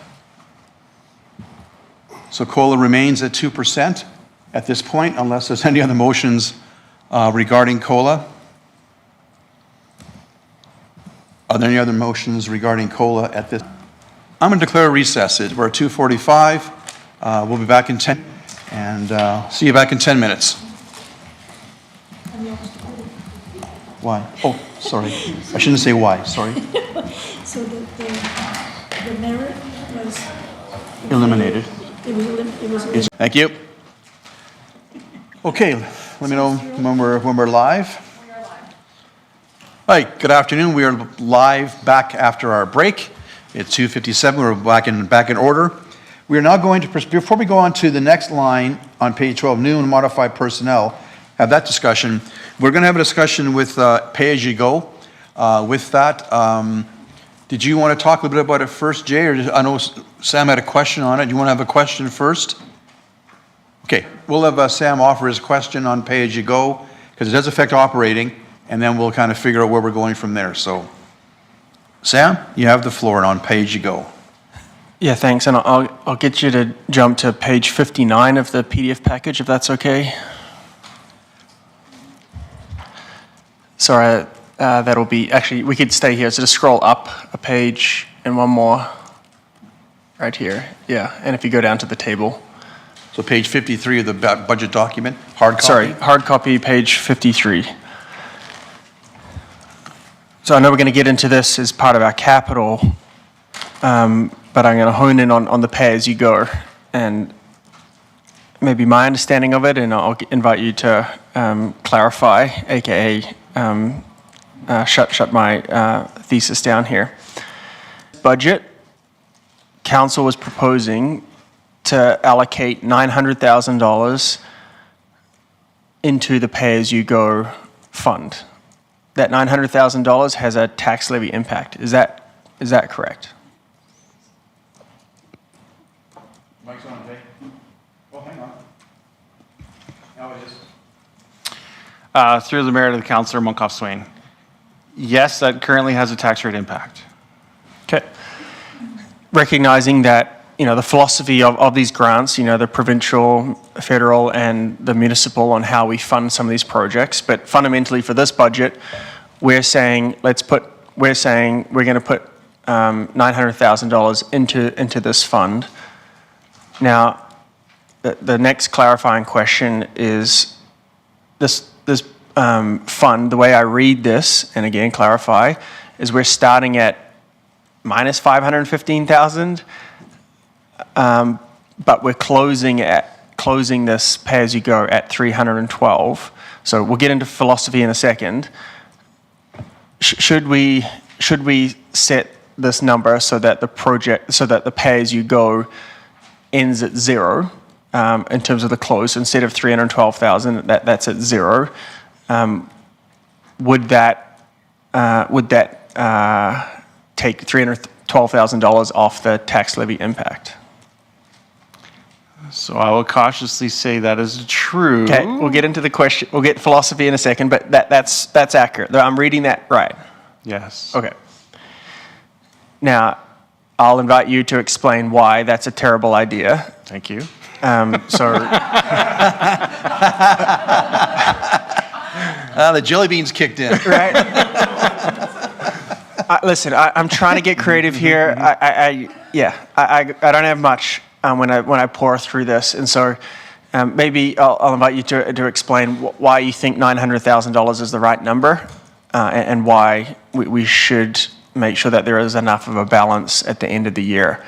So COLA remains at 2% at this point, unless there's any other motions regarding COLA. Are there any other motions regarding COLA at this? I'm going to declare a recess. We're at 2:45. We'll be back in 10, and see you back in 10 minutes. Why? Oh, sorry. I shouldn't say why. Sorry. So the merit was Eliminated. It was eliminated. Thank you. Okay, let me know when we're live. All right, good afternoon. We are live back after our break. It's 2:57. We're back in order. We are now going to, before we go on to the next line on page 12, new and modified personnel, have that discussion. We're going to have a discussion with pay-as-you-go. With that, did you want to talk a little bit about it first, Jay? Or I know Sam had a question on it. Do you want to have a question first? Okay, we'll have Sam offer his question on pay-as-you-go, because it does affect operating, and then we'll kind of figure out where we're going from there. So, Sam, you have the floor on pay-as-you-go. Yeah, thanks. And I'll get you to jump to page 59 of the PDF package, if that's okay. Sorry, that'll be, actually, we could stay here. So just scroll up a page and one more right here. Yeah, and if you go down to the table. So page 53 of the budget document, hard copy? Sorry, hard copy, page 53. So I know we're going to get into this as part of our capital, but I'm going to hone in on the pay-as-you-go and maybe my understanding of it, and I'll invite you to clarify, aka shut my thesis down here. Budget, council was proposing to allocate $900,000 into the pay-as-you-go fund. That $900,000 has a tax levy impact. Is that correct? Mike's on, Jay. Oh, hang on. Now it is. Through the mayor to the councillor, Munkoff Swain. Yes, that currently has a tax rate impact. Okay. Recognizing that, the philosophy of these grants, the provincial, federal, and the municipal on how we fund some of these projects, but fundamentally for this budget, we're saying we're going to put $900,000 into this fund. Now, the next clarifying question is this fund, the way I read this, and again clarify, is we're starting at minus $515,000, but we're closing this pay-as-you-go at 312. So we'll get into philosophy in a second. Should we should we set this number so that the pay-as-you-go ends at zero in terms of the close, instead of 312,000, that's at zero? Would that take $312,000 off the tax levy impact? So I will cautiously say that is true. Okay, we'll get into the question. We'll get philosophy in a second, but that's accurate. I'm reading that right. Yes. Okay. Now, I'll invite you to explain why that's a terrible idea. Thank you. The jelly beans kicked in. Right? Listen, I'm trying to get creative here. I don't have much when I pour through this, and so maybe I'll invite you to explain why you think $900,000 is the right number, and why we should make sure that there is enough of a balance at the end of the year.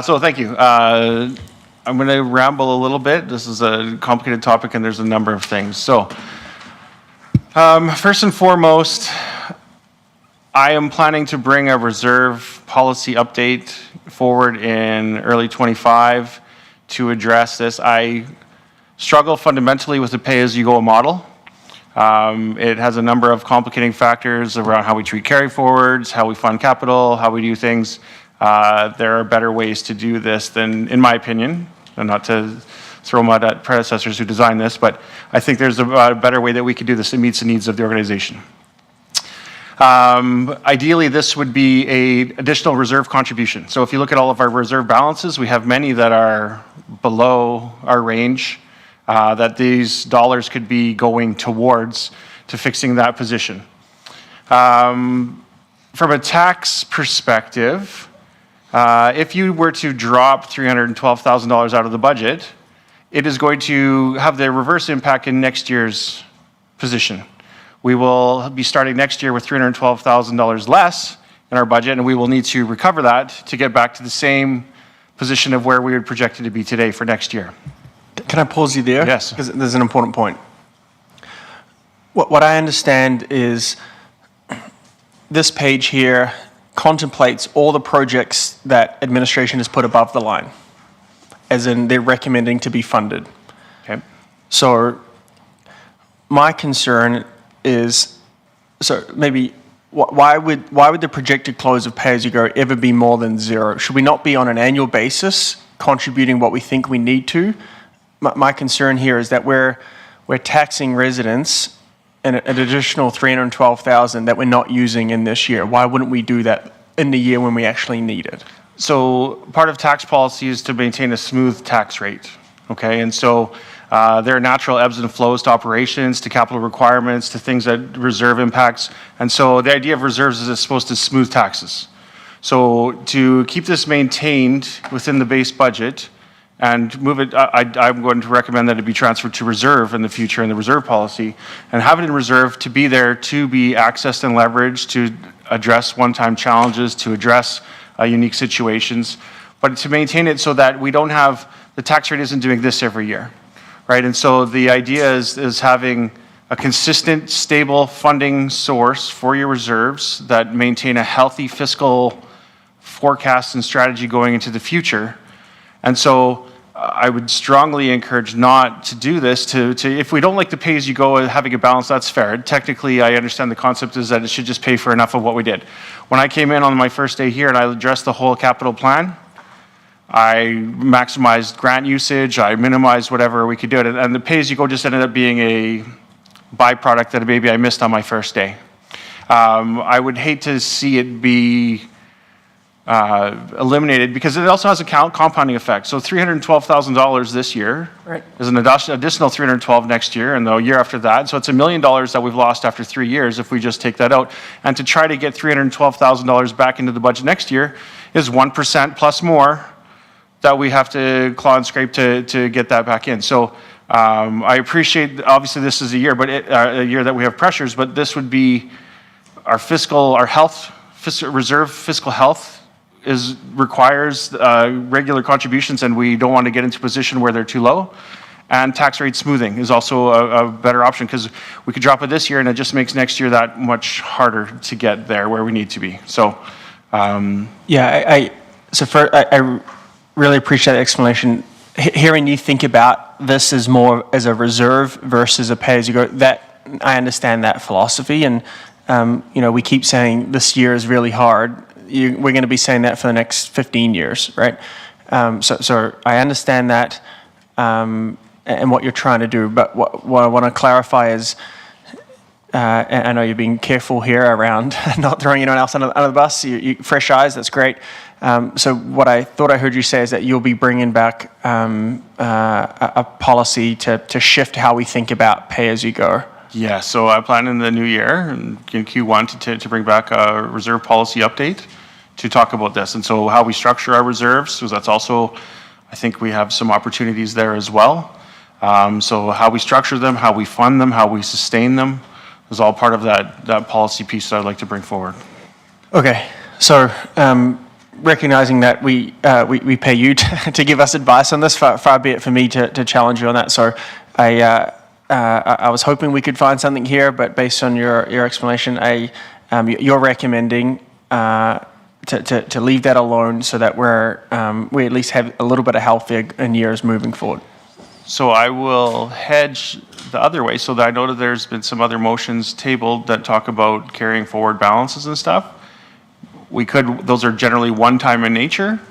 So thank you. I'm going to ramble a little bit. This is a complicated topic, and there's a number of things. So first and foremost, I am planning to bring a reserve policy update forward in early 25 to address this. I struggle fundamentally with the pay-as-you-go model. It has a number of complicating factors around how we treat carry forwards, how we fund capital, how we do things. There are better ways to do this than, in my opinion, and not to throw mud at predecessors who designed this, but I think there's a better way that we could do this that meets the needs of the organization. Ideally, this would be an additional reserve contribution. So if you look at all of our reserve balances, we have many that are below our range, that these dollars could be going towards to fixing that position. From a tax perspective, if you were to drop $312,000 out of the budget, it is going to have the reverse impact in next year's position. We will be starting next year with $312,000 less in our budget, and we will need to recover that to get back to the same position of where we would project it to be today for next year. Can I pause you there? Yes. Because there's an important point. What I understand is this page here contemplates all the projects that administration has put above the line, as in they're recommending to be funded. Okay. So my concern is, so maybe why would the projected close of pay-as-you-go ever be more than zero? Should we not be on an annual basis contributing what we think we need to? My concern here is that we're taxing residents an additional $312,000 that we're not using in this year. Why wouldn't we do that in the year when we actually need it? So part of tax policy is to maintain a smooth tax rate, okay? And so there are natural ebbs and flows to operations, to capital requirements, to things that reserve impacts. And so the idea of reserves is it's supposed to smooth taxes. So to keep this maintained within the base budget and move it, I'm going to recommend that it be transferred to reserve in the future in the reserve policy, and have it in reserve to be there to be accessed and leveraged to address one-time challenges, to address unique situations, but to maintain it so that we don't have, the tax rate isn't doing this every year. Right, and so the idea is having a consistent, stable funding source for your reserves that maintain a healthy fiscal forecast and strategy going into the future. And so I would strongly encourage not to do this. If we don't like the pay-as-you-go having a balance, that's fair. Technically, I understand the concept is that it should just pay for enough of what we did. When I came in on my first day here and I addressed the whole capital plan, I maximized grant usage, I minimized whatever we could do, and the pay-as-you-go just ended up being a byproduct that maybe I missed on my first day. I would hate to see it be eliminated because it also has a compounding effect. So $312,000 this year is an additional $312,000 next year and the year after that. So it's $1 million that we've lost after 3 years if we just take that out. And to try to get $312,000 back into the budget next year is 1% plus more that we have to claw and scrape to get that back in. So I appreciate, obviously this is a year, but a year that we have pressures, but this would be our reserve fiscal health requires regular contributions, and we don't want to get into a position where they're too low. And tax rate smoothing is also a better option, because we could drop it this year and it just makes next year that much harder to get there where we need to be. So, I really appreciate the explanation. Hearing you think about this as more as a reserve versus a pay-as-you-go, that I understand that philosophy, and we keep saying this year is really hard. We're going to be saying that for the next 15 years, right? So I understand that and what you're trying to do, but what I want to clarify is, and I know you're being careful here around not throwing anyone else under the bus. You fresh eyes, that's great. So what I thought I heard you say is that you'll be bringing back a policy to shift how we think about pay-as-you-go. yeah, so I plan in the new year, in Q1, to bring back a reserve policy update to talk about this. And so how we structure our reserves, because that's also, I think we have some opportunities there as well. So how we structure them, how we fund them, how we sustain them, is all part of that policy piece that I'd like to bring forward. Okay, so recognizing that we pay you to give us advice on this, far be it for me to challenge you on that. So I was hoping we could find something here, but based on your explanation, you're recommending to leave that alone so that we at least have a little bit of health in years moving forward. So I will hedge the other way, so that I know that there's been some other motions tabled that talk about carrying forward balances and stuff. Those are generally one-time in nature.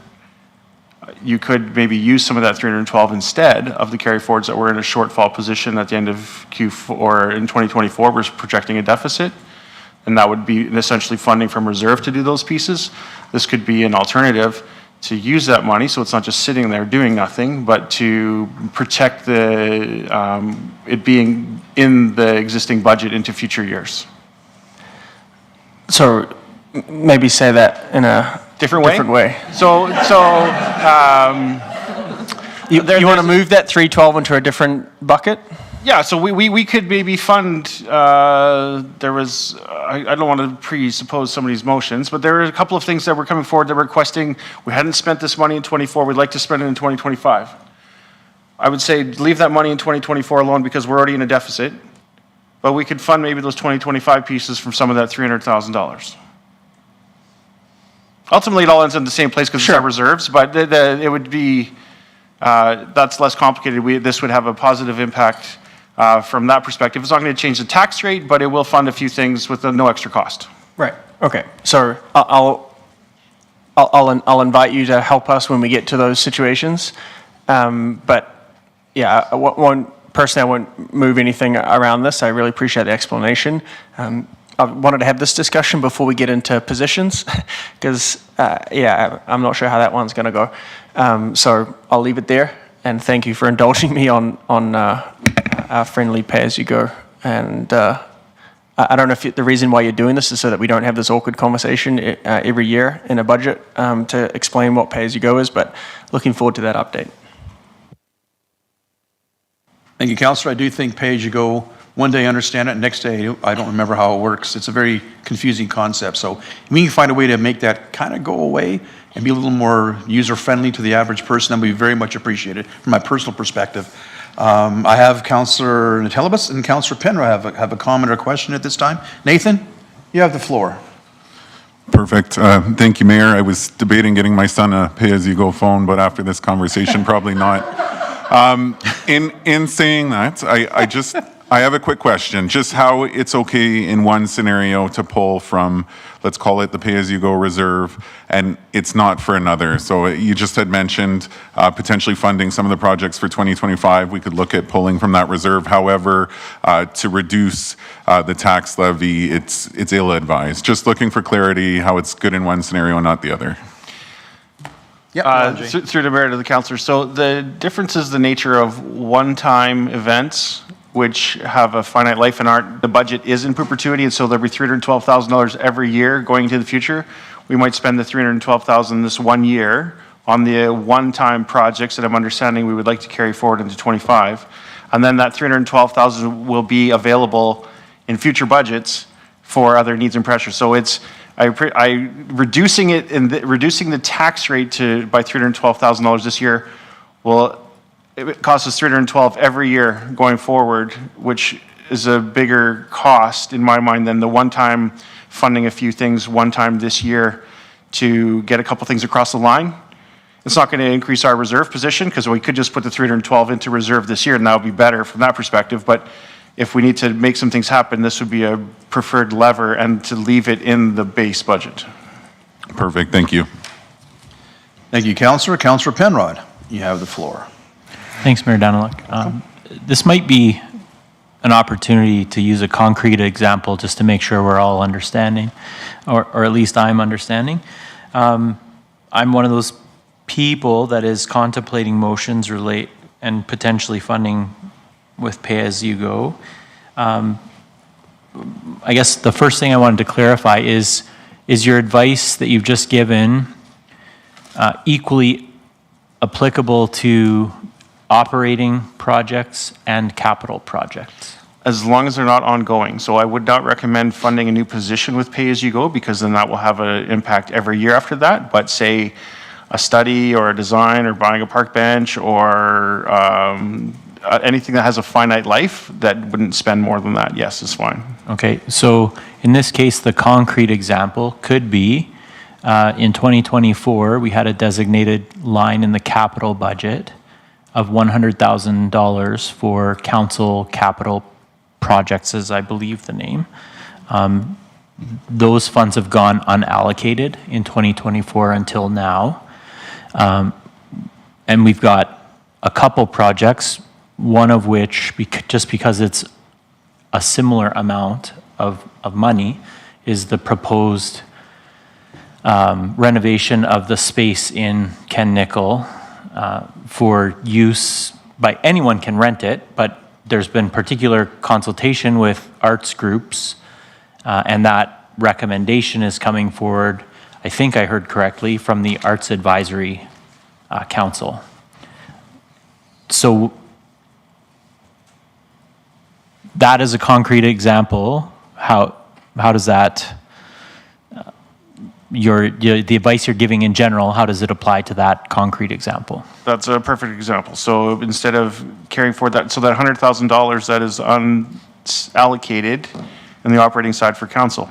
You could maybe use some of that 312 instead of the carry forwards that were in a shortfall position at the end of Q4, or in 2024, we're projecting a deficit. And that would be essentially funding from reserve to do those pieces. This could be an alternative to use that money, so it's not just sitting there doing nothing, but to protect it being in the existing budget into future years. So maybe say that in a different way. So you want to move that 312 into a different bucket? Yeah, so we could maybe fund, I don't want to presuppose somebody's motions, but there are a couple of things that were coming forward that were requesting, we hadn't spent this money in 24, we'd like to spend it in 2025. I would say leave that money in 2024 alone because we're already in a deficit, but we could fund maybe those 2025 pieces from some of that $300,000. Ultimately, it all ends in the same place because it's our reserves, but it would be, that's less complicated. This would have a positive impact from that perspective. It's not going to change the tax rate, but it will fund a few things with no extra cost. Right. Okay. So I'll invite you to help us when we get to those situations. But yeah, I won't move anything around this. I really appreciate the explanation. I wanted to have this discussion before we get into positions, because I'm not sure how that one's going to go. So I'll leave it there, and thank you for indulging me on our friendly pay-as-you-go. And I don't know if the reason why you're doing this is so that we don't have this awkward conversation every year in a budget to explain what pay-as-you-go is, but looking forward to that update. Thank you, Councillor. I do think pay-as-you-go, one day I understand it, next day I don't remember how it works. It's a very confusing concept. So if we can find a way to make that kind of go away and be a little more user-friendly to the average person, that would be very much appreciated from my personal perspective. I have Councillor Natelibus and Councillor Penrod have a comment or question at this time. Nathan, you have the floor. Perfect. Thank you, Mayor. I was debating getting my son a pay-as-you-go phone, but after this conversation, probably not. In saying that, I have a quick question. Just how it's okay in one scenario to pull from, let's call it the pay-as-you-go reserve, and it's not for another. So you just had mentioned potentially funding some of the projects for 2025. We could look at pulling from that reserve. However, to reduce the tax levy, it's ill-advised. Just looking for clarity how it's good in one scenario and not the other. Through the merit of the councillor. So the difference is the nature of one-time events which have a finite life, and the budget is in perpetuity, and so there'll be $312,000 every year going into the future. We might spend the $312,000 this 1 year on the one-time projects that I'm understanding we would like to carry forward into 25, and then that $312,000 will be available in future budgets for other needs and pressures. So it's reducing the tax rate by $312,000 this year will it costs us 312 every year going forward, which is a bigger cost in my mind than the one-time funding a few things one time this year to get a couple things across the line. It's not going to increase our reserve position because we could just put the 312 into reserve this year and that would be better from that perspective. But if we need to make some things happen, this would be a preferred lever and to leave it in the base budget. Perfect, thank you. Thank you, Councillor. Councillor Penrod, you have the floor. Thanks, Mayor Daniluk. This might be an opportunity to use a concrete example just to make sure we're all understanding, or at least I'm understanding. I'm one of those people that is contemplating motions relate and potentially funding with pay-as-you-go. I guess the first thing I wanted to clarify is your advice that you've just given equally applicable to operating projects and capital projects? As long as they're not ongoing. So I would not recommend funding a new position with pay-as-you-go because then that will have an impact every year after that. But say a study or a design or buying a park bench or anything that has a finite life that wouldn't spend more than that, yes, is fine. Okay, so in this case, the concrete example could be in 2024, we had a designated line in the capital budget of $100,000 for council capital projects, as I believe the name. Those funds have gone unallocated in 2024 until now. And we've got a couple projects, one of which, just because it's a similar amount of money, is the proposed renovation of the space in Ken Nickel for use by anyone can rent it, but there's been particular consultation with arts groups, and that recommendation is coming forward, I think I heard correctly, from the Arts Advisory Council. So that is a concrete example. How does that, the advice you're giving in general, how does it apply to that concrete example? That's a perfect example. So instead of carrying forward that, so that $100,000 that is unallocated in the operating side for council,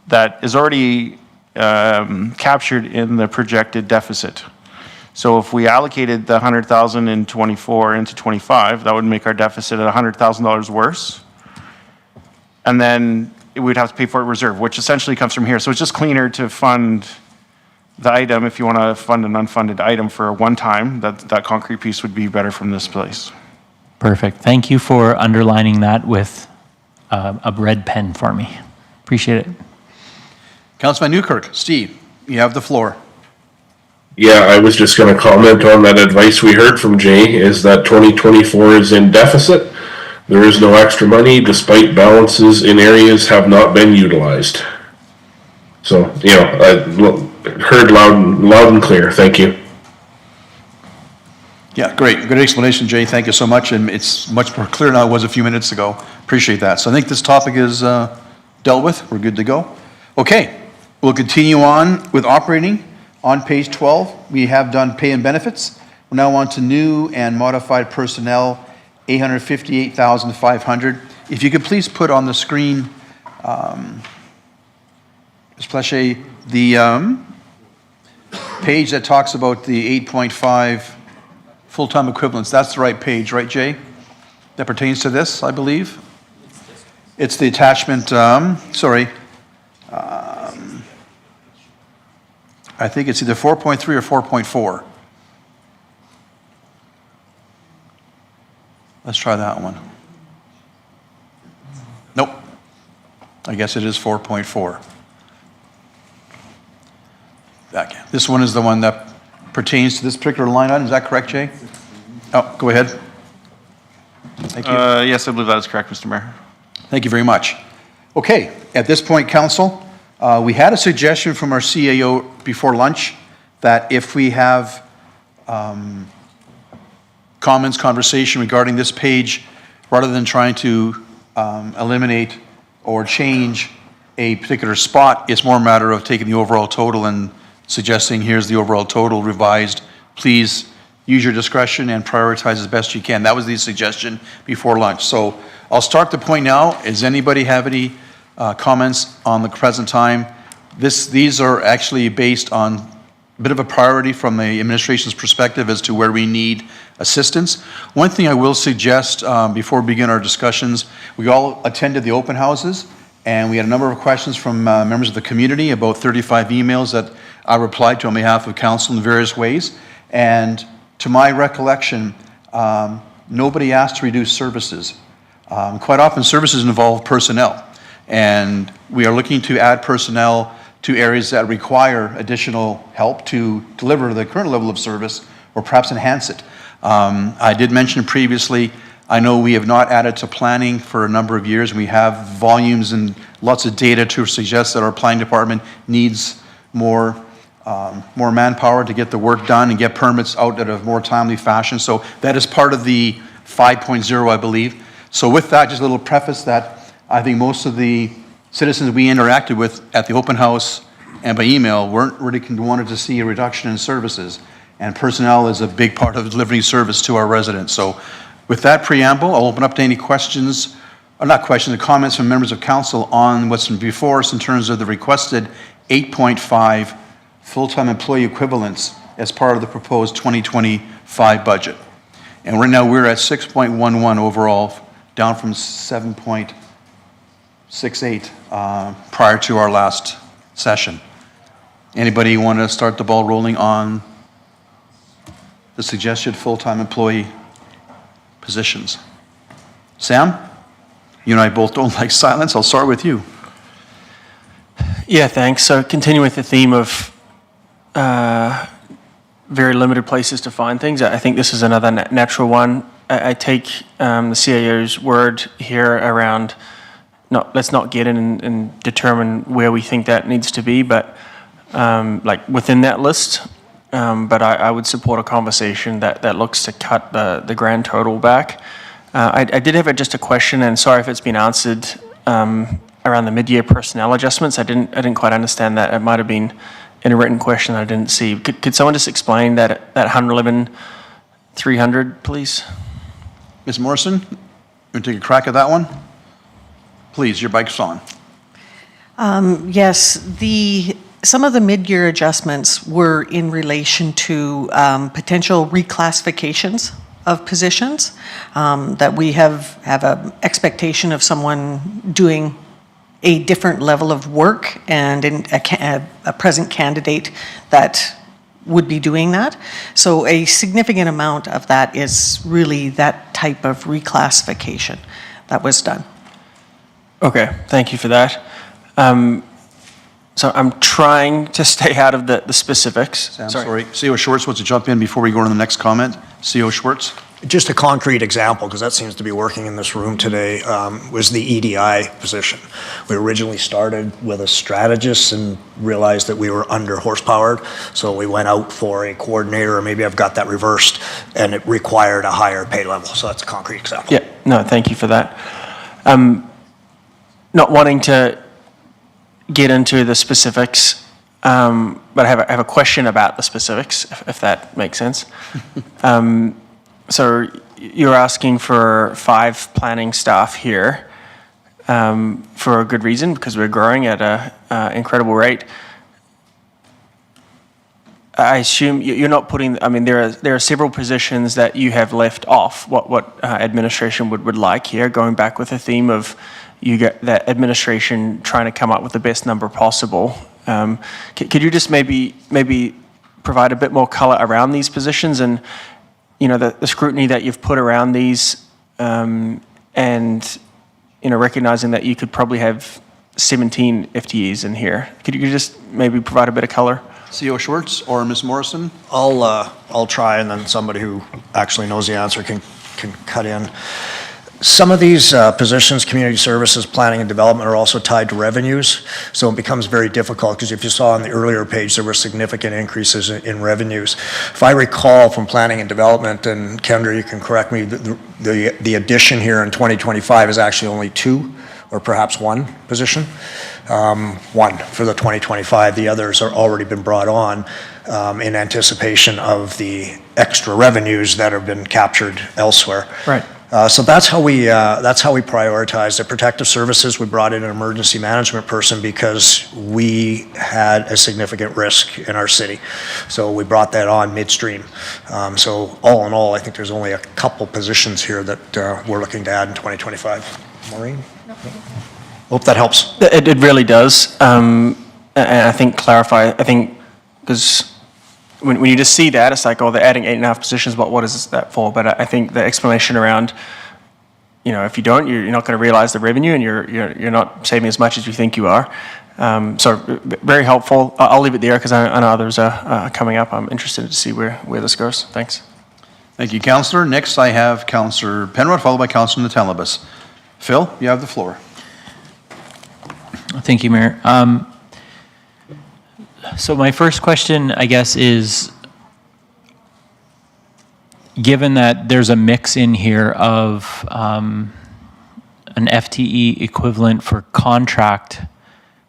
that is already captured in the projected deficit. So if we allocated the $100,000 in 24 into 25, that would make our deficit at $100,000 worse. And then we'd have to pay for a reserve, which essentially comes from here. So it's just cleaner to fund the item. If you want to fund an unfunded item for a one-time, that concrete piece would be better from this place. Perfect. Thank you for underlining that with a red pen for me. Appreciate it. Councilman Newkirk, Steve, you have the floor. Yeah, I was just going to comment on that advice we heard from Jay, is that 2024 is in deficit. There is no extra money, despite balances in areas have not been utilized. So, you know, I heard loud and clear. Thank you. Yeah, great. Good explanation, Jay. Thank you so much. And it's much more clear now than it was a few minutes ago. Appreciate that. So I think this topic is dealt with. We're good to go. Okay, we'll continue on with operating. On page 12, we have done pay and benefits. We're now on to new and modified personnel, $858,500. If you could please put on the screen, Ms. Pleshay, the page that talks about the 8.5 full-time equivalents. That's the right page, right, Jay? That pertains to this, I believe? It's the attachment, sorry. I think it's either 4.3 or 4.4. Let's try that one. Nope. I guess it is 4.4. This one is the one that pertains to this particular line item. Is that correct, Jay? Oh, go ahead. Thank you. Yes, I believe that is correct, Mr. Mayor. Thank you very much. Okay, at this point, council, we had a suggestion from our CAO before lunch that if we have comments, conversation regarding this page, rather than trying to eliminate or change a particular spot, it's more a matter of taking the overall total and suggesting here's the overall total revised. Please use your discretion and prioritize as best you can. That was the suggestion before lunch. So I'll start the point now. Does anybody have any comments on the present time? These are actually based on a bit of a priority from the administration's perspective as to where we need assistance. One thing I will suggest before we begin our discussions, we all attended the open houses, and we had a number of questions from members of the community, about 35 emails that I replied to on behalf of council in various ways. And to my recollection, nobody asked to reduce services. Quite often, services involve personnel, and we are looking to add personnel to areas that require additional help to deliver the current level of service or perhaps enhance it. I did mention previously, I know we have not added to planning for a number of years. We have volumes and lots of data to suggest that our planning department needs more manpower to get the work done and get permits out in a more timely fashion. So that is part of the 5.0, I believe. So with that, just a little preface that I think most of the citizens we interacted with at the open house and by email weren't really wanted to see a reduction in services. And personnel is a big part of delivering service to our residents. So with that preamble, I'll open up to any questions, or not questions, comments from members of council on what's before us in terms of the requested 8.5 full-time employee equivalents as part of the proposed 2025 budget. And right now we're at 6.11 overall, down from 7.68 prior to our last session. Anybody want to start the ball rolling on the suggested full-time employee positions? Sam? You and I both don't like silence. I'll start with you. Yeah, thanks. So continue with the theme of very limited places to find things. I think this is another natural one. I take the CIO's word here around let's not get in and determine where we think that needs to be, but like within that list. But I would support a conversation that looks to cut the grand total back. I did have just a question, and sorry if it's been answered, around the mid-year personnel adjustments. I didn't quite understand that. It might have been in a written question I didn't see. Could someone just explain that 111,300, please? Ms. Morrison, you want to take a crack at that one? Please, your mic's on. Yes, some of the mid-year adjustments were in relation to potential reclassifications of positions, that we have an expectation of someone doing a different level of work and a present candidate that would be doing that. So a significant amount of that is really that type of reclassification that was done. Okay, thank you for that. So I'm trying to stay out of the specifics. Sam, sorry. CEO Schwartz wants to jump in before we go on to the next comment. CEO Schwartz. Just a concrete example, because that seems to be working in this room today, was the EDI position. We originally started with a strategist and realized that we were under horsepowered, so we went out for a coordinator, or maybe I've got that reversed, and it required a higher pay level. So that's a concrete example. Yeah, no, thank you for that. Not wanting to get into the specifics, but I have a question about the specifics, if that makes sense. So you're asking for 5 planning staff here for a good reason, because we're growing at an incredible rate. I assume you're not putting, I mean, there are several positions that you have left off, what administration would like here, going back with the theme of you get that administration trying to come up with the best number possible. Could you just maybe provide a bit more color around these positions and, you know, the scrutiny that you've put around these, and, you know, recognizing that you could probably have 17 FTEs in here. Could you just maybe provide a bit of color? CEO Schwartz or Ms. Morrison? I'll try, and then somebody who actually knows the answer can cut in. Some of these positions, community services, planning and development, are also tied to revenues, so it becomes very difficult, because if you saw on the earlier page, there were significant increases in revenues. If I recall from planning and development, and Kendra, you can correct me, the addition here in 2025 is actually only 2 or perhaps one position. One for the 2025. The others are already been brought on in anticipation of the extra revenues that have been captured elsewhere. Right. So that's how we prioritize the protective services. We brought in an emergency management person because we had a significant risk in our city. So we brought that on midstream. So all in all, I think there's only a couple positions here that we're looking to add in 2025. Maureen? Hope that helps. It really does. And I think because when you just see that, it's like, oh, they're adding 8.5 positions, but what is that for? But I think the explanation around, if you don't, you're not going to realize the revenue, and you're not saving as much as you think you are. So very helpful. I'll leave it there because I know others are coming up. I'm interested to see where this goes. Thanks. Thank you, Councillor. Next, I have Councillor Penrod, followed by Councillor Natalibus. Phil, you have the floor. Thank you, Mayor. So my first question, I guess, is given that there's a mix in here of an FTE equivalent for contract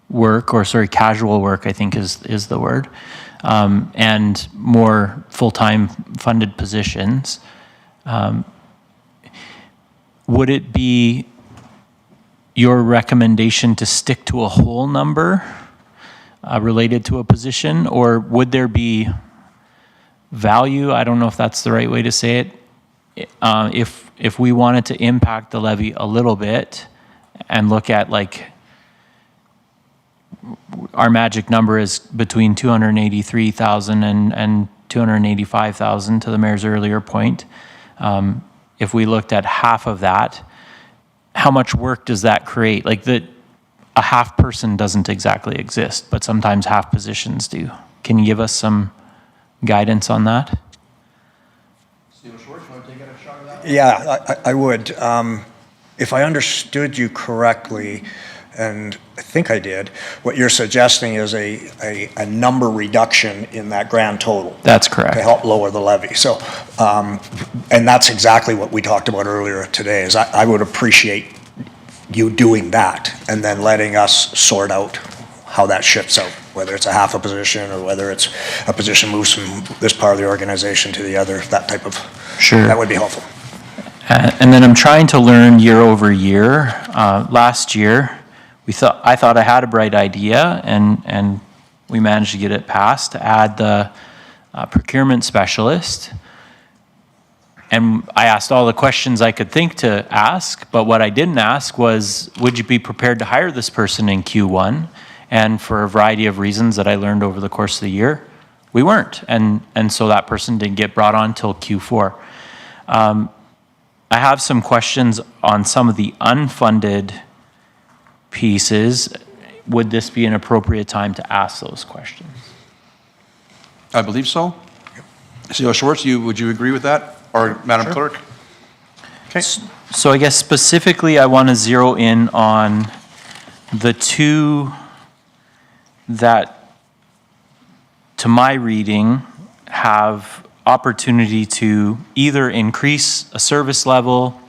work, or sorry, casual work, I think is the word, and more full-time funded positions, would it be your recommendation to stick to a whole number related to a position, or would there be value, I don't know if that's the right way to say it, if we wanted to impact the levy a little bit and look at, like, our magic number is between 283,000 and 285,000 to the mayor's earlier point. If we looked at half of that, how much work does that create? Like, a half person doesn't exactly exist, but sometimes half positions do. Can you give us some guidance on that? Yeah, I would. If I understood you correctly, and I think I did, what you're suggesting is a number reduction in that grand total. That's correct. To help lower the levy. So, and that's exactly what we talked about earlier today, is I would appreciate you doing that and then letting us sort out how that shifts out, whether it's a half a position or whether it's a position moves from this part of the organization to the other, that type of, Sure. that would be helpful. And then I'm trying to learn year over year. Last year, I thought I had a bright idea, and we managed to get it passed to add the procurement specialist. And I asked all the questions I could think to ask, but what I didn't ask was, would you be prepared to hire this person in Q1? And for a variety of reasons that I learned over the course of the year, we weren't. And so that person didn't get brought on till Q4. I have some questions on some of the unfunded pieces. Would this be an appropriate time to ask those questions? I believe so. CEO Schwartz, would you agree with that? Or Madam Clerk? Okay. So I guess specifically I want to zero in on the two that, to my reading, have opportunity to either increase a service level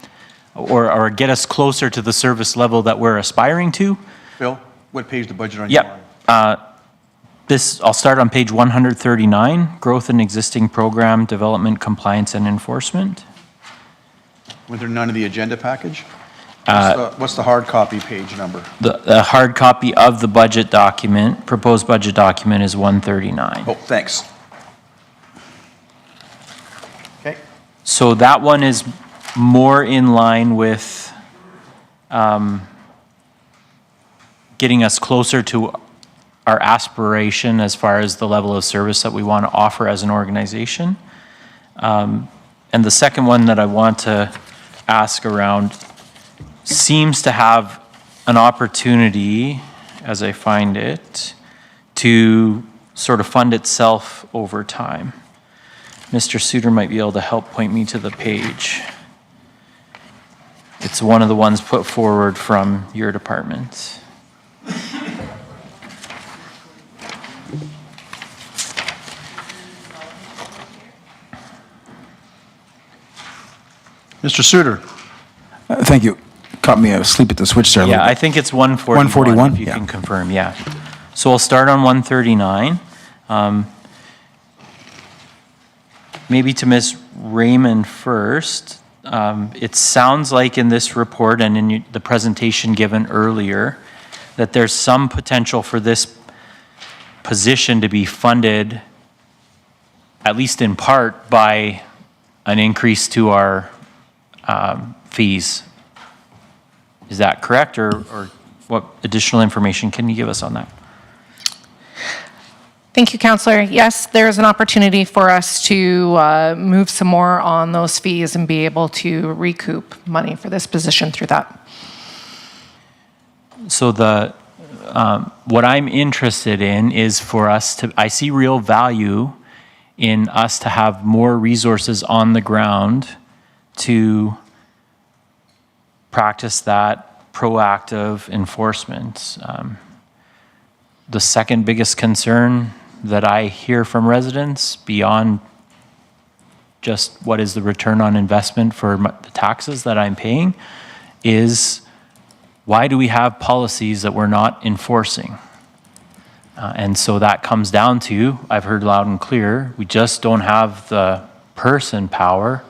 or get us closer to the service level that we're aspiring to. Phil, what page the budget on? Yep. I'll start on page 139, growth in existing program, development, compliance, and enforcement. Was there none of the agenda package? What's the hard copy page number? The hard copy of the budget document, proposed budget document, is 139. Oh, thanks. Okay. So that one is more in line with getting us closer to our aspiration as far as the level of service that we want to offer as an organization. And the second one that I want to ask around seems to have an opportunity, as I find it, to sort of fund itself over time. Mr. Suter might be able to help point me to the page. It's one of the ones put forward from your department. Mr. Suter. Thank you. caught me asleep at the switch there a little Yeah, bit. I think it's 141. 141, If you yeah. can confirm, yeah. So we'll start on 139. Maybe to Ms. Raymond first. It sounds like in this report and in the presentation given earlier that there's some potential for this position to be funded, at least in part, by an increase to our fees. Is that correct, or what additional information can you give us on that? Thank you, Councillor. Yes, there is an opportunity for us to move some more on those fees and be able to recoup money for this position through that. So what I'm interested in is for us to, I see real value in us to have more resources on the ground to practice that proactive enforcement. The second biggest concern that I hear from residents, beyond just what is the return on investment for the taxes that I'm paying, is why do we have policies that we're not enforcing? And so that comes down to, I've heard loud and clear, we just don't have the person power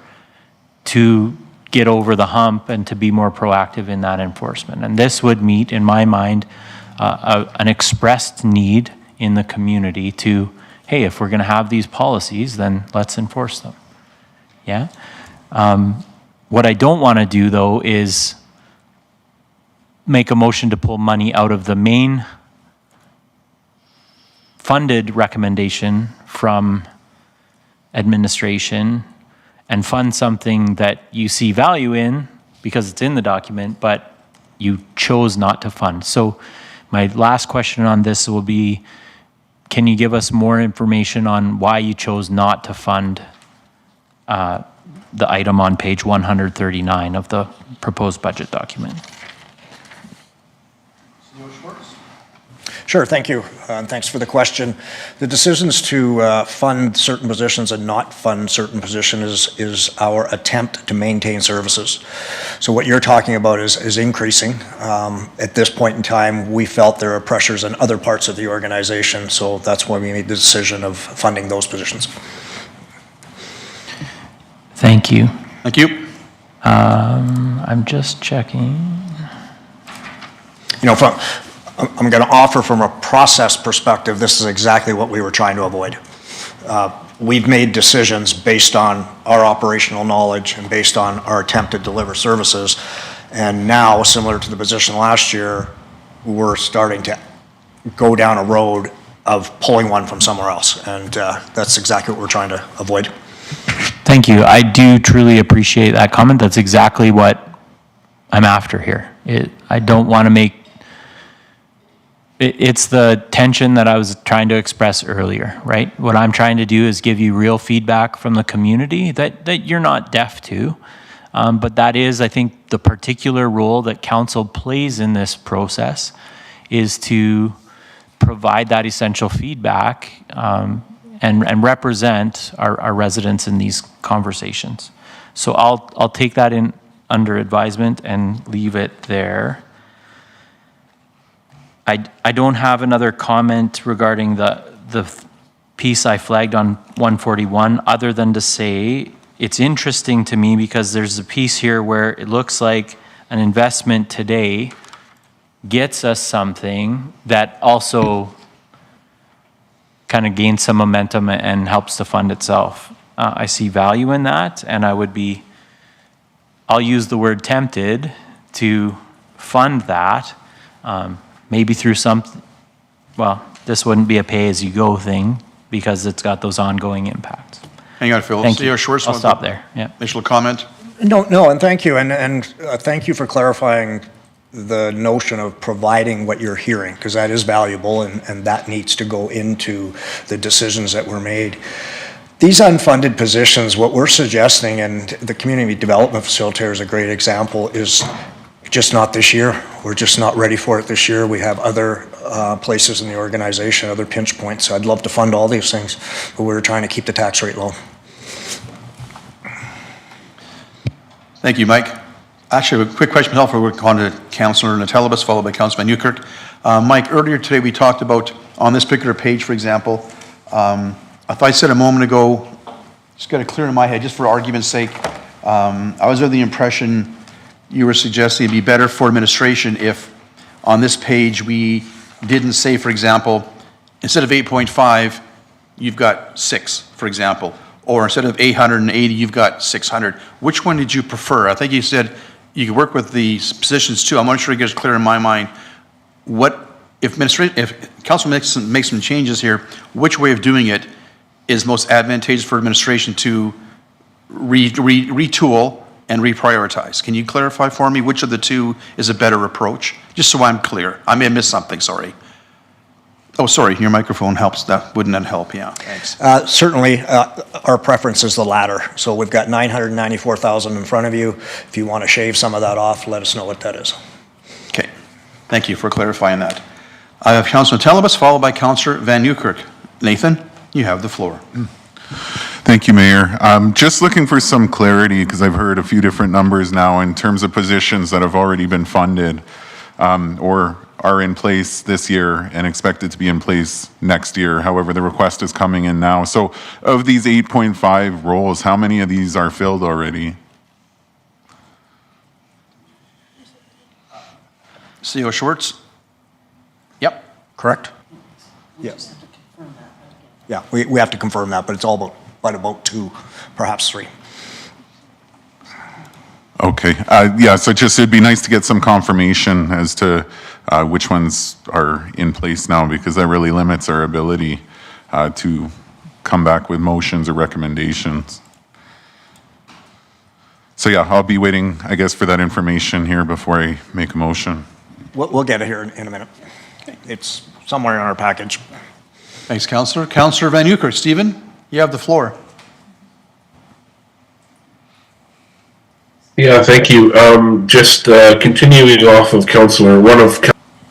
to get over the hump and to be more proactive in that enforcement. And this would meet, in my mind, an expressed need in the community to, hey, if we're going to have these policies, then let's enforce them. Yeah? What I don't want to do, though, is make a motion to pull money out of the main funded recommendation from administration and fund something that you see value in because it's in the document, but you chose not to fund. So my last question on this will be, can you give us more information on why you chose not to fund the item on page 139 of the proposed budget document? Sure, thank you, and thanks for the question. The decisions to fund certain positions and not fund certain positions is our attempt to maintain services. So what you're talking about is increasing. At this point in time, we felt there are pressures in other parts of the organization, so that's why we made the decision of funding those positions. Thank you. Thank you. I'm just checking. You know, I'm going to offer from a process perspective, this is exactly what we were trying to avoid. We've made decisions based on our operational knowledge and based on our attempt to deliver services. And now, similar to the position last year, we're starting to go down a road of pulling one from somewhere else. And that's exactly what we're trying to avoid. Thank you. I do truly appreciate that comment. That's exactly what I'm after here. I don't want to make it's the tension that I was trying to express earlier, right? What I'm trying to do is give you real feedback from the community that you're not deaf to. But that is, I think, the particular role that council plays in this process is to provide that essential feedback and represent our residents in these conversations. So I'll take that in under advisement and leave it there. I don't have another comment regarding the piece I flagged on 141, other than to say it's interesting to me because there's a piece here where it looks like an investment today gets us something that also kind of gains some momentum and helps to fund itself. I see value in that, and I'll use the word tempted to fund that. Maybe through this wouldn't be a pay-as-you-go thing because it's got those ongoing impacts. Hang on, Phil. Thank you. Schwartz, I'll stop there. Yeah. Initial comment? No, and thank you. And thank you for clarifying the notion of providing what you're hearing, because that is valuable and that needs to go into the decisions that were made. These unfunded positions, what we're suggesting, and the community development facilitator is a great example, is just not this year. We're just not ready for it this year. We have other places in the organization, other pinch points. I'd love to fund all these things, but we're trying to keep the tax rate low. Thank you, Mike. Actually, a quick question myself, we're going to Councillor Natelibus, followed by Councillor Van Newkirk. Mike, earlier today we talked about, on this particular page, for example, if I said a moment ago, just got it clear in my head, just for argument's sake, I was under the impression you were suggesting it'd be better for administration if on this page we didn't say, for example, instead of 8.5, you've got 6, for example, or instead of 880, you've got 600. Which one did you prefer? I think you said you could work with the positions too. I'm not sure it gets clear in my mind. What, if council makes some changes here, which way of doing it is most advantageous for administration to retool and reprioritize? Can you clarify for me which of the two is a better approach? Just so I'm clear. I may have missed something, sorry. Oh, sorry, your microphone helps. Wouldn't that help? Yeah, thanks. Certainly, our preference is the latter. So we've got 994,000 in front of you. If you want to shave some of that off, let us know what that is. Okay, thank you for clarifying that. I have Councillor Telebus, followed by Councillor Van Newkirk. Nathan, you have the floor. Thank you, Mayor. Just looking for some clarity, because I've heard a few different numbers now in terms of positions that have already been funded or are in place this year and expected to be in place next year. However, the request is coming in now. So of these 8.5 roles, how many of these are filled already? CEO Schwartz? Yep. Correct? Yes. Yeah, we have to confirm that, but it's all about 2, perhaps 3. Okay. Yeah, so just it'd be nice to get some confirmation as to which ones are in place now, because that really limits our ability to come back with motions or recommendations. So yeah, I'll be waiting, I guess, for that information here before I make a motion. We'll get it here in a minute. It's somewhere in our package. Thanks, Councillor. Councillor Van Newkirk. Stephen, you have the floor. Yeah, thank you. Just continuing off of Councillor,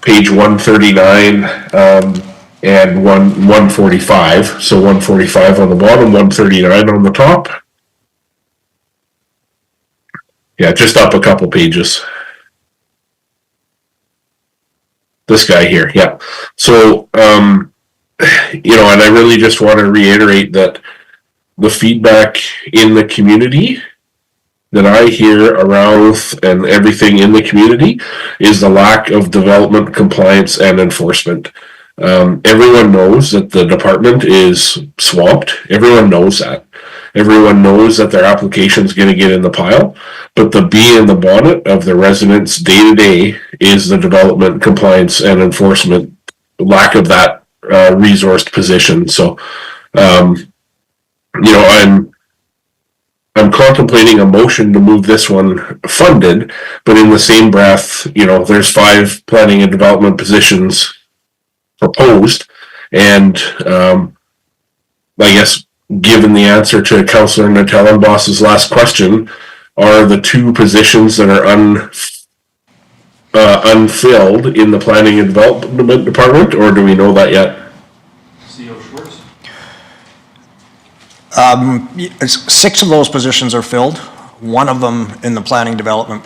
page 139 and 145. So 145 on the bottom, 139 on the top. Yeah, just up a couple pages. This guy here, yeah. So, and I really just want to reiterate that the feedback in the community that I hear around and everything in the community is the lack of development, compliance, and enforcement. Everyone knows that the department is swamped. Everyone knows that. Everyone knows that their application is going to get in the pile, but the bee in the bonnet of the residents day to day is the development, compliance, and enforcement lack of that resourced position. So, I'm contemplating a motion to move this one funded, but in the same breath, there's 5 planning and development positions proposed, and I guess given the answer to Councillor Natellenboss's last question, are the 2 positions that are unfilled in the planning and development department, or do we know that yet? CEO Schwartz. 6 of those positions are filled. 1 of them in the planning development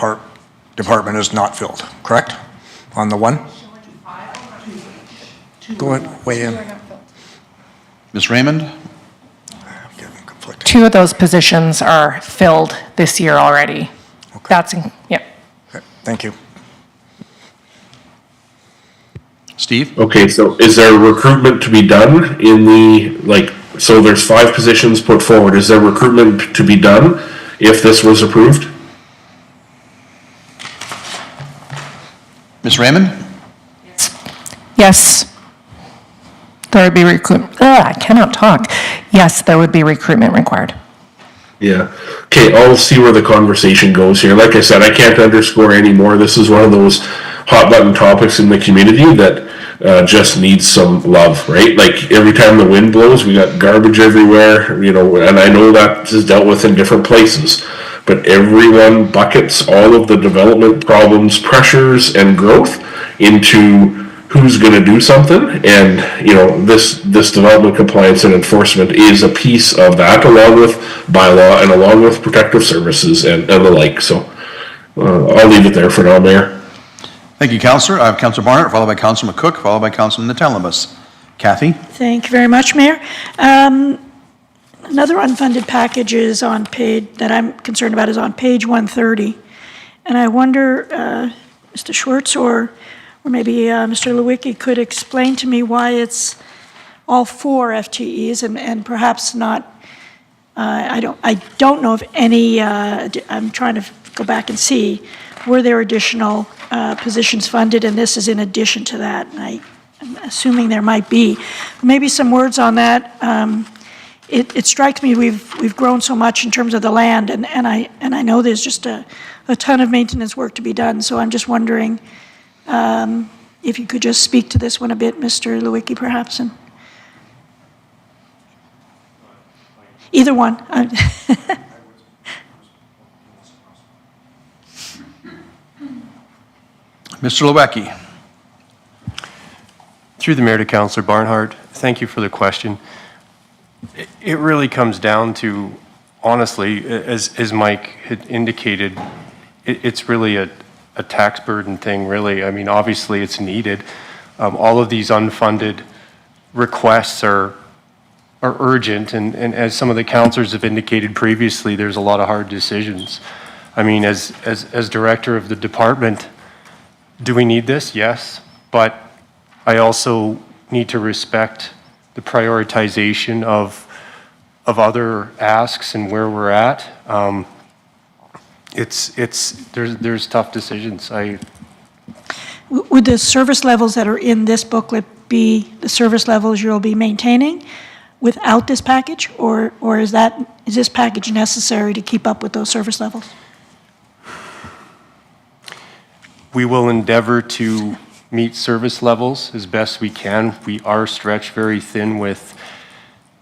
department is not filled, correct? On the 1? Go ahead, weigh in. Ms. Raymond? 2 of those positions are filled this year already. Okay. Yeah. Okay, thank you. Steve? Okay, so is there recruitment to be done so there's 5 positions put forward. Is there recruitment to be done if this was approved? Ms. Raymond? Yes. There would be recruitment. I cannot talk. Yes, there would be recruitment required. Yeah. Okay, I'll see where the conversation goes here. Like I said, I can't underscore anymore. This is one of those hot button topics in the community that just needs some love, right? Like every time the wind blows, we got garbage everywhere, and I know that is dealt with in different places, but everyone buckets all of the development problems, pressures, and growth into who's going to do something, and this development, compliance, and enforcement is a piece of that, along with bylaw and along with protective services and the like. So I'll leave it there for now, Mayor. Thank you, Councillor. I have Councillor Barnhart, followed by Councillor McCook, followed by Councillor Natelambas. Kathy? Thank you very much, Mayor. Another unfunded package is on page, that I'm concerned about, is on page 130. And I wonder, Mr. Schwartz or maybe Mr. Lewicki could explain to me why it's all 4 FTEs and perhaps not, I don't know if any, I'm trying to go back and see, were there additional positions funded, and this is in addition to that? And I'm assuming there might be. Maybe some words on that. It strikes me we've grown so much in terms of the land, and I know there's just a ton of maintenance work to be done. So I'm just wondering if you could just speak to this one a bit, Mr. Lewicki, perhaps. And either one. Mr. Lewicki. Through the Mayor to Councillor Barnhart, thank you for the question. It really comes down to, honestly, as Mike had indicated, it's really a tax burden thing, really. I mean, obviously it's needed. All of these unfunded requests are urgent, and as some of the councillors have indicated previously, there's a lot of hard decisions. I mean, as director of the department, do we need this? Yes, but I also need to respect the prioritization of other asks and where we're at. There's tough decisions. Would the service levels that are in this booklet be the service levels you'll be maintaining without this package, or is this package necessary to keep up with those service levels? We will endeavor to meet service levels as best we can. We are stretched very thin with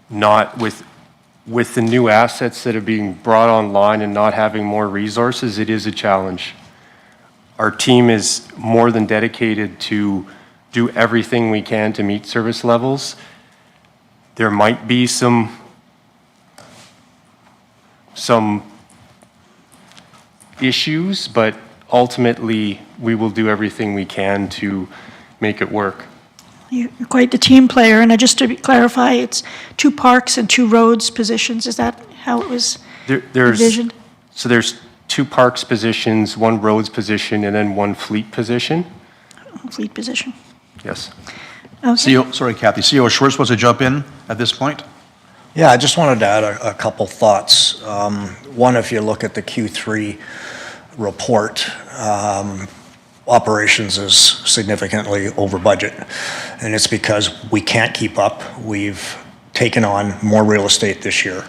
the new assets that are being brought online and not having more resources. It is a challenge. Our team is more than dedicated to do everything we can to meet service levels. There might be some issues, but ultimately we will do everything we can to make it work. You're quite the team player, and just to clarify, it's 2 parks and 2 roads positions. Is that how it was envisioned? So there's 2 parks positions, 1 roads position, and then 1 fleet position. Fleet position. Yes. Okay. Sorry, Kathy. CEO Schwartz wants to jump in at this point. Yeah, I just wanted to add a couple thoughts. One, if you look at the Q3 report, operations is significantly over budget, and it's because we can't keep up. We've taken on more real estate this year.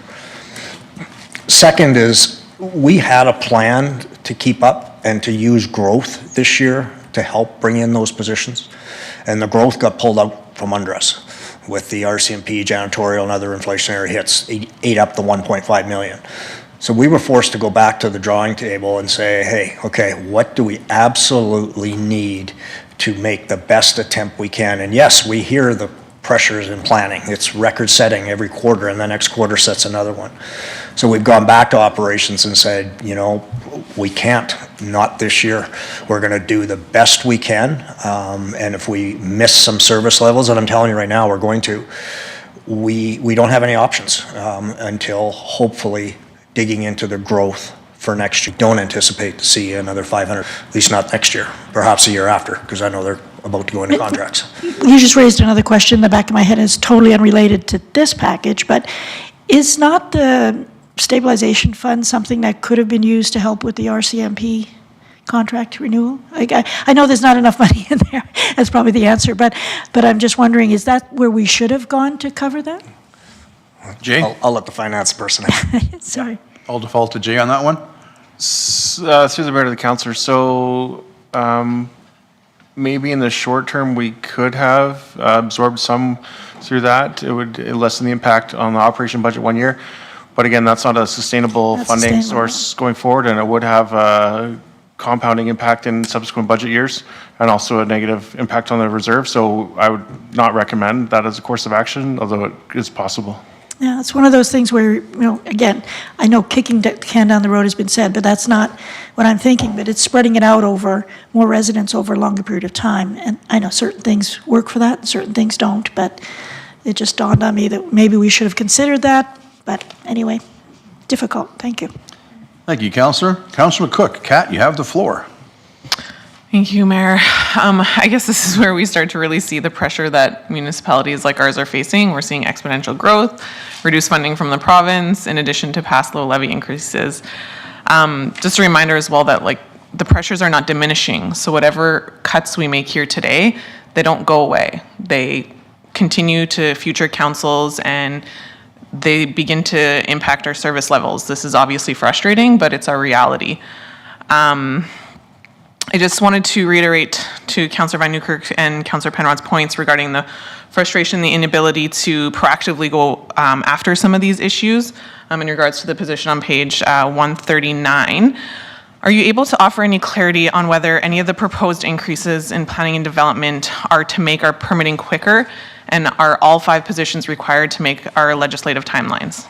Second is, we had a plan to keep up and to use growth this year to help bring in those positions, and the growth got pulled out from under us with the RCMP, janitorial, and other inflationary hits, ate up the 1.5 million. So we were forced to go back to the drawing table and say, hey, okay, what do we absolutely need to make the best attempt we can? And yes, we hear the pressures in planning. It's record setting every quarter, and the next quarter sets another one. So we've gone back to operations and said, you know, we can't, not this year. We're gonna do the best we can. And if we miss some service levels, and I'm telling you right now, we're going to, we don't have any options until hopefully digging into the growth for next year. Don't anticipate to see another 500, at least not next year, perhaps a year after, because I know they're about to go into contracts. You just raised another question in the back of my head. It's totally unrelated to this package, but is not the stabilization fund something that could have been used to help with the RCMP contract renewal? I know there's not enough money in there. That's probably the answer, but I'm just wondering, is that where we should have gone to cover that? Jay? I'll let the finance person. Sorry. I'll default to Jay on that one. Through the Mayor to the Councillor, so maybe in the short term we could have absorbed some through that. It would lessen the impact on the operation budget 1 year. But again, that's not a sustainable funding source going forward, and it would have a compounding impact in subsequent budget years and also a negative impact on the reserve. So I would not recommend that as a course of action, although it is possible. Yeah, it's one of those things where, again, I know kicking the can down the road has been said, but that's not what I'm thinking, but it's spreading it out over more residents over a longer period of time. And I know certain things work for that and certain things don't, but it just dawned on me that maybe we should have considered that. But anyway, difficult. Thank you. Thank you, Councillor. Councillor McCook, Kat, you have the floor. Thank you, Mayor. I guess this is where we start to really see the pressure that municipalities like ours are facing. We're seeing exponential growth, reduced funding from the province, in addition to past low levy increases. Just a reminder as well that the pressures are not diminishing. So whatever cuts we make here today, they don't go away. They continue to future councils and they begin to impact our service levels. This is obviously frustrating, but it's our reality. I just wanted to reiterate to Councillor Van Newkirk and Councillor Penrod's points regarding the frustration, the inability to proactively go after some of these issues in regards to the position on page 139. Are you able to offer any clarity on whether any of the proposed increases in planning and development are to make our permitting quicker, and are all 5 positions required to make our legislative timelines?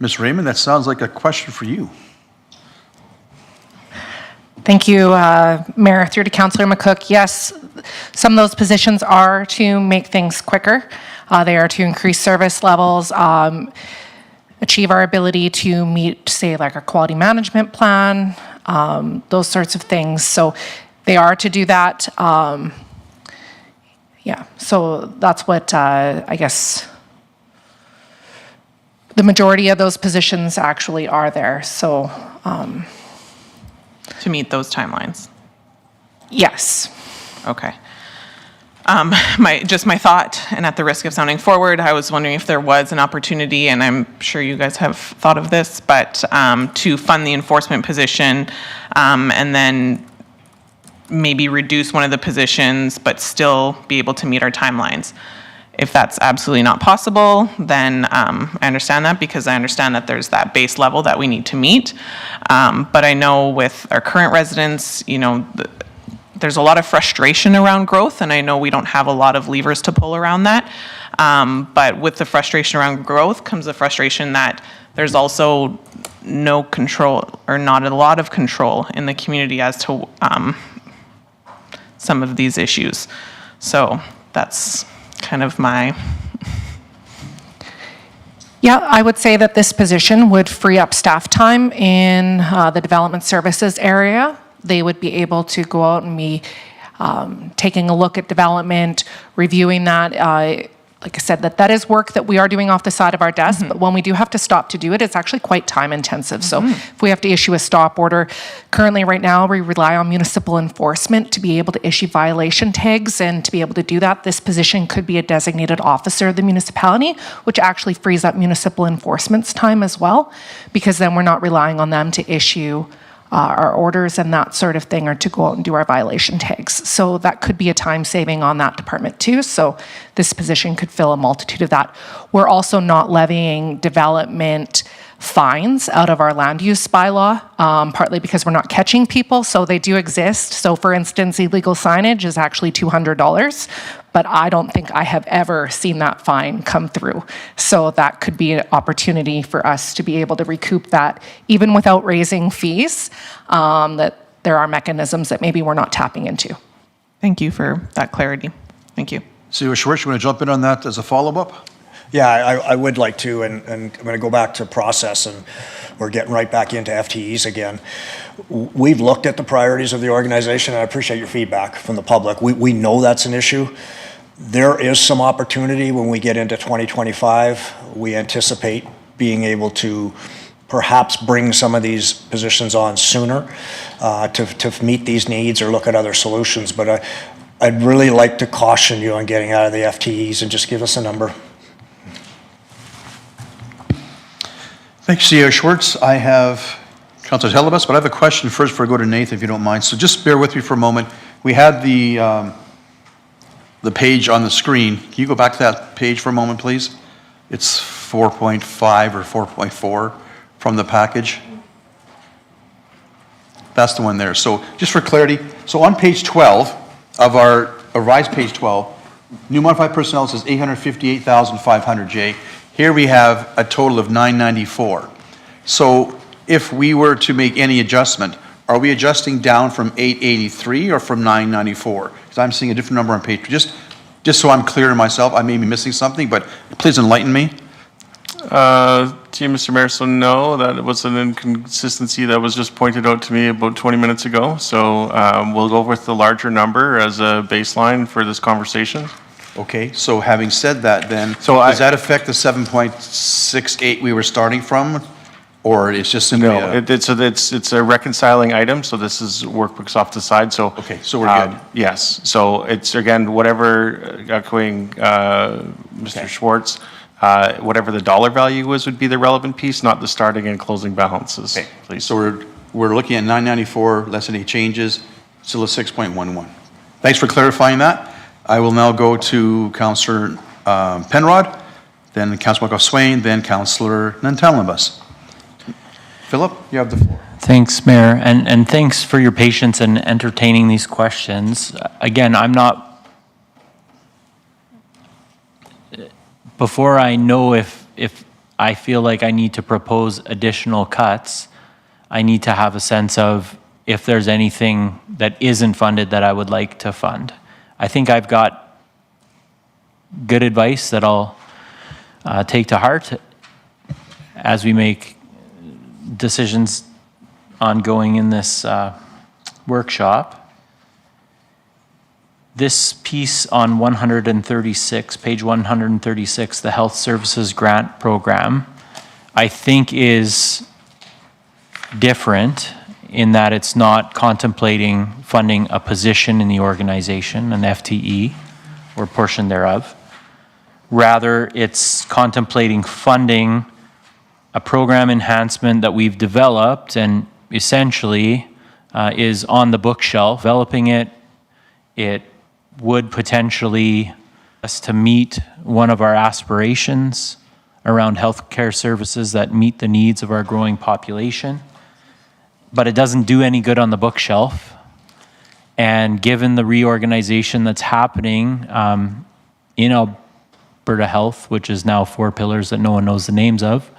Ms. Raymond, that sounds like a question for you. Thank you, Mayor. Through to Councillor McCook. Yes, some of those positions are to make things quicker. They are to increase service levels, achieve our ability to meet, say, like our quality management plan, those sorts of things. So they are to do that. Yeah, so that's what I guess the majority of those positions actually are there. So to meet those timelines? Yes. Okay. My thought, and at the risk of sounding forward, I was wondering if there was an opportunity, and I'm sure you guys have thought of this, but to fund the enforcement position and then maybe reduce one of the positions, but still be able to meet our timelines. If that's absolutely not possible, then I understand that, because I understand that there's that base level that we need to meet. But I know with our current residents, there's a lot of frustration around growth, and I know we don't have a lot of levers to pull around that. But with the frustration around growth comes the frustration that there's also no control, or not a lot of control in the community as to some of these issues. So that's kind of my... Yeah, I would say that this position would free up staff time in the development services area. They would be able to go out and be taking a look at development, reviewing that. Like I said, that is work that we are doing off the side of our desk, but when we do have to stop to do it, it's actually quite time intensive. So if we have to issue a stop order, currently right now we rely on municipal enforcement to be able to issue violation tags, and to be able to do that, this position could be a designated officer of the municipality, which actually frees up municipal enforcement's time as well, because then we're not relying on them to issue our orders and that sort of thing, or to go out and do our violation tags. So that could be a time saving on that department too. So this position could fill a multitude of that. We're also not levying development fines out of our land use bylaw, partly because we're not catching people, so they do exist. So for instance, illegal signage is actually $200, but I don't think I have ever seen that fine come through. So that could be an opportunity for us to be able to recoup that, even without raising fees, that there are mechanisms that maybe we're not tapping into. Thank you for that clarity. Thank you. CEO Schwartz, you want to jump in on that as a follow-up? Yeah, I would like to, and I'm going to go back to process, and we're getting right back into FTEs again. We've looked at the priorities of the organization, and I appreciate your feedback from the public. We know that's an issue. There is some opportunity when we get into 2025. We anticipate being able to perhaps bring some of these positions on sooner to meet these needs, or look at other solutions. But I'd really like to caution you on getting out of the FTEs, and just give us a number. Thanks, CEO Schwartz. I have Councillor Telebus, but I have a question first before I go to Nathan, if you don't mind. So just bear with me for a moment. We had the page on the screen. Can you go back to that page for a moment, please? It's 4.5 or 4.4 from the package. That's the one there. So just for clarity, so on page 12 of our revised page 12, new modified personnel says 858,500, Jay. Here we have a total of 994. So if we were to make any adjustment, are we adjusting down from 883 or from 994? Because I'm seeing a different number on page, just so I'm clear to myself, I may be missing something, but please enlighten me. To you, Mr. Mayor, so no, that was an inconsistency that was just pointed out to me about 20 minutes ago. So we'll go with the larger number as a baseline for this conversation. Okay, so having said that then, does that affect the 7.68 we were starting from? Or it's just simply No, it's a reconciling item, so this is workbooks off the side, so. Okay, so we're good. Yes, so it's again, whatever, echoing Mr. Schwartz, whatever the dollar value is would be the relevant piece, not the starting and closing balances, please. So we're looking at 994, less than any changes, still a 6.11. Thanks for clarifying that. I will now go to Councillor Penrod, then Councillor Swain, then Councillor Nantalambas. Philip, you have the floor. Thanks, Mayor, and thanks for your patience in entertaining these questions. Again, before I know if I feel like I need to propose additional cuts, I need to have a sense of if there's anything that isn't funded that I would like to fund. I think I've got good advice that I'll take to heart as we make decisions ongoing in this workshop. This piece on 136, page 136, the Health Services Grant Program, I think is different in that it's not contemplating funding a position in the organization, an FTE or portion thereof. Rather, it's contemplating funding a program enhancement that we've developed and essentially is on the bookshelf. Developing it would potentially us to meet one of our aspirations around healthcare services that meet the needs of our growing population. But it doesn't do any good on the bookshelf. And given the reorganization that's happening in Alberta Health, which is now 4 pillars that no one knows the names of,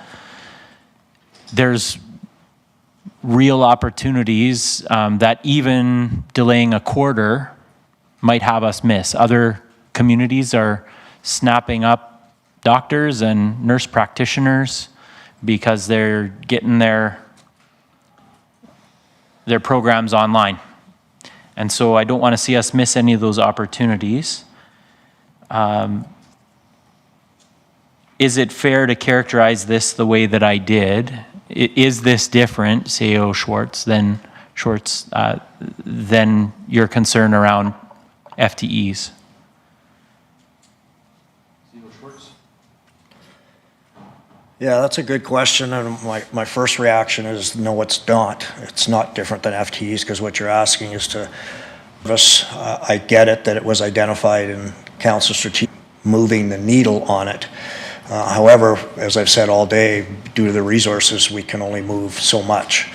there's real opportunities that even delaying a quarter might have us miss. Other communities are snapping up doctors and nurse practitioners because they're getting their programs online. And so I don't want to see us miss any of those opportunities. Is it fair to characterize this the way that I did? Is this different, CEO Schwartz, than your concern around FTEs? Yeah, that's a good question, and my first reaction is no, it's not. It's not different than FTEs, because what you're asking is to us. I get it that it was identified in council strategic, moving the needle on it. However, as I've said all day, due to the resources, we can only move so much.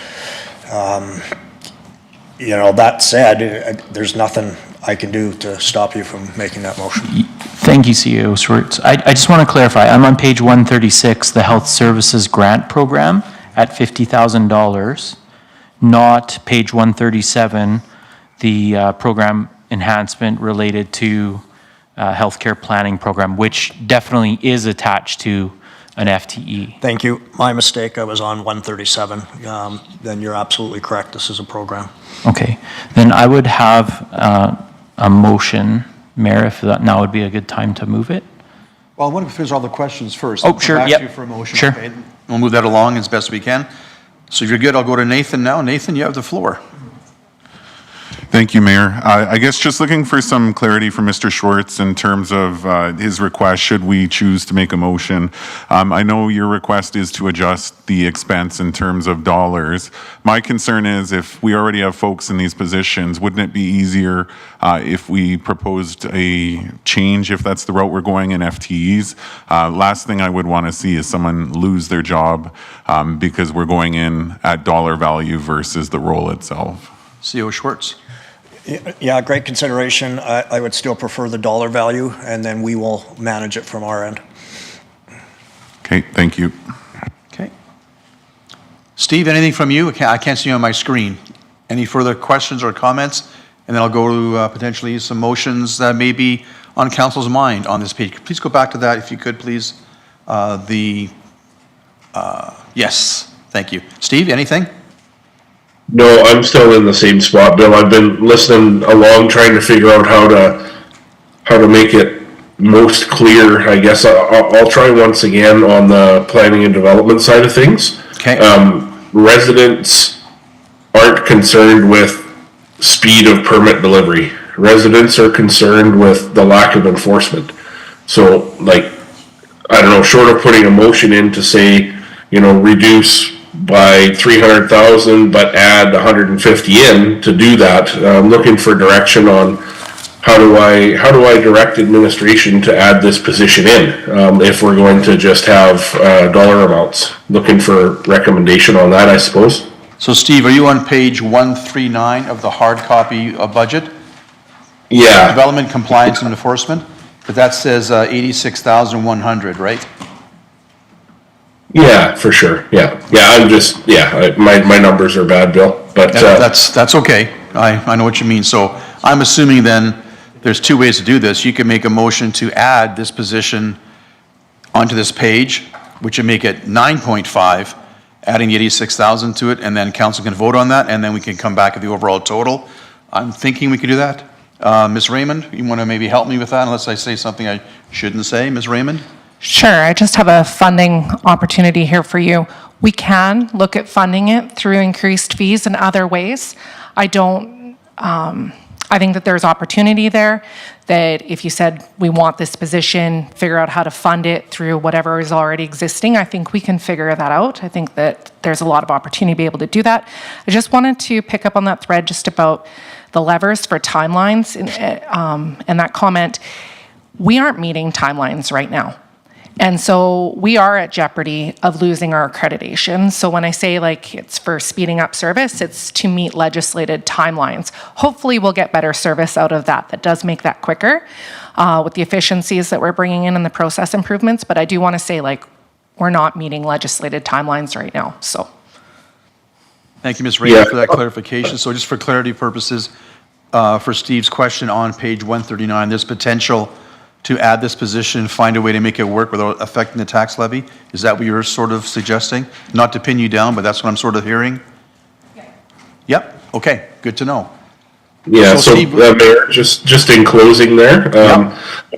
That said, there's nothing I can do to stop you from making that motion. Thank you, CEO Schwartz. I just want to clarify. I'm on page 136, the Health Services Grant Program at $50,000, not page 137, the program enhancement related to healthcare planning program, which definitely is attached to an FTE. Thank you. My mistake. I was on 137. Then you're absolutely correct. This is a program. Okay. Then I would have a motion, Mayor, if now would be a good time to move it. Well, I want to finish all the questions first. Oh, sure. Back Yep. to you for a motion. Sure. Okay. We'll move that along as best we can. So if you're good, I'll go to Nathan now. Nathan, you have the floor. Thank you, Mayor. I guess just looking for some clarity from Mr. Schwartz in terms of his request, should we choose to make a motion. I know your request is to adjust the expense in terms of dollars. My concern is if we already have folks in these positions, wouldn't it be easier if we proposed a change, if that's the route we're going in FTEs? Last thing I would want to see is someone lose their job because we're going in at dollar value versus the role itself. CEO Schwartz. Yeah, great consideration. I would still prefer the dollar value, and then we will manage it from our end. Okay, thank you. Okay. Steve, anything from you? I can't see you on my screen. Any further questions or comments? And then I'll go to potentially some motions that may be on council's mind on this page. Please go back to that if you could, please. Yes, thank you. Steve, anything? No, I'm still in the same spot, Bill. I've been listening along, trying to figure out how to make it most clear. I guess I'll try once again on the planning and development side of things. Okay. Residents aren't concerned with speed of permit delivery. Residents are concerned with the lack of enforcement. So, like, I don't know, short of putting a motion in to say, you know, reduce by 300,000, but add 150 in to do that. I'm looking for direction on how do I direct administration to add this position in if we're going to just have dollar amounts. Looking for recommendation on that, I suppose. So Steve, are you on page 139 of the hard copy of budget? Yeah. Development, compliance, and enforcement? But that says 86,100, right? Yeah, for sure. Yeah, I'm just my numbers are bad, Bill. But that's okay. I know what you mean. So I'm assuming then there's two ways to do this. You can make a motion to add this position onto this page, which would make it 9.5, adding the 86,000 to it, and then council can vote on that, and then we can come back at the overall total. I'm thinking we could do that. Ms. Raymond, you want to maybe help me with that, unless I say something I shouldn't say, Ms. Raymond? Sure, I just have a funding opportunity here for you. We can look at funding it through increased fees in other ways. I think that there's opportunity there, that if you said we want this position, figure out how to fund it through whatever is already existing, I think we can figure that out. I think that there's a lot of opportunity to be able to do that. I just wanted to pick up on that thread just about the levers for timelines and that comment. We aren't meeting timelines right now. And so we are at jeopardy of losing our accreditation. So when I say like it's for speeding up service, it's to meet legislated timelines. Hopefully we'll get better service out of that does make that quicker with the efficiencies that we're bringing in and the process improvements. But I do want to say like we're not meeting legislated timelines right now, so. Thank you, Ms. Raymond, for that clarification. So just for clarity purposes, for Steve's question on page 139, there's potential to add this position, find a way to make it work without affecting the tax levy? Is that what you're sort of suggesting? Not to pin you down, but that's what I'm sort of hearing? Yeah. Yep, okay, good to know. Yeah, so Mayor, just in closing there, I'm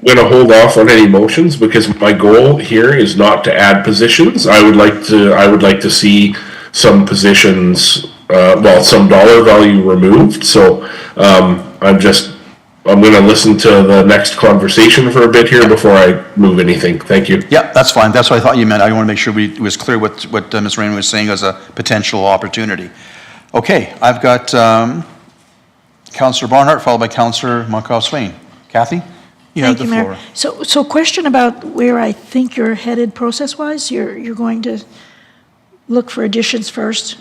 going to hold off on any motions because my goal here is not to add positions. I would like to see some positions, some dollar value removed. So I'm going to listen to the next conversation for a bit here before I move anything. Thank you. Yeah, that's fine. That's what I thought you meant. I want to make sure it was clear what Ms. Raymond was saying as a potential opportunity. Okay, I've got Councillor Barnhart, followed by Councillor Monkhouse-Swain. Kathy, you have the floor. Mayor. So question about where I think you're headed process-wise. You're going to look for additions first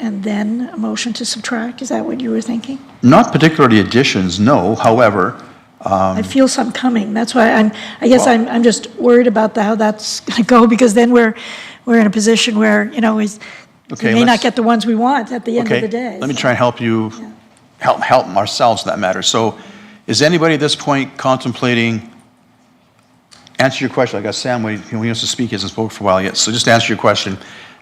and then a motion to subtract? Is that what you were thinking? Not particularly additions, no. However, I feel some coming. That's why I'm just worried about how that's going to go, because then we're in a position where, we may not get the ones we want at the end of the day. Let me try and help you, help ourselves in that matter. So is anybody at this point contemplating, answer your question. I got Sam waiting, he wants to speak, he hasn't spoken for a while yet. So just answer your question.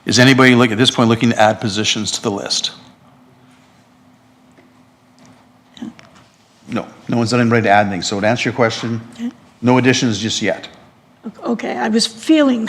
Is anybody at this point looking to add positions to the list? No one's done ready to add anything. So to answer your question, no additions just yet. Okay, I was feeling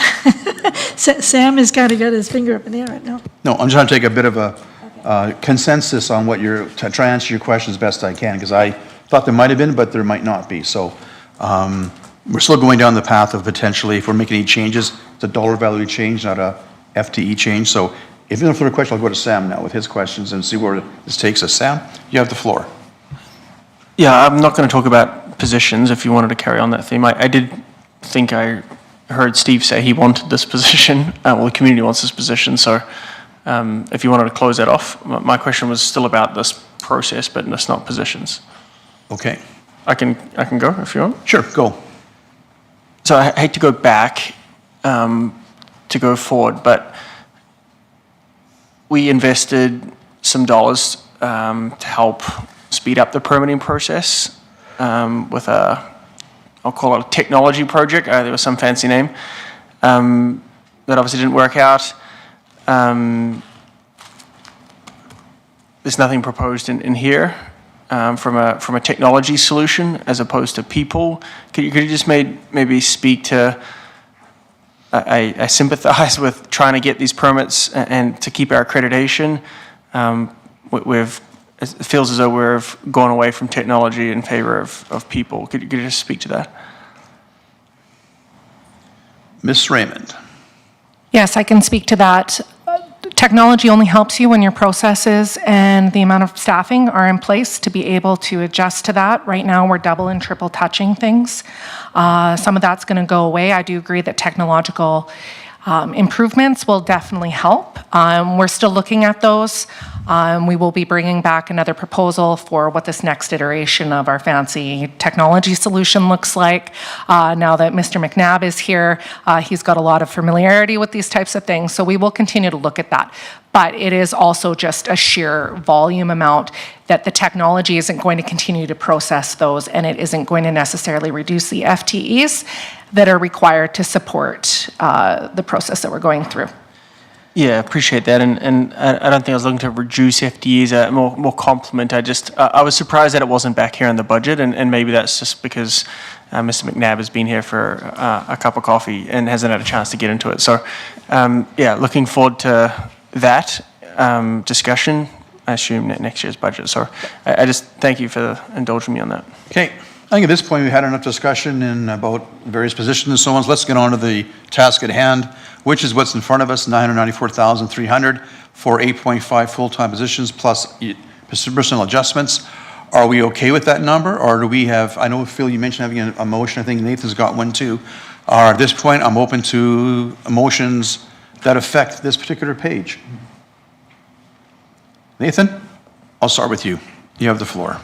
Sam has kind of got his finger up in the air right now. No, I'm just trying to take a bit of a consensus on what you're, try to answer your question as best I can, because I thought there might have been, but there might not be. So we're still going down the path of potentially, if we're making any changes, it's a dollar value change, not a FTE change. So if there's no further question, I'll go to Sam now with his questions and see where this takes us. Sam, you have the floor. Yeah, I'm not going to talk about positions if you wanted to carry on that theme. I did think I heard Steve say he wanted this position. The community wants this position. So if you wanted to close that off, my question was still about this process, but it's not positions. Okay. I can go if you want. Sure, go. So I hate to go back to go forward, but we invested some dollars to help speed up the permitting process with I'll call it a technology project. There was some fancy name that obviously didn't work out. There's nothing proposed in here from a technology solution as opposed to people. Could you just maybe speak to? I sympathize with trying to get these permits and to keep our accreditation. It feels as though we've gone away from technology in favor of people. Could you just speak to that? Ms. Raymond. Yes, I can speak to that. Technology only helps you when your processes and the amount of staffing are in place to be able to adjust to that. Right now, we're double and triple touching things. Some of that's going to go away. I do agree that technological improvements will definitely help. We're still looking at those. We will be bringing back another proposal for what this next iteration of our fancy technology solution looks like. Now that Mr. McNabb is here, he's got a lot of familiarity with these types of things, so we will continue to look at that. But it is also just a sheer volume amount that the technology isn't going to continue to process those, and it isn't going to necessarily reduce the FTEs that are required to support the process that we're going through. Yeah, appreciate that, and I don't think I was looking to reduce FTEs, more complement. I was surprised that it wasn't back here in the budget, and maybe that's just because Mr. McNabb has been here for a cup of coffee and hasn't had a chance to get into it. So, yeah, looking forward to that discussion, I assume, next year's budget. So I just thank you for indulging me on that. Okay. I think at this point we've had enough discussion in about various positions and so on. So let's get on to the task at hand, which is what's in front of us, $994,300 for 8.5 full-time positions plus personnel adjustments. Are we okay with that number, or do we have, I know, Phil, you mentioned having a motion. I think Nathan's got one too. At this point, I'm open to motions that affect this particular page. Nathan, I'll start with you. You have the floor.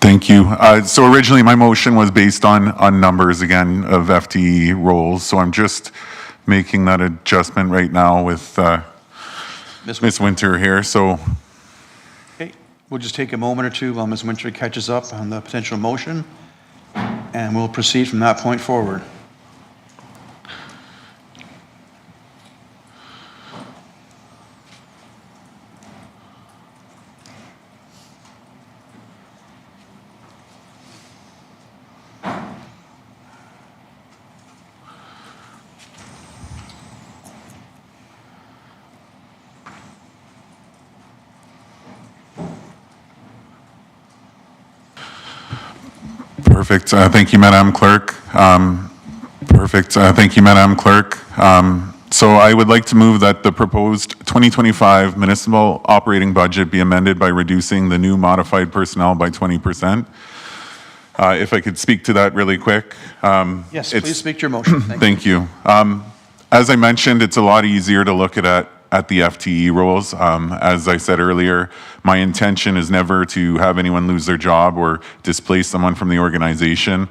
Thank you. So originally my motion was based on numbers again of FTE roles. So I'm just making that adjustment right now with Ms. Winter here. So okay, we'll just take a moment or two while Ms. Winter catches up on the potential motion, and we'll proceed from that point forward. Perfect. Thank you, Madam Clerk. Perfect. Thank you, Madam Clerk. So I would like to move that the proposed 2025 municipal operating budget be amended by reducing the new modified personnel by 20%. If I could speak to that really quick. Yes, please speak to your motion. Thank you. As I mentioned, it's a lot easier to look at the FTE roles. As I said earlier, my intention is never to have anyone lose their job or displace someone from the organization.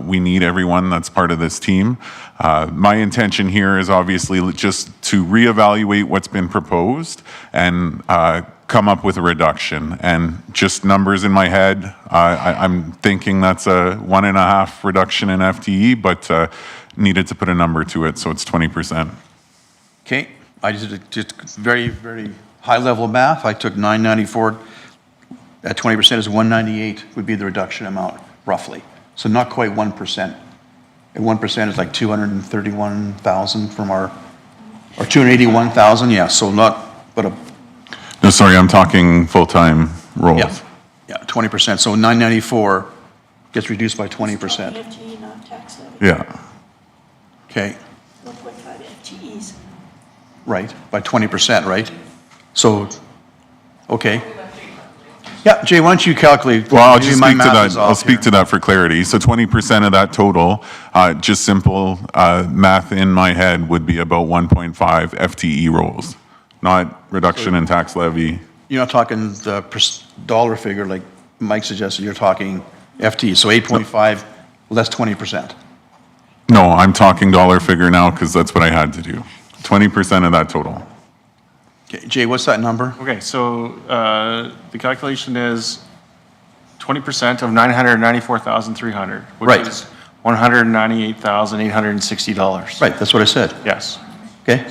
We need everyone that's part of this team. My intention here is obviously just to reevaluate what's been proposed and come up with a reduction. And just numbers in my head, I'm thinking that's a 1.5 reduction in FTE, but needed to put a number to it, so it's 20%. Okay. I just very, very high level math. I took 994 at 20% is 198 would be the reduction amount, roughly. So not quite 1%. And 1% is like 231,000 from our, or 281,000, yeah, so not, but a. No, sorry, I'm talking full-time roles. Yeah, 20%. So 994 gets reduced by 20%. FTE, not tax levy. Yeah. Okay. 1.5 FTEs. Right, by 20%, right? So, okay. Yeah, Jay, why don't you calculate? Well, I'll Maybe just my speak to math that. is I'll off speak here. to that for clarity. So 20% of that total, just simple math in my head would be about 1.5 FTE roles, not reduction in tax levy. You're not talking the dollar figure like Mike suggested, you're talking FT, so 8.5 less 20%. No, I'm talking dollar figure now because that's what I had to do. 20% of that total. Okay, Jay, what's that number? Okay, so the calculation is 20% of 994,300, which Right. is $198,860. Right, that's what I said. Yes. Okay?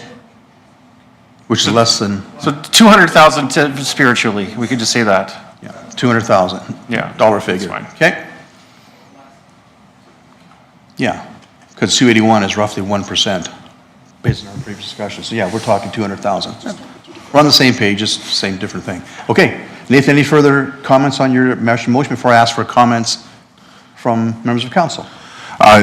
Which is less than, So 200,000 spiritually, we could just say that. yeah, 200,000. Yeah, Dollar that's figure. fine. Okay? Yeah, because 281 is roughly 1% based on our previous discussion. So yeah, we're talking 200,000. We're on the same page, just same different thing. Okay, Nathan, any further comments on your motion before I ask for comments from members of council?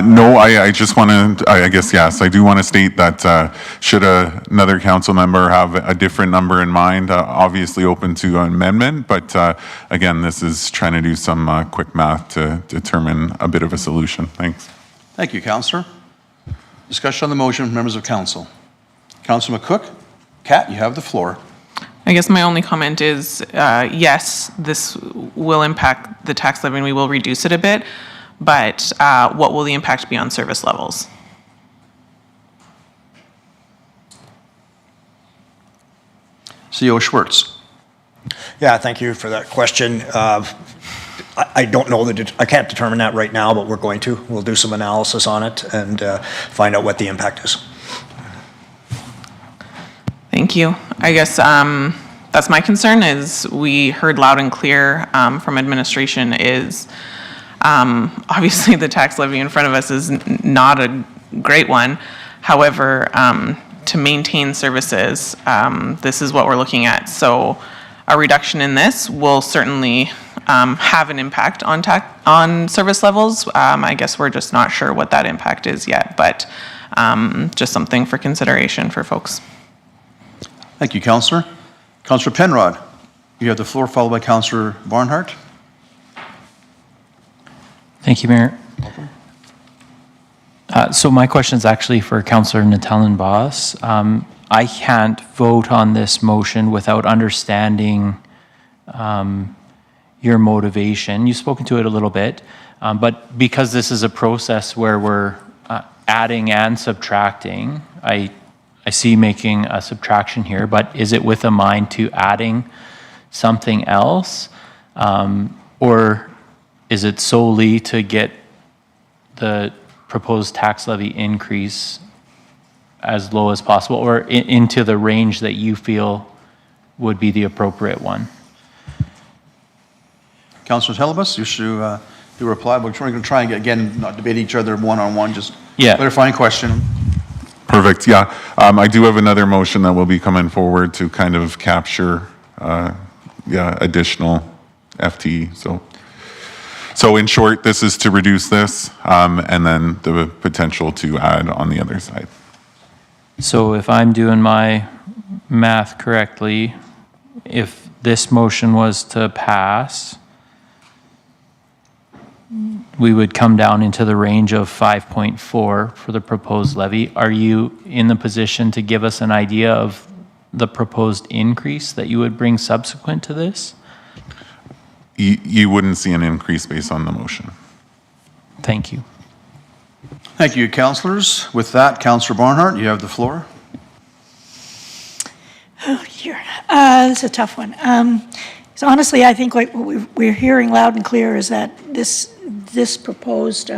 No, I just want to, I guess, yes, I do want to state that should another council member have a different number in mind, obviously open to an amendment, but again, this is trying to do some quick math to determine a bit of a solution. Thanks. Thank you, Councillor. Discussion on the motion, members of council. Councillor McCook, Kat, you have the floor. I guess my only comment is, yes, this will impact the tax levy and we will reduce it a bit, but what will the impact be on service levels? CEO Schwartz. Yeah, thank you for that question. I don't know I can't determine that right now, but we're going to. We'll do some analysis on it and find out what the impact is. Thank you. I guess that's my concern is we heard loud and clear from administration is obviously the tax levy in front of us is not a great one. However, to maintain services, this is what we're looking at. So a reduction in this will certainly have an impact on service levels. I guess we're just not sure what that impact is yet, but just something for consideration for folks. Thank you, Councillor. Councillor Penrod, you have the floor, followed by Councillor Barnhart. Thank you, Mayor. So my question is actually for Councillor Natellenbos. I can't vote on this motion without understanding your motivation. You've spoken to it a little bit, but because this is a process where we're adding and subtracting, I see making a subtraction here, but is it with a mind to adding something else? Or is it solely to get the proposed tax levy increase as low as possible or into the range that you feel would be the appropriate one? Councillor Telebus, you should do a reply, but we're going to try and again, not debate each other one-on-one, just clarifying question. Perfect, yeah. I do have another motion that will be coming forward to kind of capture additional FTE. So in short, this is to reduce this and then the potential to add on the other side. So if I'm doing my math correctly, if this motion was to pass, we would come down into the range of 5.4 for the proposed levy. Are you in the position to give us an idea of the proposed increase that you would bring subsequent to this? You wouldn't see an increase based on the motion. Thank you. Thank you, councillors. With that, Councillor Barnhart, you have the floor. Oh, dear. This is a tough one. So honestly, I think what we're hearing loud and clear is that this proposed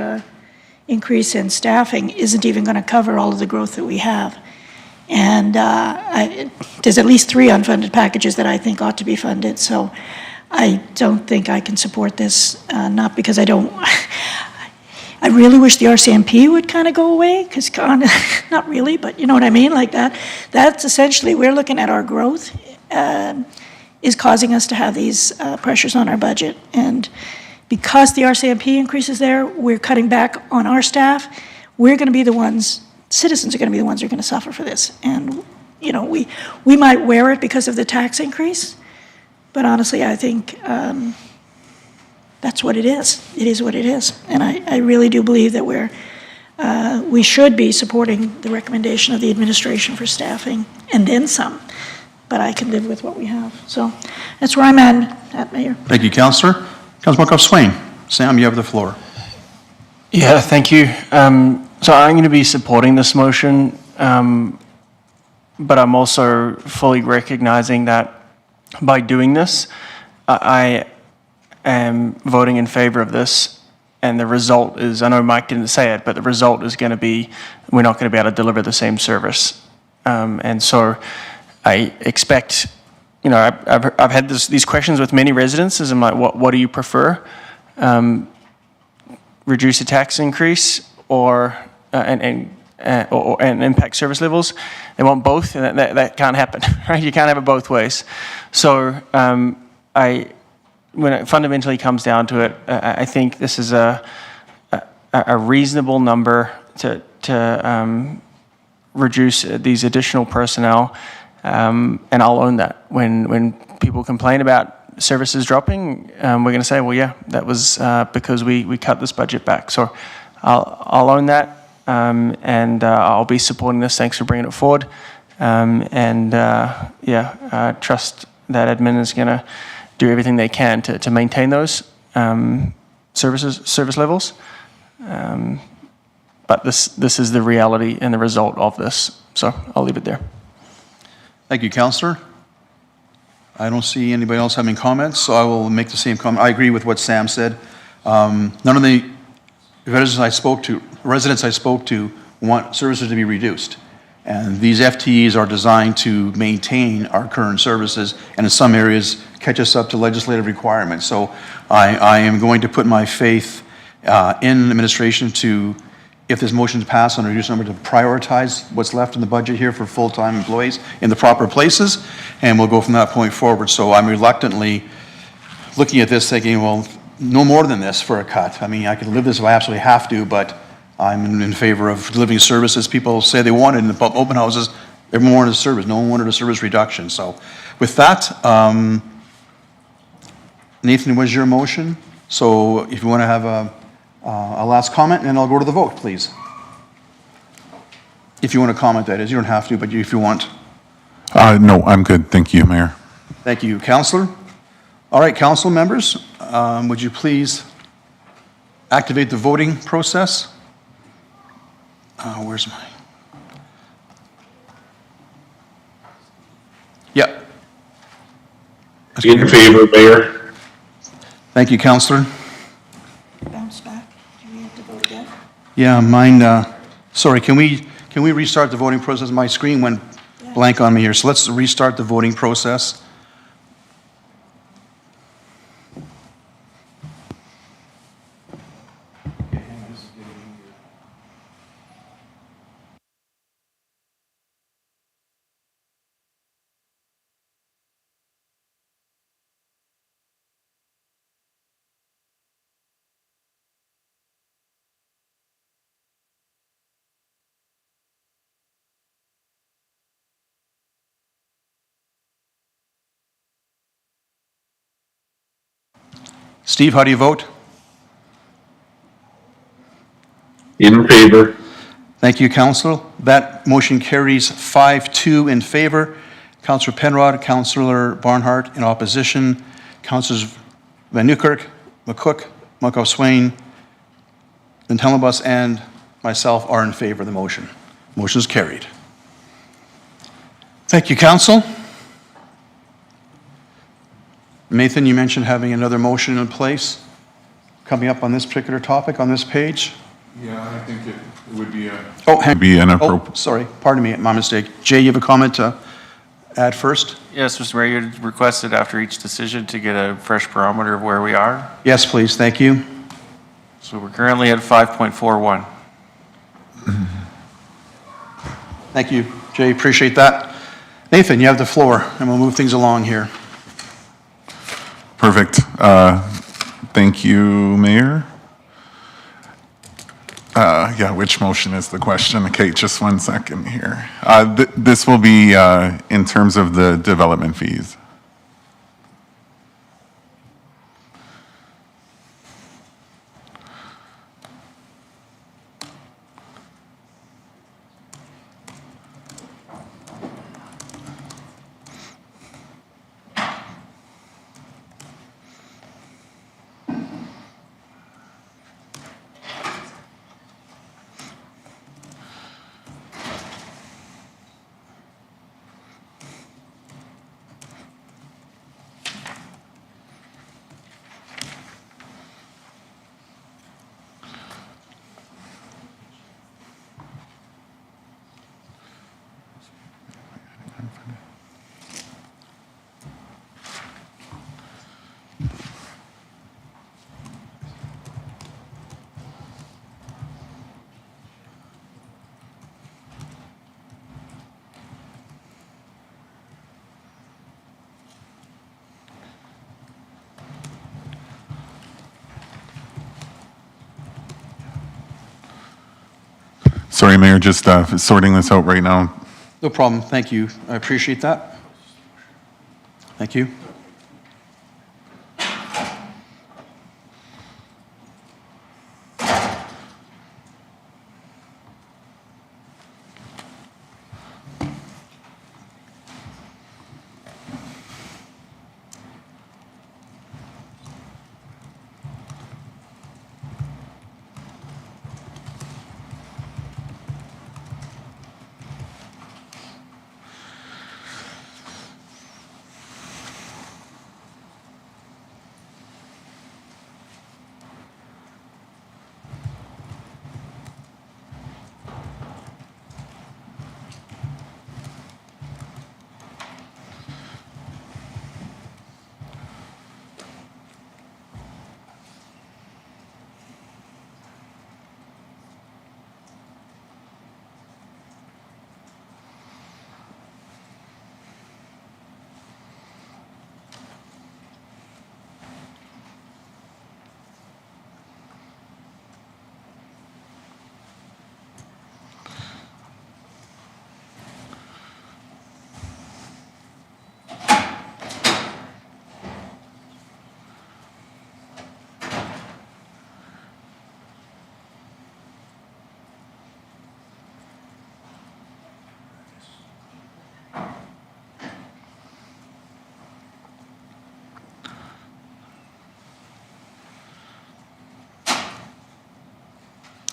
increase in staffing isn't even going to cover all of the growth that we have. And there's at least 3 unfunded packages that I think ought to be funded. So I don't think I can support this, not because I don't, I really wish the RCMP would kind of go away, because not really, but you know what I mean, like that. That's essentially, we're looking at our growth is causing us to have these pressures on our budget. And because the RCMP increases there, we're cutting back on our staff. We're going to be the ones, citizens are going to be the ones who are going to suffer for this. And, you know, we might wear it because of the tax increase, but honestly, I think that's what it is. It is what it is. And I really do believe that we should be supporting the recommendation of the administration for staffing and then some. but I can live with what we have. So that's where I'm at, Mayor. Thank you, Councillor. Councillor Swain. Sam, you have the floor. Yeah, thank you. So I'm going to be supporting this motion, but I'm also fully recognizing that by doing this, I am voting in favor of this, and the result is, I know Mike didn't say it, but the result is going to be, we're not going to be able to deliver the same service. And so I expect, you know, I've had these questions with many residents, as I'm like, what do you prefer? Reduce the tax increase or and impact service levels? They want both, and that can't happen, right? You can't have it both ways. So when it fundamentally comes down to it, I think this is a reasonable number to reduce these additional personnel, and I'll own that. When people complain about services dropping, we're going to say, well, yeah, that was because we cut this budget back. So I'll own that, and I'll be supporting this. Thanks for bringing it forward. Trust that admin is going to do everything they can to maintain those service levels. But this is the reality and the result of this. So I'll leave it there. Thank you, Councillor. I don't see anybody else having comments, so I will make the same comment. I agree with what Sam said. None of the residents I spoke to want services to be reduced. And these FTEs are designed to maintain our current services and in some areas catch us up to legislative requirements. So I am going to put my faith in administration to, if this motion is passed on a reduced number, to prioritize what's left in the budget here for full-time employees in the proper places, and we'll go from that point forward. So I'm reluctantly looking at this thinking, well, no more than this for a cut. I mean, I can live this if I absolutely have to, but I'm in favor of delivering services people say they wanted in the open houses. Everyone wanted a service. No one wanted a service reduction. So with that, Nathan, was your motion? So if you want to have a last comment, and then I'll go to the vote, please. If you want to comment, that is. You don't have to, but if you want. No, I'm good. Thank you, Mayor. Thank you, Councillor. All right, council members, would you please activate the voting process? Where's my? Yeah. In favor, Mayor. Thank you, Councillor. Bounce back. Do we have to vote again? Yeah, mine, sorry, can we restart the voting process? My screen went blank on me here, so let's restart the voting process. Steve, how do you vote? In favor. Thank you, Councillor. That motion carries 5-2 in favor. Councillor Penrod, Councillor Barnhart in opposition. Councillors Van Newkirk, McCook, Muckoff Swain, Van Tellenbos, and myself are in favor of the motion. Motion is carried. Thank you, Council. Nathan, you mentioned having another motion in place coming up on this particular topic on this page. Yeah, I think it would be a... Sorry, pardon me, my mistake. Jay, you have a comment to add first? Yes, Mr. Mayor, you requested after each decision to get a fresh barometer of where we are. Yes, please, thank you. So we're currently at 5.41. Thank you, Jay, appreciate that. Nathan, you have the floor, and we'll move things along here. Perfect. Thank you, Mayor. Yeah, which motion is the question? Okay, just 1 second here. This will be in terms of the development fees. Sorry, Mayor, just sorting this out right now. No problem. Thank you. I appreciate that. Thank you.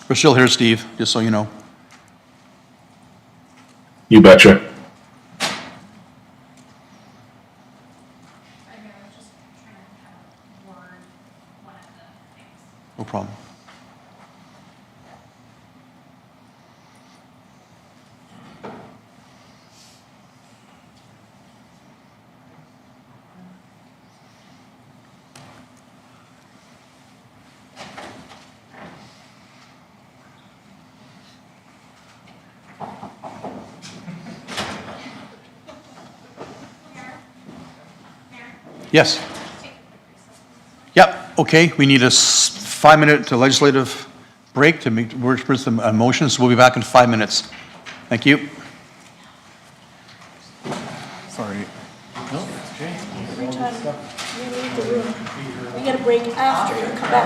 We're still here, Steve, just so you know. You betcha. No problem. Yes. Yep, okay, we need a 5-minute legislative break to make, work through some motions. We'll be back in 5 minutes. Thank you. Sorry. Every time you leave the room, we get a break after you come back.